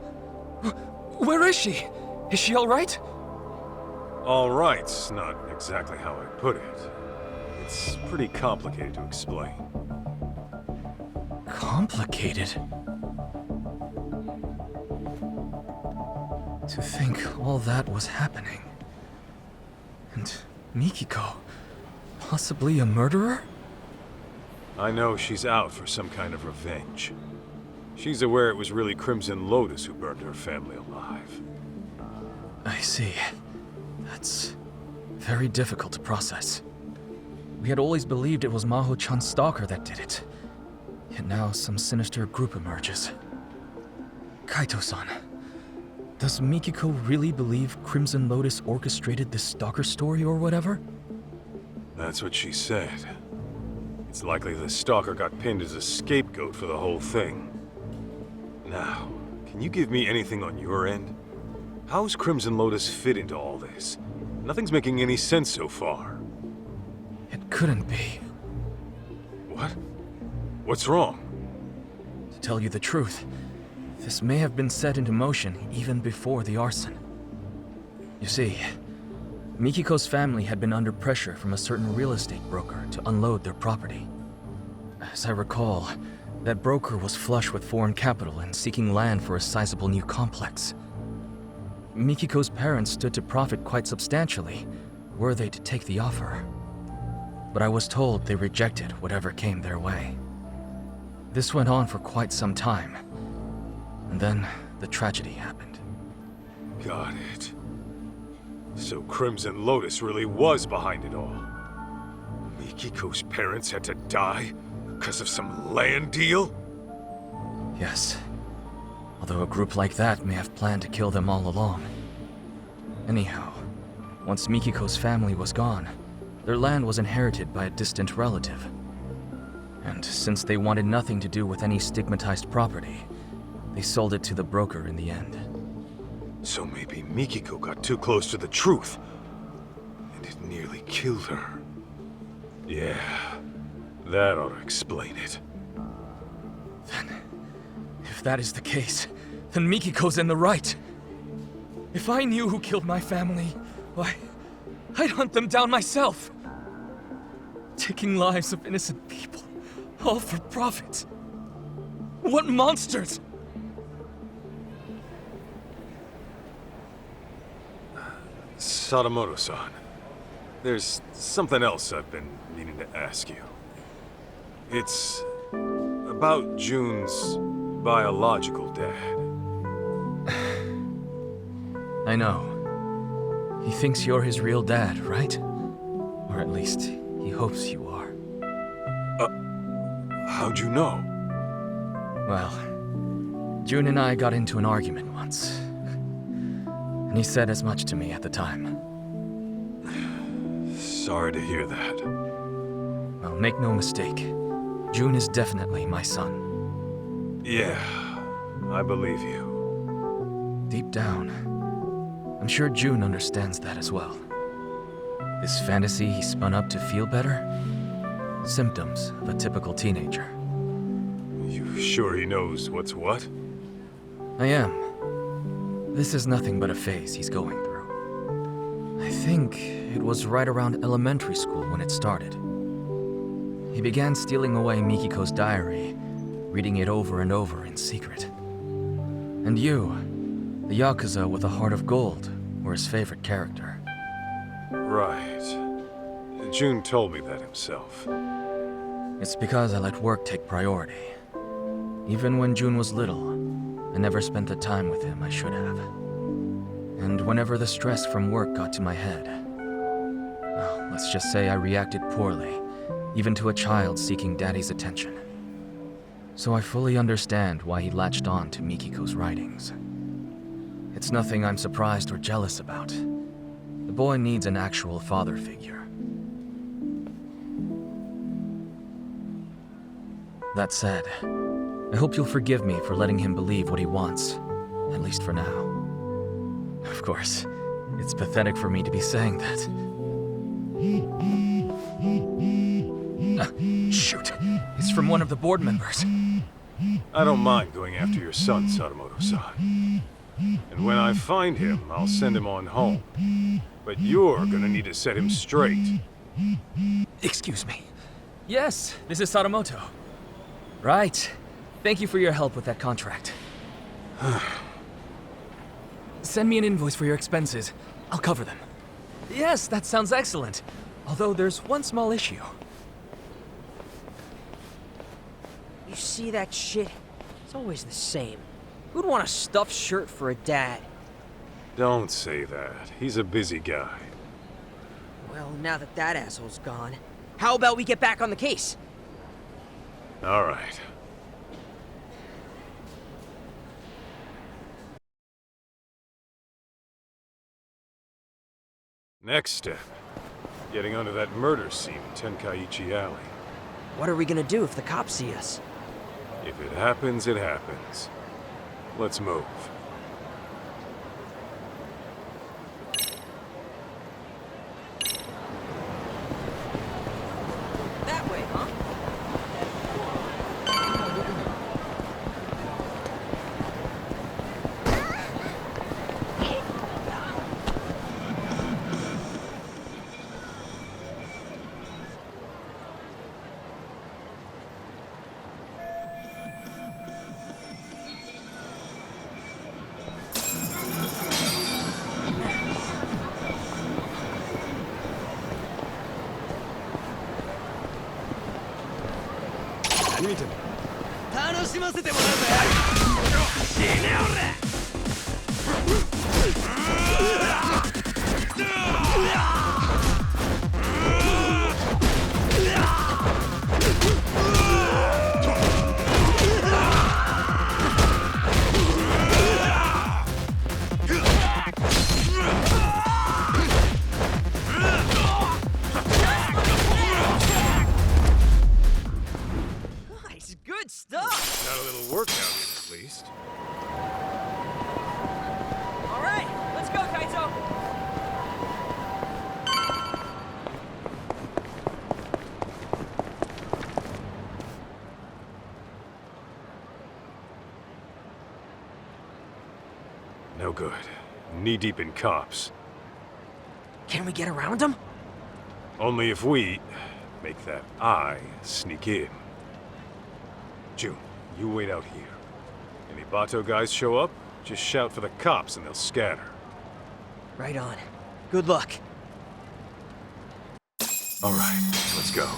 Where is she? Is she alright? All right's not exactly how I put it. It's pretty complicated to explain. Complicated? To think all that was happening. And Mikiko, possibly a murderer? I know she's out for some kind of revenge. She's aware it was really Crimson Lotus who burned her family alive. I see. That's very difficult to process. We had always believed it was Maho-chan's stalker that did it. Yet now some sinister group emerges. Kaito-san, does Mikiko really believe Crimson Lotus orchestrated this stalker story or whatever? That's what she said. It's likely the stalker got pinned as a scapegoat for the whole thing. Now, can you give me anything on your end? How's Crimson Lotus fit into all this? Nothing's making any sense so far. It couldn't be. What? What's wrong? To tell you the truth, this may have been set into motion even before the arson. You see, Mikiko's family had been under pressure from a certain real estate broker to unload their property. As I recall, that broker was flush with foreign capital and seeking land for a sizable new complex. Mikiko's parents stood to profit quite substantially, were they to take the offer. But I was told they rejected whatever came their way. This went on for quite some time, and then the tragedy happened. Got it. So Crimson Lotus really was behind it all. Mikiko's parents had to die because of some land deal? Yes. Although a group like that may have planned to kill them all along. Anyhow, once Mikiko's family was gone, their land was inherited by a distant relative. And since they wanted nothing to do with any stigmatized property, they sold it to the broker in the end. So maybe Mikiko got too close to the truth, and it nearly killed her. Yeah, that ought to explain it. If that is the case, then Mikiko's in the right. If I knew who killed my family, why, I'd hunt them down myself. Taking lives of innocent people, all for profit. What monsters! Sadamoto-san, there's something else I've been meaning to ask you. It's about June's biological dad. I know. He thinks you're his real dad, right? Or at least, he hopes you are. How'd you know? Well, June and I got into an argument once. And he said as much to me at the time. Sorry to hear that. Well, make no mistake. June is definitely my son. Yeah, I believe you. Deep down, I'm sure June understands that as well. This fantasy he spun up to feel better? Symptoms of a typical teenager. You sure he knows what's what? I am. This is nothing but a phase he's going through. I think it was right around elementary school when it started. He began stealing away Mikiko's diary, reading it over and over in secret. And you, the Yakuza with a heart of gold, were his favorite character. Right. June told me that himself. It's because I let work take priority. Even when June was little, I never spent the time with him I should have. And whenever the stress from work got to my head, well, let's just say I reacted poorly, even to a child seeking Daddy's attention. So I fully understand why he latched on to Mikiko's writings. It's nothing I'm surprised or jealous about. The boy needs an actual father figure. That said, I hope you'll forgive me for letting him believe what he wants, at least for now. Of course, it's pathetic for me to be saying that. Shoot, it's from one of the board members. I don't mind going after your son, Sadamoto-san. And when I find him, I'll send him on home. But you're gonna need to set him straight. Excuse me. Yes, this is Sadamoto. Right. Thank you for your help with that contract. Send me an invoice for your expenses. I'll cover them. Yes, that sounds excellent. Although there's one small issue. You see that shit? It's always the same. Who'd want a stuffed shirt for a dad? Don't say that. He's a busy guy. Well, now that that asshole's gone, how about we get back on the case? All right. Next step. Getting onto that murder scene in Tenkaichi Alley. What are we gonna do if the cops see us? If it happens, it happens. Let's move. That way, huh? Nice, good stuff! Got a little workout in, at least. All right, let's go, Kaito! No good. Knee-deep in cops. Can we get around them? Only if we make that eye sneak in. June, you wait out here. Any Bato guys show up, just shout for the cops and they'll scatter. Right on. Good luck. All right, let's go.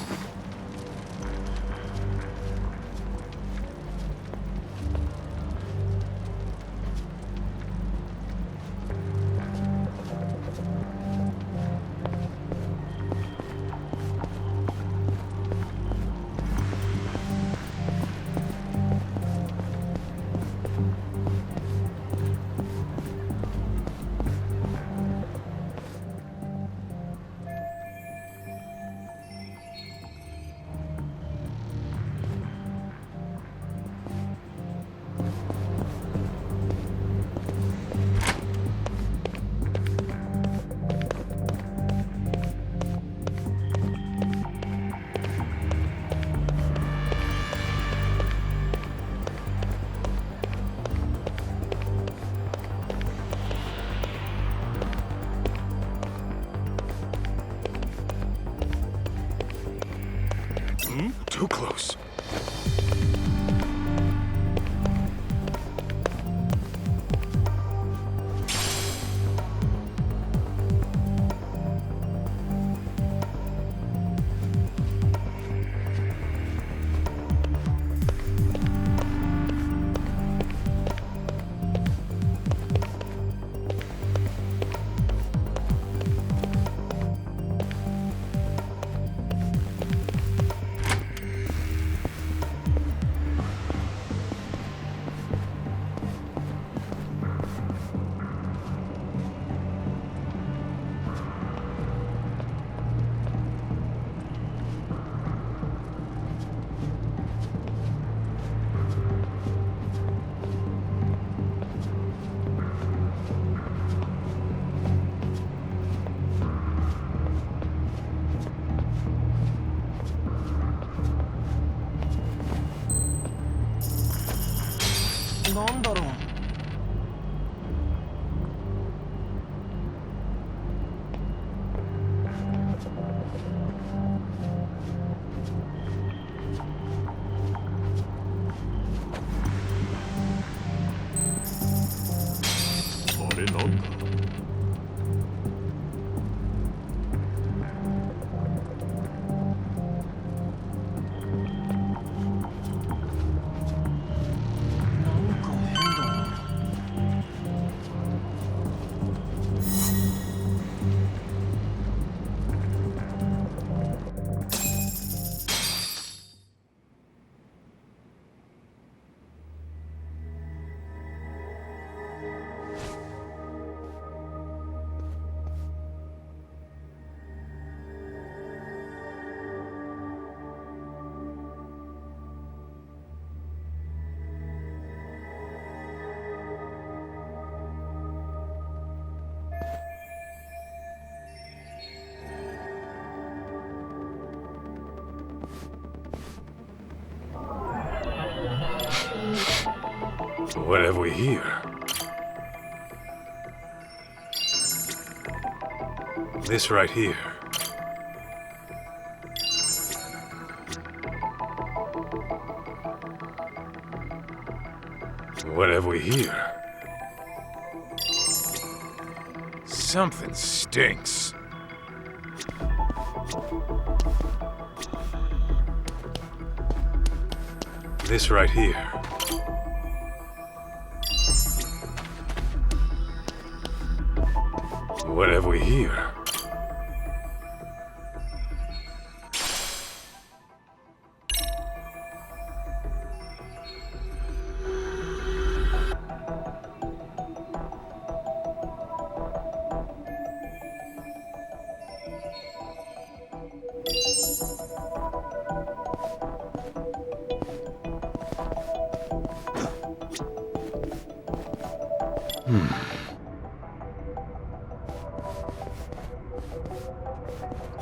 Too close. What have we here? This right here. What have we here? Something stinks. This right here. What have we here?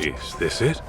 Is this it?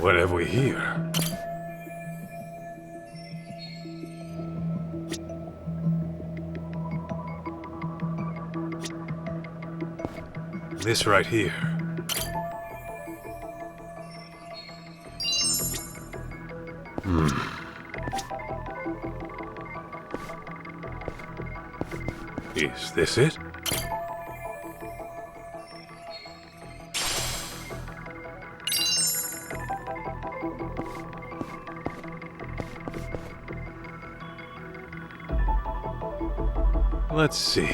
What have we here? This right here. Is this it? Let's see.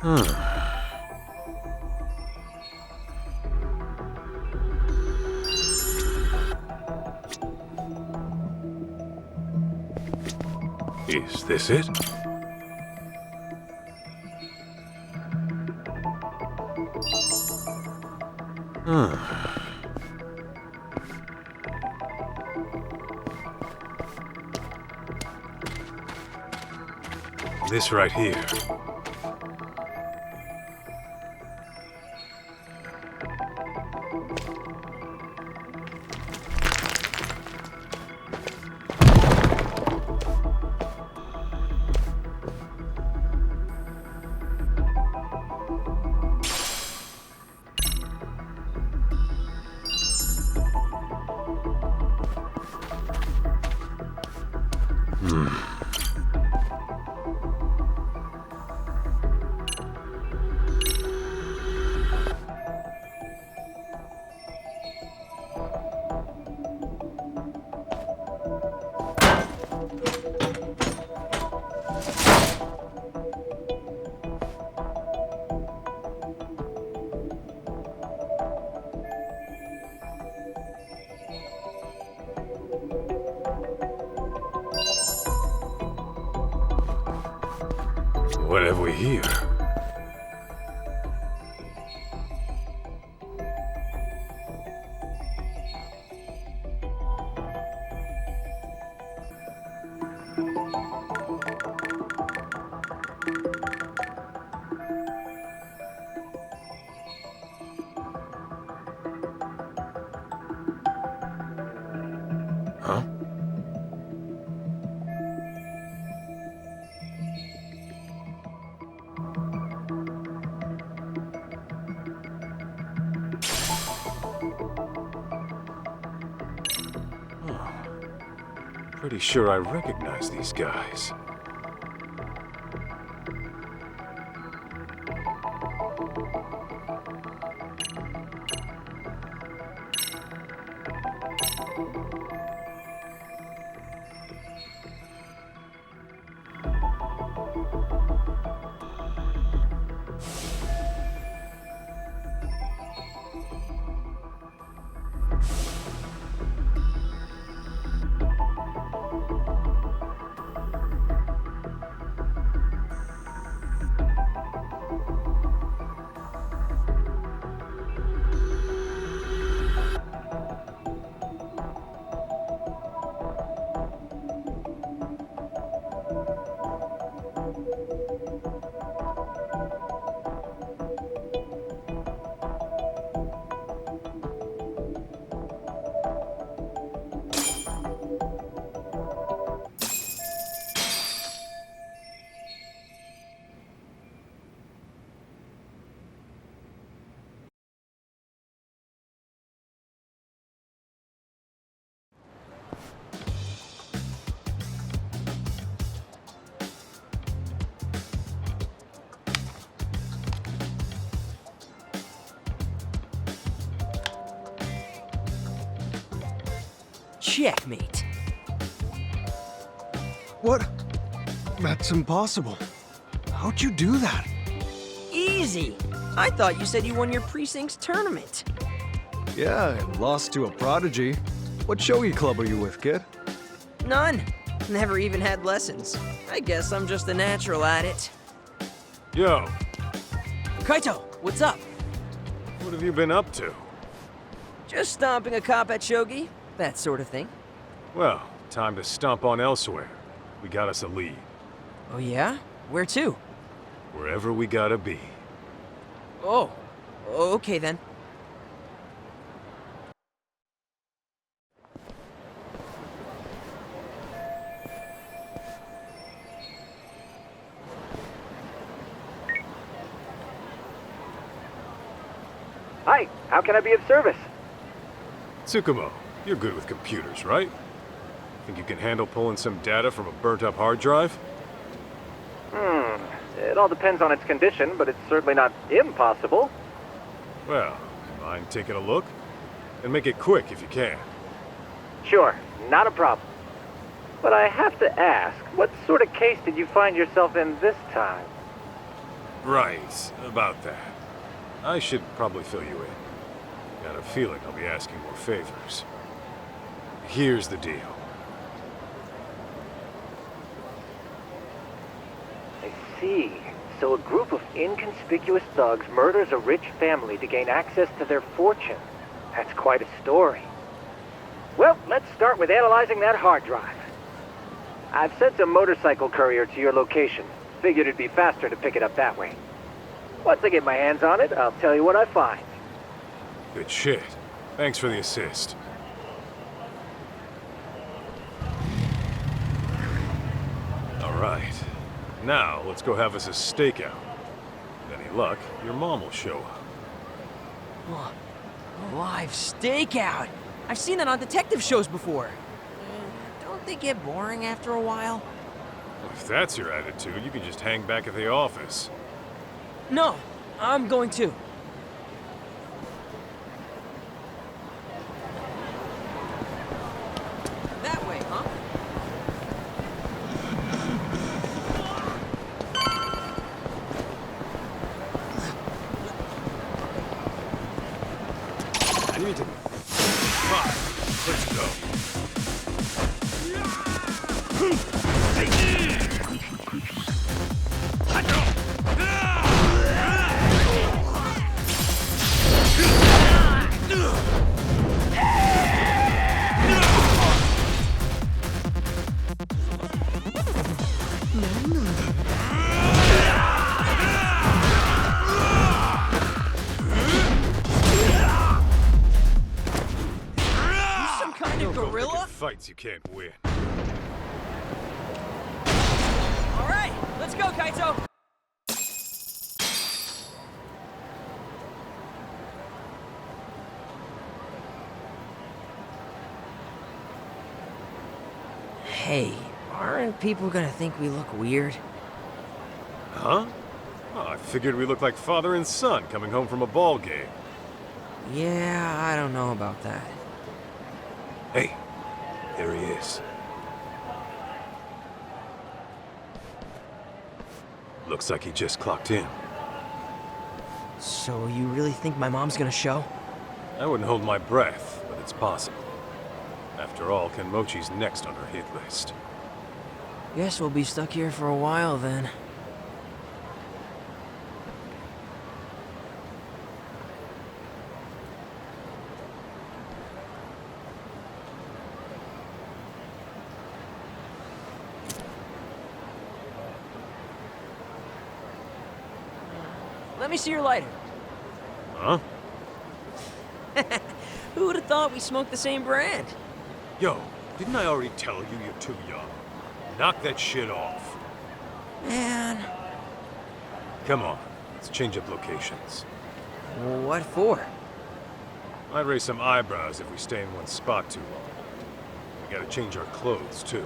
Is this it? This right here. What have we here? Huh? Pretty sure I recognize these guys. Checkmate. What? That's impossible. How'd you do that? Easy. I thought you said you won your precinct's tournament. Yeah, and lost to a prodigy. What shogi club are you with, kid? None. Never even had lessons. I guess I'm just a natural at it. Yo, Kaito, what's up? what have you been up to? Just stomping a cop at shogi, that sort of thing. Well, time to stomp on elsewhere. We got us a lead. Oh yeah? Where to? Wherever we gotta be. Oh, okay then. Hi, how can I be of service? Tsukumo, you're good with computers, right? Think you can handle pulling some data from a burnt-up hard drive? It all depends on its condition, but it's certainly not impossible. Well, mind taking a look? And make it quick if you can. Sure, not a problem. But I have to ask, what sort of case did you find yourself in this time? Right, about that. I should probably fill you in. Got a feeling I'll be asking more favors. Here's the deal. I see. So a group of inconspicuous thugs murders a rich family to gain access to their fortune. That's quite a story. Well, let's start with analyzing that hard drive. I've sent a motorcycle courier to your location. Figured it'd be faster to pick it up that way. Once I get my hands on it, I'll tell you what I find. Good shit. Thanks for the assist. Alright. Now, let's go have us a stakeout. With any luck, your mom will show up. Oh, a live stakeout! I've seen that on detective shows before. Don't they get boring after a while? If that's your attitude, you can just hang back at the office. No, I'm going to. That way, huh? I need to... Fine. Let's go. Some kind of gorilla? Fights you can't win. All right, let's go, Kaito. Hey, aren't people gonna think we look weird? Huh? Oh, I figured we looked like father and son coming home from a ball game. Yeah, I don't know about that. Hey, there he is. Looks like he just clocked in. So you really think my mom's gonna show? I wouldn't hold my breath, but it's possible. After all, Kenmochi's next on her hit list. Guess we'll be stuck here for a while then. Let me see your lighter. Huh? Who would have thought we smoked the same brand? Yo, didn't I already tell you you're too young? Knock that shit off. Man. Come on, let's change up locations. What for? Might raise some eyebrows if we stay in one spot too long. We gotta change our clothes, too.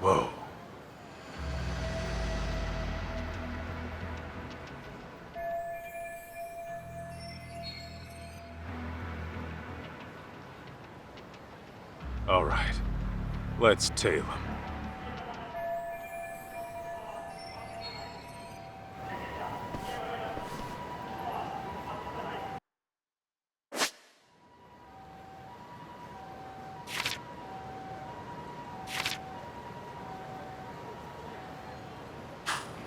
Whoa. All right. Let's tail him.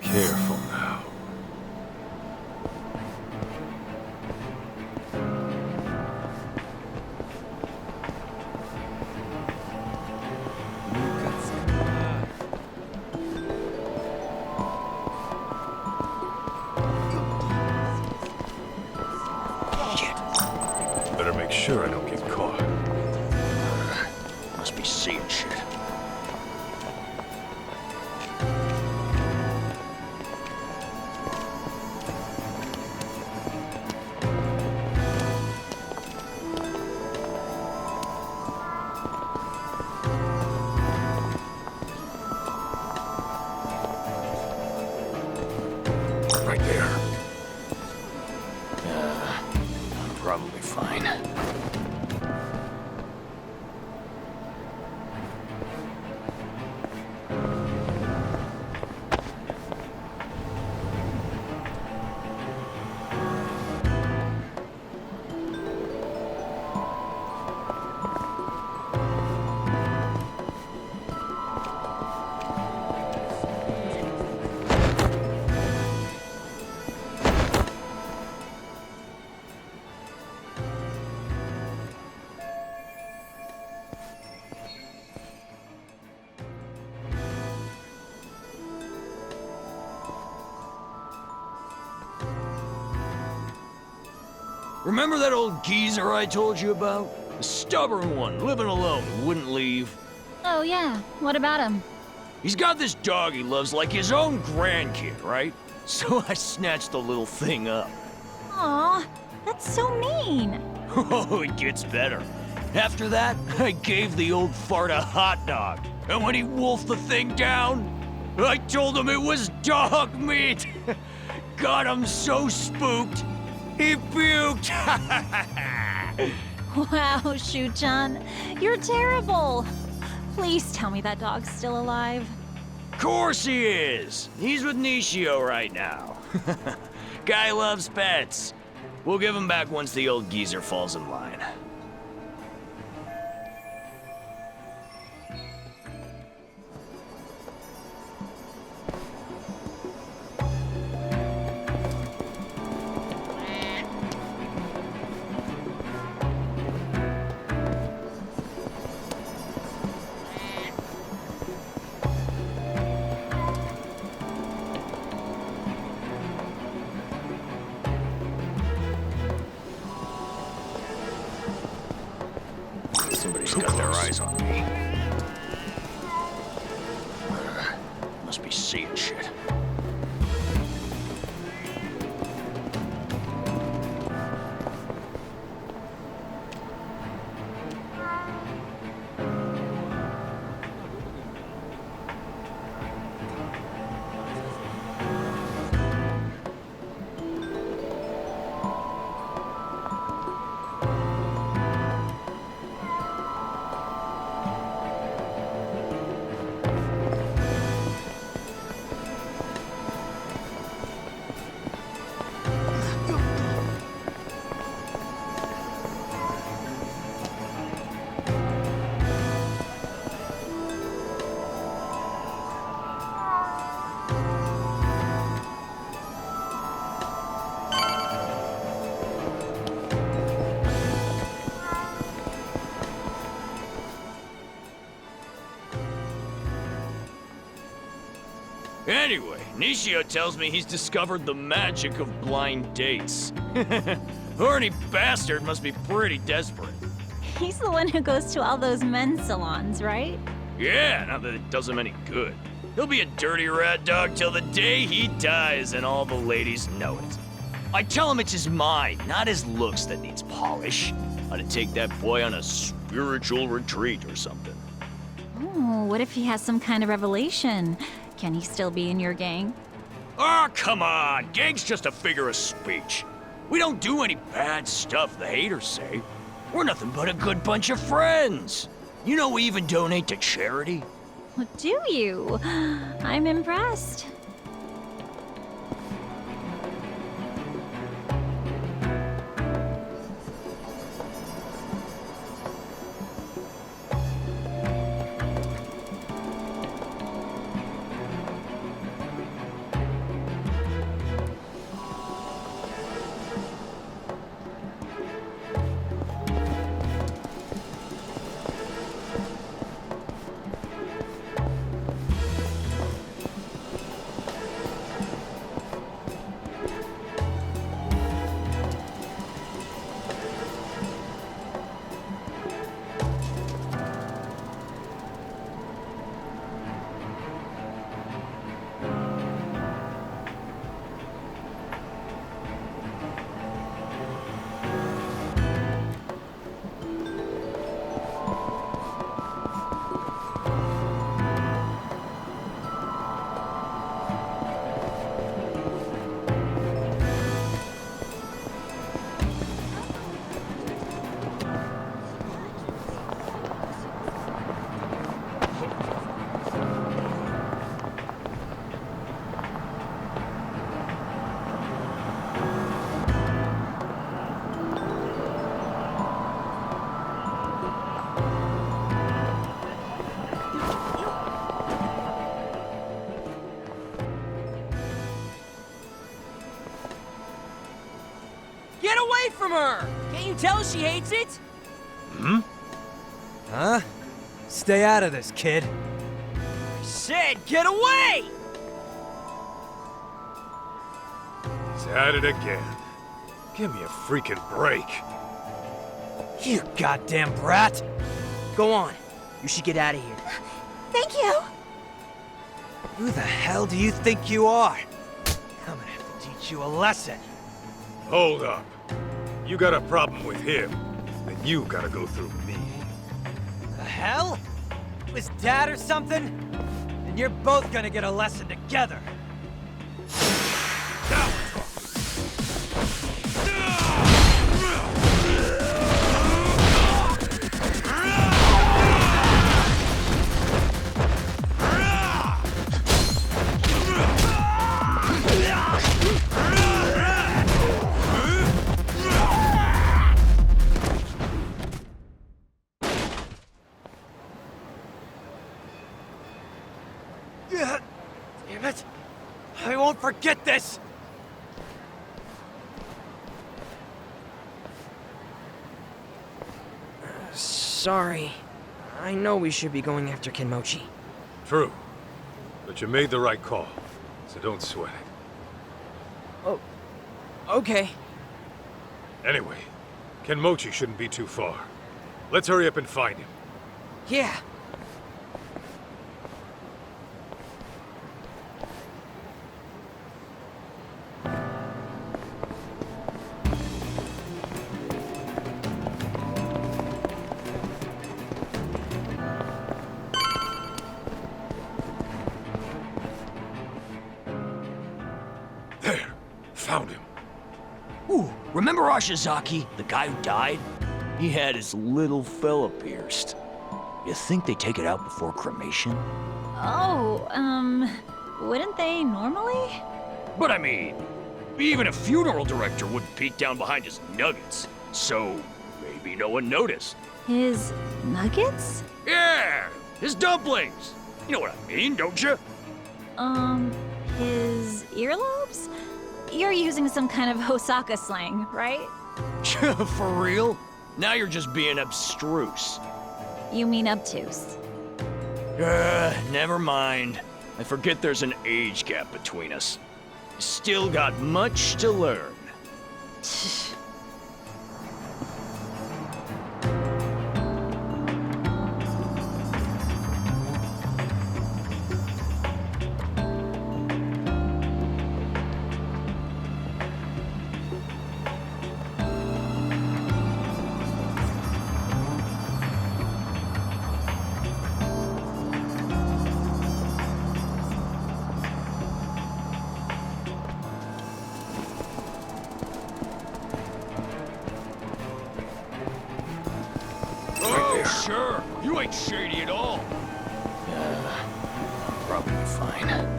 Careful now. probably fine. Remember that old geezer I told you about? The stubborn one, living alone, who wouldn't leave. Oh yeah, what about him? He's got this dog he loves like his own grandkid, right? So I snatched the little thing up. Aw, that's so mean. Oh, it gets better. After that, I gave the old fart a hot dog. And when he wolfed the thing down, I told him it was dog meat. Got him so spooked, he puked. Wow, Shu-chan, you're terrible. Please tell me that dog's still alive. Course he is. He's with Nishio right now. Guy loves pets. We'll give him back once the old geezer falls in line. Somebody's got their eyes on me. Must be seeing shit. Anyway, Nishio tells me he's discovered the magic of blind dates. Horny bastard must be pretty desperate. He's the one who goes to all those men's salons, right? Yeah, not that it does him any good. He'll be a dirty rat dog till the day he dies, and all the ladies know it. I tell him it's his mind, not his looks that needs polish. Ought to take that boy on a spiritual retreat or something. Oh, what if he has some kind of revelation? Can he still be in your gang? Oh, come on! Gang's just a figure of speech. We don't do any bad stuff, the haters say. We're nothing but a good bunch of friends. You know we even donate to charity. What do you? I'm impressed. her! Can't you tell she hates it? Hmm? Huh? Stay out of this, kid. Said, get away! He's at it again. Give me a freaking break. You goddamn brat! Go on. You should get out of here. Thank you. Who the hell do you think you are? I'm gonna have to teach you a lesson. Hold up. You got a problem with him, then you gotta go through me. The hell? Was Dad or something? And you're both gonna get a lesson together. Damn it! I won't forget this! Sorry. I know we should be going after Kenmochi. True. But you made the right call, so don't sweat it. Oh, okay. Anyway, Kenmochi shouldn't be too far. Let's hurry up and find him. Yeah. Found him. Ooh, remember Ashizaki, the guy who died? He had his little fella pierced. You think they take it out before cremation? Oh, wouldn't they normally? But I mean, even a funeral director wouldn't peek down behind his nuggets. So, maybe no one noticed. His nuggets? Yeah, his dumplings. You know what I mean, don't you? His earlobes? You're using some kind of Osaka slang, right? For real? Now you're just being abstruse. You mean obtuse. Never mind. I forget there's an age gap between us. Still got much to learn. Sure, you ain't shady at all. Probably fine.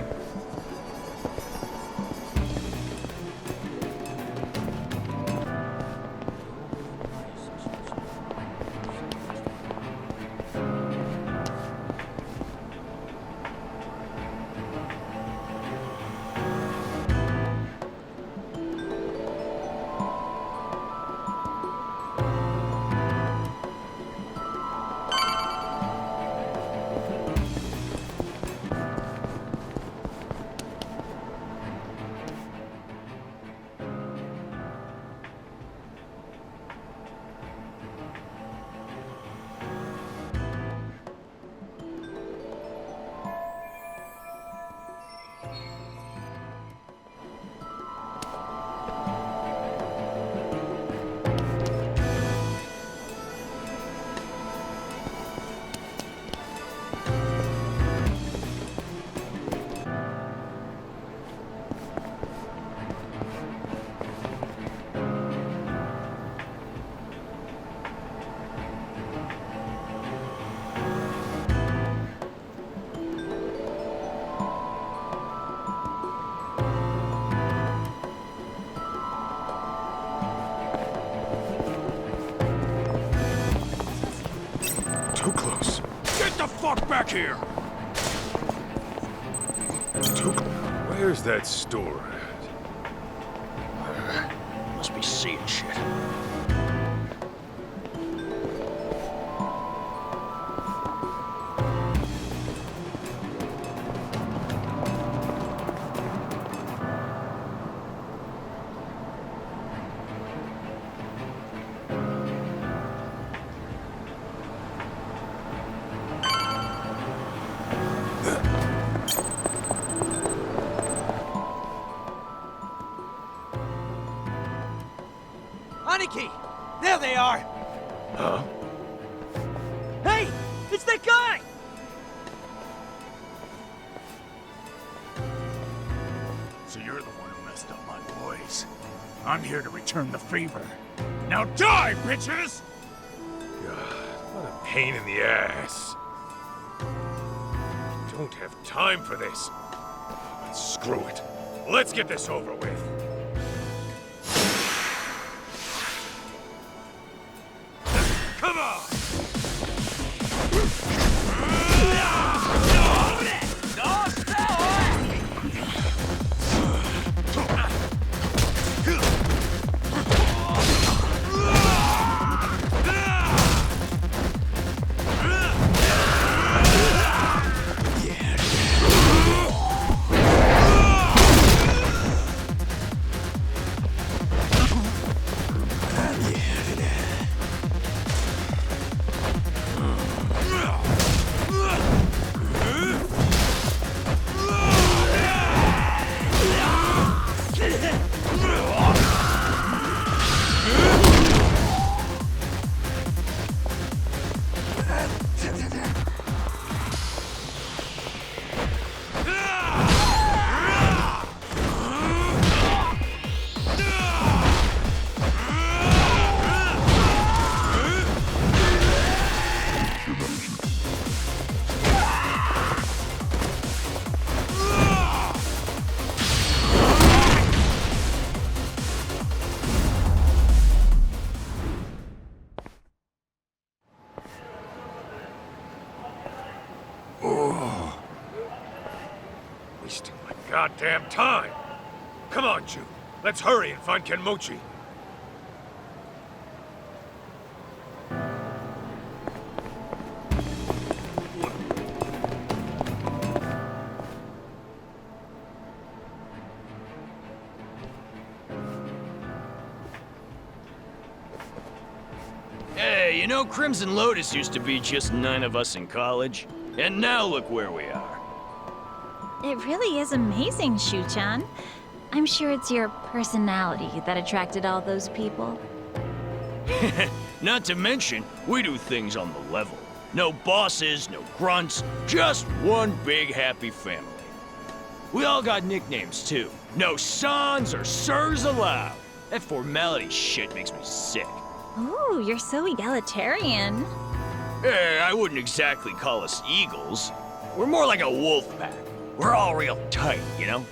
Too close. Get the fuck back here! Where's that store at? Must be seeing shit. Haneke! There they are! Huh? Hey! It's that guy! So you're the one who messed up my boys. I'm here to return the favor. Now die, bitches! God, what a pain in the ass. I don't have time for this. Screw it. Let's get this over with. Come on! Wasting my goddamn time! Come on, Jude. Let's hurry and find Kenmochi. Hey, you know Crimson Lotus used to be just 9 of us in college? And now look where we are. It really is amazing, Shu-chan. I'm sure it's your personality that attracted all those people. Not to mention, we do things on the level. No bosses, no grunts, just one big happy family. We all got nicknames too. No sans or sirs allowed. That formality shit makes me sick. Ooh, you're so egalitarian. I wouldn't exactly call us eagles. We're more like a wolf pack. We're all real tight, you know?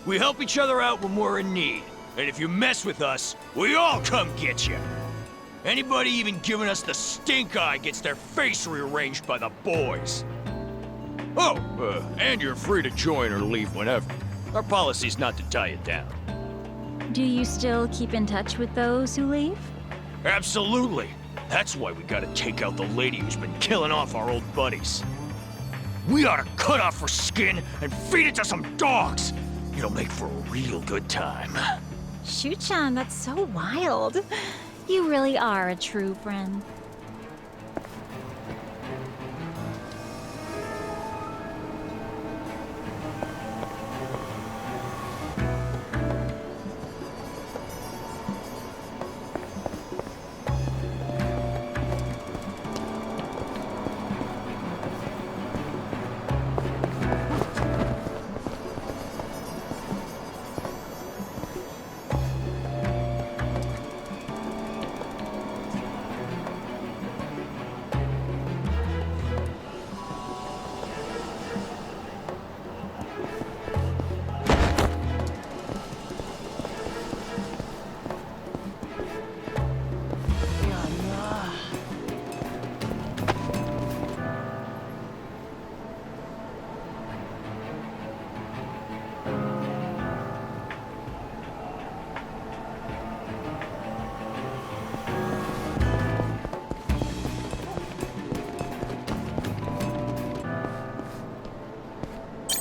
We help each other out when we're in need. And if you mess with us, we all come get you. Anybody even giving us the stink eye gets their face rearranged by the boys. Oh, and you're free to join or leave whenever. Our policy's not to tie you down. Do you still keep in touch with those who leave? Absolutely. That's why we gotta take out the lady who's been killing off our old buddies. We ought to cut off her skin and feed it to some dogs. It'll make for a real good time. Shu-chan, that's so wild. You really are a true friend.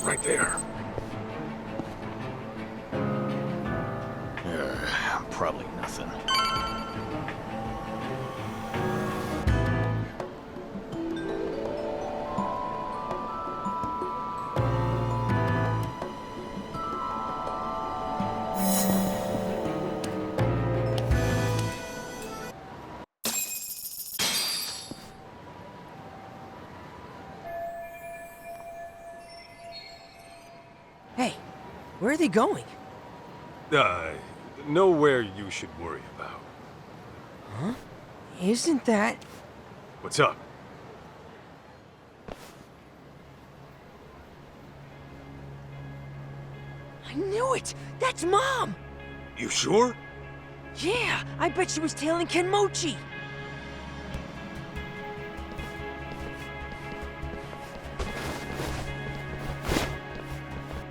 Right there. Probably nothing. Where are they going? Nowhere you should worry about. Huh? Isn't that... What's up? I knew it! That's Mom! You sure? Yeah, I bet she was tailing Kenmochi!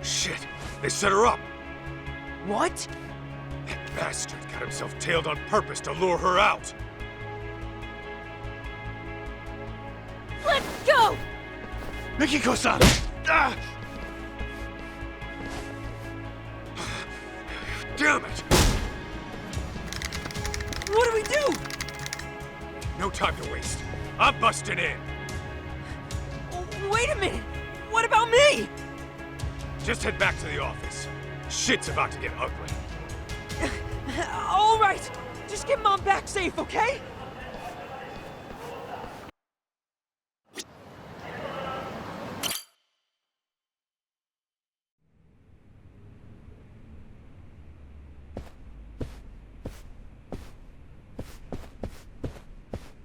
Shit! They set her up! What? That bastard got himself tailed on purpose to lure her out! Let's go! Mikiko-san! Ah! Damn it! What do we do? No time to waste. I'm busting in. Wait a minute! What about me? Just head back to the office. Shit's about to get ugly. All right! Just get Mom back safe, okay?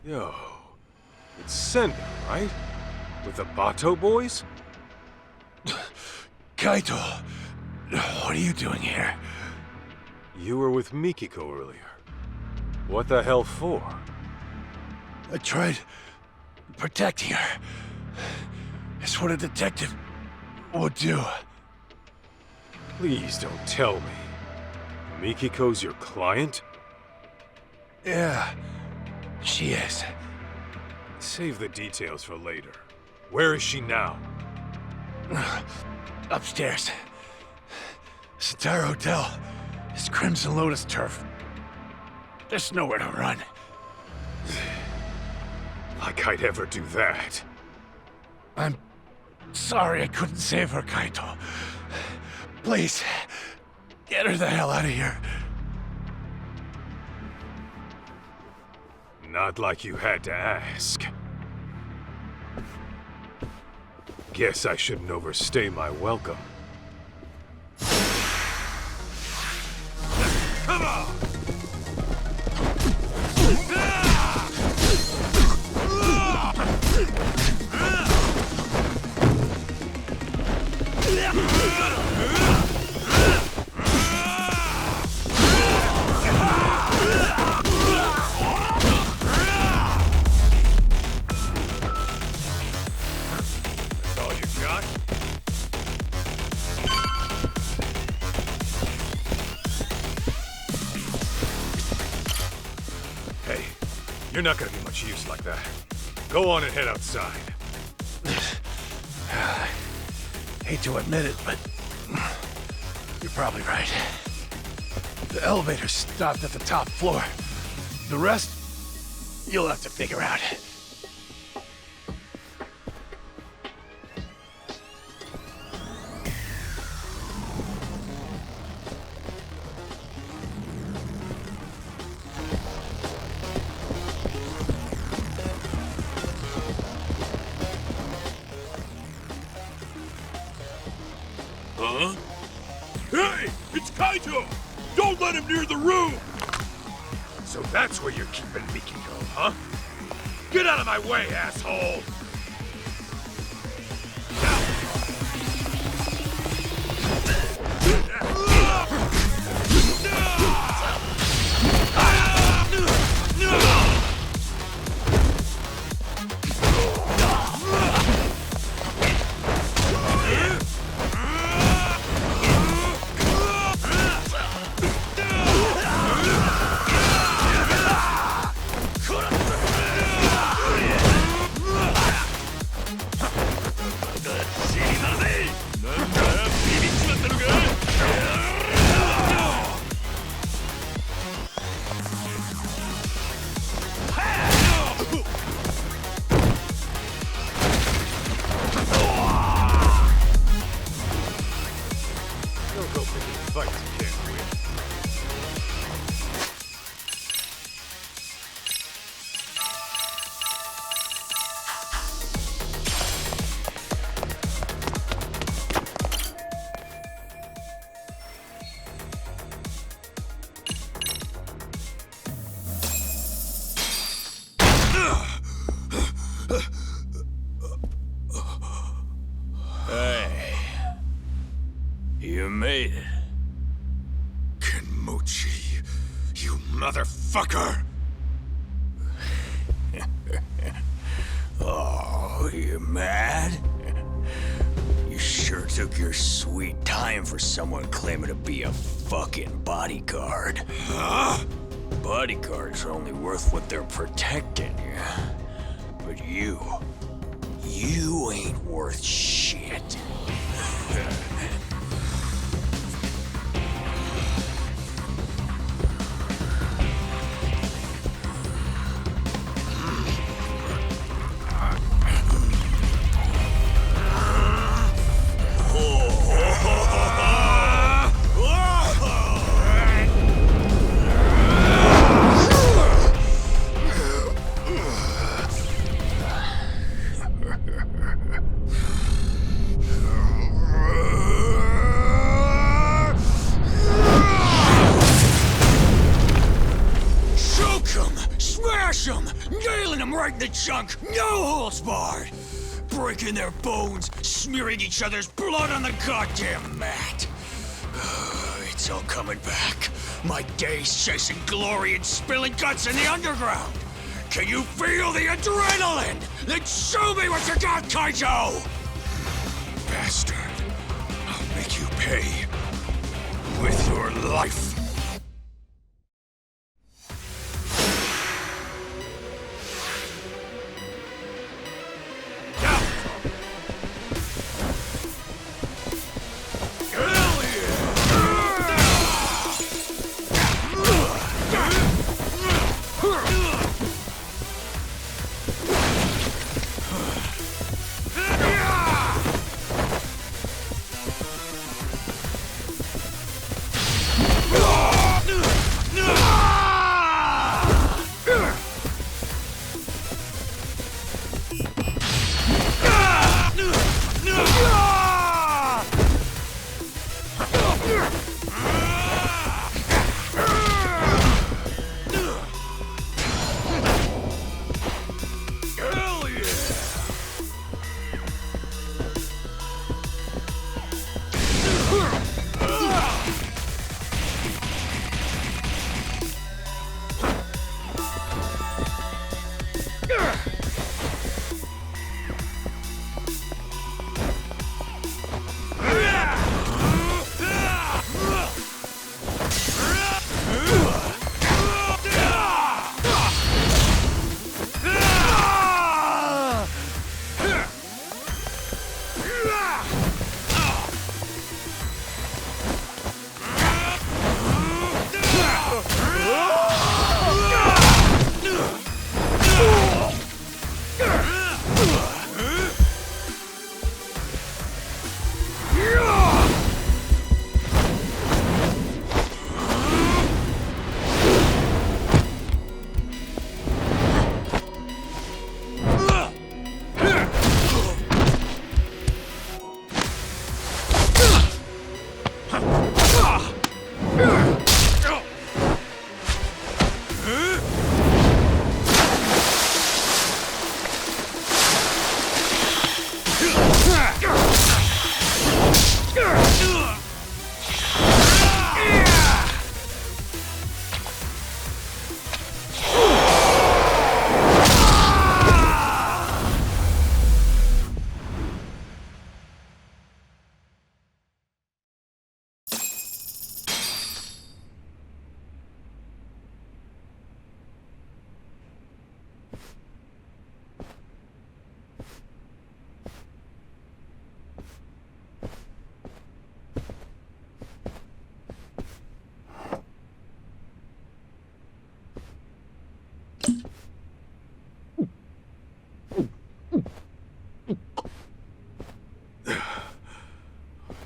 Yo, it's Senda, right? With the Bato boys? Kaito, what are you doing here? You were with Mikiko earlier. What the hell for? I tried protecting her. It's what a detective would do. Please don't tell me. Mikiko's your client? Yeah, she is. Save the details for later. Where is she now? Upstairs. This entire hotel is Crimson Lotus turf. There's nowhere to run. Like I'd ever do that. I'm sorry I couldn't save her, Kaito. Please, get her the hell out of here. Not like you had to ask. Guess I shouldn't overstay my welcome. Come on! That's all you got? Hey, you're not gonna be much use like that. Go on and head outside. Hate to admit it, but you're probably right. The elevator stopped at the top floor. The rest, you'll have to figure out. Huh? Hey! It's Kaito! Don't let him near the room! So that's where you're keeping Mikiko, huh? Get out of my way, asshole! motherfucker! Oh, you mad? You sure took your sweet time for someone claiming to be a fucking bodyguard. Huh? Bodyguards are only worth what they're protecting, yeah? But you ain't worth shit. Nailing them right in the chunk, no holes barred! Breaking their bones, smearing each other's blood on the goddamn mat! It's all coming back. My days chasing glory and spilling guts in the underground! Can you feel the adrenaline? Then show me what you got, KAITO! Bastard. I'll make you pay. With your life.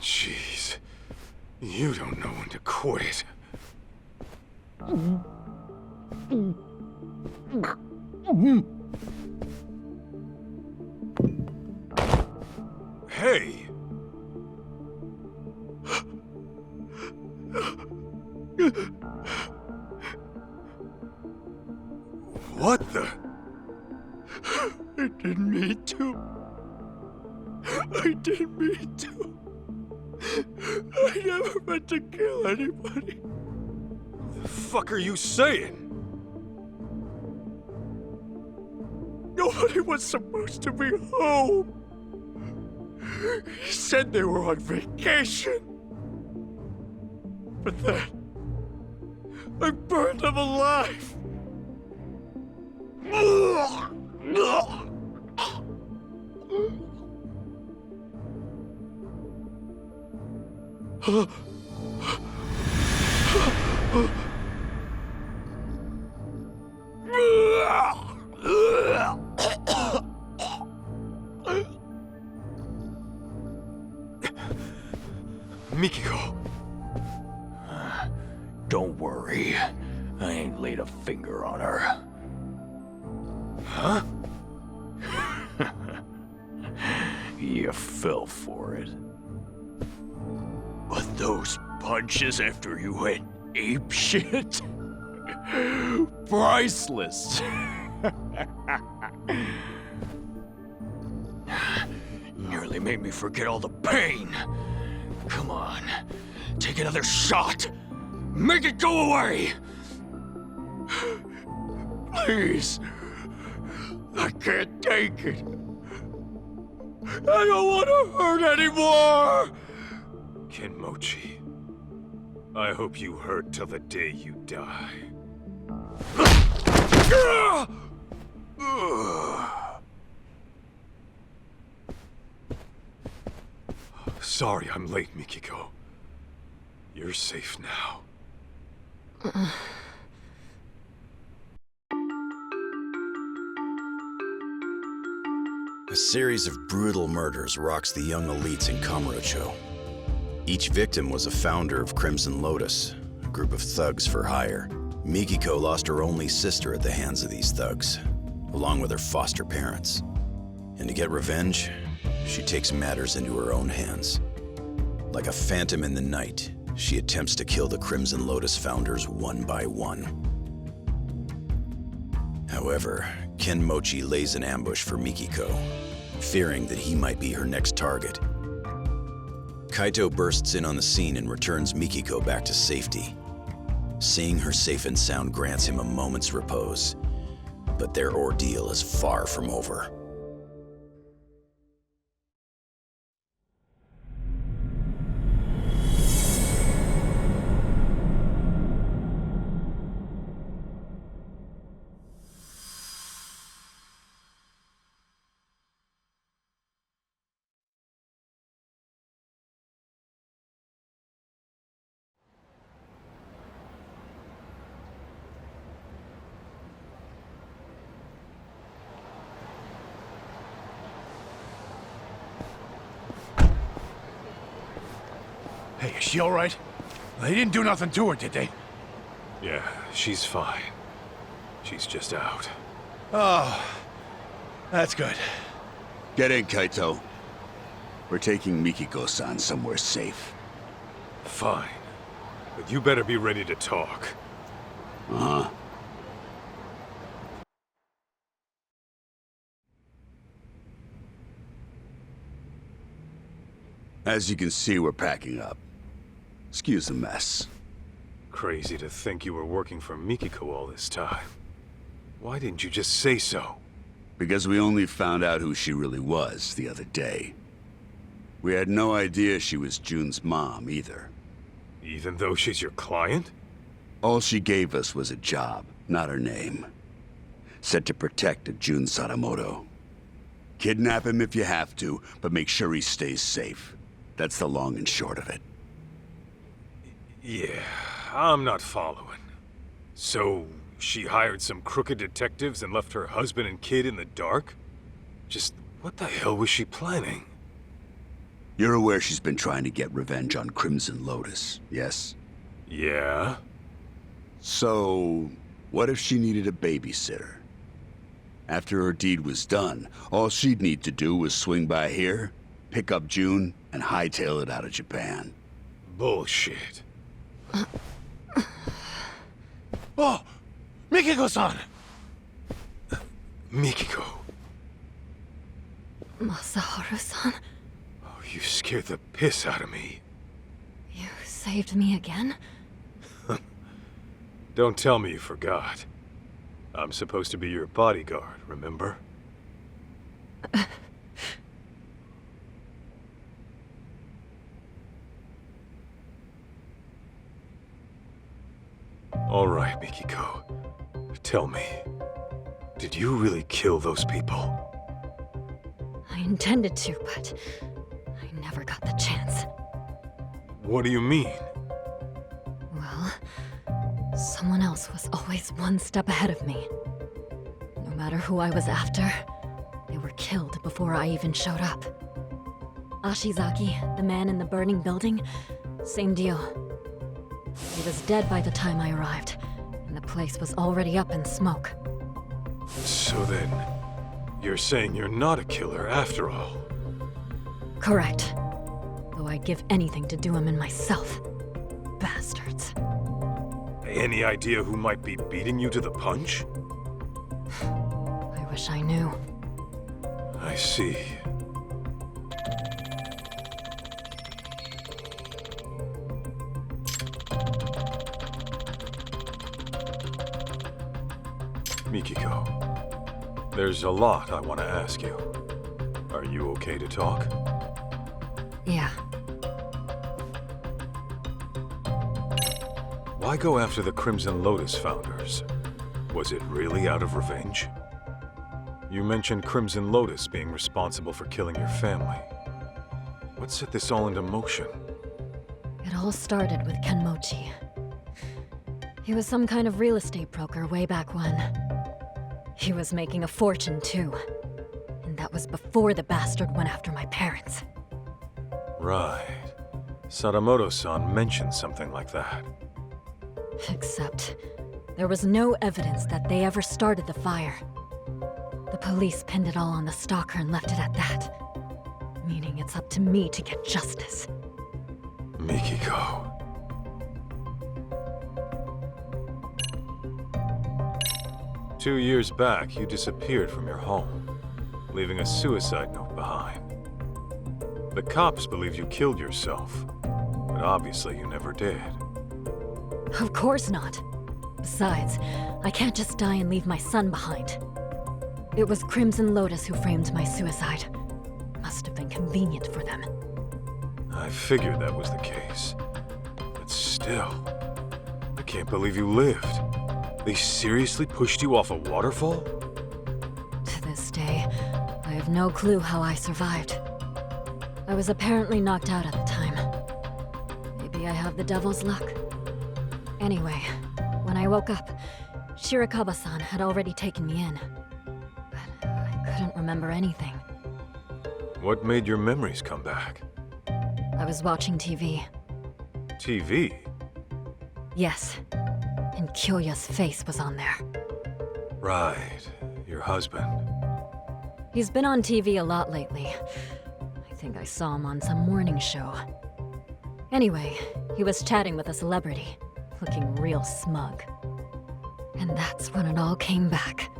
Jeez. You don't know when to quit. Hey! What the? I didn't mean to. I didn't mean to. I never meant to kill anybody. The fuck are you saying? Nobody was supposed to be home. He said they were on vacation. But then, I burned them alive. Mikiko. Don't worry. I ain't laid a finger on her. Huh? You fell for it. But those punches after you went apeshit? Priceless. Nearly made me forget all the pain. Come on, take another shot. Make it go away! Please. I can't take it. I don't want to hurt anymore! Kenmochi, I hope you hurt till the day you die. Sorry I'm late, Mikiko. You're safe now. A series of brutal murders rocks the young elites in Kamurocho. Each victim was a founder of Crimson Lotus, a group of thugs for hire. Mikiko lost her only sister at the hands of these thugs, along with her foster parents. And to get revenge, she takes matters into her own hands. Like a phantom in the night, she attempts to kill the Crimson Lotus founders one by one. However, Kenmochi lays an ambush for Mikiko, fearing that he might be her next target. Kaito bursts in on the scene and returns Mikiko back to safety. Seeing her safe and sound grants him a moment's repose, but their ordeal is far from over. Hey, is she all right? They didn't do nothing to her, did they? Yeah, she's fine. She's just out. Oh, that's good. Get in, Kaito. We're taking Mikiko-san somewhere safe. Fine. But you better be ready to talk. Uh-huh. As you can see, we're packing up. Excuse the mess. Crazy to think you were working for Mikiko all this time. Why didn't you just say so? Because we only found out who she really was the other day. We had no idea she was Jun's mom, either. Even though she's your client? All she gave us was a job, not her name. Said to protect a Jun Sadamoto. Kidnap him if you have to, but make sure he stays safe. That's the long and short of it. Yeah, I'm not following. So, she hired some crooked detectives and left her husband and kid in the dark? Just what the hell was she planning? You're aware she's been trying to get revenge on Crimson Lotus, yes? Yeah? So, what if she needed a babysitter? After her deed was done, all she'd need to do was swing by here, pick up Jun, and hightail it out of Japan. Bullshit. Oh! Mikiko-san! Mikiko. Masaharu-san? Oh, you scared the piss out of me. You saved me again? Don't tell me you forgot. I'm supposed to be your bodyguard, remember? All right, Mikiko. Tell me, did you really kill those people? I intended to, but I never got the chance. What do you mean? Well, someone else was always one step ahead of me. No matter who I was after, they were killed before I even showed up. Ashizaki, the man in the burning building, same deal. He was dead by the time I arrived, and the place was already up in smoke. So then, you're saying you're not a killer after all? Correct. Though I'd give anything to do him in myself. Bastards. Any idea who might be beating you to the punch? I wish I knew. I see. Mikiko, there's a lot I want to ask you. Are you okay to talk? Yeah. Why go after the Crimson Lotus founders? Was it really out of revenge? You mentioned Crimson Lotus being responsible for killing your family. What set this all into motion? It all started with Kenmochi. He was some kind of real estate broker way back when. He was making a fortune, too. And that was before the bastard went after my parents. Right. Sadamoto-san mentioned something like that. Except, there was no evidence that they ever started the fire. The police pinned it all on the stalker and left it at that. Meaning it's up to me to get justice. Mikiko. Two years back, you disappeared from your home, leaving a suicide note behind. The cops believe you killed yourself, but obviously you never did. Of course not. Besides, I can't just die and leave my son behind. It was Crimson Lotus who framed my suicide. Must have been convenient for them. I figured that was the case. But still, I can't believe you lived. They seriously pushed you off a waterfall? To this day, I have no clue how I survived. I was apparently knocked out at the time. Maybe I have the devil's luck. Anyway, when I woke up, Shirakawa-san had already taken me in. But I couldn't remember anything. What made your memories come back? I was watching TV. TV? Yes. And Kyoya's face was on there. Right. Your husband. He's been on TV a lot lately. I think I saw him on some morning show. Anyway, he was chatting with a celebrity, looking real smug. And that's when it all came back.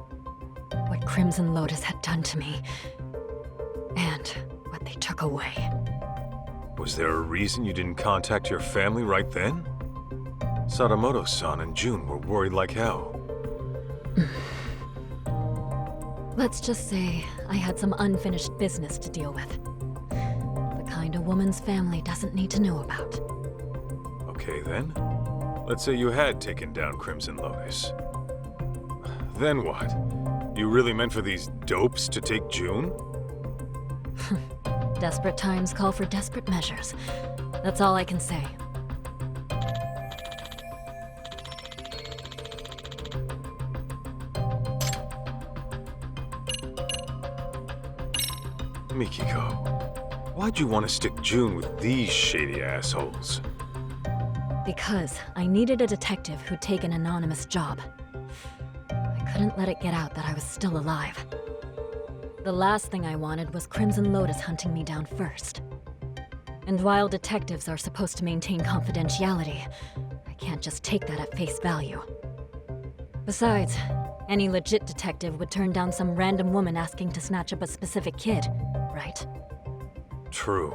What Crimson Lotus had done to me, and what they took away. Was there a reason you didn't contact your family right then? Sadamoto-san and June were worried like hell. Let's just say I had some unfinished business to deal with. The kind a woman's family doesn't need to know about. Okay then. Let's say you had taken down Crimson Lotus. Then what? You really meant for these dopes to take June? Desperate times call for desperate measures. That's all I can say. Mikiko, why'd you want to stick June with these shady assholes? Because I needed a detective who'd take an anonymous job. I couldn't let it get out that I was still alive. The last thing I wanted was Crimson Lotus hunting me down first. And while detectives are supposed to maintain confidentiality, I can't just take that at face value. Besides, any legit detective would turn down some random woman asking to snatch up a specific kid, right? True.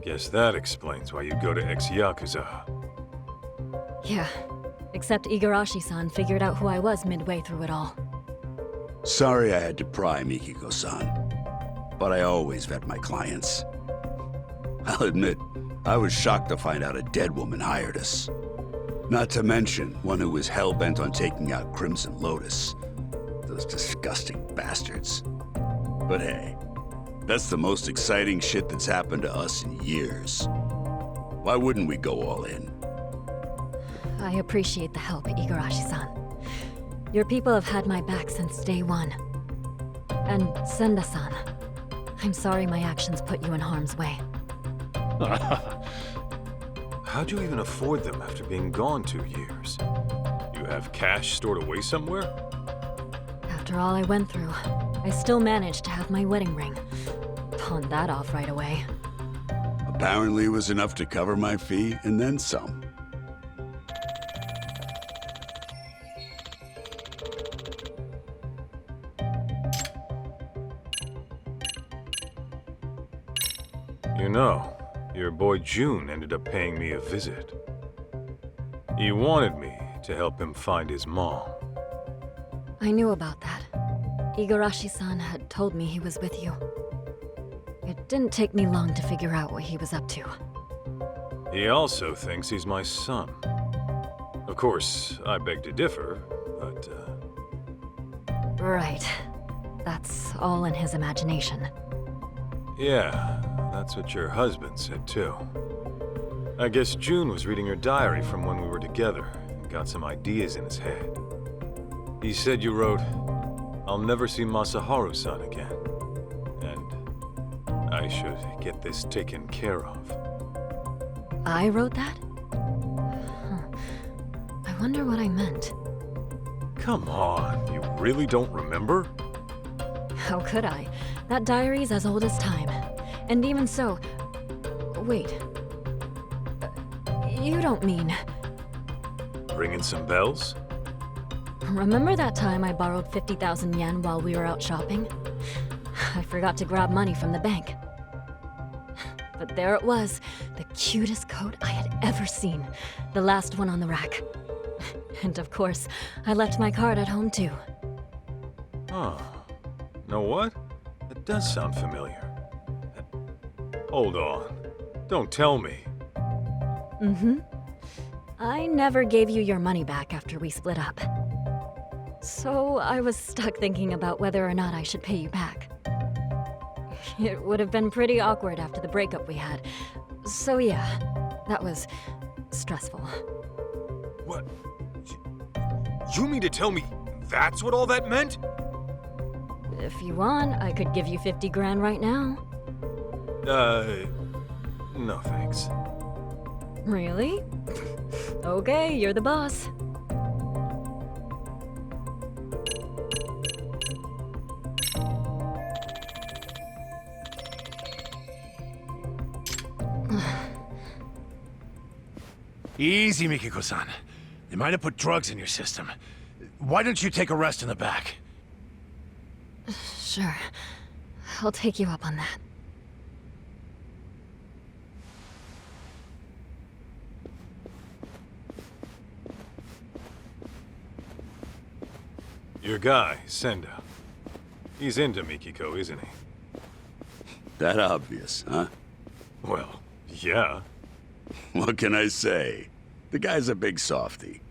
Guess that explains why you'd go to ex-Yakuza. Yeah, except Igarashi-san figured out who I was midway through it all. Sorry I had to pry, Mikiko-san. but I always vet my clients. I'll admit, I was shocked to find out a dead woman hired us. Not to mention, one who was hell-bent on taking out Crimson Lotus. Those disgusting bastards. But hey, that's the most exciting shit that's happened to us in years. Why wouldn't we go all in? I appreciate the help, Igarashi-san. Your people have had my back since day one. And Senda-san, I'm sorry my actions put you in harm's way. How'd you even afford them after being gone 2 years? You have cash stored away somewhere? After all I went through, I still managed to have my wedding ring. Pawned that off right away. Apparently it was enough to cover my fee and then some. You know, your boy June ended up paying me a visit. He wanted me to help him find his mom. I knew about that. Igarashi-san had told me he was with you. It didn't take me long to figure out what he was up to. He also thinks he's my son. Of course, I beg to differ, but, Right. That's all in his imagination. yeah, that's what your husband said too. I guess June was reading your diary from when we were together and got some ideas in his head. He said you wrote, "I'll never see Masaharu-san again, and I should get this taken care of." I wrote that? Huh. I wonder what I meant. Come on, you really don't remember? How could I? That diary's as old as time. And even so... Wait. You don't mean... Ringing some bells? Remember that time I borrowed 50,000 yen while we were out shopping? I forgot to grab money from the bank. But there it was, the cutest coat I had ever seen. The last one on the rack. And of course, I left my card at home too. Huh. Know what? That does sound familiar. Hold on. Don't tell me. Mm-hmm. I never gave you your money back after we split up. So I was stuck thinking about whether or not I should pay you back. It would have been pretty awkward after the breakup we had. So yeah, that was stressful. What? You mean to tell me that's what all that meant? If you want, I could give you 50 grand right now. No thanks. Really? Okay, you're the boss. Easy, Mikiko-san. They might have put drugs in your system. Why don't you take a rest in the back? Sure. I'll take you up on that. Your guy, Senda. He's into Mikiko, isn't he? That obvious, huh? Well, yeah. What can I say? The guy's a big softy.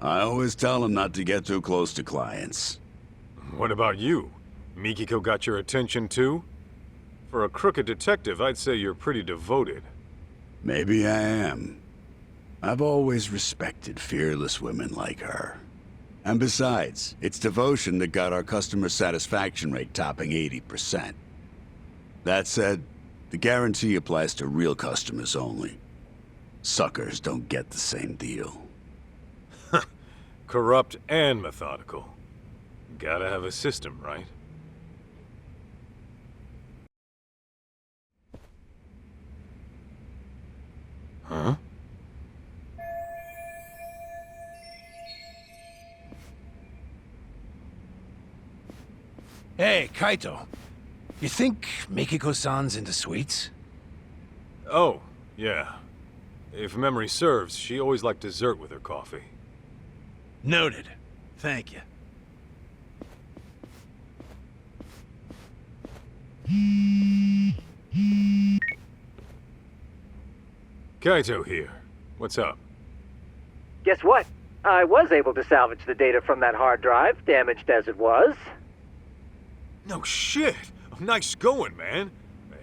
I always tell him not to get too close to clients. What about you? Mikiko got your attention too? For a crooked detective, I'd say you're pretty devoted. Maybe I am. I've always respected fearless women like her. And besides, it's devotion that got our customer satisfaction rate topping 80%. That said, the guarantee applies to real customers only. Suckers don't get the same deal. Corrupt and methodical. Gotta have a system, right? Huh? Hey, Kaito. You think Mikiko-san's into sweets? Oh, yeah. If memory serves, she always liked dessert with her coffee. Noted. Thank you. Kaito here. What's up? Guess what? I was able to salvage the data from that hard drive, damaged as it was. No shit! Nice going, man.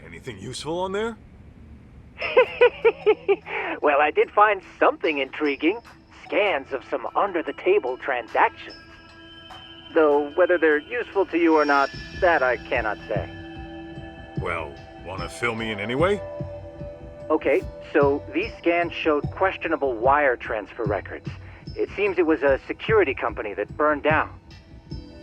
Anything useful on there? Well, I did find something intriguing. Scans of some under-the-table transactions. Though whether they're useful to you or not, that I cannot say. Well, wanna fill me in anyway? Okay, so these scans showed questionable wire transfer records. It seems it was a security company that burned down.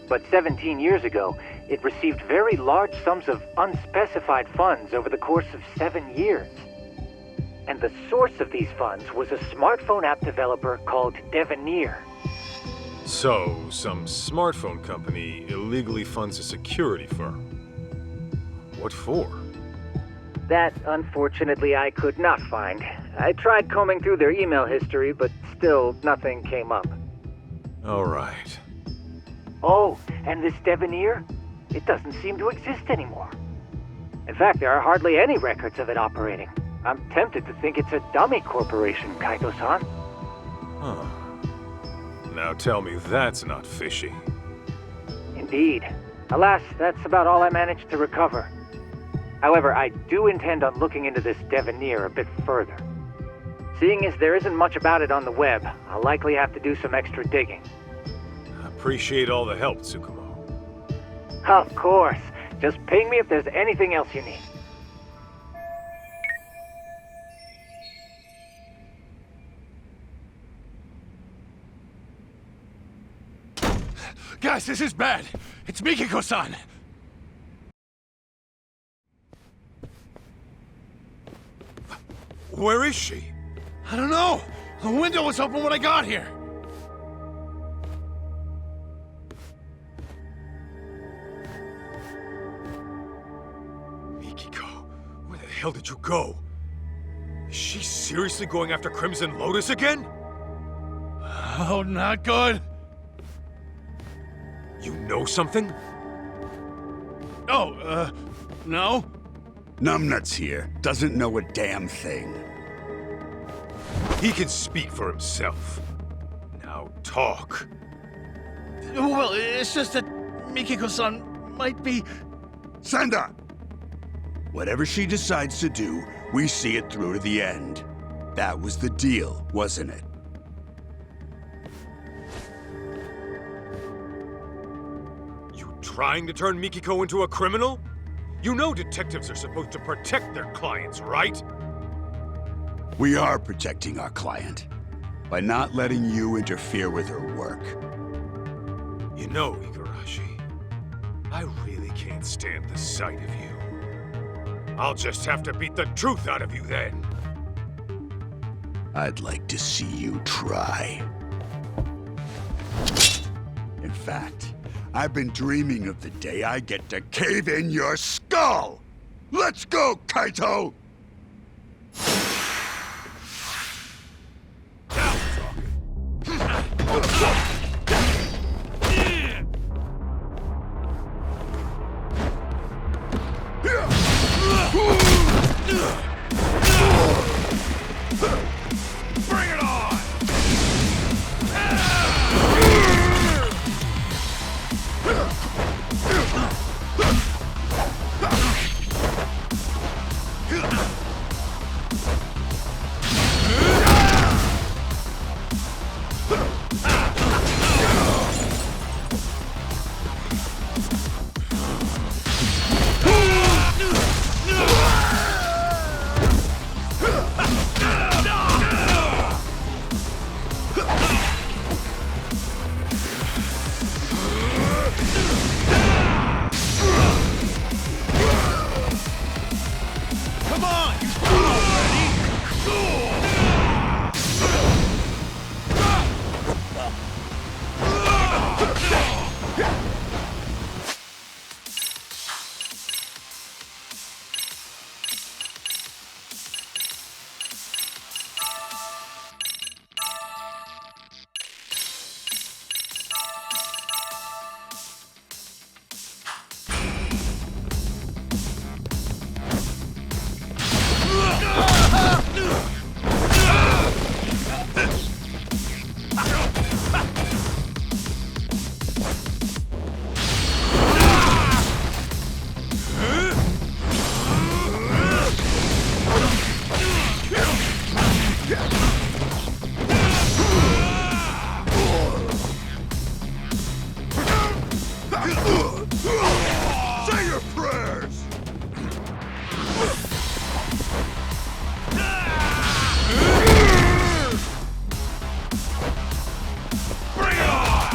But 17 years ago, it received very large sums of unspecified funds over the course of 7 years. And the source of these funds was a smartphone app developer called Devenir. So, some smartphone company illegally funds a security firm. What for? That, unfortunately, I could not find. I tried combing through their email history, but still nothing came up. Alright. Oh, and this Devenir? It doesn't seem to exist anymore. In fact, there are hardly any records of it operating. I'm tempted to think it's a dummy corporation, Kaito-san. Huh. Now tell me that's not fishy. Indeed. Alas, that's about all I managed to recover. However, I do intend on looking into this Devenir a bit further. Seeing as there isn't much about it on the web, I'll likely have to do some extra digging. Appreciate all the help, Tsukumo. Of course. Just ping me if there's anything else you need. Guys, this is bad. It's Mikiko-san. Where is she? I don't know. The window was open when I got here. Mikiko, where the hell did you go? Is she seriously going after Crimson Lotus again? Oh, not good. You know something? Oh, no? Numbnuts here. Doesn't know a damn thing. He can speak for himself. Now talk. Well, it's just that Mikiko-san might be... Senda! Whatever she decides to do, we see it through to the end. That was the deal, wasn't it? Trying to turn Mikiko into a criminal? You know detectives are supposed to protect their clients, right? We are protecting our client by not letting you interfere with her work. You know, Igarashi, I really can't stand the sight of you. I'll just have to beat the truth out of you then. I'd like to see you try. In fact, I've been dreaming of the day I get to cave in your skull! Let's go, Kaito! Bring it on! Say your prayers! Bring it on!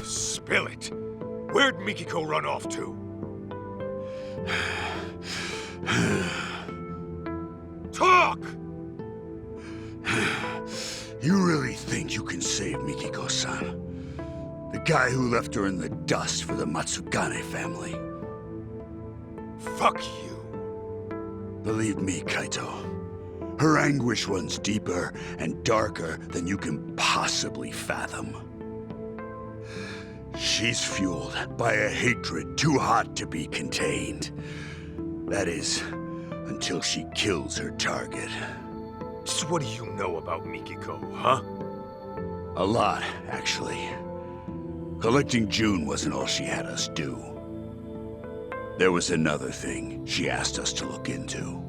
Spill it. Where'd Mikiko run off to? Talk! You really think you can save Mikiko-san? The guy who left her in the dust for the Matsugane family. Fuck you. Believe me, Kaito. Her anguish runs deeper and darker than you can possibly fathom. She's fueled by a hatred too hot to be contained. That is, until she kills her target. So what do you know about Mikiko, huh? A lot, actually. Collecting June wasn't all she had us do. There was another thing she asked us to look into,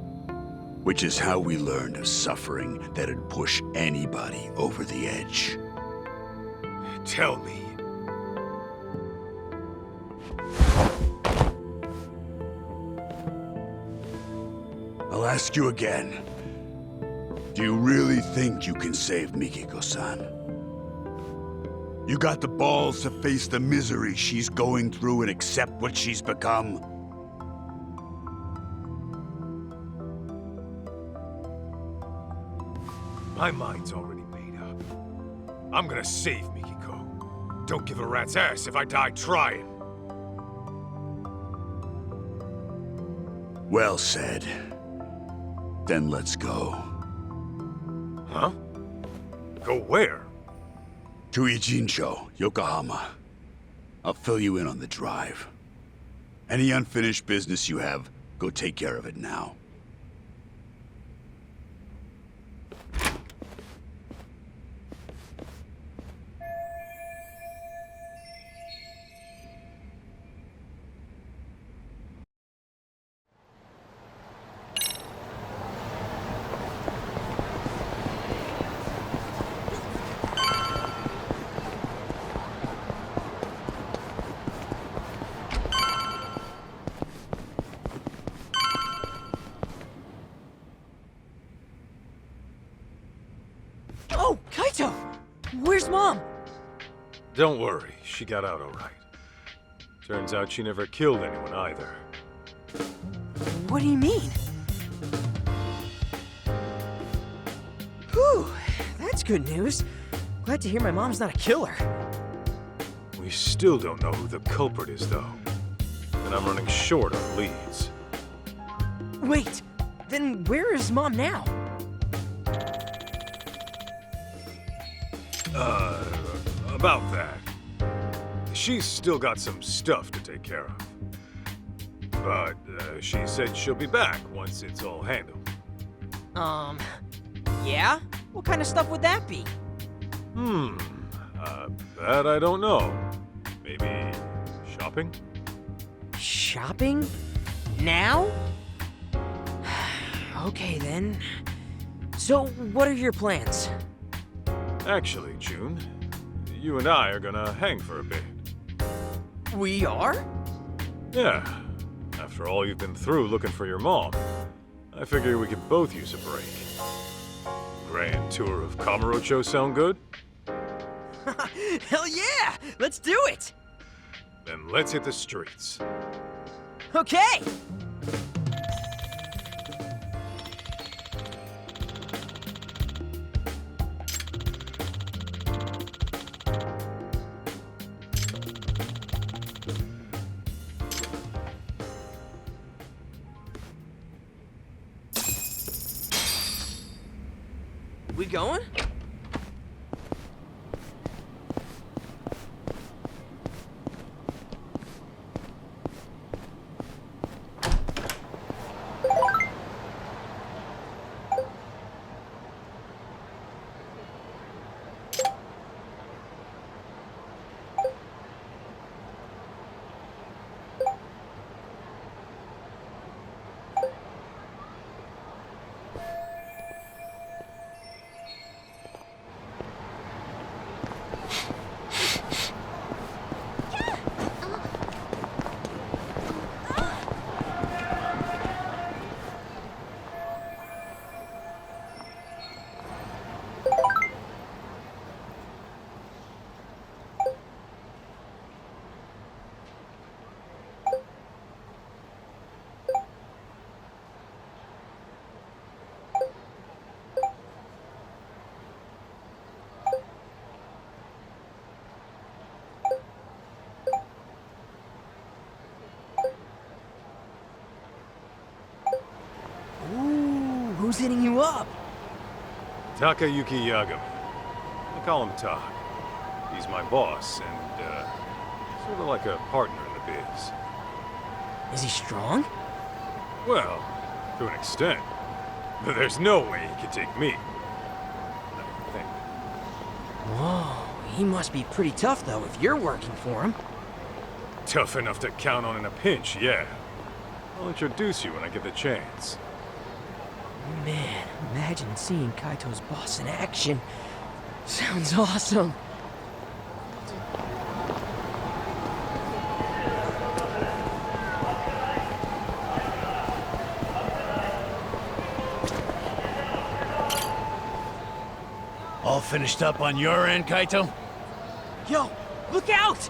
which is how we learned of suffering that'd push anybody over the edge. Tell me. I'll ask you again. Do you really think you can save Mikiko-san? You got the balls to face the misery she's going through and accept what she's become? My mind's already made up. I'm gonna save Mikiko. Don't give a rat's ass if I die trying. Well said. Then let's go. Huh? Go where? To Ijincho, Yokohama. I'll fill you in on the drive. Any unfinished business you have, go take care of it now. Oh, Kaito! Where's Mom? Don't worry, she got out all right. Turns out she never killed anyone either. What do you mean? Whew, that's good news. Glad to hear my mom's not a killer. We still don't know who the culprit is, though. And I'm running short on leads. Wait, then where is Mom now? About that. She's still got some stuff to take care of. But she said she'll be back once it's all handled. Yeah? What kind of stuff would that be? That I don't know. Maybe shopping? Shopping? Now? Okay, then. So, what are your plans? Actually, June, you and I are gonna hang for a bit. We are? Yeah. After all you've been through looking for your mom, I figure we could both use a break. Grand tour of Kamurocho sound good? Hell yeah! Let's do it! Then let's hit the streets. Okay! going? Who's hitting you up? Takayuki Yagami. I call him Tak. He's my boss, and, sort of like a partner in the biz. Is he strong? Well, to an extent. But there's no way he could take me. I think. Whoa, he must be pretty tough, though, if you're working for him. Tough enough to count on in a pinch, yeah. I'll introduce you when I get the chance. Man, imagine seeing Kaito's boss in action. Sounds awesome. All finished up on your end, Kaito? Yo, look out!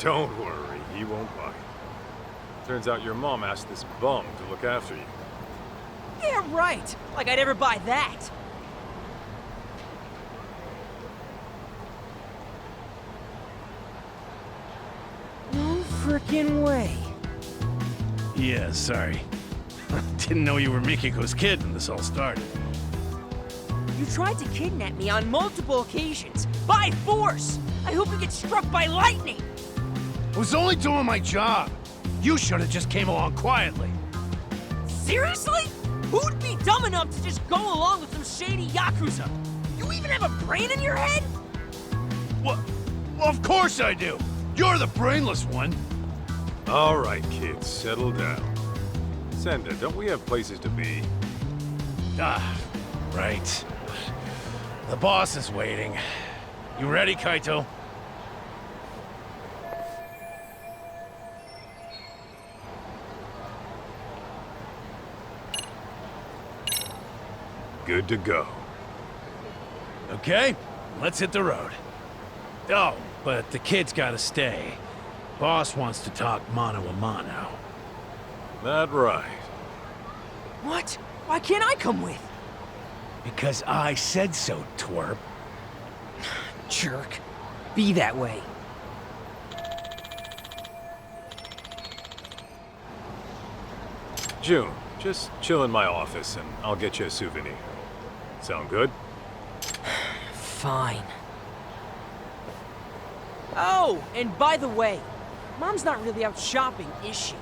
Don't worry, he won't bite. Turns out your mom asked this bum to look after you. Yeah, right. Like I'd ever buy that. No frickin' way. Yeah, sorry. Didn't know you were Mikiko's kid when this all started. You tried to kidnap me on multiple occasions. By force! I hope you get struck by lightning! I was only doing my job. You should have just came along quietly. Seriously? Who'd be dumb enough to just go along with some shady Yakuza? You even have a brain in your head? What? Well, of course I do. You're the brainless one. All right, kids, settle down. Senda, don't we have places to be? Ah, right. The boss is waiting. You ready, Kaito? Good to go. Okay, let's hit the road. Oh, but the kid's gotta stay. Boss wants to talk mano a mano. That right. What? Why can't I come with? Because I said so, twerp. Jerk. Be that way. June, just chill in my office and I'll get you a souvenir. Sound good? Fine. Oh, and by the way, Mom's not really out shopping, is she?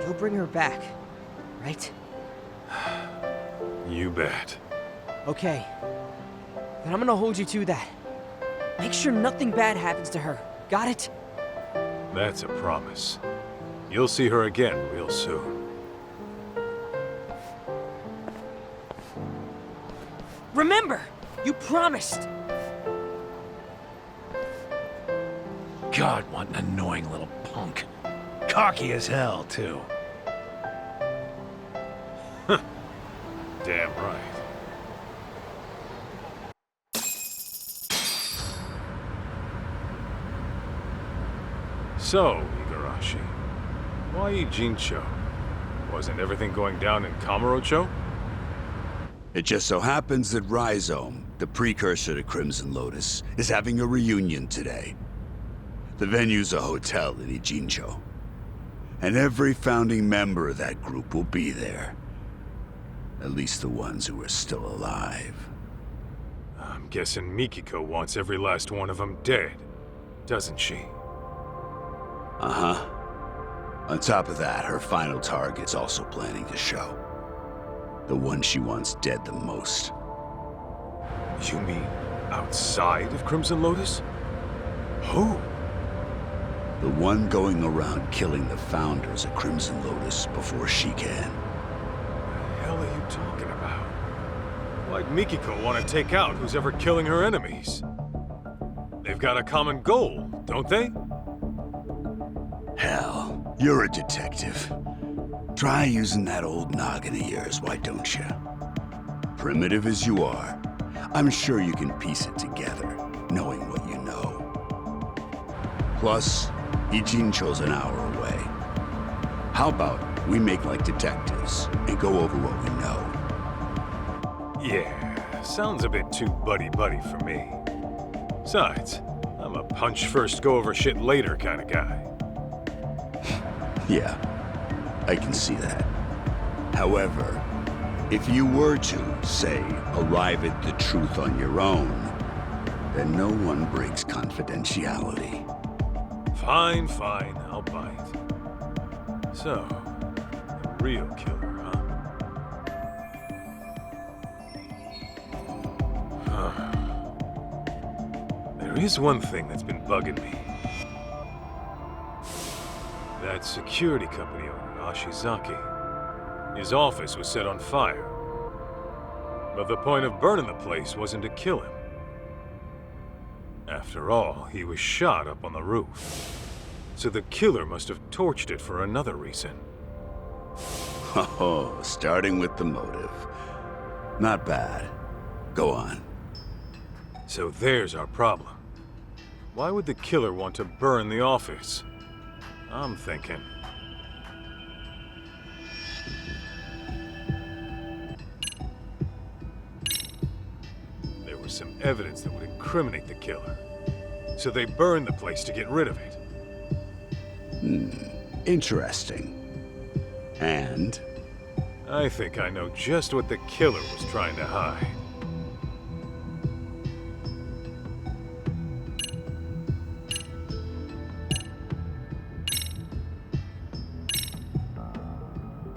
You'll bring her back, right? You bet. Okay. Then I'm gonna hold you to that. Make sure nothing bad happens to her. Got it? That's a promise. You'll see her again real soon. Remember, you promised. God, what an annoying little punk. Cocky as hell, too. Damn right. So, Igarashi, why Jincho? Wasn't everything going down in Kamurocho? It just so happens that Rhizome, the precursor to Crimson Lotus, is having a reunion today. The venue's a hotel in Ijincho. And every founding member of that group will be there. At least the ones who are still alive. I'm guessing Mikiko wants every last one of them dead, doesn't she? Uh-huh. On top of that, her final target's also planning to show. The one she wants dead the most. You mean outside of Crimson Lotus? Who? The one going around killing the founders of Crimson Lotus before she can. What the hell are you talking about? Why'd Mikiko want to take out who's ever killing her enemies? They've got a common goal, don't they? Hell, you're a detective. Try using that old noggin of yours, why don't you? Primitive as you are, I'm sure you can piece it together, knowing what you know. Plus, Ijin chose an hour away. How about we make like detectives and go over what we know? Yeah, sounds a bit too buddy-buddy for me. Besides, I'm a punch-first, go-over-shit later kind of guy. Yeah, I can see that. However, if you were to, say, arrive at the truth on your own, then no one breaks confidentiality. Fine, I'll bite. So, the real killer, huh? There is one thing that's been bugging me. That security company owner, Ashizaki. His office was set on fire. But the point of burning the place wasn't to kill him. After all, he was shot up on the roof. So the killer must have torched it for another reason. Oh, starting with the motive. Not bad. Go on. So there's our problem. Why would the killer want to burn the office? I'm thinking. There was some evidence that would incriminate the killer. So they burned the place to get rid of it. Interesting. And? I think I know just what the killer was trying to hide.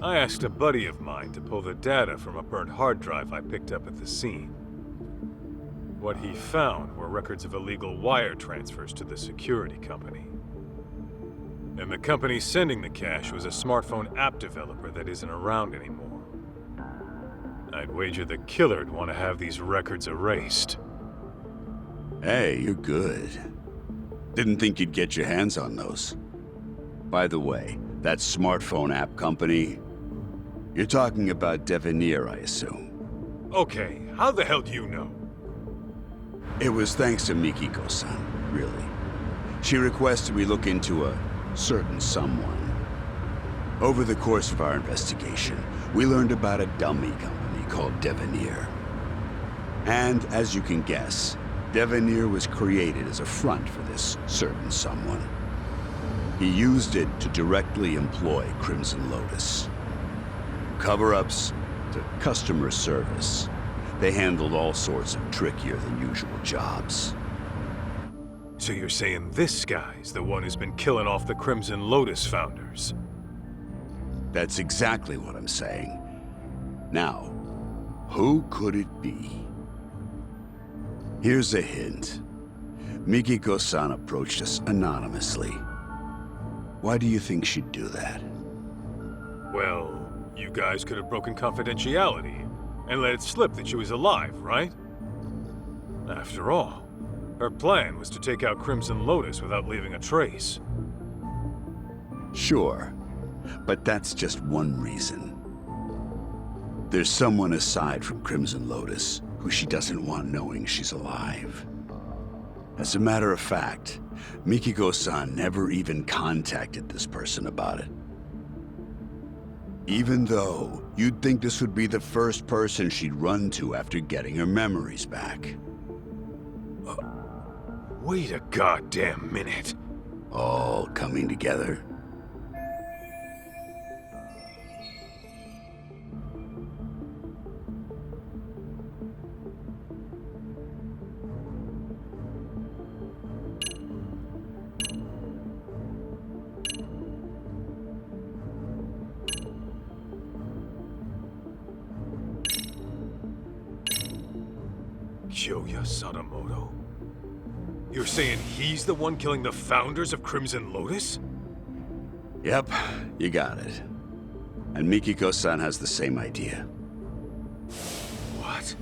I asked a buddy of mine to pull the data from a burnt hard drive I picked up at the scene. What he found were records of illegal wire transfers to the security company. And the company sending the cash was a smartphone app developer that isn't around anymore. I'd wager the killer'd want to have these records erased. Hey, you're good. Didn't think you'd get your hands on those. By the way, that smartphone app company, you're talking about Devenir, I assume. Okay, how the hell do you know? It was thanks to Mikiko-san, really. She requested we look into a certain someone. Over the course of our investigation, we learned about a dummy company called Devenir. And as you can guess, Devenir was created as a front for this certain someone. He used it to directly employ Crimson Lotus. Cover-ups to customer service. They handled all sorts of trickier than usual jobs. So you're saying this guy's the one who's been killing off the Crimson Lotus founders? That's exactly what I'm saying. Now, who could it be? Here's a hint. Mikiko-san approached us anonymously. Why do you think she'd do that? Well, you guys could have broken confidentiality and let it slip that she was alive, right? After all, her plan was to take out Crimson Lotus without leaving a trace. Sure, but that's just one reason. There's someone aside from Crimson Lotus who she doesn't want knowing she's alive. As a matter of fact, Mikiko-san never even contacted this person about it. Even though you'd think this would be the first person she'd run to after getting her memories back. Wait a goddamn minute. All coming together? Kyoya Sadamoto? You're saying he's the one killing the founders of Crimson Lotus? Yep, you got it. And Mikiko-san has the same idea. What?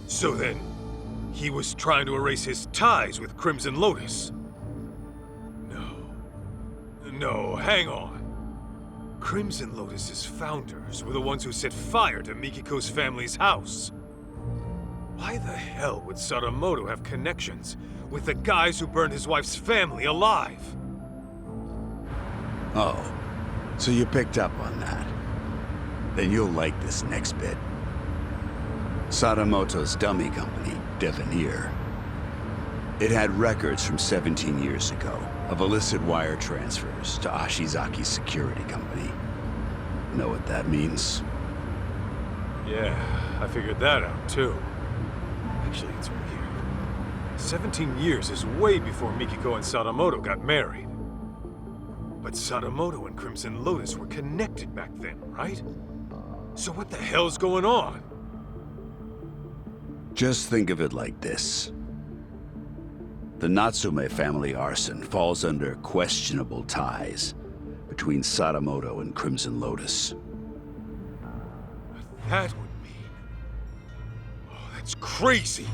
So then, he was trying to erase his ties with Crimson Lotus? No, hang on. Crimson Lotus's founders were the ones who set fire to Mikiko's family's house. Why the hell would Sadamoto have connections with the guys who burned his wife's family alive? Oh, so you picked up on that. Then you'll like this next bit. Sadamoto's dummy company, Devenir. It had records from 17 years ago of illicit wire transfers to Ashizaki's security company. Know what that means? Yeah, I figured that out too. Actually, it's weird. 17 years is way before Mikiko and Sadamoto got married. But Sadamoto and Crimson Lotus were connected back then, right? So what the hell's going on? Just think of it like this. The Natsume family arson falls under questionable ties between Sadamoto and Crimson Lotus. That would mean... Oh, that's crazy!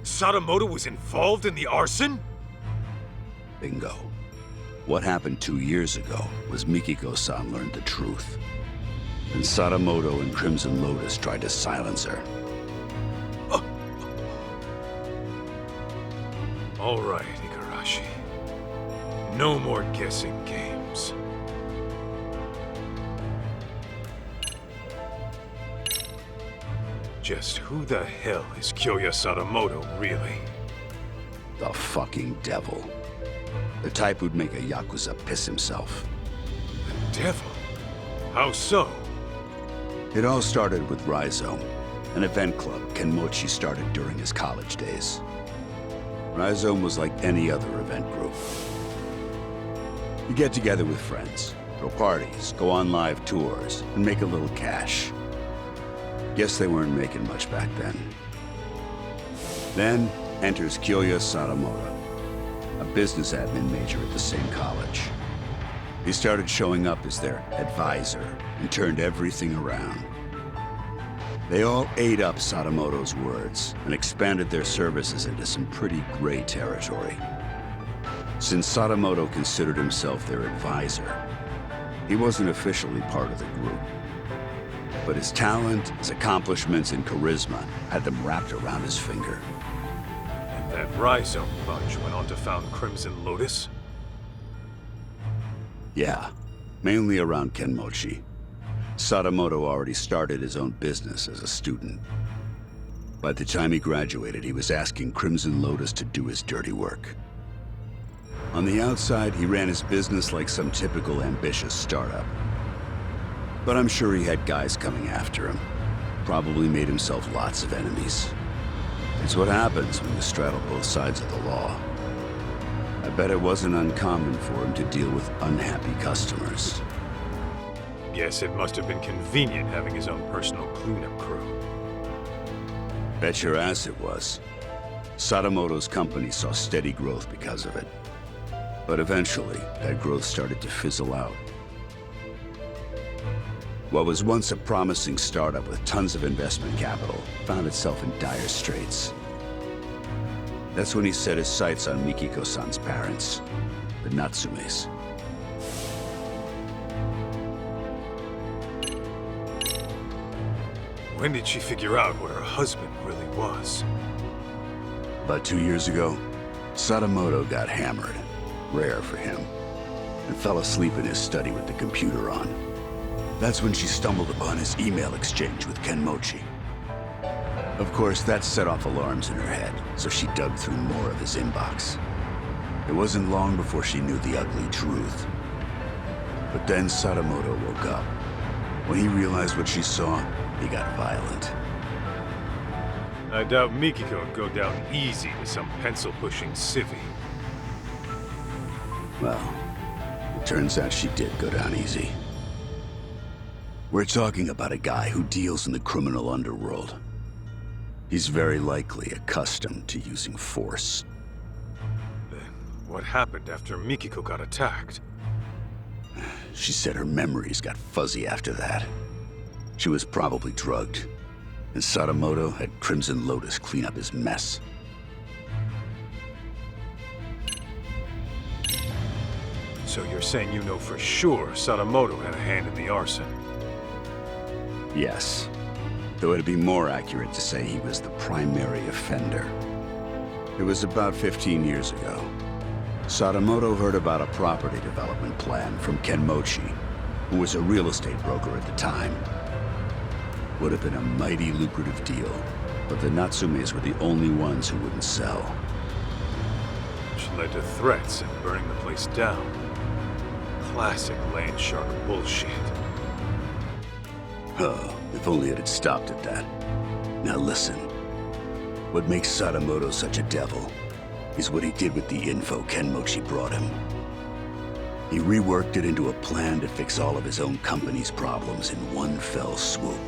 Sadamoto was involved in the arson? Bingo. What happened 2 years ago was Mikiko-san learned the truth. And Sadamoto and Crimson Lotus tried to silence her. All right, Igarashi. No more guessing games. Just who the hell is Kyoya Sadamoto, really? The fucking devil. The type who'd make a Yakuza piss himself. The devil? How so? It all started with Rhizome, an event club Kenmochi started during his college days. Rhizome was like any other event group. You get together with friends, throw parties, go on live tours, and make a little cash. Guess they weren't making much back then. Then enters Kyoya Sadamoto, a business admin major at the same college. He started showing up as their advisor and turned everything around. They all ate up Sadamoto's words and expanded their services into some pretty gray territory. Since Sadamoto considered himself their advisor, he wasn't officially part of the group. But his talent, his accomplishments, and charisma had them wrapped around his finger. And that Rhizome bunch went on to found Crimson Lotus? Yeah, mainly around Kenmochi. Sadamoto already started his own business as a student. By the time he graduated, he was asking Crimson Lotus to do his dirty work. On the outside, he ran his business like some typical ambitious startup. But I'm sure he had guys coming after him. Probably made himself lots of enemies. It's what happens when you straddle both sides of the law. I bet it wasn't uncommon for him to deal with unhappy customers. Guess it must have been convenient having his own personal cleanup crew. Bet your ass it was. Sadamoto's company saw steady growth because of it. But eventually, that growth started to fizzle out. What was once a promising startup with tons of investment capital found itself in dire straits. That's when he set his sights on Mikiko-san's parents, the Natsumes. When did she figure out what her husband really was? About 2 years ago, Sadamoto got hammered, rare for him, and fell asleep in his study with the computer on. That's when she stumbled upon his email exchange with Kenmochi. Of course, that set off alarms in her head, so she dug through more of his inbox. It wasn't long before she knew the ugly truth. But then Sadamoto woke up. When he realized what she saw, he got violent. I doubt Mikiko would go down easy to some pencil-pushing civvy. Well, it turns out she did go down easy. We're talking about a guy who deals in the criminal underworld. He's very likely accustomed to using force. Then what happened after Mikiko got attacked? She said her memories got fuzzy after that. She was probably drugged, and Sadamoto had Crimson Lotus clean up his mess. So you're saying you know for sure Sadamoto had a hand in the arson? Yes. Though it'd be more accurate to say he was the primary offender. It was about 15 years ago. Sadamoto heard about a property development plan from Kenmochi, who was a real estate broker at the time. Would have been a mighty lucrative deal, but the Natsumes were the only ones who wouldn't sell. Which led to threats and burning the place down. Classic land shark bullshit. Oh, if only it had stopped at that. Now listen. What makes Sadamoto such a devil is what he did with the info Kenmochi brought him. He reworked it into a plan to fix all of his own company's problems in one fell swoop.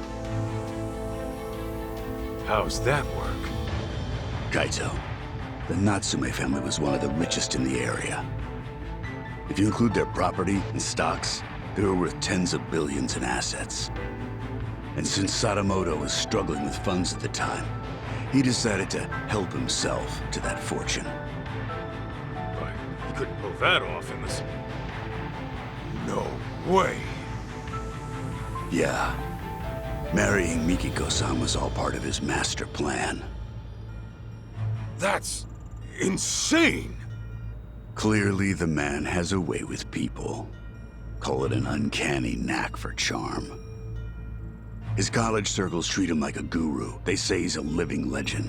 How's that work? KAITO, the Natsume family was one of the richest in the area. If you include their property and stocks, they were worth tens of billions in assets. And since Sadamoto was struggling with funds at the time, he decided to help himself to that fortune. But he couldn't pull that off in this... No way! Yeah. Marrying Mikiko-san was all part of his master plan. That's... insane! Clearly, the man has a way with people. Call it an uncanny knack for charm. His college circles treat him like a guru. They say he's a living legend.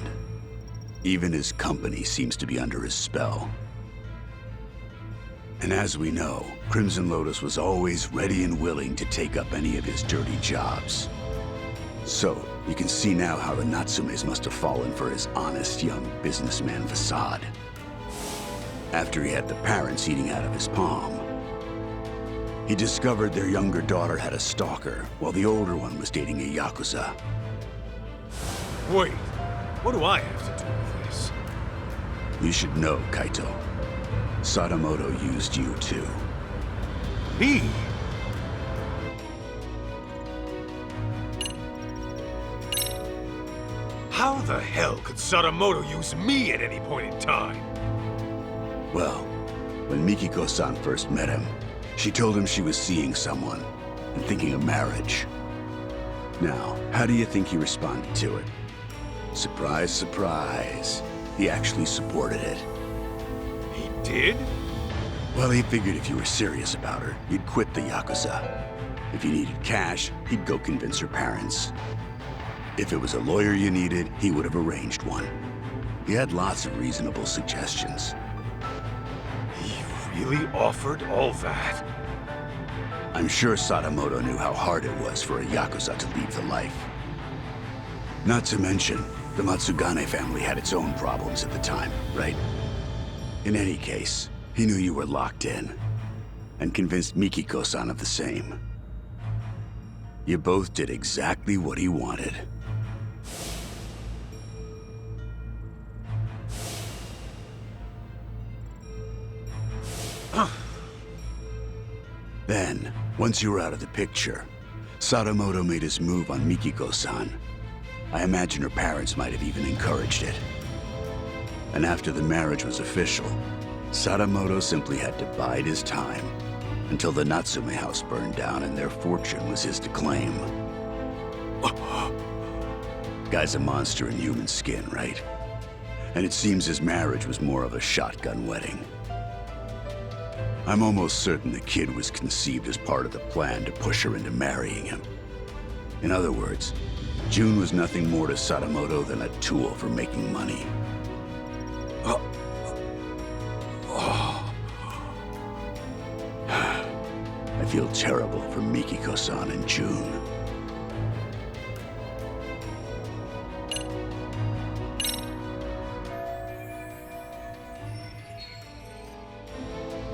Even his company seems to be under his spell. And as we know, Crimson Lotus was always ready and willing to take up any of his dirty jobs. So, you can see now how the Natsumes must have fallen for his honest young businessman facade. After he had the parents eating out of his palm, he discovered their younger daughter had a stalker, while the older one was dating a Yakuza. Wait, what do I have to do with this? You should know, KAITO. Sadamoto used you too. Me? How the hell could Sadamoto use me at any point in time? Well, when Mikiko-san first met him, she told him she was seeing someone and thinking of marriage. Now, how do you think he responded to it? Surprise, surprise. He actually supported it. He did? Well, he figured if you were serious about her, you'd quit the Yakuza. If you needed cash, he'd go convince her parents. If it was a lawyer you needed, he would have arranged one. He had lots of reasonable suggestions. He really offered all that? I'm sure Sadamoto knew how hard it was for a Yakuza to leave the life. Not to mention, the Matsugane family had its own problems at the time, right? In any case, he knew you were locked in, and convinced Mikiko-san of the same. You both did exactly what he wanted. Then, once you were out of the picture, Sadamoto made his move on Mikiko-san. I imagine her parents might have even encouraged it. And after the marriage was official, Sadamoto simply had to bide his time until the Natsume house burned down and their fortune was his to claim. Guy's a monster in human skin, right? And it seems his marriage was more of a shotgun wedding. I'm almost certain the kid was conceived as part of the plan to push her into marrying him. In other words, June was nothing more to Sadamoto than a tool for making money. I feel terrible for Mikiko-san and June.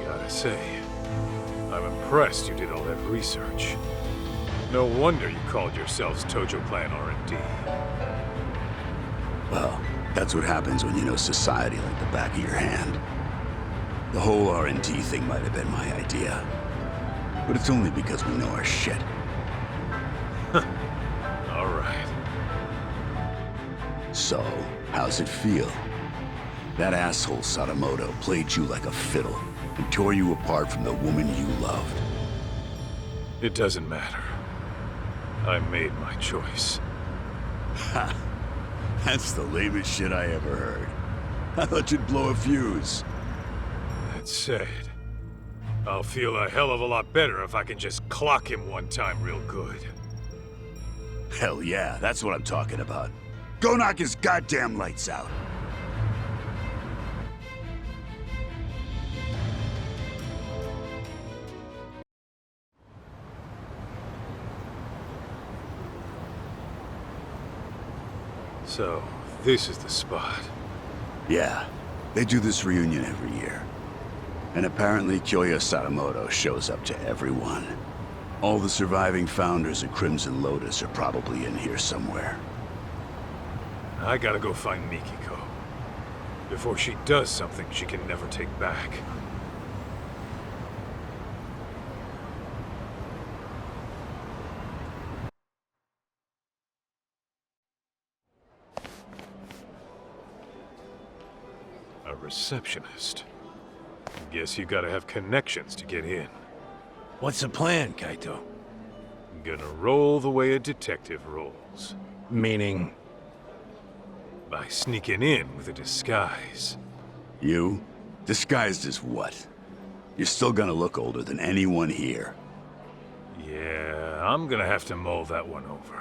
Gotta say, I'm impressed you did all that research. No wonder you called yourselves Tojo Clan R&D. Well, that's what happens when you know society like the back of your hand. The whole R&D thing might have been my idea. But it's only because we know our shit. All right. So, how's it feel? That asshole Sadamoto played you like a fiddle and tore you apart from the woman you loved. It doesn't matter. I made my choice. Ha! That's the lamest shit I ever heard. I thought you'd blow a fuse. That said, I'll feel a hell of a lot better if I can just clock him one time real good. Hell yeah, that's what I'm talking about. Go knock his goddamn lights out. So, this is the spot. Yeah, they do this reunion every year. And apparently Kyoya Sadamoto shows up to everyone. All the surviving founders of Crimson Lotus are probably in here somewhere. I gotta go find Mikiko. Before she does something she can never take back. A receptionist. Guess you gotta have connections to get in. What's the plan, Kaito? Gonna roll the way a detective rolls. Meaning? By sneaking in with a disguise. You? Disguised as what? You're still gonna look older than anyone here. Yeah, I'm gonna have to mull that one over.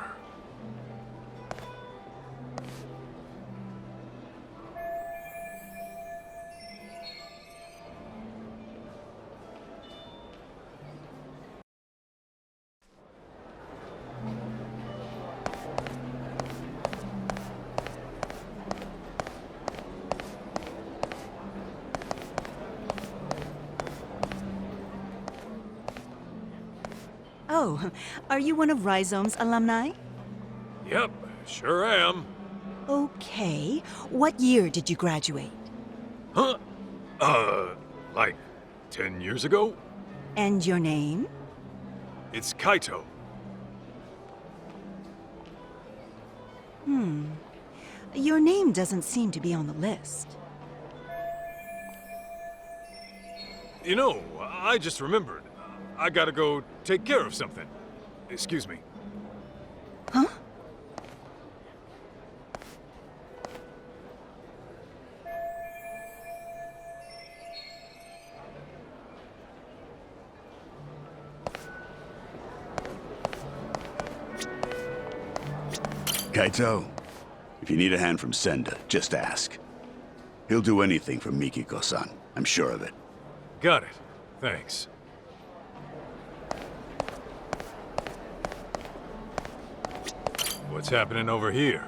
Oh, are you one of Rhizome's alumni? Yep, sure am. Okay. What year did you graduate? Huh? Like 10 years ago? And your name? It's Kaito. Your name doesn't seem to be on the list. You know, I just remembered. I gotta go take care of something. Excuse me. Huh? Kaito, if you need a hand from Senda, just ask. He'll do anything for Mikiko-san, I'm sure of it. Got it. Thanks. What's happening over here?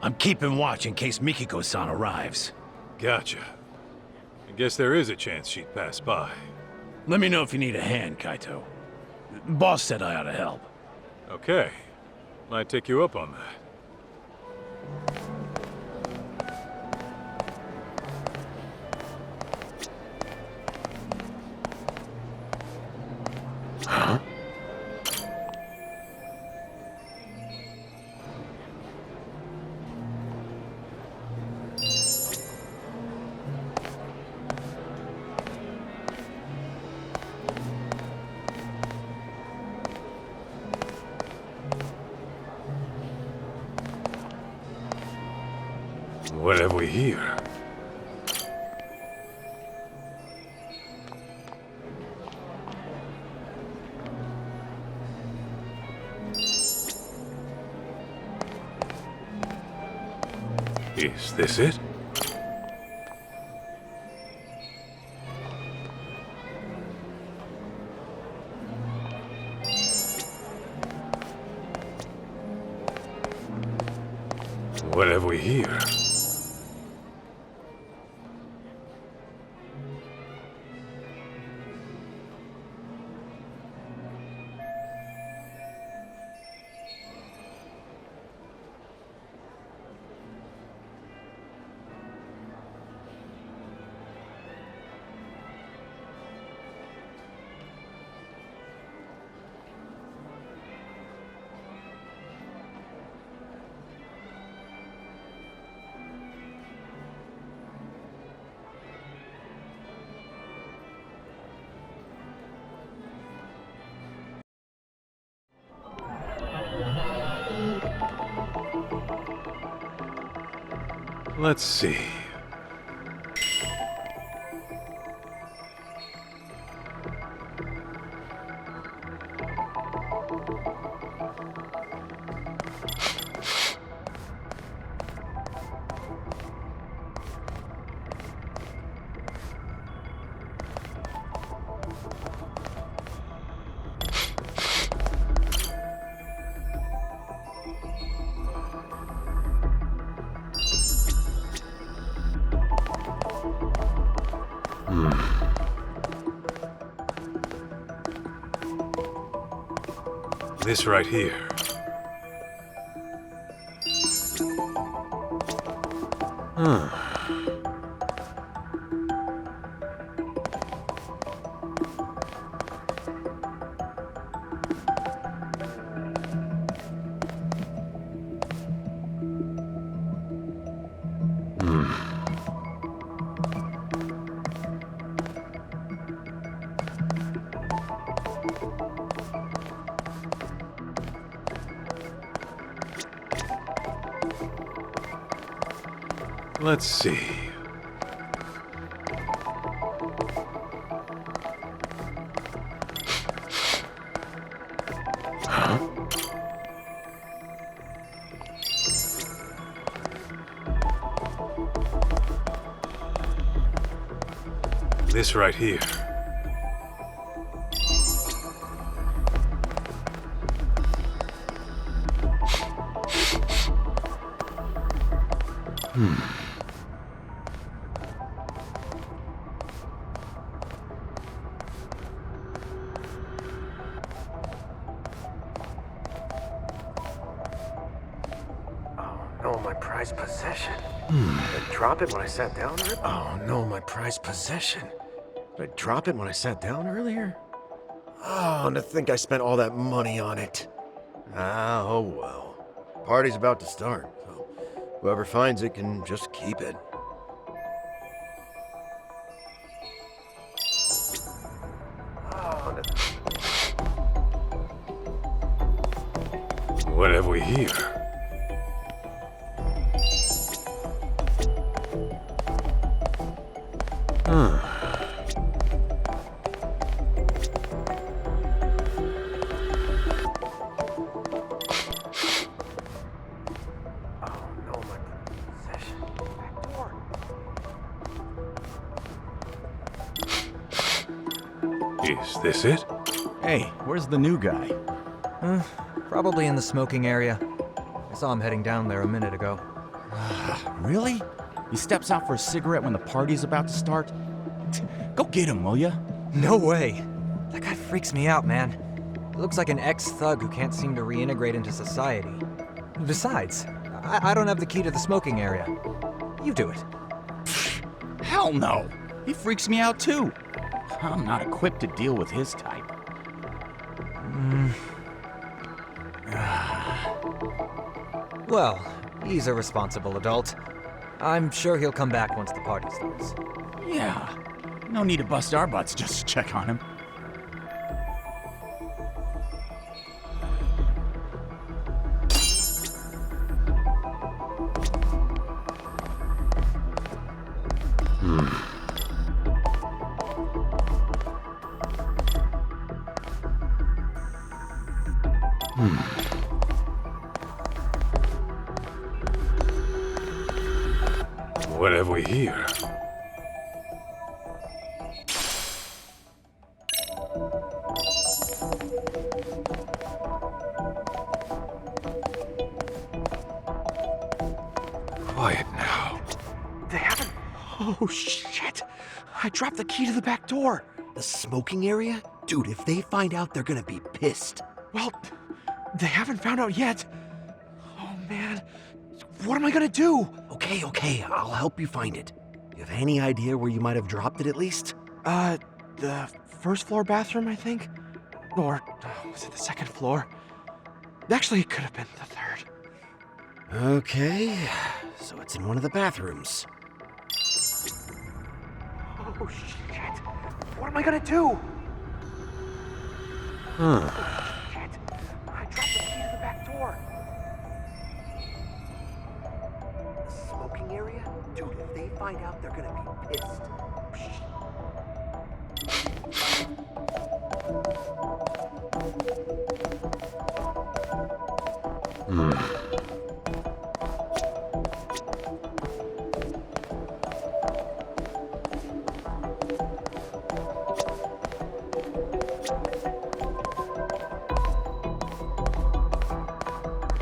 I'm keeping watch in case Mikiko-san arrives. Gotcha. I guess there is a chance she'd pass by. Let me know if you need a hand, Kaito. Boss said I ought to help. Okay. Might take you up on that. Huh? What have we here? Is this it? What have we here? Let's see. This right here. Let's see. Huh? This right here. No, my prized possession. Did I drop it when I sat down? Oh no, my prized possession. Did I drop it when I sat down earlier? Oh, and to think I spent all that money on it. Oh well. Party's about to start, so whoever finds it can just keep it. What have we here? Is this it? Hey, where's the new guy? Probably in the smoking area. I saw him heading down there a minute ago. Really? He steps out for a cigarette when the party's about to start? Go get him, will ya? No way. That guy freaks me out, man. He looks like an ex-thug who can't seem to reintegrate into society. Besides, I don't have the key to the smoking area. You do it. Hell no! He freaks me out too. I'm not equipped to deal with his type. Well, he's a responsible adult. I'm sure he'll come back once the party starts. Yeah. No need to bust our butts just to check on him. What have we here? Quiet now. They haven't... Oh, shit! I dropped the key to the back door. The smoking area? Dude, if they find out, they're gonna be pissed. Well, they haven't found out yet. Oh, man. What am I gonna do? Okay, I'll help you find it. You have any idea where you might have dropped it at least? The first floor bathroom, I think? Or was it the second floor? Actually, it could have been the third. Okay, so it's in one of the bathrooms. Oh, shit. What am I gonna do? Shit. I dropped the key to the back door. The smoking smoking area? Dude, if they find out, they're gonna be pissed.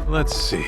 Let's see.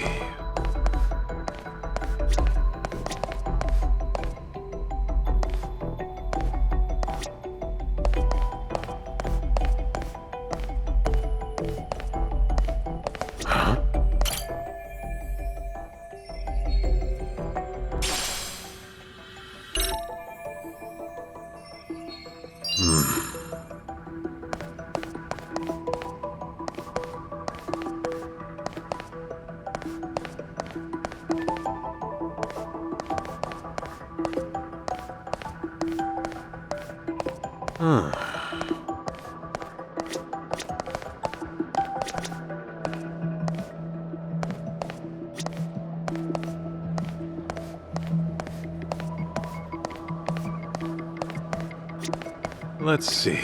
Let's see.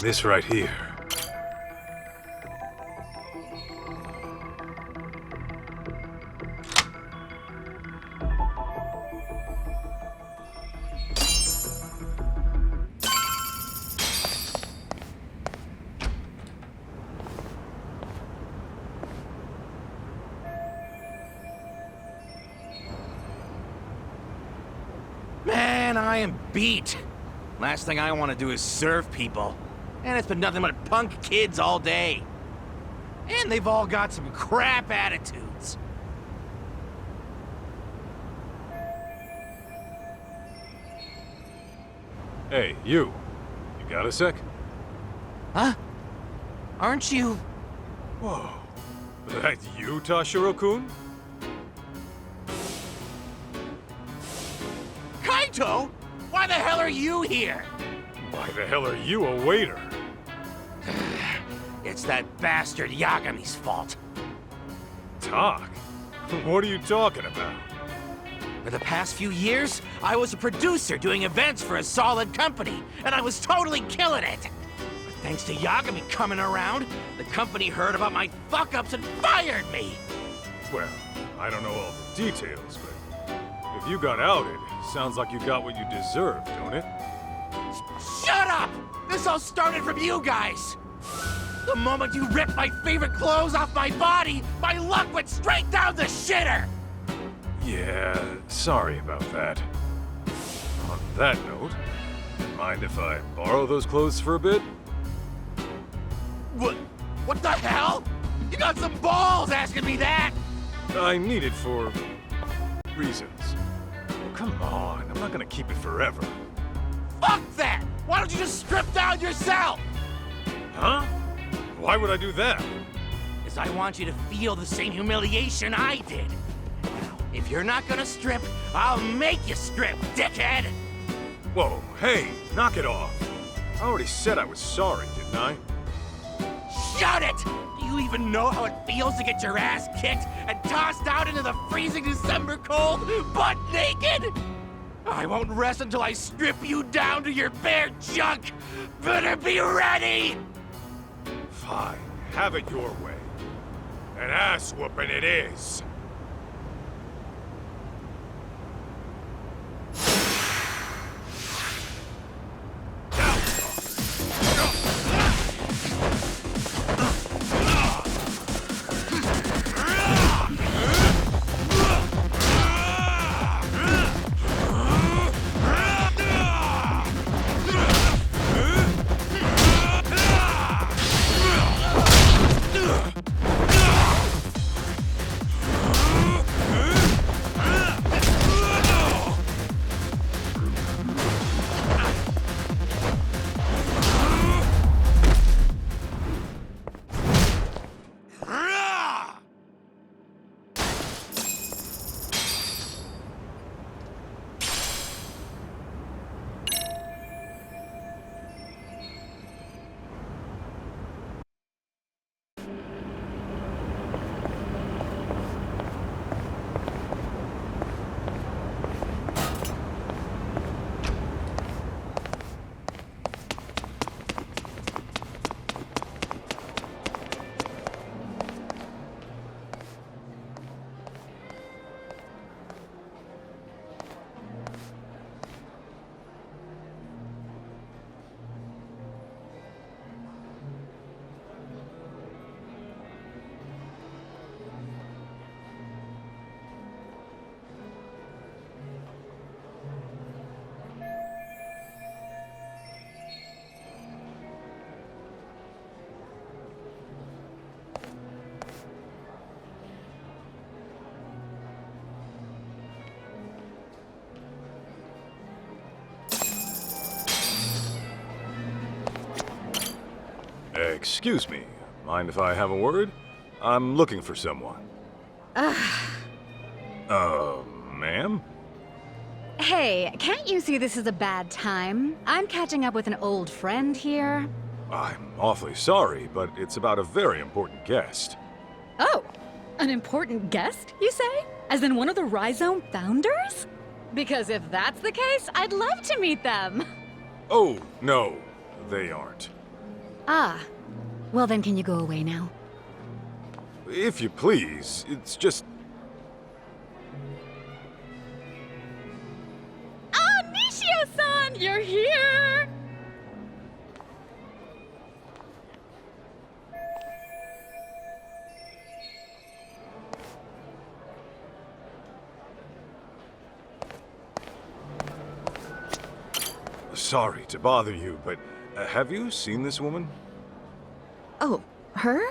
This right here. Man, I am beat. Last thing I want to do is serve people. And it's been nothing but punk kids all day. And they've all got some crap attitudes. Hey, you. You got a sec? Huh? Aren't you... Whoa. That you, Tashiro-kun? KAITO? Why the hell are you here? Why the hell are you a waiter? It's that bastard Yagami's fault. Talk? What are you talking about? For the past few years, I was a producer doing events for a solid company, and I was totally killing it. But thanks to Yagami coming around, the company heard about my fuck-ups and fired me. Well, I don't know all the details, but if you got outed, sounds like you got what you deserved, don't it? Shut up! This all started from you guys! The moment you ripped my favorite clothes off my body, my luck went straight down the shitter! Yeah, sorry about that. On that note, mind if I borrow those clothes for a bit? What the hell? You got some balls asking me that! I need it for... reasons. Come on, I'm not gonna keep it forever. Fuck that! Why don't you just strip down yourself? Huh? Why would I do that? Because I want you to feel the same humiliation I did. Now, if you're not gonna strip, I'll make you strip, dickhead! Whoa, hey, knock it off. I already said I was sorry, didn't I? Shut it! Do you even know how it feels to get your ass kicked and tossed out into the freezing December cold, butt naked? I won't rest until I strip you down to your bare junk! Better be ready! Fine, have it your way. An ass whooping it is. Excuse me. Mind if I have a word? I'm looking for someone. Ma'am? Hey, can't you see this is a bad time? I'm catching up with an old friend here. I'm awfully sorry, but it's about a very important guest. Oh, an important guest, you say? As in one of the Rhizome founders? Because if that's the case, I'd love to meet them. Oh, no, they aren't. Ah, well then can you go away now? If you please, it's just... Ah, Nishio-san, you're here! Sorry to bother you, but have you seen this woman? Oh, her?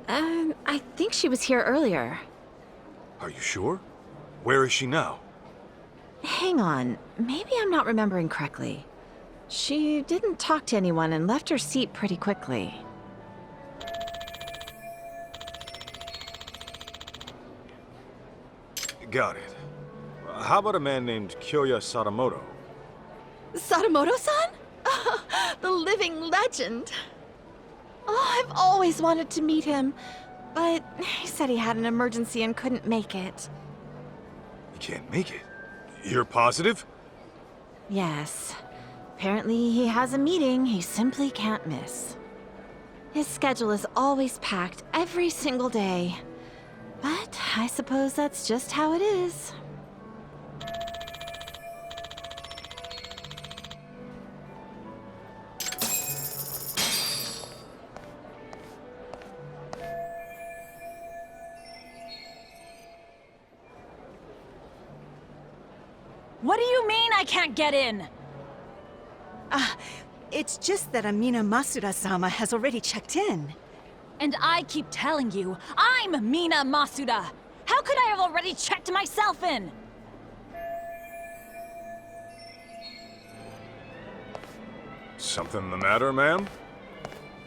I think she was here earlier. Are you sure? Where is she now? Hang on, maybe I'm not remembering correctly. She didn't talk to anyone and left her seat pretty quickly. Got it. How about a man named Kyoya Sadamoto? Sadamoto-san? The living legend. Oh, I've always wanted to meet him, but he said he had an emergency and couldn't make it. You can't make it. You're positive? Yes. Apparently he has a meeting he simply can't miss. His schedule is always packed every single day. But I suppose that's just how it is. What do you mean I can't get in? It's just that Amina Masuda-sama has already checked in. And I keep telling you, I'm Mina Masuda. How could I have already checked myself in? Something the matter, ma'am?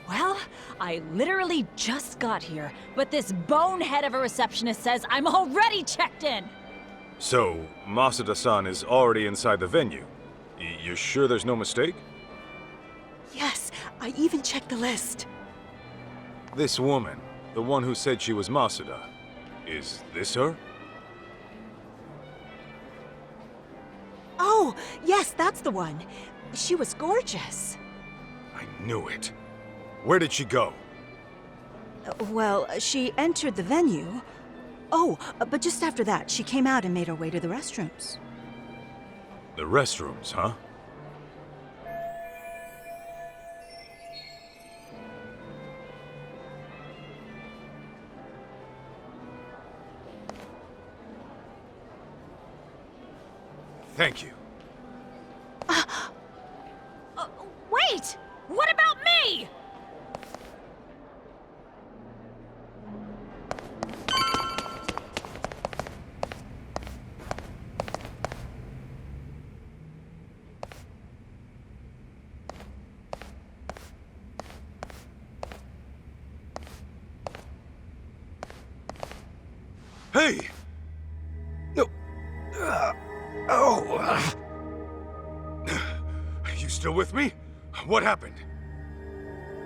Well, I literally just got here, but this bonehead of a receptionist says I'm already checked in. So, Masuda-san is already inside the venue. You're sure there's no mistake? Yes, I even checked the list. This woman, the one who said she was Masuda, is this her? Oh, yes, that's the one. She was gorgeous. I knew it. Where did she go? Well, she entered the venue. Oh, but just after that, she came out and made her way to the restrooms. The restrooms, huh? Thank you. Wait! What about me? Hey! No. You still with me? What happened?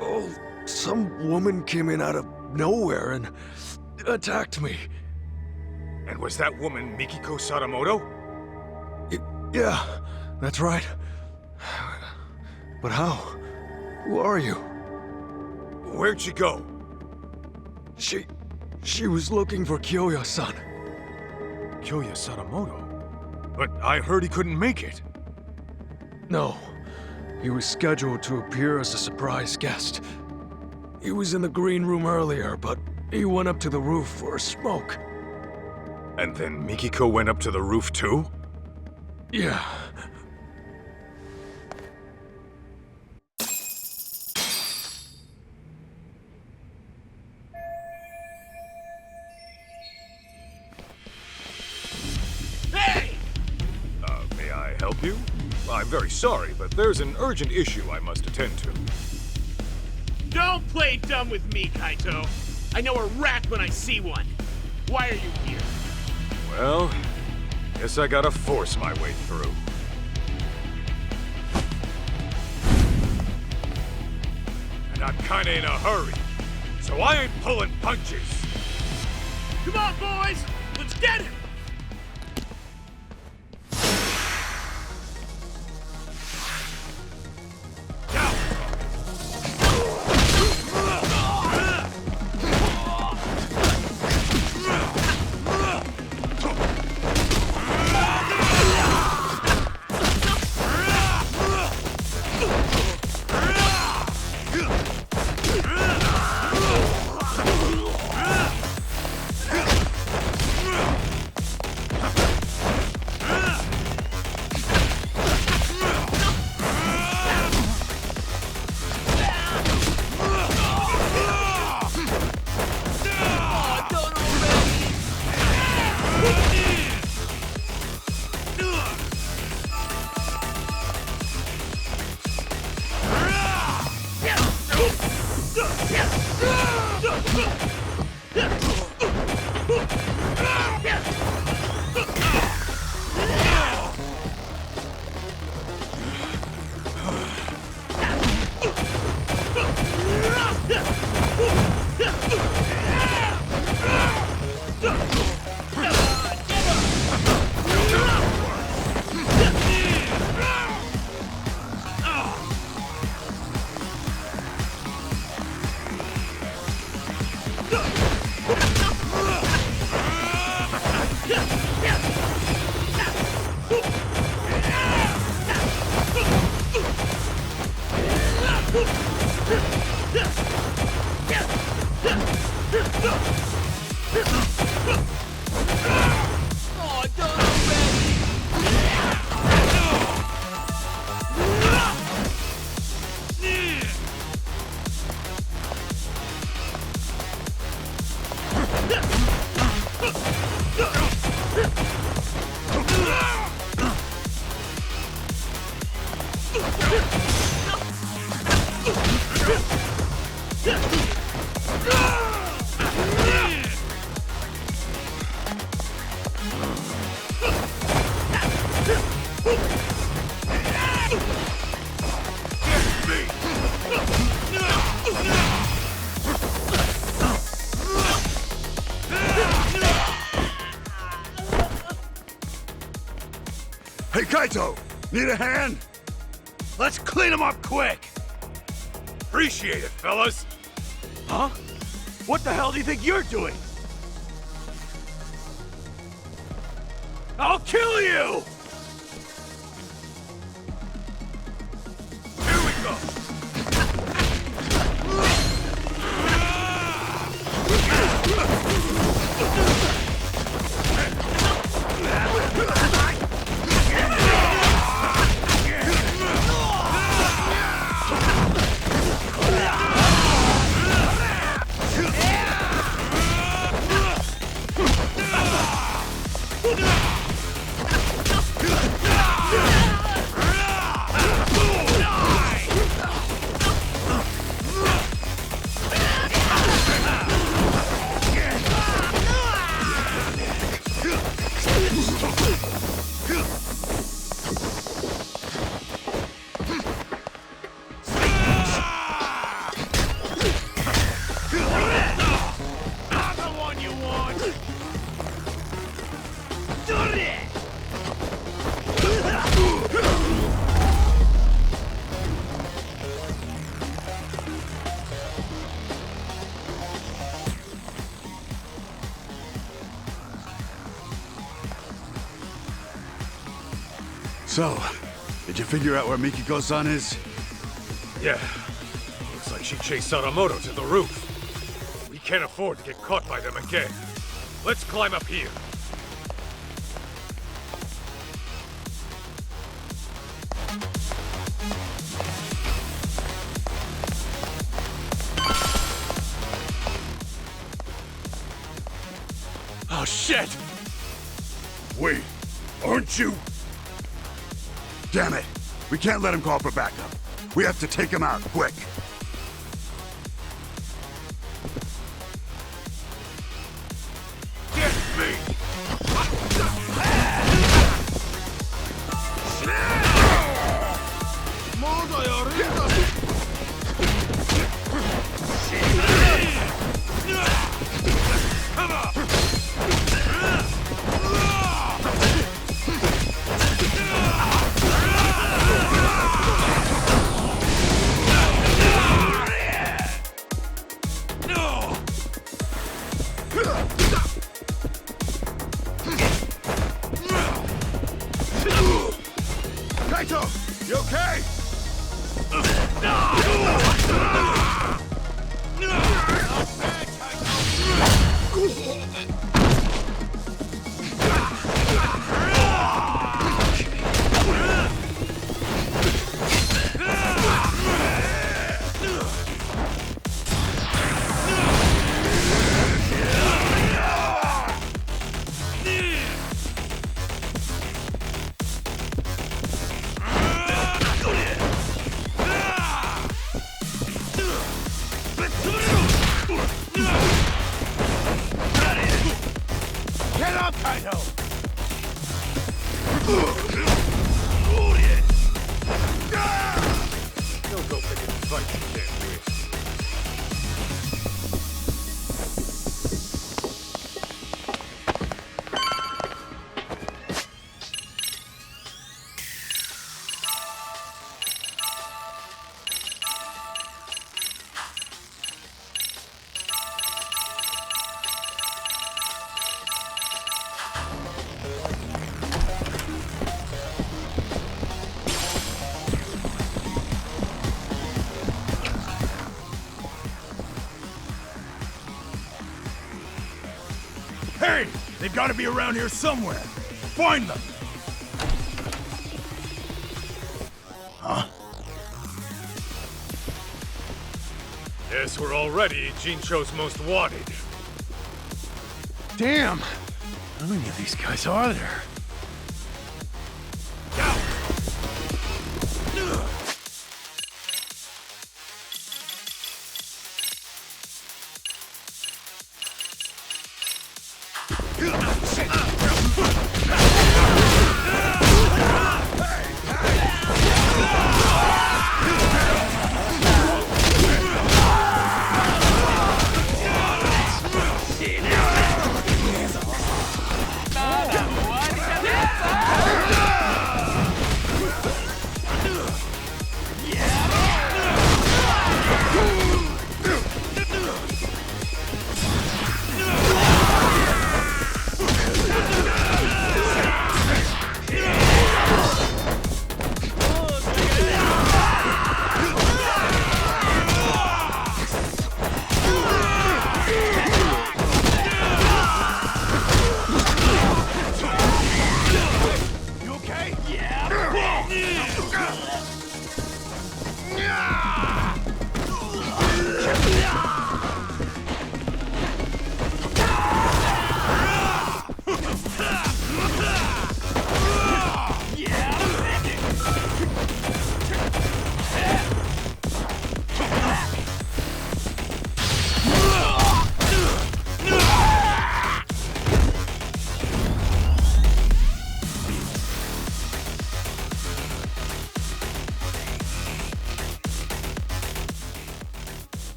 Oh, some woman came in out of nowhere and attacked me. And was that woman Mikiko Sadamoto? Yeah, that's right. But how? Who are you? Where'd she go? She was looking for Kyoya-san. Kyoya Sadamoto? But I heard he couldn't make it. No. He was scheduled to appear as a surprise guest. He was in the green room earlier, but he went up to the roof for a smoke. And then Mikiko went up to the roof too? Yeah. May I help you? I'm very sorry, but there's an urgent issue I must attend to. Don't play dumb with me, Kaito. I know a rat when I see one. Why are you here? Well, guess I gotta force my way through. And I'm kinda in a hurry, so I ain't pulling punches. Come on, boys! Let's get him! Hey, Kaito! Need a hand? Let's clean him up quick! Appreciate it, fellas! Huh? What the hell do you think you're doing? I'll kill you! Here we go! So, did you figure out where Mikiko-san is? Yeah. Looks like she chased Sadamoto to the roof. We can't afford to get caught by them again. Let's climb up here. Oh, shit! Wait, aren't you? Damn it! We can't let him call for backup. We have to take him out, quick. KAITO! Don't go picking fights you can't win. Hey! They've got to be around here somewhere. Find them! Huh? Yes, we're already Jincho's most wanted. Damn! How many of these guys are there?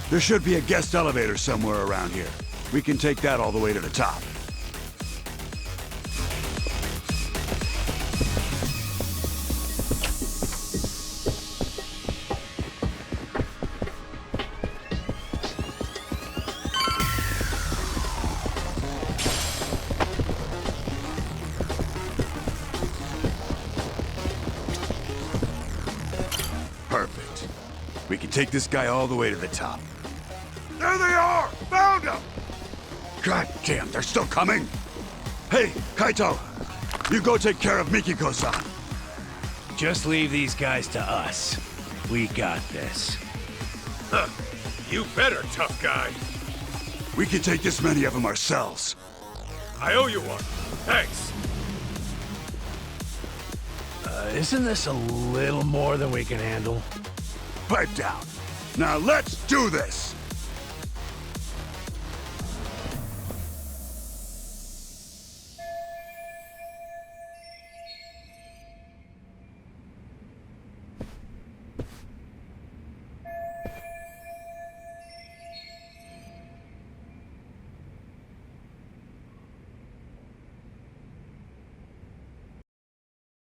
There should be a guest elevator somewhere around here. We can take that all the way to the top. Perfect. We can take this guy all the way to the top. There they are! Found them! God damn, they're still coming! Hey, Kaito! You go take care of Mikiko-san. Just leave these guys to us. We got this. Huh. You better, tough guy. We can take this many of them ourselves. I owe you one. Thanks. Isn't this a little more than we can handle? Pipe down. Now let's do this!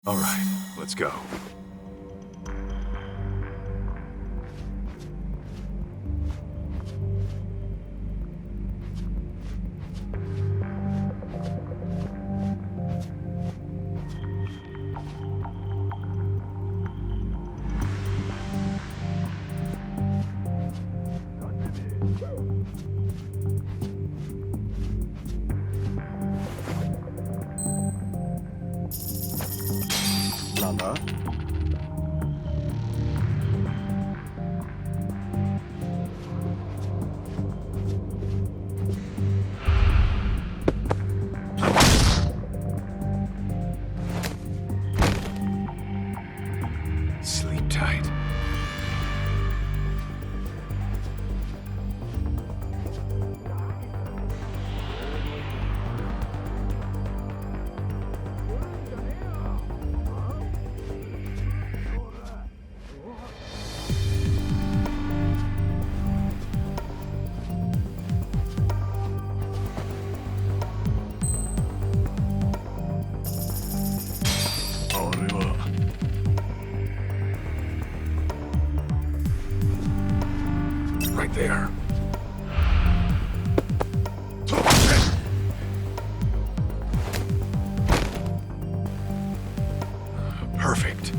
All right, let's go. Sleep tight. Right there. Perfect.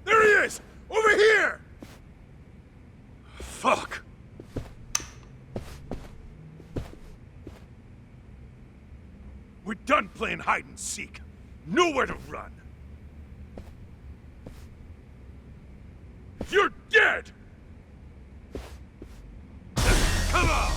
There he is! Over here! Fuck! We're done playing hide and seek. Nowhere to run. You're dead! Come on!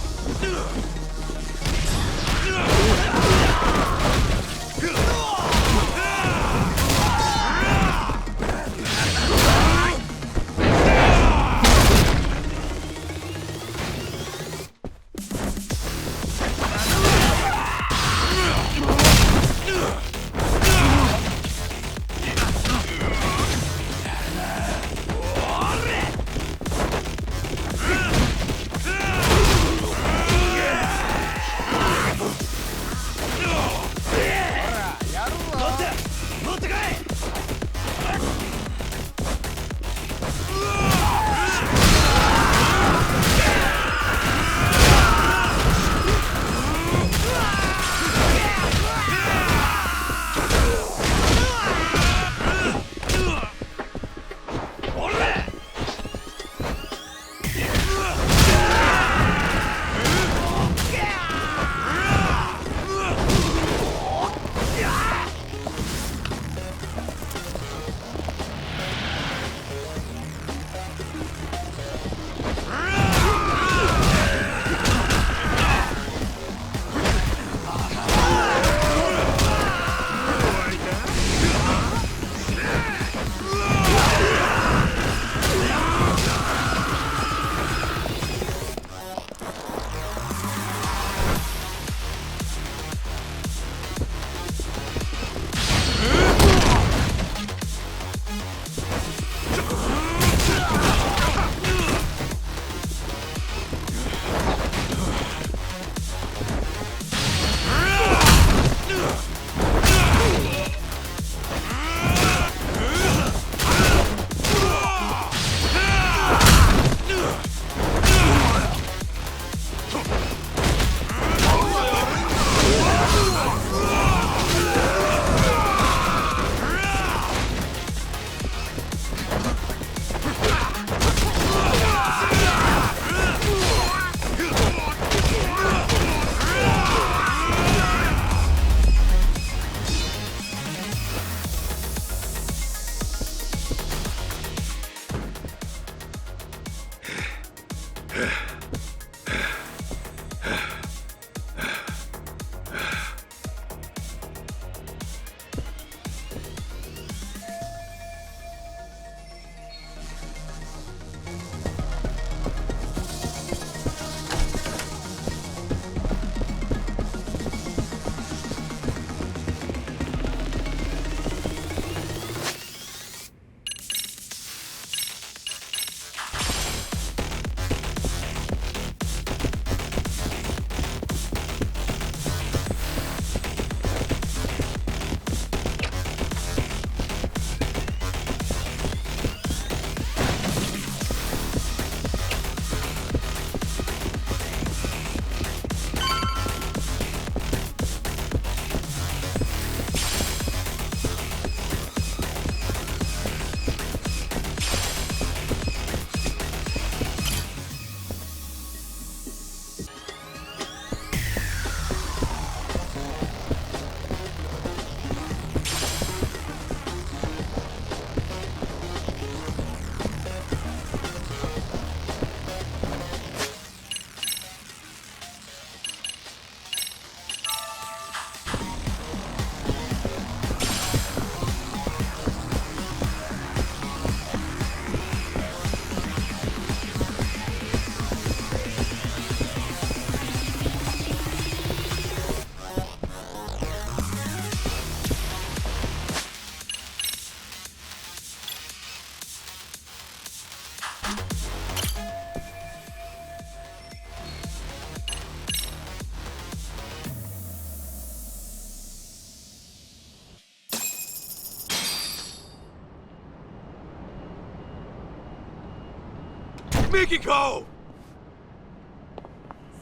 Mikiko!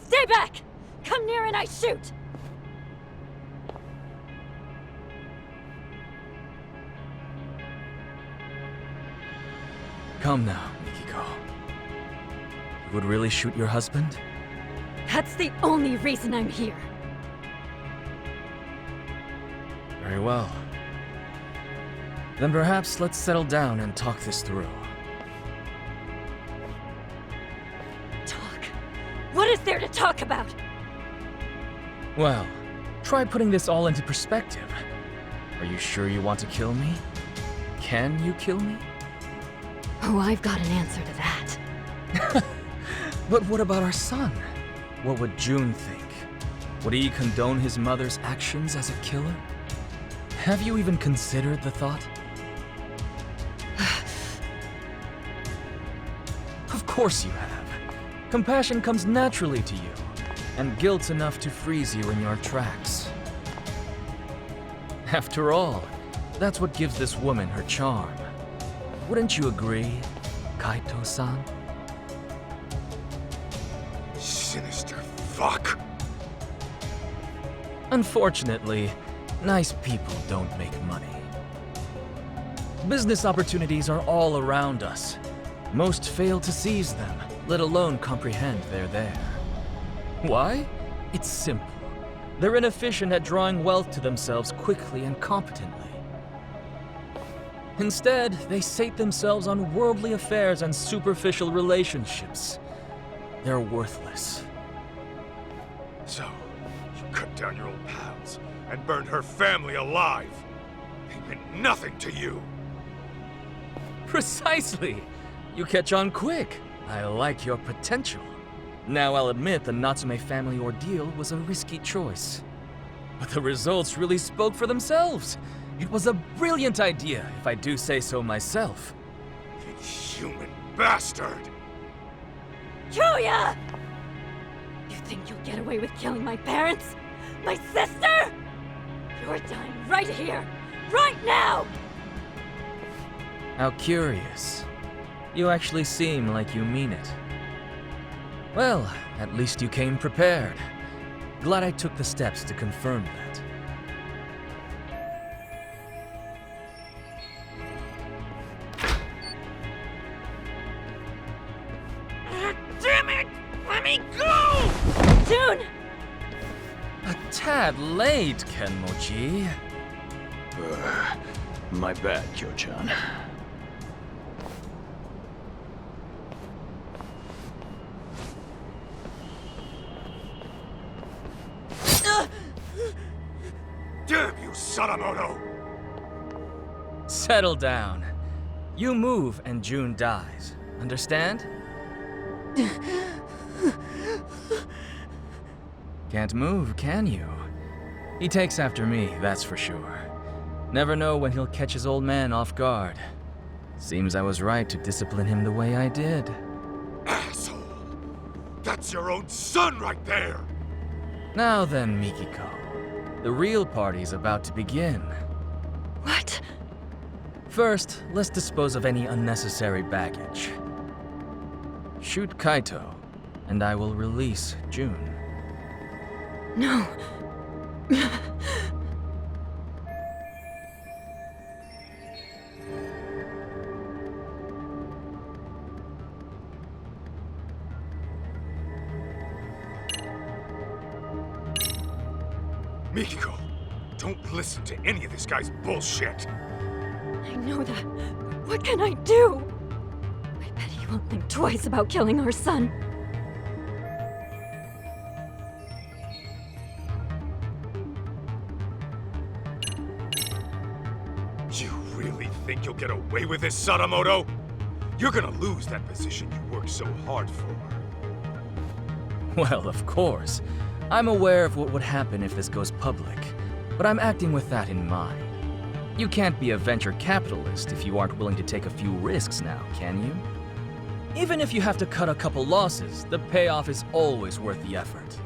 Stay back! Come near and I shoot! Come now, Mikiko. You would really shoot your husband? That's the only reason I'm here. Very well. Then perhaps let's settle down and talk this through. Talk? What is there to talk about? Well, try putting this all into perspective. Are you sure you want to kill me? Can you kill me? Oh, I've got an answer to that. But what about our son? What would June think? Would he condone his mother's actions as a killer? Have you even considered the thought? Of course you have. Compassion comes naturally to you, and guilt's enough to freeze you in your tracks. After all, that's what gives this woman her charm. Wouldn't you agree, Kaito-san? Sinister fuck. Unfortunately, nice people don't make money. Business opportunities are all around us. Most fail to seize them, let alone comprehend they're there. Why? It's simple. They're inefficient at drawing wealth to themselves quickly and competently. Instead, they sate themselves on worldly affairs and superficial relationships. They're worthless. So, you cut down your old pals and burned her family alive. They meant nothing to you. Precisely! You catch on quick. I like your potential. Now I'll admit the Natsume family ordeal was a risky choice. But the results really spoke for themselves. It was a brilliant idea, if I do say so myself. Inhuman bastard! Julia! You think you'll get away with killing my parents? My sister? You're dying right here, right now! How curious. You actually seem like you mean it. Well, at least you came prepared. Glad I took the steps to confirm that. Damn it! Let me go! June! A tad late, Kenmochi. My bad, Kyo-chan. Damn you, Sadamoto! Settle down. You move and June dies. Understand? Can't move, can you? He takes after me, that's for sure. Never know when he'll catch his old man off guard. Seems I was right to discipline him the way I did. Asshole! That's your own son right there! Now then, Mikiko. The real party's about to begin. What? First, let's dispose of any unnecessary baggage. Shoot Kaito, and I will release June. No. Mikiko, don't listen to any of this guy's bullshit. I know that. What can I do? I bet he won't think twice about killing our son. You really think you'll get away with this, Sadamoto? You're gonna lose that position you worked so hard for. Well, of course. I'm aware of what would happen if this goes public, but I'm acting with that in mind. You can't be a venture capitalist if you aren't willing to take a few risks now, can you? Even if you have to cut a couple losses, the payoff is always worth the effort.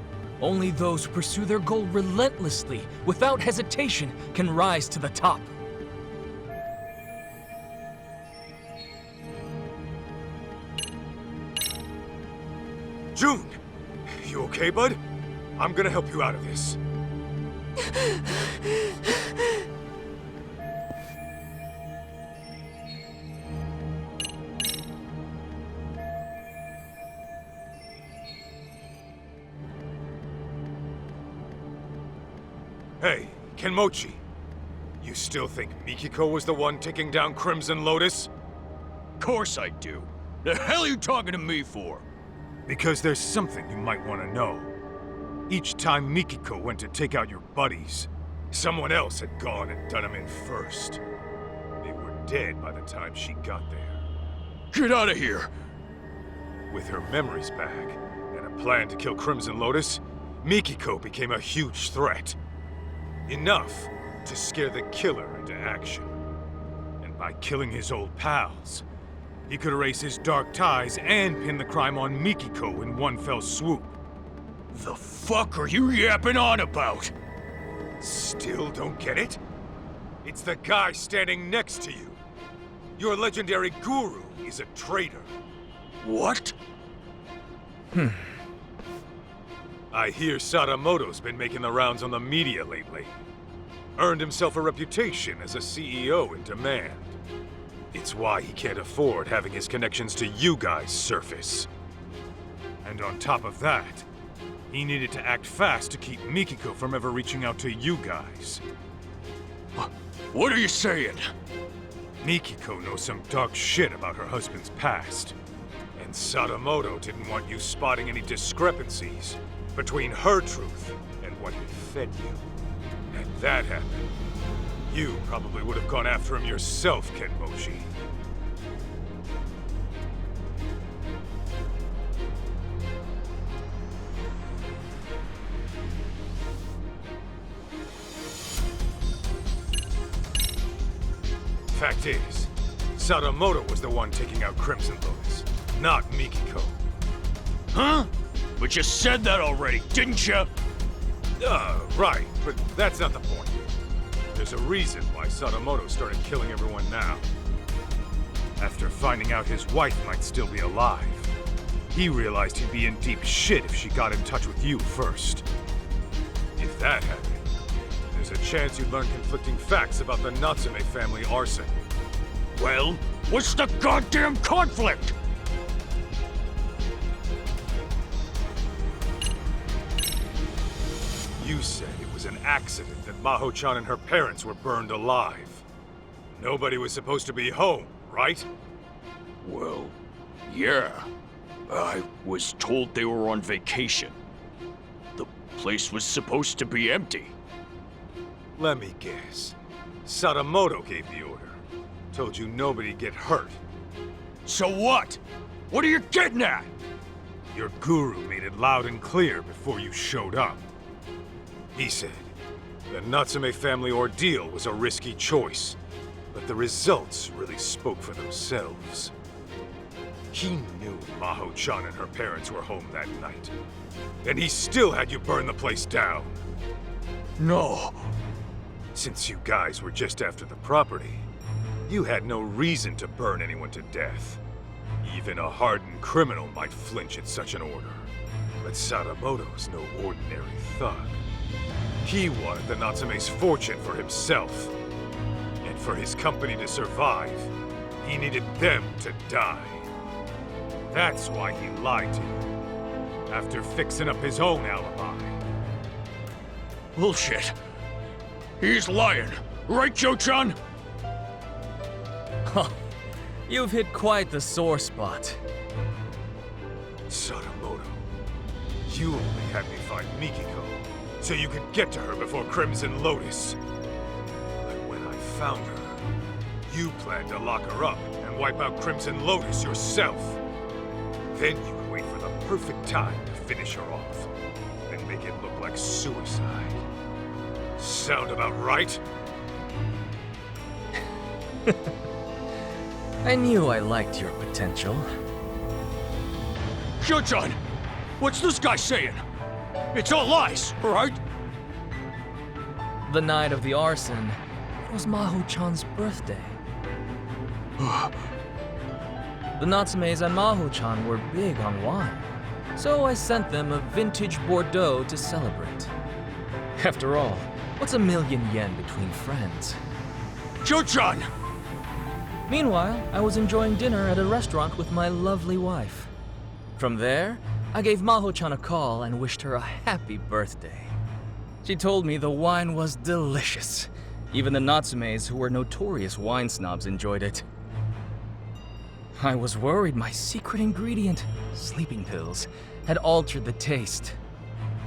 Only those who pursue their goal relentlessly, without hesitation, can rise to the top. June! You okay, bud? I'm gonna help you out of this. Hey, Kenmochi. You still think Mikiko was the one taking down Crimson Lotus? Course I do. The hell are you talking to me for? Because there's something you might want to know. Each time Mikiko went to take out your buddies, someone else had gone and done them in first. They were dead by the time she got there. Get out of here! With her memories back, and a plan to kill Crimson Lotus, Mikiko became a huge threat. Enough to scare the killer into action. And by killing his old pals, he could erase his dark ties and pin the crime on Mikiko in one fell swoop. The fuck are you yapping on about? Still don't get it? It's the guy standing next to you. Your legendary guru is a traitor. What? I hear Sadamoto's been making the rounds on the media lately. Earned himself a reputation as a CEO in demand. It's why he can't afford having his connections to you guys surface. And on top of that, he needed to act fast to keep Mikiko from ever reaching out to you guys. What are you saying? Mikiko knows some dark shit about her husband's past. And Sadamoto didn't want you spotting any discrepancies between her truth and what he fed you. Had that happened, you probably would have gone after him yourself, Kenmochi. Fact is, Sadamoto was the one taking out Crimson Lotus, not Mikiko. Huh? But you said that already, didn't you? Right, but that's not the point. There's a reason why Sadamoto started killing everyone now. After finding out his wife might still be alive, he realized he'd be in deep shit if she got in touch with you first. If that happened, there's a chance you'd learn conflicting facts about the Natsume family arson. Well, what's the goddamn conflict? You said it was an accident that Maho-chan and her parents were burned alive. Nobody was supposed to be home, right? Well, yeah. I was told they were on vacation. The place was supposed to be empty. Let me guess. Sadamoto gave the order. Told you nobody'd get hurt. So what? What are you getting at? Your guru made it loud and clear before you showed up. He said the Natsume family ordeal was a risky choice, but the results really spoke for themselves. He knew Maho-chan and her parents were home that night, and he still had you burn the place down. No. Since you guys were just after the property, you had no reason to burn anyone to death. Even a hardened criminal might flinch at such an order. But Sadamoto's no ordinary thug. He wanted the Natsume's fortune for himself. And for his company to survive, he needed them to die. That's why he lied to you, after fixing up his own alibi. Bullshit. He's lying. Right, Joe-chan? Huh. You've hit quite the sore spot. Sadamoto, you only had me find Mikiko, so you could get to her before Crimson Lotus. But when I found her, you planned to lock her up and wipe out Crimson Lotus yourself. Then you would wait for the perfect time to finish her off, and make it look like suicide. Sound about right? I knew I liked your potential. Joe-chan, what's this guy saying? It's all lies, right? The night of the arson, it was Maho-chan's birthday. The Natsumes and Maho-chan were big on wine, So I sent them a vintage Bordeaux to celebrate. After all, what's $1,000,000 between friends? Shu-chan! Meanwhile, I was enjoying dinner at a restaurant with my lovely wife. From there, I gave Maho-chan a call and wished her a happy birthday. She told me the wine was delicious. Even the Natsumes, who were notorious wine snobs, enjoyed it. I was worried my secret ingredient, sleeping pills, had altered the taste.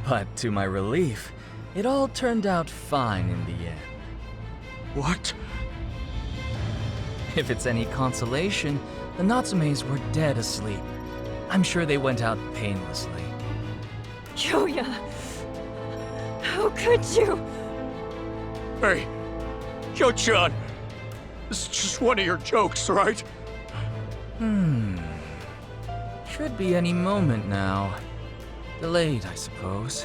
But to my relief, it all turned out fine in the end. What? If it's any consolation, the Natsumes were dead asleep. I'm sure they went out painlessly. Kyoya! How could you? Hey, Shu-chan! This is just one of your jokes, right? Should be any moment now. Delayed, I suppose.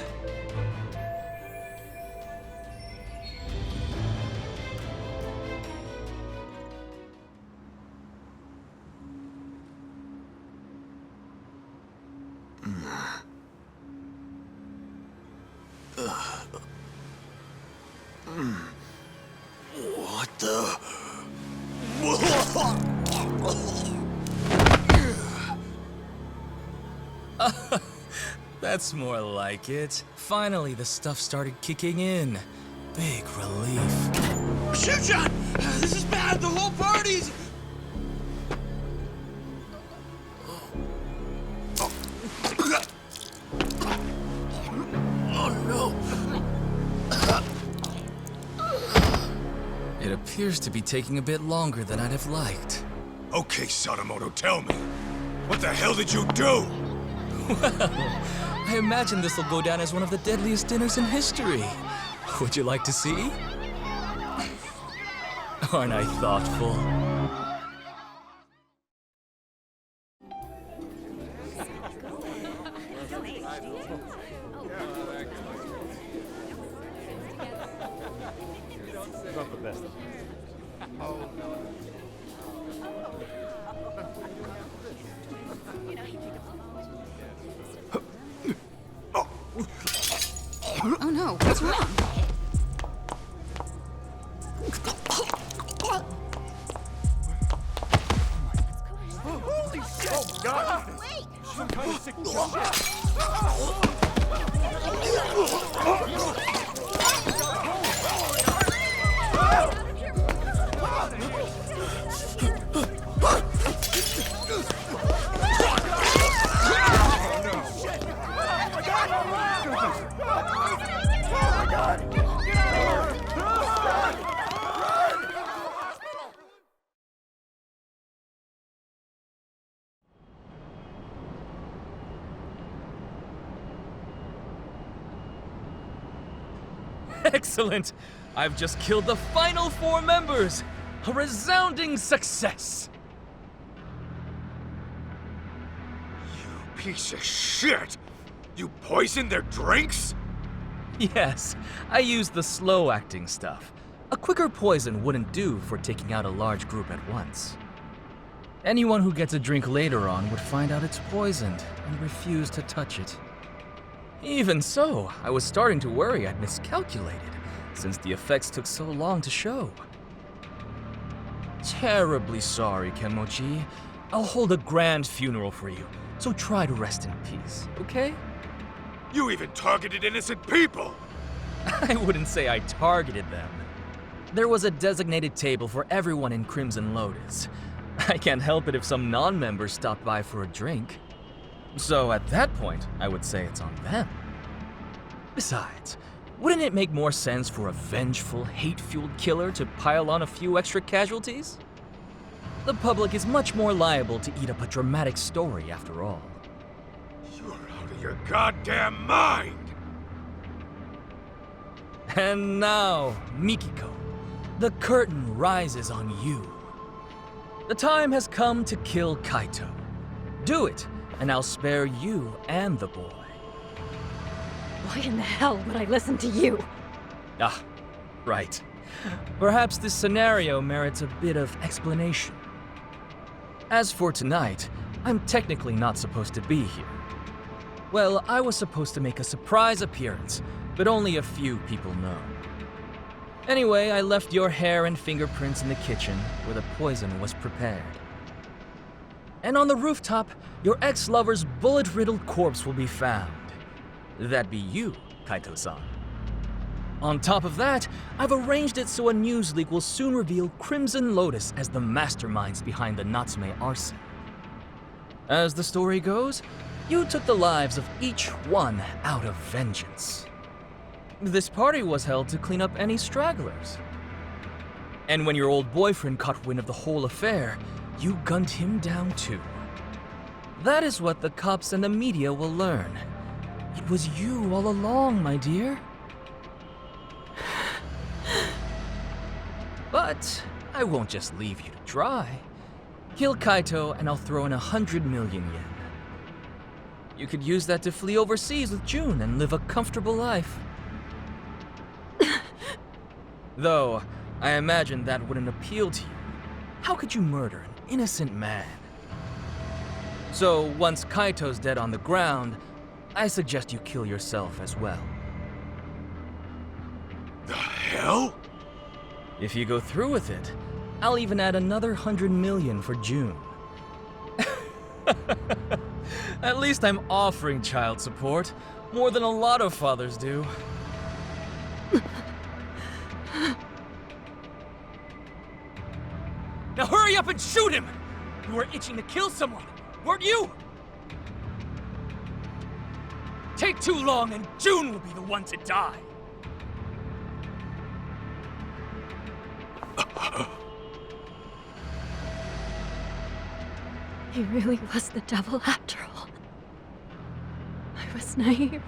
What the? That's more like it. Finally, the stuff started kicking in. Big relief. Shu-chan! This is bad! The whole party's... Oh no! It appears to be taking a bit longer than I'd have liked. Okay, Sadamoto, tell me. What the hell did you do? Well, I imagine this will go down as one of the deadliest dinners in history. Would you like to see? Aren't I thoughtful? Not the best. Oh no, what's wrong? Holy shit! Oh, God! Wait! Some kind of sick Excellent! I've just killed the final 4 members! A resounding success! Piece of shit! You poisoned their drinks? Yes, I used the slow-acting stuff. A quicker poison wouldn't do for taking out a large group at once. Anyone who gets a drink later on would find out it's poisoned and refuse to touch it. Even so, I was starting to worry I'd miscalculated, since the effects took so long to show. Terribly sorry, Kenmochi. I'll hold a grand funeral for you, so try to rest in peace, okay? You even targeted innocent people! I wouldn't say I targeted them. There was a designated table for everyone in Crimson Lotus. I can't help it if some non-members stopped by for a drink. So at that point, I would say it's on them. Besides, wouldn't it make more sense for a vengeful, hate-fueled killer to pile on a few extra casualties? The public is much more liable to eat up a dramatic story after all. You're out of your goddamn mind! And now, Mikiko, the curtain rises on you. The time has come to kill Kaito. Do it, and I'll spare you and the boy. Why in the hell would I listen to you? Ah, right. Perhaps this scenario merits a bit of explanation. As for tonight, I'm technically not supposed to be here. Well, I was supposed to make a surprise appearance, but only a few people know. Anyway, I left your hair and fingerprints in the kitchen where the poison was prepared. And on the rooftop, your ex-lover's bullet-riddled corpse will be found. That'd be you, Kaito-san. On top of that, I've arranged it so a news leak will soon reveal Crimson Lotus as the masterminds behind the Natsume arson. As the story goes, you took the lives of each one out of vengeance. This party was held to clean up any stragglers. And when your old boyfriend caught wind of the whole affair, you gunned him down too. That is what the cops and the media will learn. It was you all along, my dear. But I won't just leave you to dry. Kill Kaito and I'll throw in 100 million yen. You could use that to flee overseas with June and live a comfortable life. Though, I imagine that wouldn't appeal to you. How could you murder an innocent man? So, once Kaito's dead on the ground, I suggest you kill yourself as well. The hell? If you go through with it, I'll even add another 100 million for June. At least I'm offering child support, more than a lot of fathers do. Now hurry up and shoot him! You were itching to kill someone, weren't you? Take too long and June will be the one to die. He really was the devil after all. I was naive.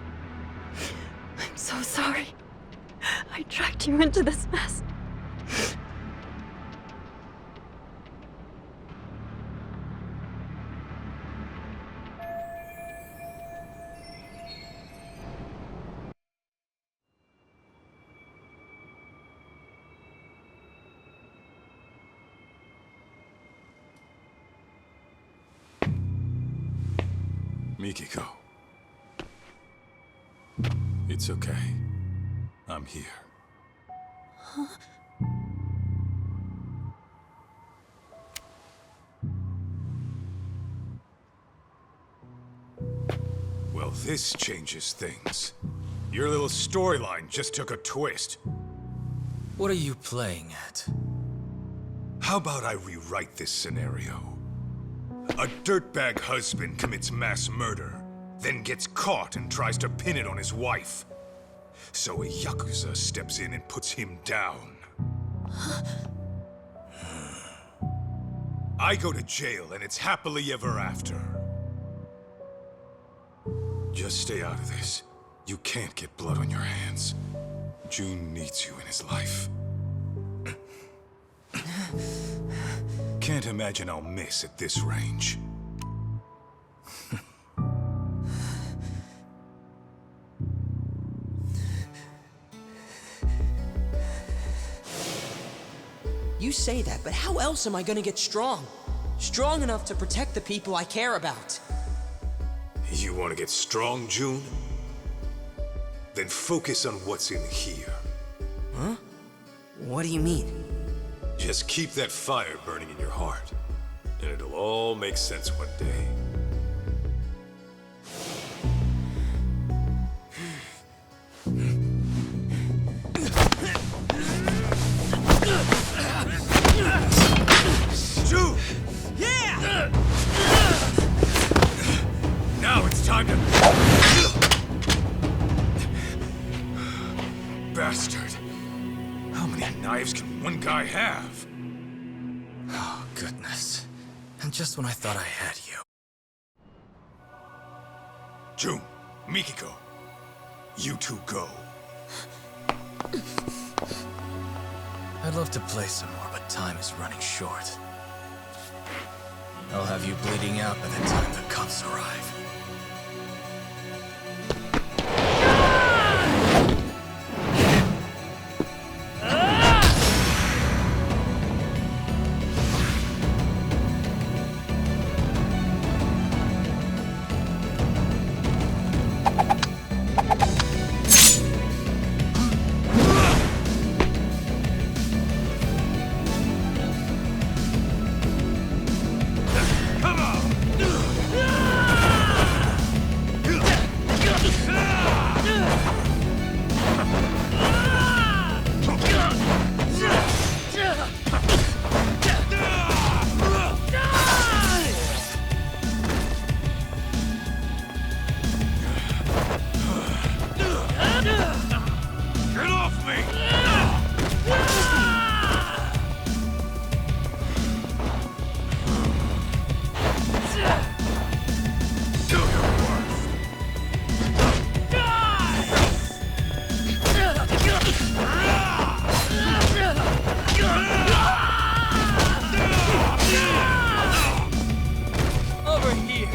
I'm so sorry. I dragged you into this mess. Mikiko. It's okay. I'm here. Huh? Well, this changes things. Your little storyline just took a twist. What are you playing at? How about I rewrite this scenario? A dirtbag husband commits mass murder, then gets caught and tries to pin it on his wife. So a Yakuza steps in and puts him down. I go to jail and it's happily ever after. Just stay out of this. You can't get blood on your hands. June needs you in his life. Can't imagine I'll miss at this range. You say that, but how else am I gonna get strong? Strong enough to protect the people I care about. You want to get strong, June? Then focus on what's in here. Huh? What do you mean? Just keep that fire burning in your heart, and it'll all make sense one day. June! Yeah! Now it's time to... Bastard! How many knives can one guy have? Oh, goodness. And just when I thought I had you. June, Mikiko, you two go. I'd love to play some more, but time is running short. I'll have you bleeding out by the time the cops arrive. me! Do your worst! Over here.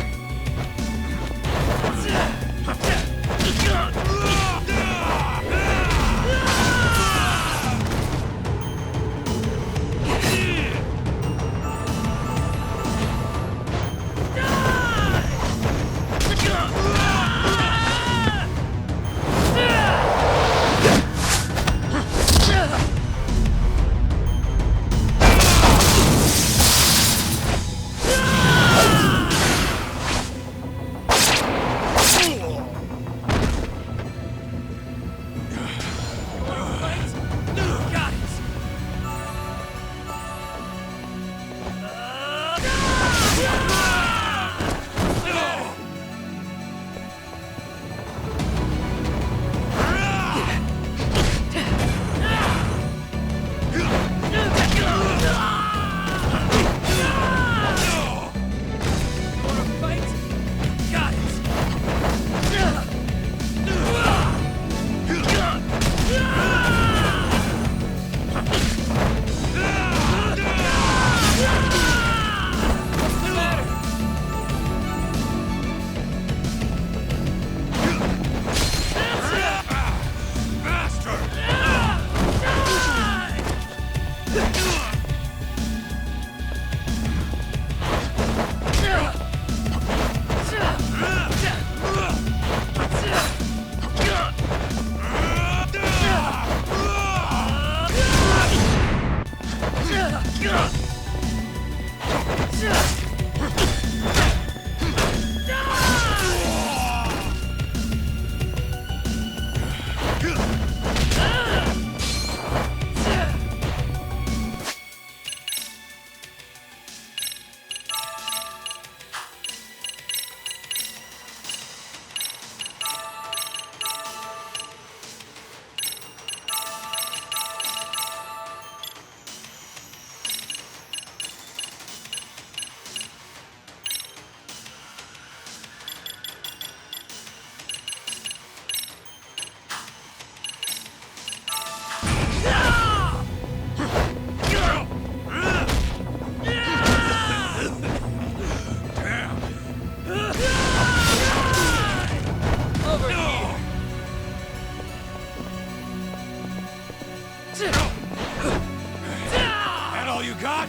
That all you got?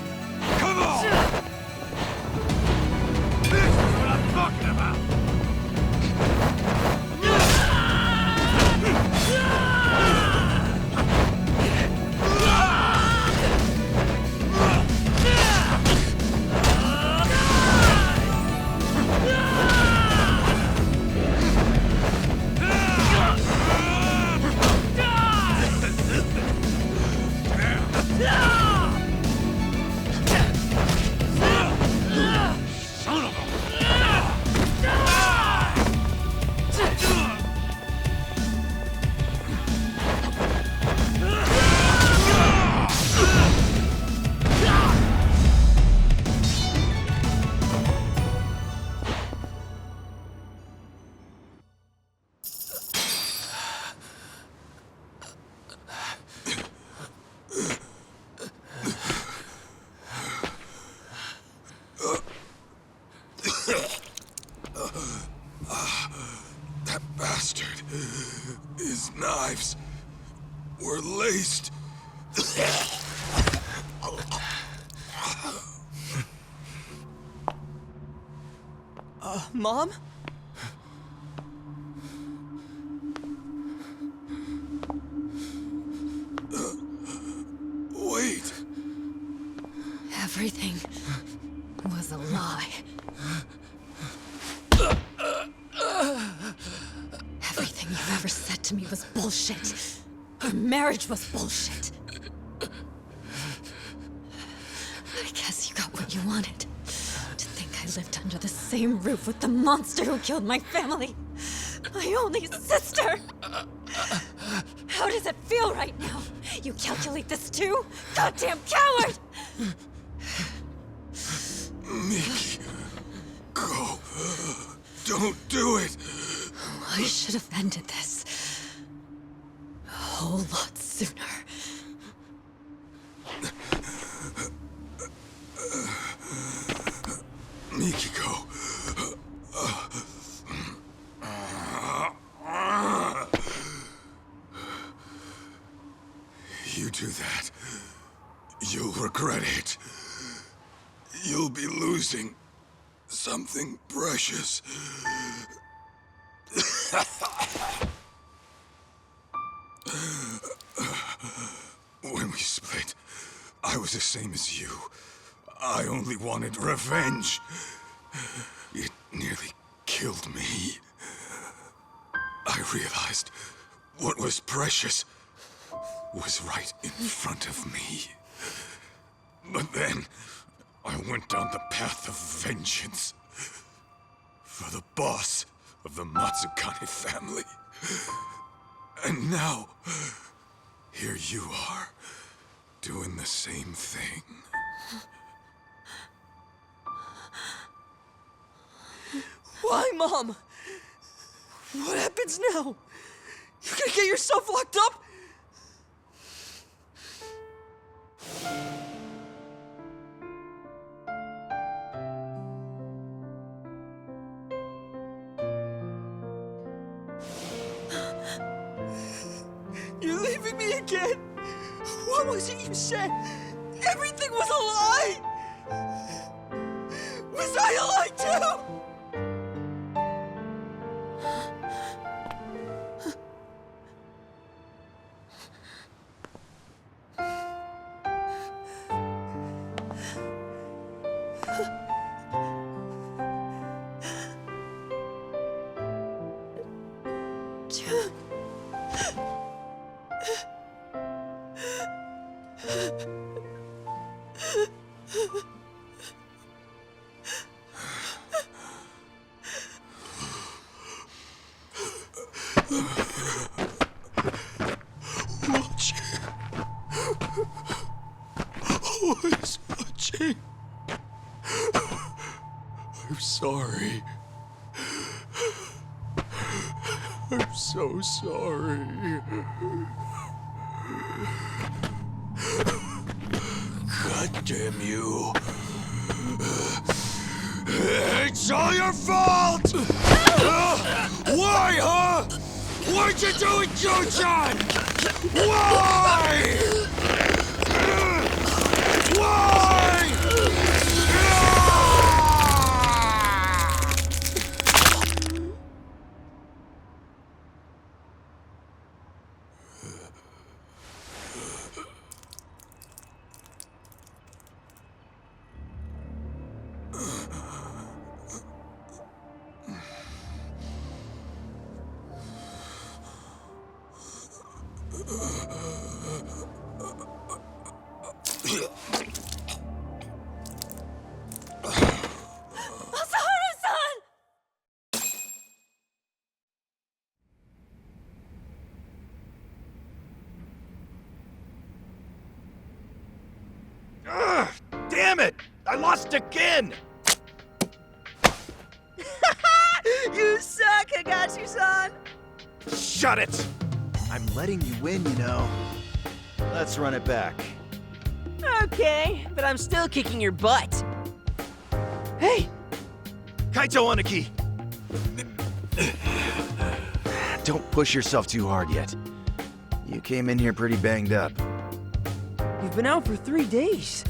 Come on! This is what I'm talking about! That bastard. His knives were laced. Mom? Wait. Everything was a lie. Everything you've ever said to me was bullshit. Our marriage was bullshit. I guess you got what you wanted. To think I lived under the same roof with the monster who killed my family. My only sister. How does it feel right now? You calculate this too? Goddamn coward! Miki, go. Don't do it. I should have ended this a whole lot sooner. Mikiko. You do that, you'll regret it. You'll be losing something precious. When we split, I was the same as you. I only wanted revenge. It nearly killed me. I realized what was precious was right in front of me. But then, I went down the path of vengeance. For the boss of the Matsukane family. And now, here you are, doing the same thing. Why, Mom? What happens now? You're gonna get yourself locked up? You're leaving me again? What was it you said? Everything was a lie! Was I a lie too? Always watching. I'm sorry. I'm so sorry. God damn you. It's all your fault! Why, huh? Why'd you do it, Joe-chan? Why? Why? Damn it! I lost again! You suck, Higashi-san! Shut it! I'm letting you win, you know. Let's run it back. Okay, but I'm still kicking your butt. Hey! Kaito Aniki! Don't push yourself too hard yet. You came in here pretty banged up. You've been out for 3 days.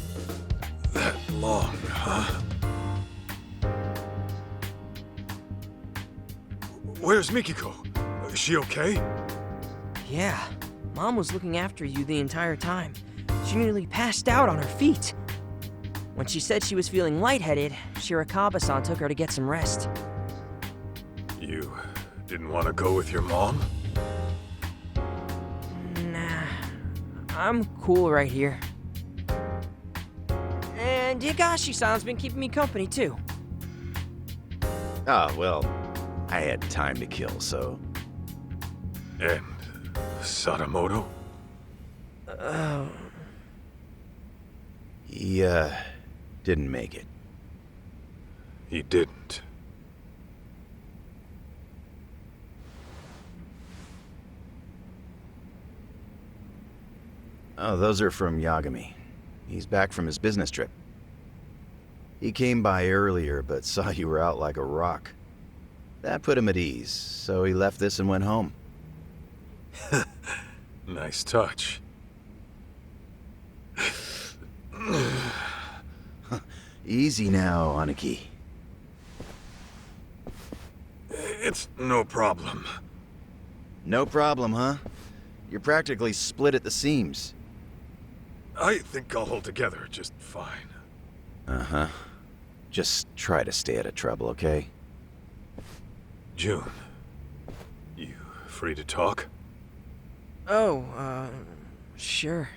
That long, huh? Where's Mikiko? Is she okay? Yeah, Mom was looking after you the entire time. She nearly passed out on her feet. When she said she was feeling lightheaded, Shirakawa-san took her to get some rest. You didn't want to go with your mom? Nah, I'm cool right here. And Higashi-san's been keeping me company, too. Ah, well, I had time to kill, so... And Sadamoto? He, didn't make it. He didn't. Oh, those are from Yagami. He's back from his business trip. He came by earlier, but saw you were out like a rock. That put him at ease, so he left this and went home. Nice touch. Easy now, Aniki. It's no problem. No problem, huh? You're practically split at the seams. I think I'll hold together just fine. Uh-huh. Just try to stay out of trouble, okay? June, you free to talk? Oh, sure.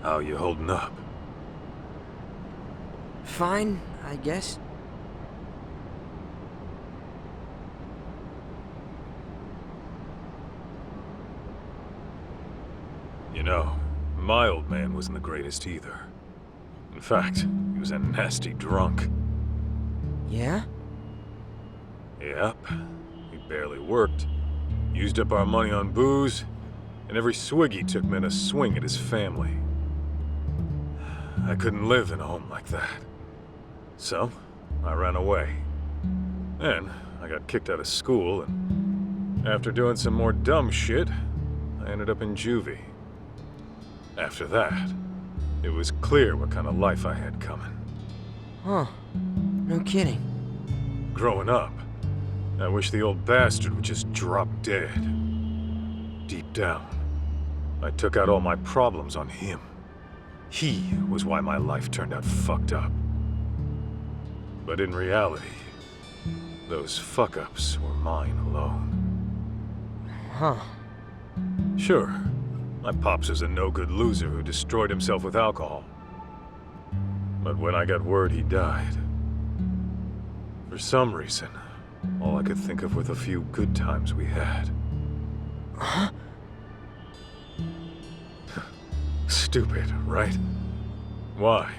How you holding up? Fine, I guess. You know, my old man wasn't the greatest either. In fact, he was a nasty drunk. Yeah? Yep. He barely worked. Used up our money on booze, and every swig he took meant a swing at his family. I couldn't live in a home like that. So, I ran away. Then, I got kicked out of school, and after doing some more dumb shit, I ended up in juvie. After that, it was clear what kind of life I had coming. Huh. No kidding. Growing up, I wish the old bastard would just drop dead. Deep down, I took out all my problems on him. He was why my life turned out fucked up. But in reality, those fuck-ups were mine alone. Huh. Sure, my pops was a no-good loser who destroyed himself with alcohol. But when I got word he died, for some reason, all I could think of were the few good times we had. Huh? Stupid, right? Why?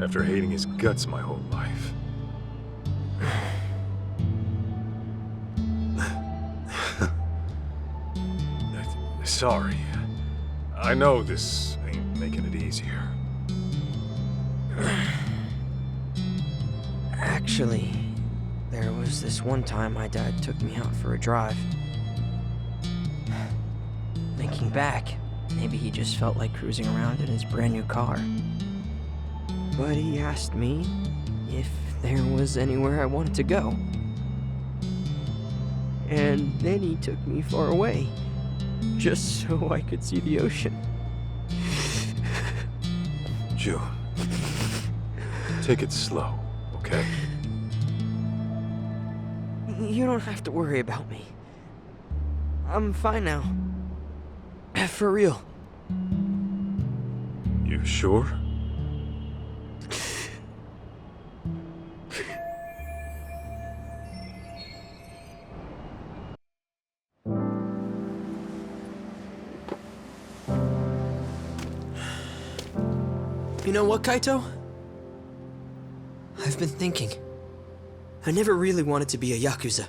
After hating his guts my whole life. Sorry. I know this ain't making it easier. Actually, there was this one time my dad took me out for a drive. Thinking back, maybe he just felt like cruising around in his brand new car. But he asked me if there was anywhere I wanted to go. And then he took me far away, just so I could see the ocean. June, take it slow, okay? You don't have to worry about me. I'm fine now. For real. You sure? You know what, Kaito? I've been thinking. I never really wanted to be a Yakuza.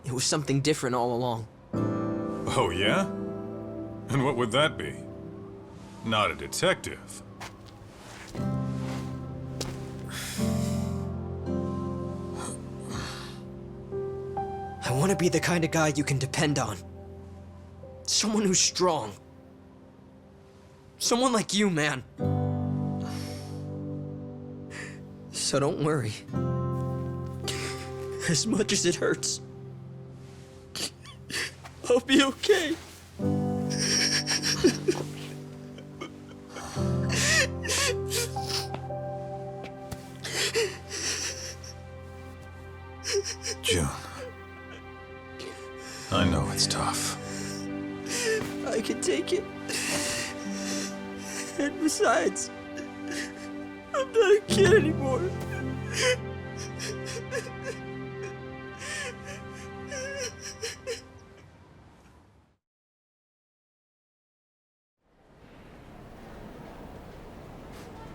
It was something different all along. Oh, yeah? And what would that be? Not a detective. I want to be the kind of guy you can depend on. Someone who's strong. Someone like you, man. So don't worry. As much as it hurts, I'll be okay. June. I know it's tough. I can take it. And besides, not a kid anymore.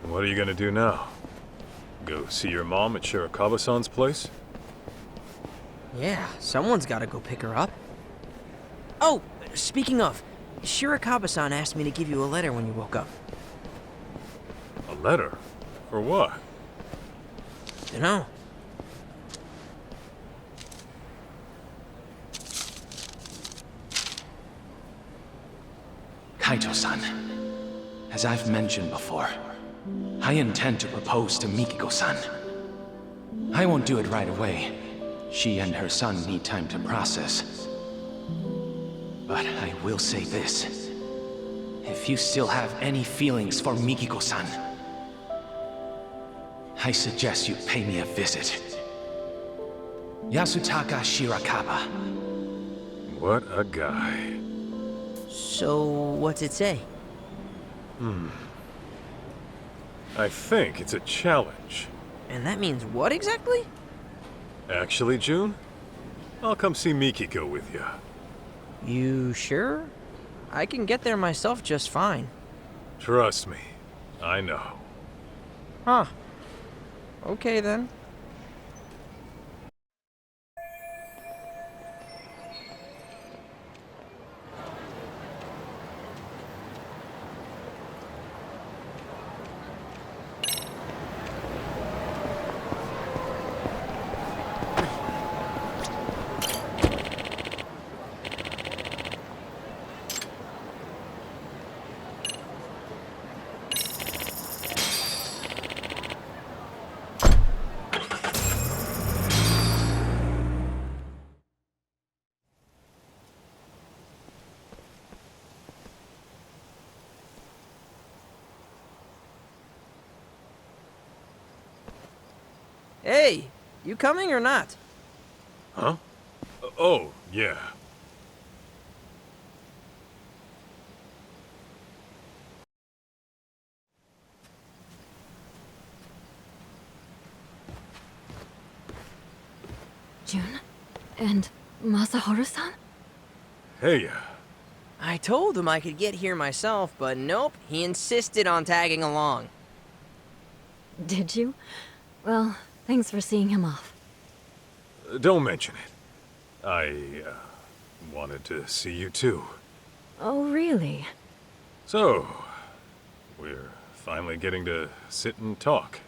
What are you gonna do now? Go see your mom at Shirakawa-san's place? Yeah, someone's gotta go pick her up. Oh, speaking of, Shirakawa-san asked me to give you a letter when you woke up. A letter? For what? Dunno. Kaito-san, as I've mentioned before, I intend to propose to Mikiko-san. I won't do it right away. She and her son need time to process. But I will say this. If you still have any feelings for Mikiko-san, I suggest you pay me a visit. Yasutaka Shirakawa. What a guy. So, what's it say? I think it's a challenge. And that means what exactly? Actually, June, I'll come see Mikiko with you. You sure? I can get there myself just fine. Trust me, I know. Huh. Okay then. Hey, you coming or not? Huh? Oh, yeah. June? And Masaharu-san? Hey, I told him I could get here myself, but nope, he insisted on tagging along. Did you? Well, thanks for seeing him off. don't mention it. I, wanted to see you too. Oh, really? So, we're finally getting to sit and talk.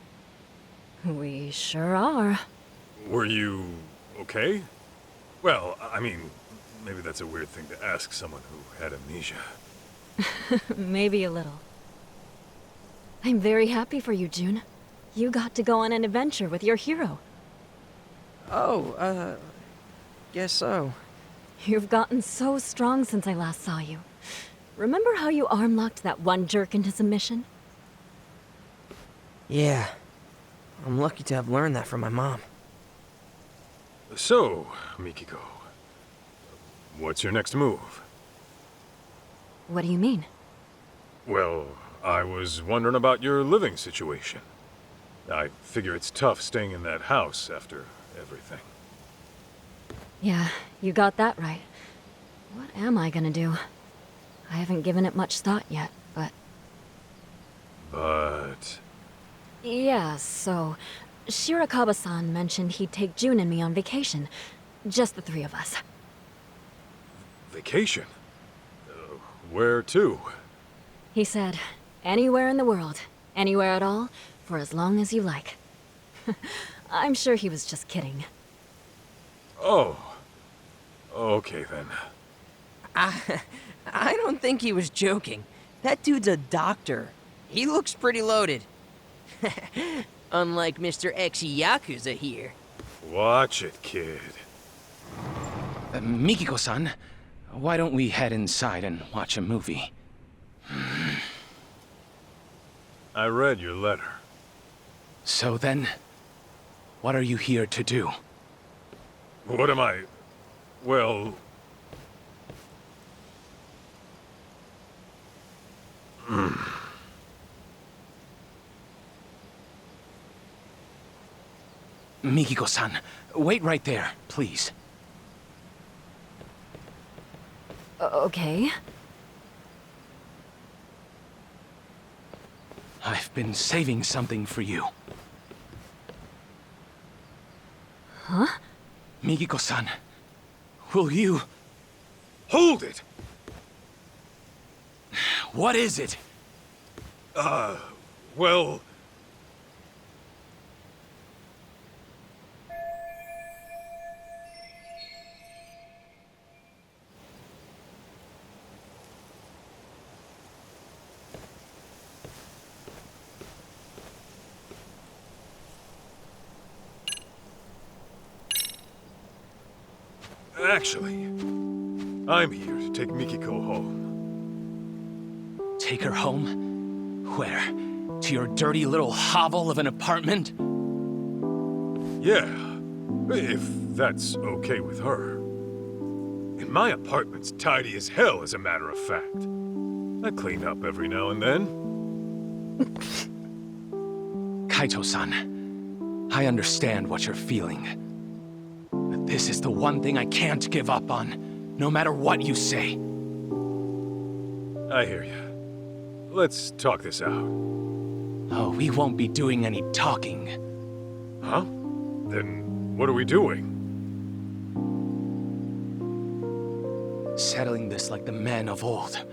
We sure are. Were you okay? Well, I mean, maybe that's a weird thing to ask someone who had amnesia. Maybe a little. I'm very happy for you, June. You got to go on an adventure with your hero. Oh, guess so. You've gotten so strong since I last saw you. Remember how you arm-locked that one jerk into submission? Yeah. I'm lucky to have learned that from my mom. So, Mikiko, what's your next move? What do you mean? Well, I was wondering about your living situation. I figure it's tough staying in that house after everything. Yeah, you got that right. What am I gonna do? I haven't given it much thought yet, but... But... Yeah, so... Shirakawa-san mentioned he'd take June and me on vacation. Just the three of us. Vacation? Where to? He said, anywhere in the world, anywhere at all, for as long as you like. I'm sure he was just kidding. Oh. Okay then. I don't think he was joking. That dude's a doctor. He looks pretty loaded. Unlike Mr. Ex-Yakuza here. Watch it, kid. Mikiko-san, why don't we head inside and watch a movie? I read your letter. So then, what are you here to do? What am I... Well... Mikiko-san, wait right there, please. Okay. I've been saving something for you. Huh? Mikiko-san, will you... Hold it! What is it? Well... Actually, I'm here to take Mikiko home. Take her home? Where? To your dirty little hovel of an apartment? Yeah, if that's okay with her. And my apartment's tidy as hell, as a matter of fact. I clean up every now and then. Kaito-san, I understand what you're feeling. But this is the one thing I can't give up on, no matter what you say. I hear you. Let's talk this out. Oh, we won't be doing any talking. Huh? Then what are we doing? Settling this like the men of old.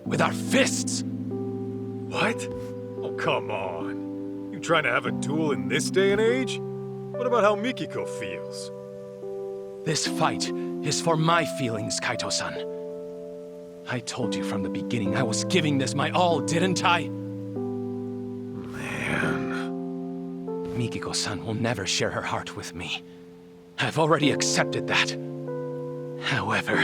With our fists! What? Oh, come on. You trying to have a duel in this day and age? What about how Mikiko feels? This fight is for my feelings, Kaito-san. I told you from the beginning I was giving this my all, didn't I? Man... Mikiko-san will never share her heart with me. I've already accepted that. However,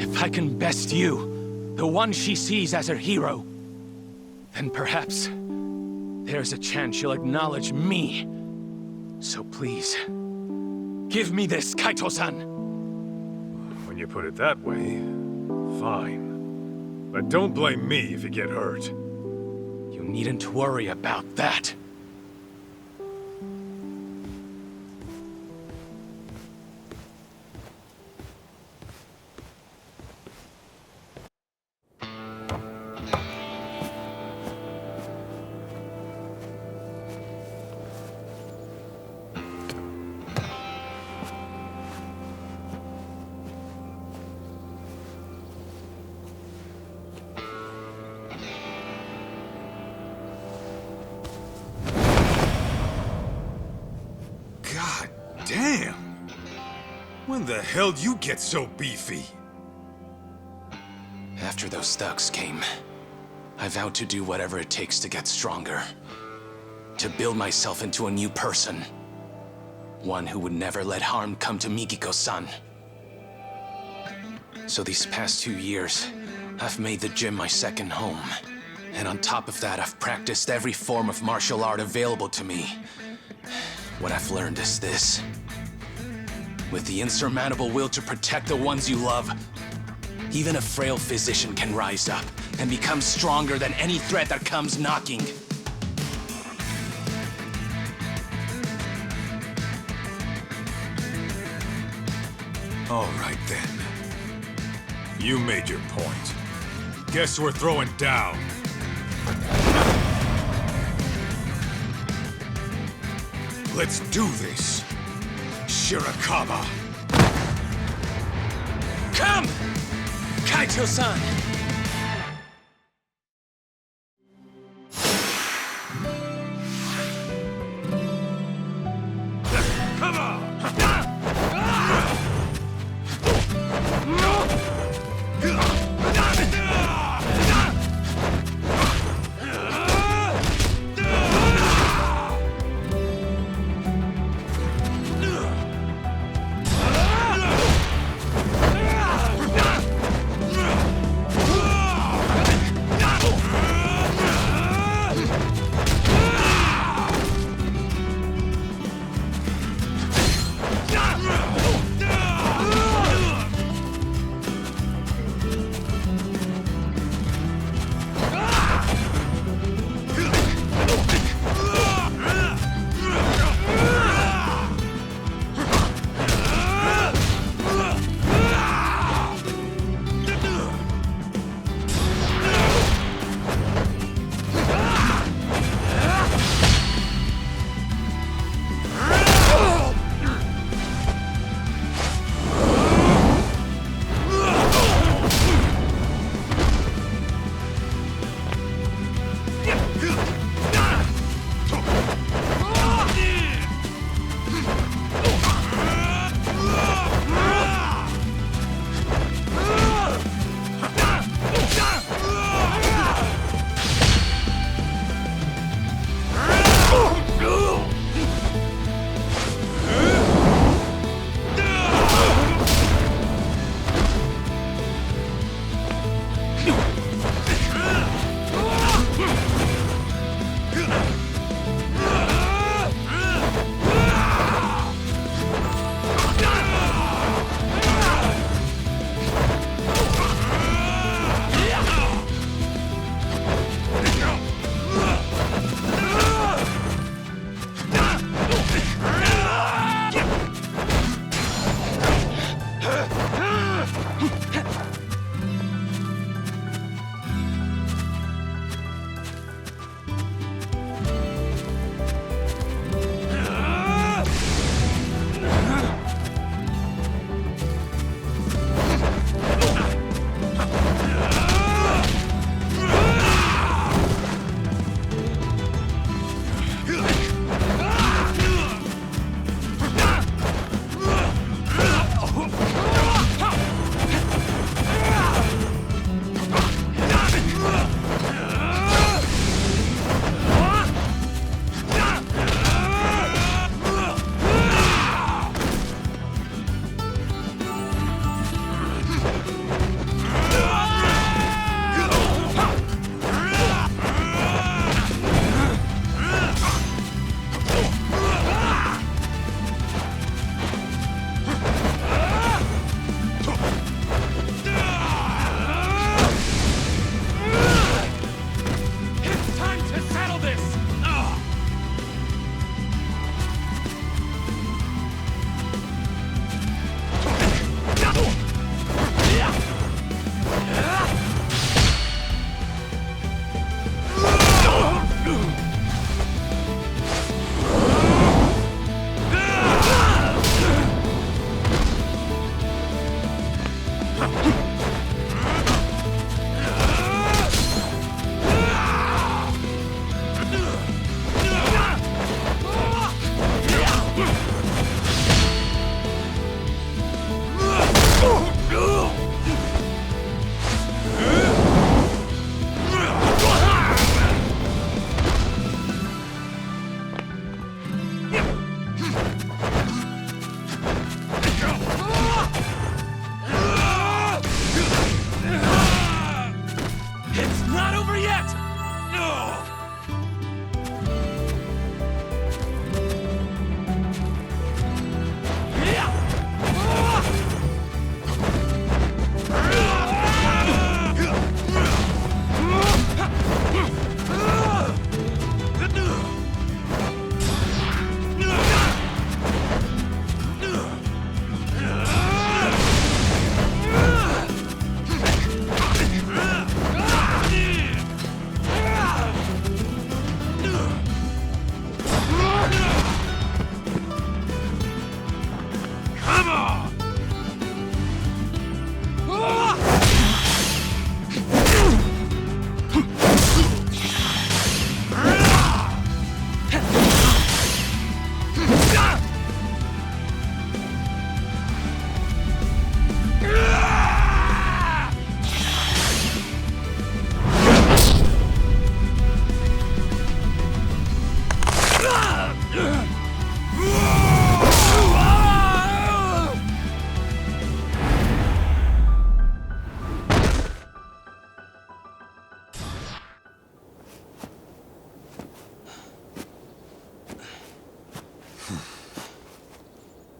if I can best you, the one she sees as her hero, then perhaps there's a chance she'll acknowledge me. So please, give me this, Kaito-san! When you put it that way, fine. But don't blame me if you get hurt. You needn't worry about that. Damn! When the hell you get so beefy? After those thugs came, I vowed to do whatever it takes to get stronger. To build myself into a new person. One who would never let harm come to Mikiko-san. So these past 2 years, I've made the gym my second home. And on top of that, I've practiced every form of martial art available to me. What I've learned is this. With the insurmountable will to protect the ones you love, even a frail physician can rise up and become stronger than any threat that comes knocking. All right then. You made your point. Guess we're throwing down. Let's do this, Shirakawa. Come! Kaito-san! Come on!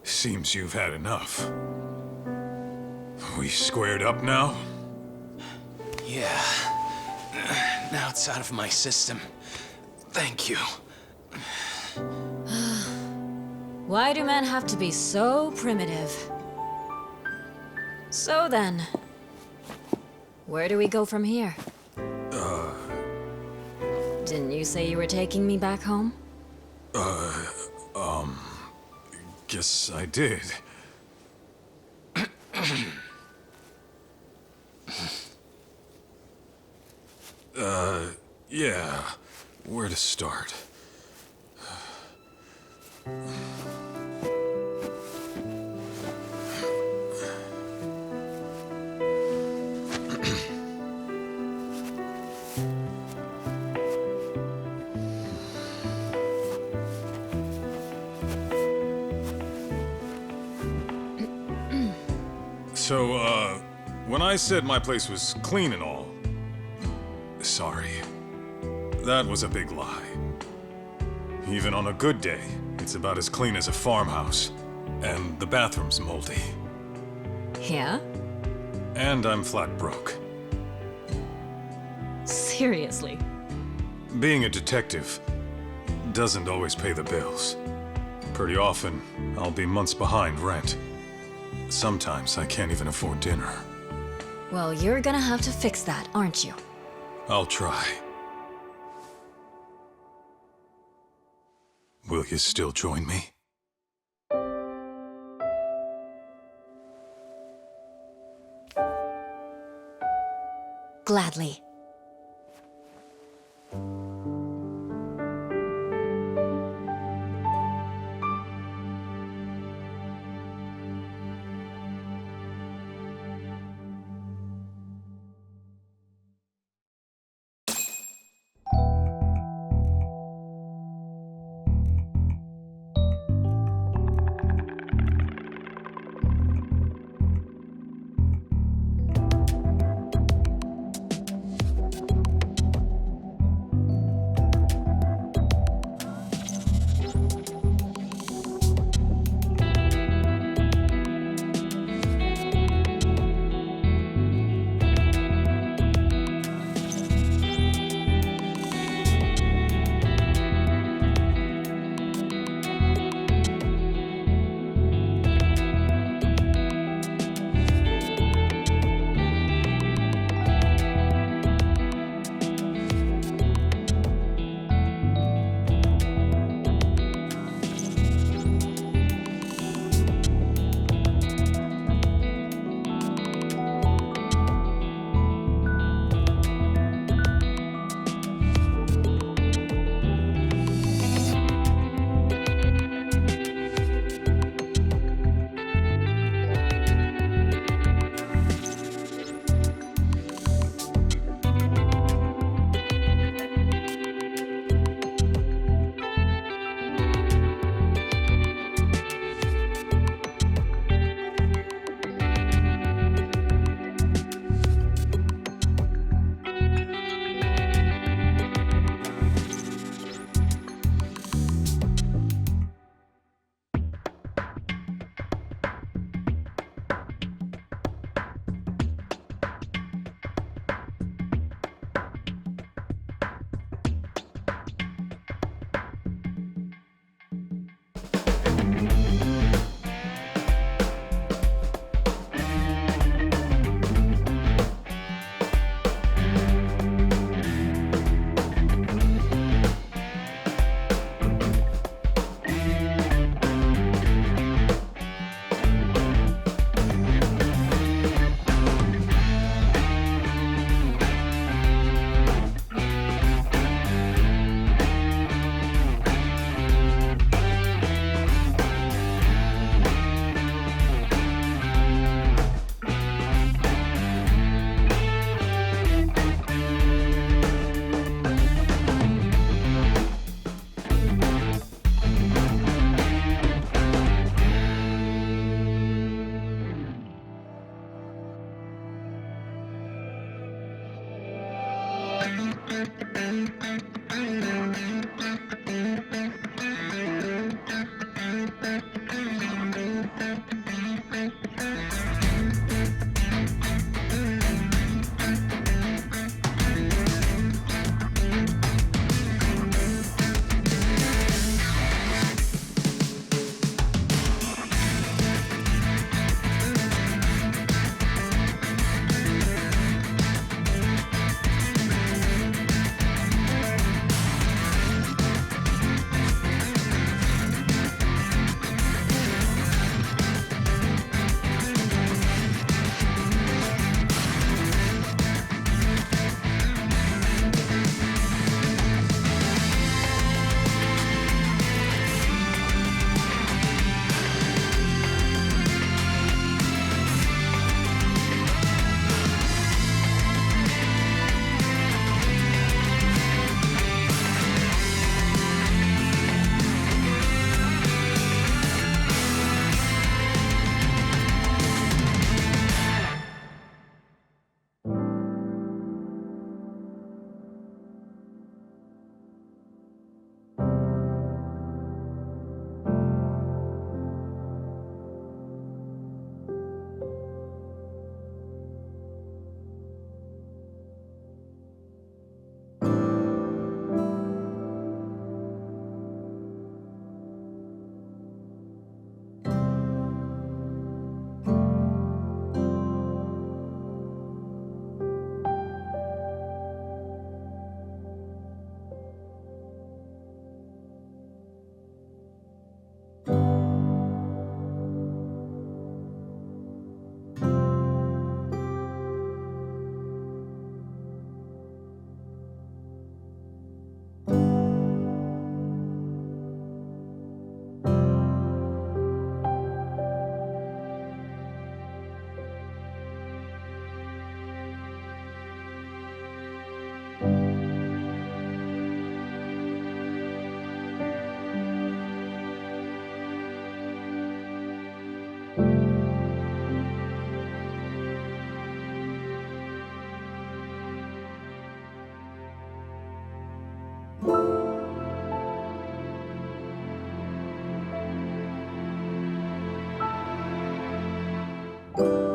Seems you've had enough. We squared up now? Yeah. Now it's out of my system. Thank you. Why do men have to be so primitive? So then, where do we go from here? Didn't you say you were taking me back home? Guess I did. Yeah. Where to start? So, when I said my place was clean and all, sorry. That was a big lie. Even on a good day, it's about as clean as a farmhouse. And the bathroom's moldy. Yeah? And I'm flat broke. Seriously? Being a detective doesn't always pay the bills. Pretty often, I'll be months behind rent. Sometimes I can't even afford dinner. Well, you're gonna have to fix that, aren't you? I'll try. Will you still join me? Gladly. you.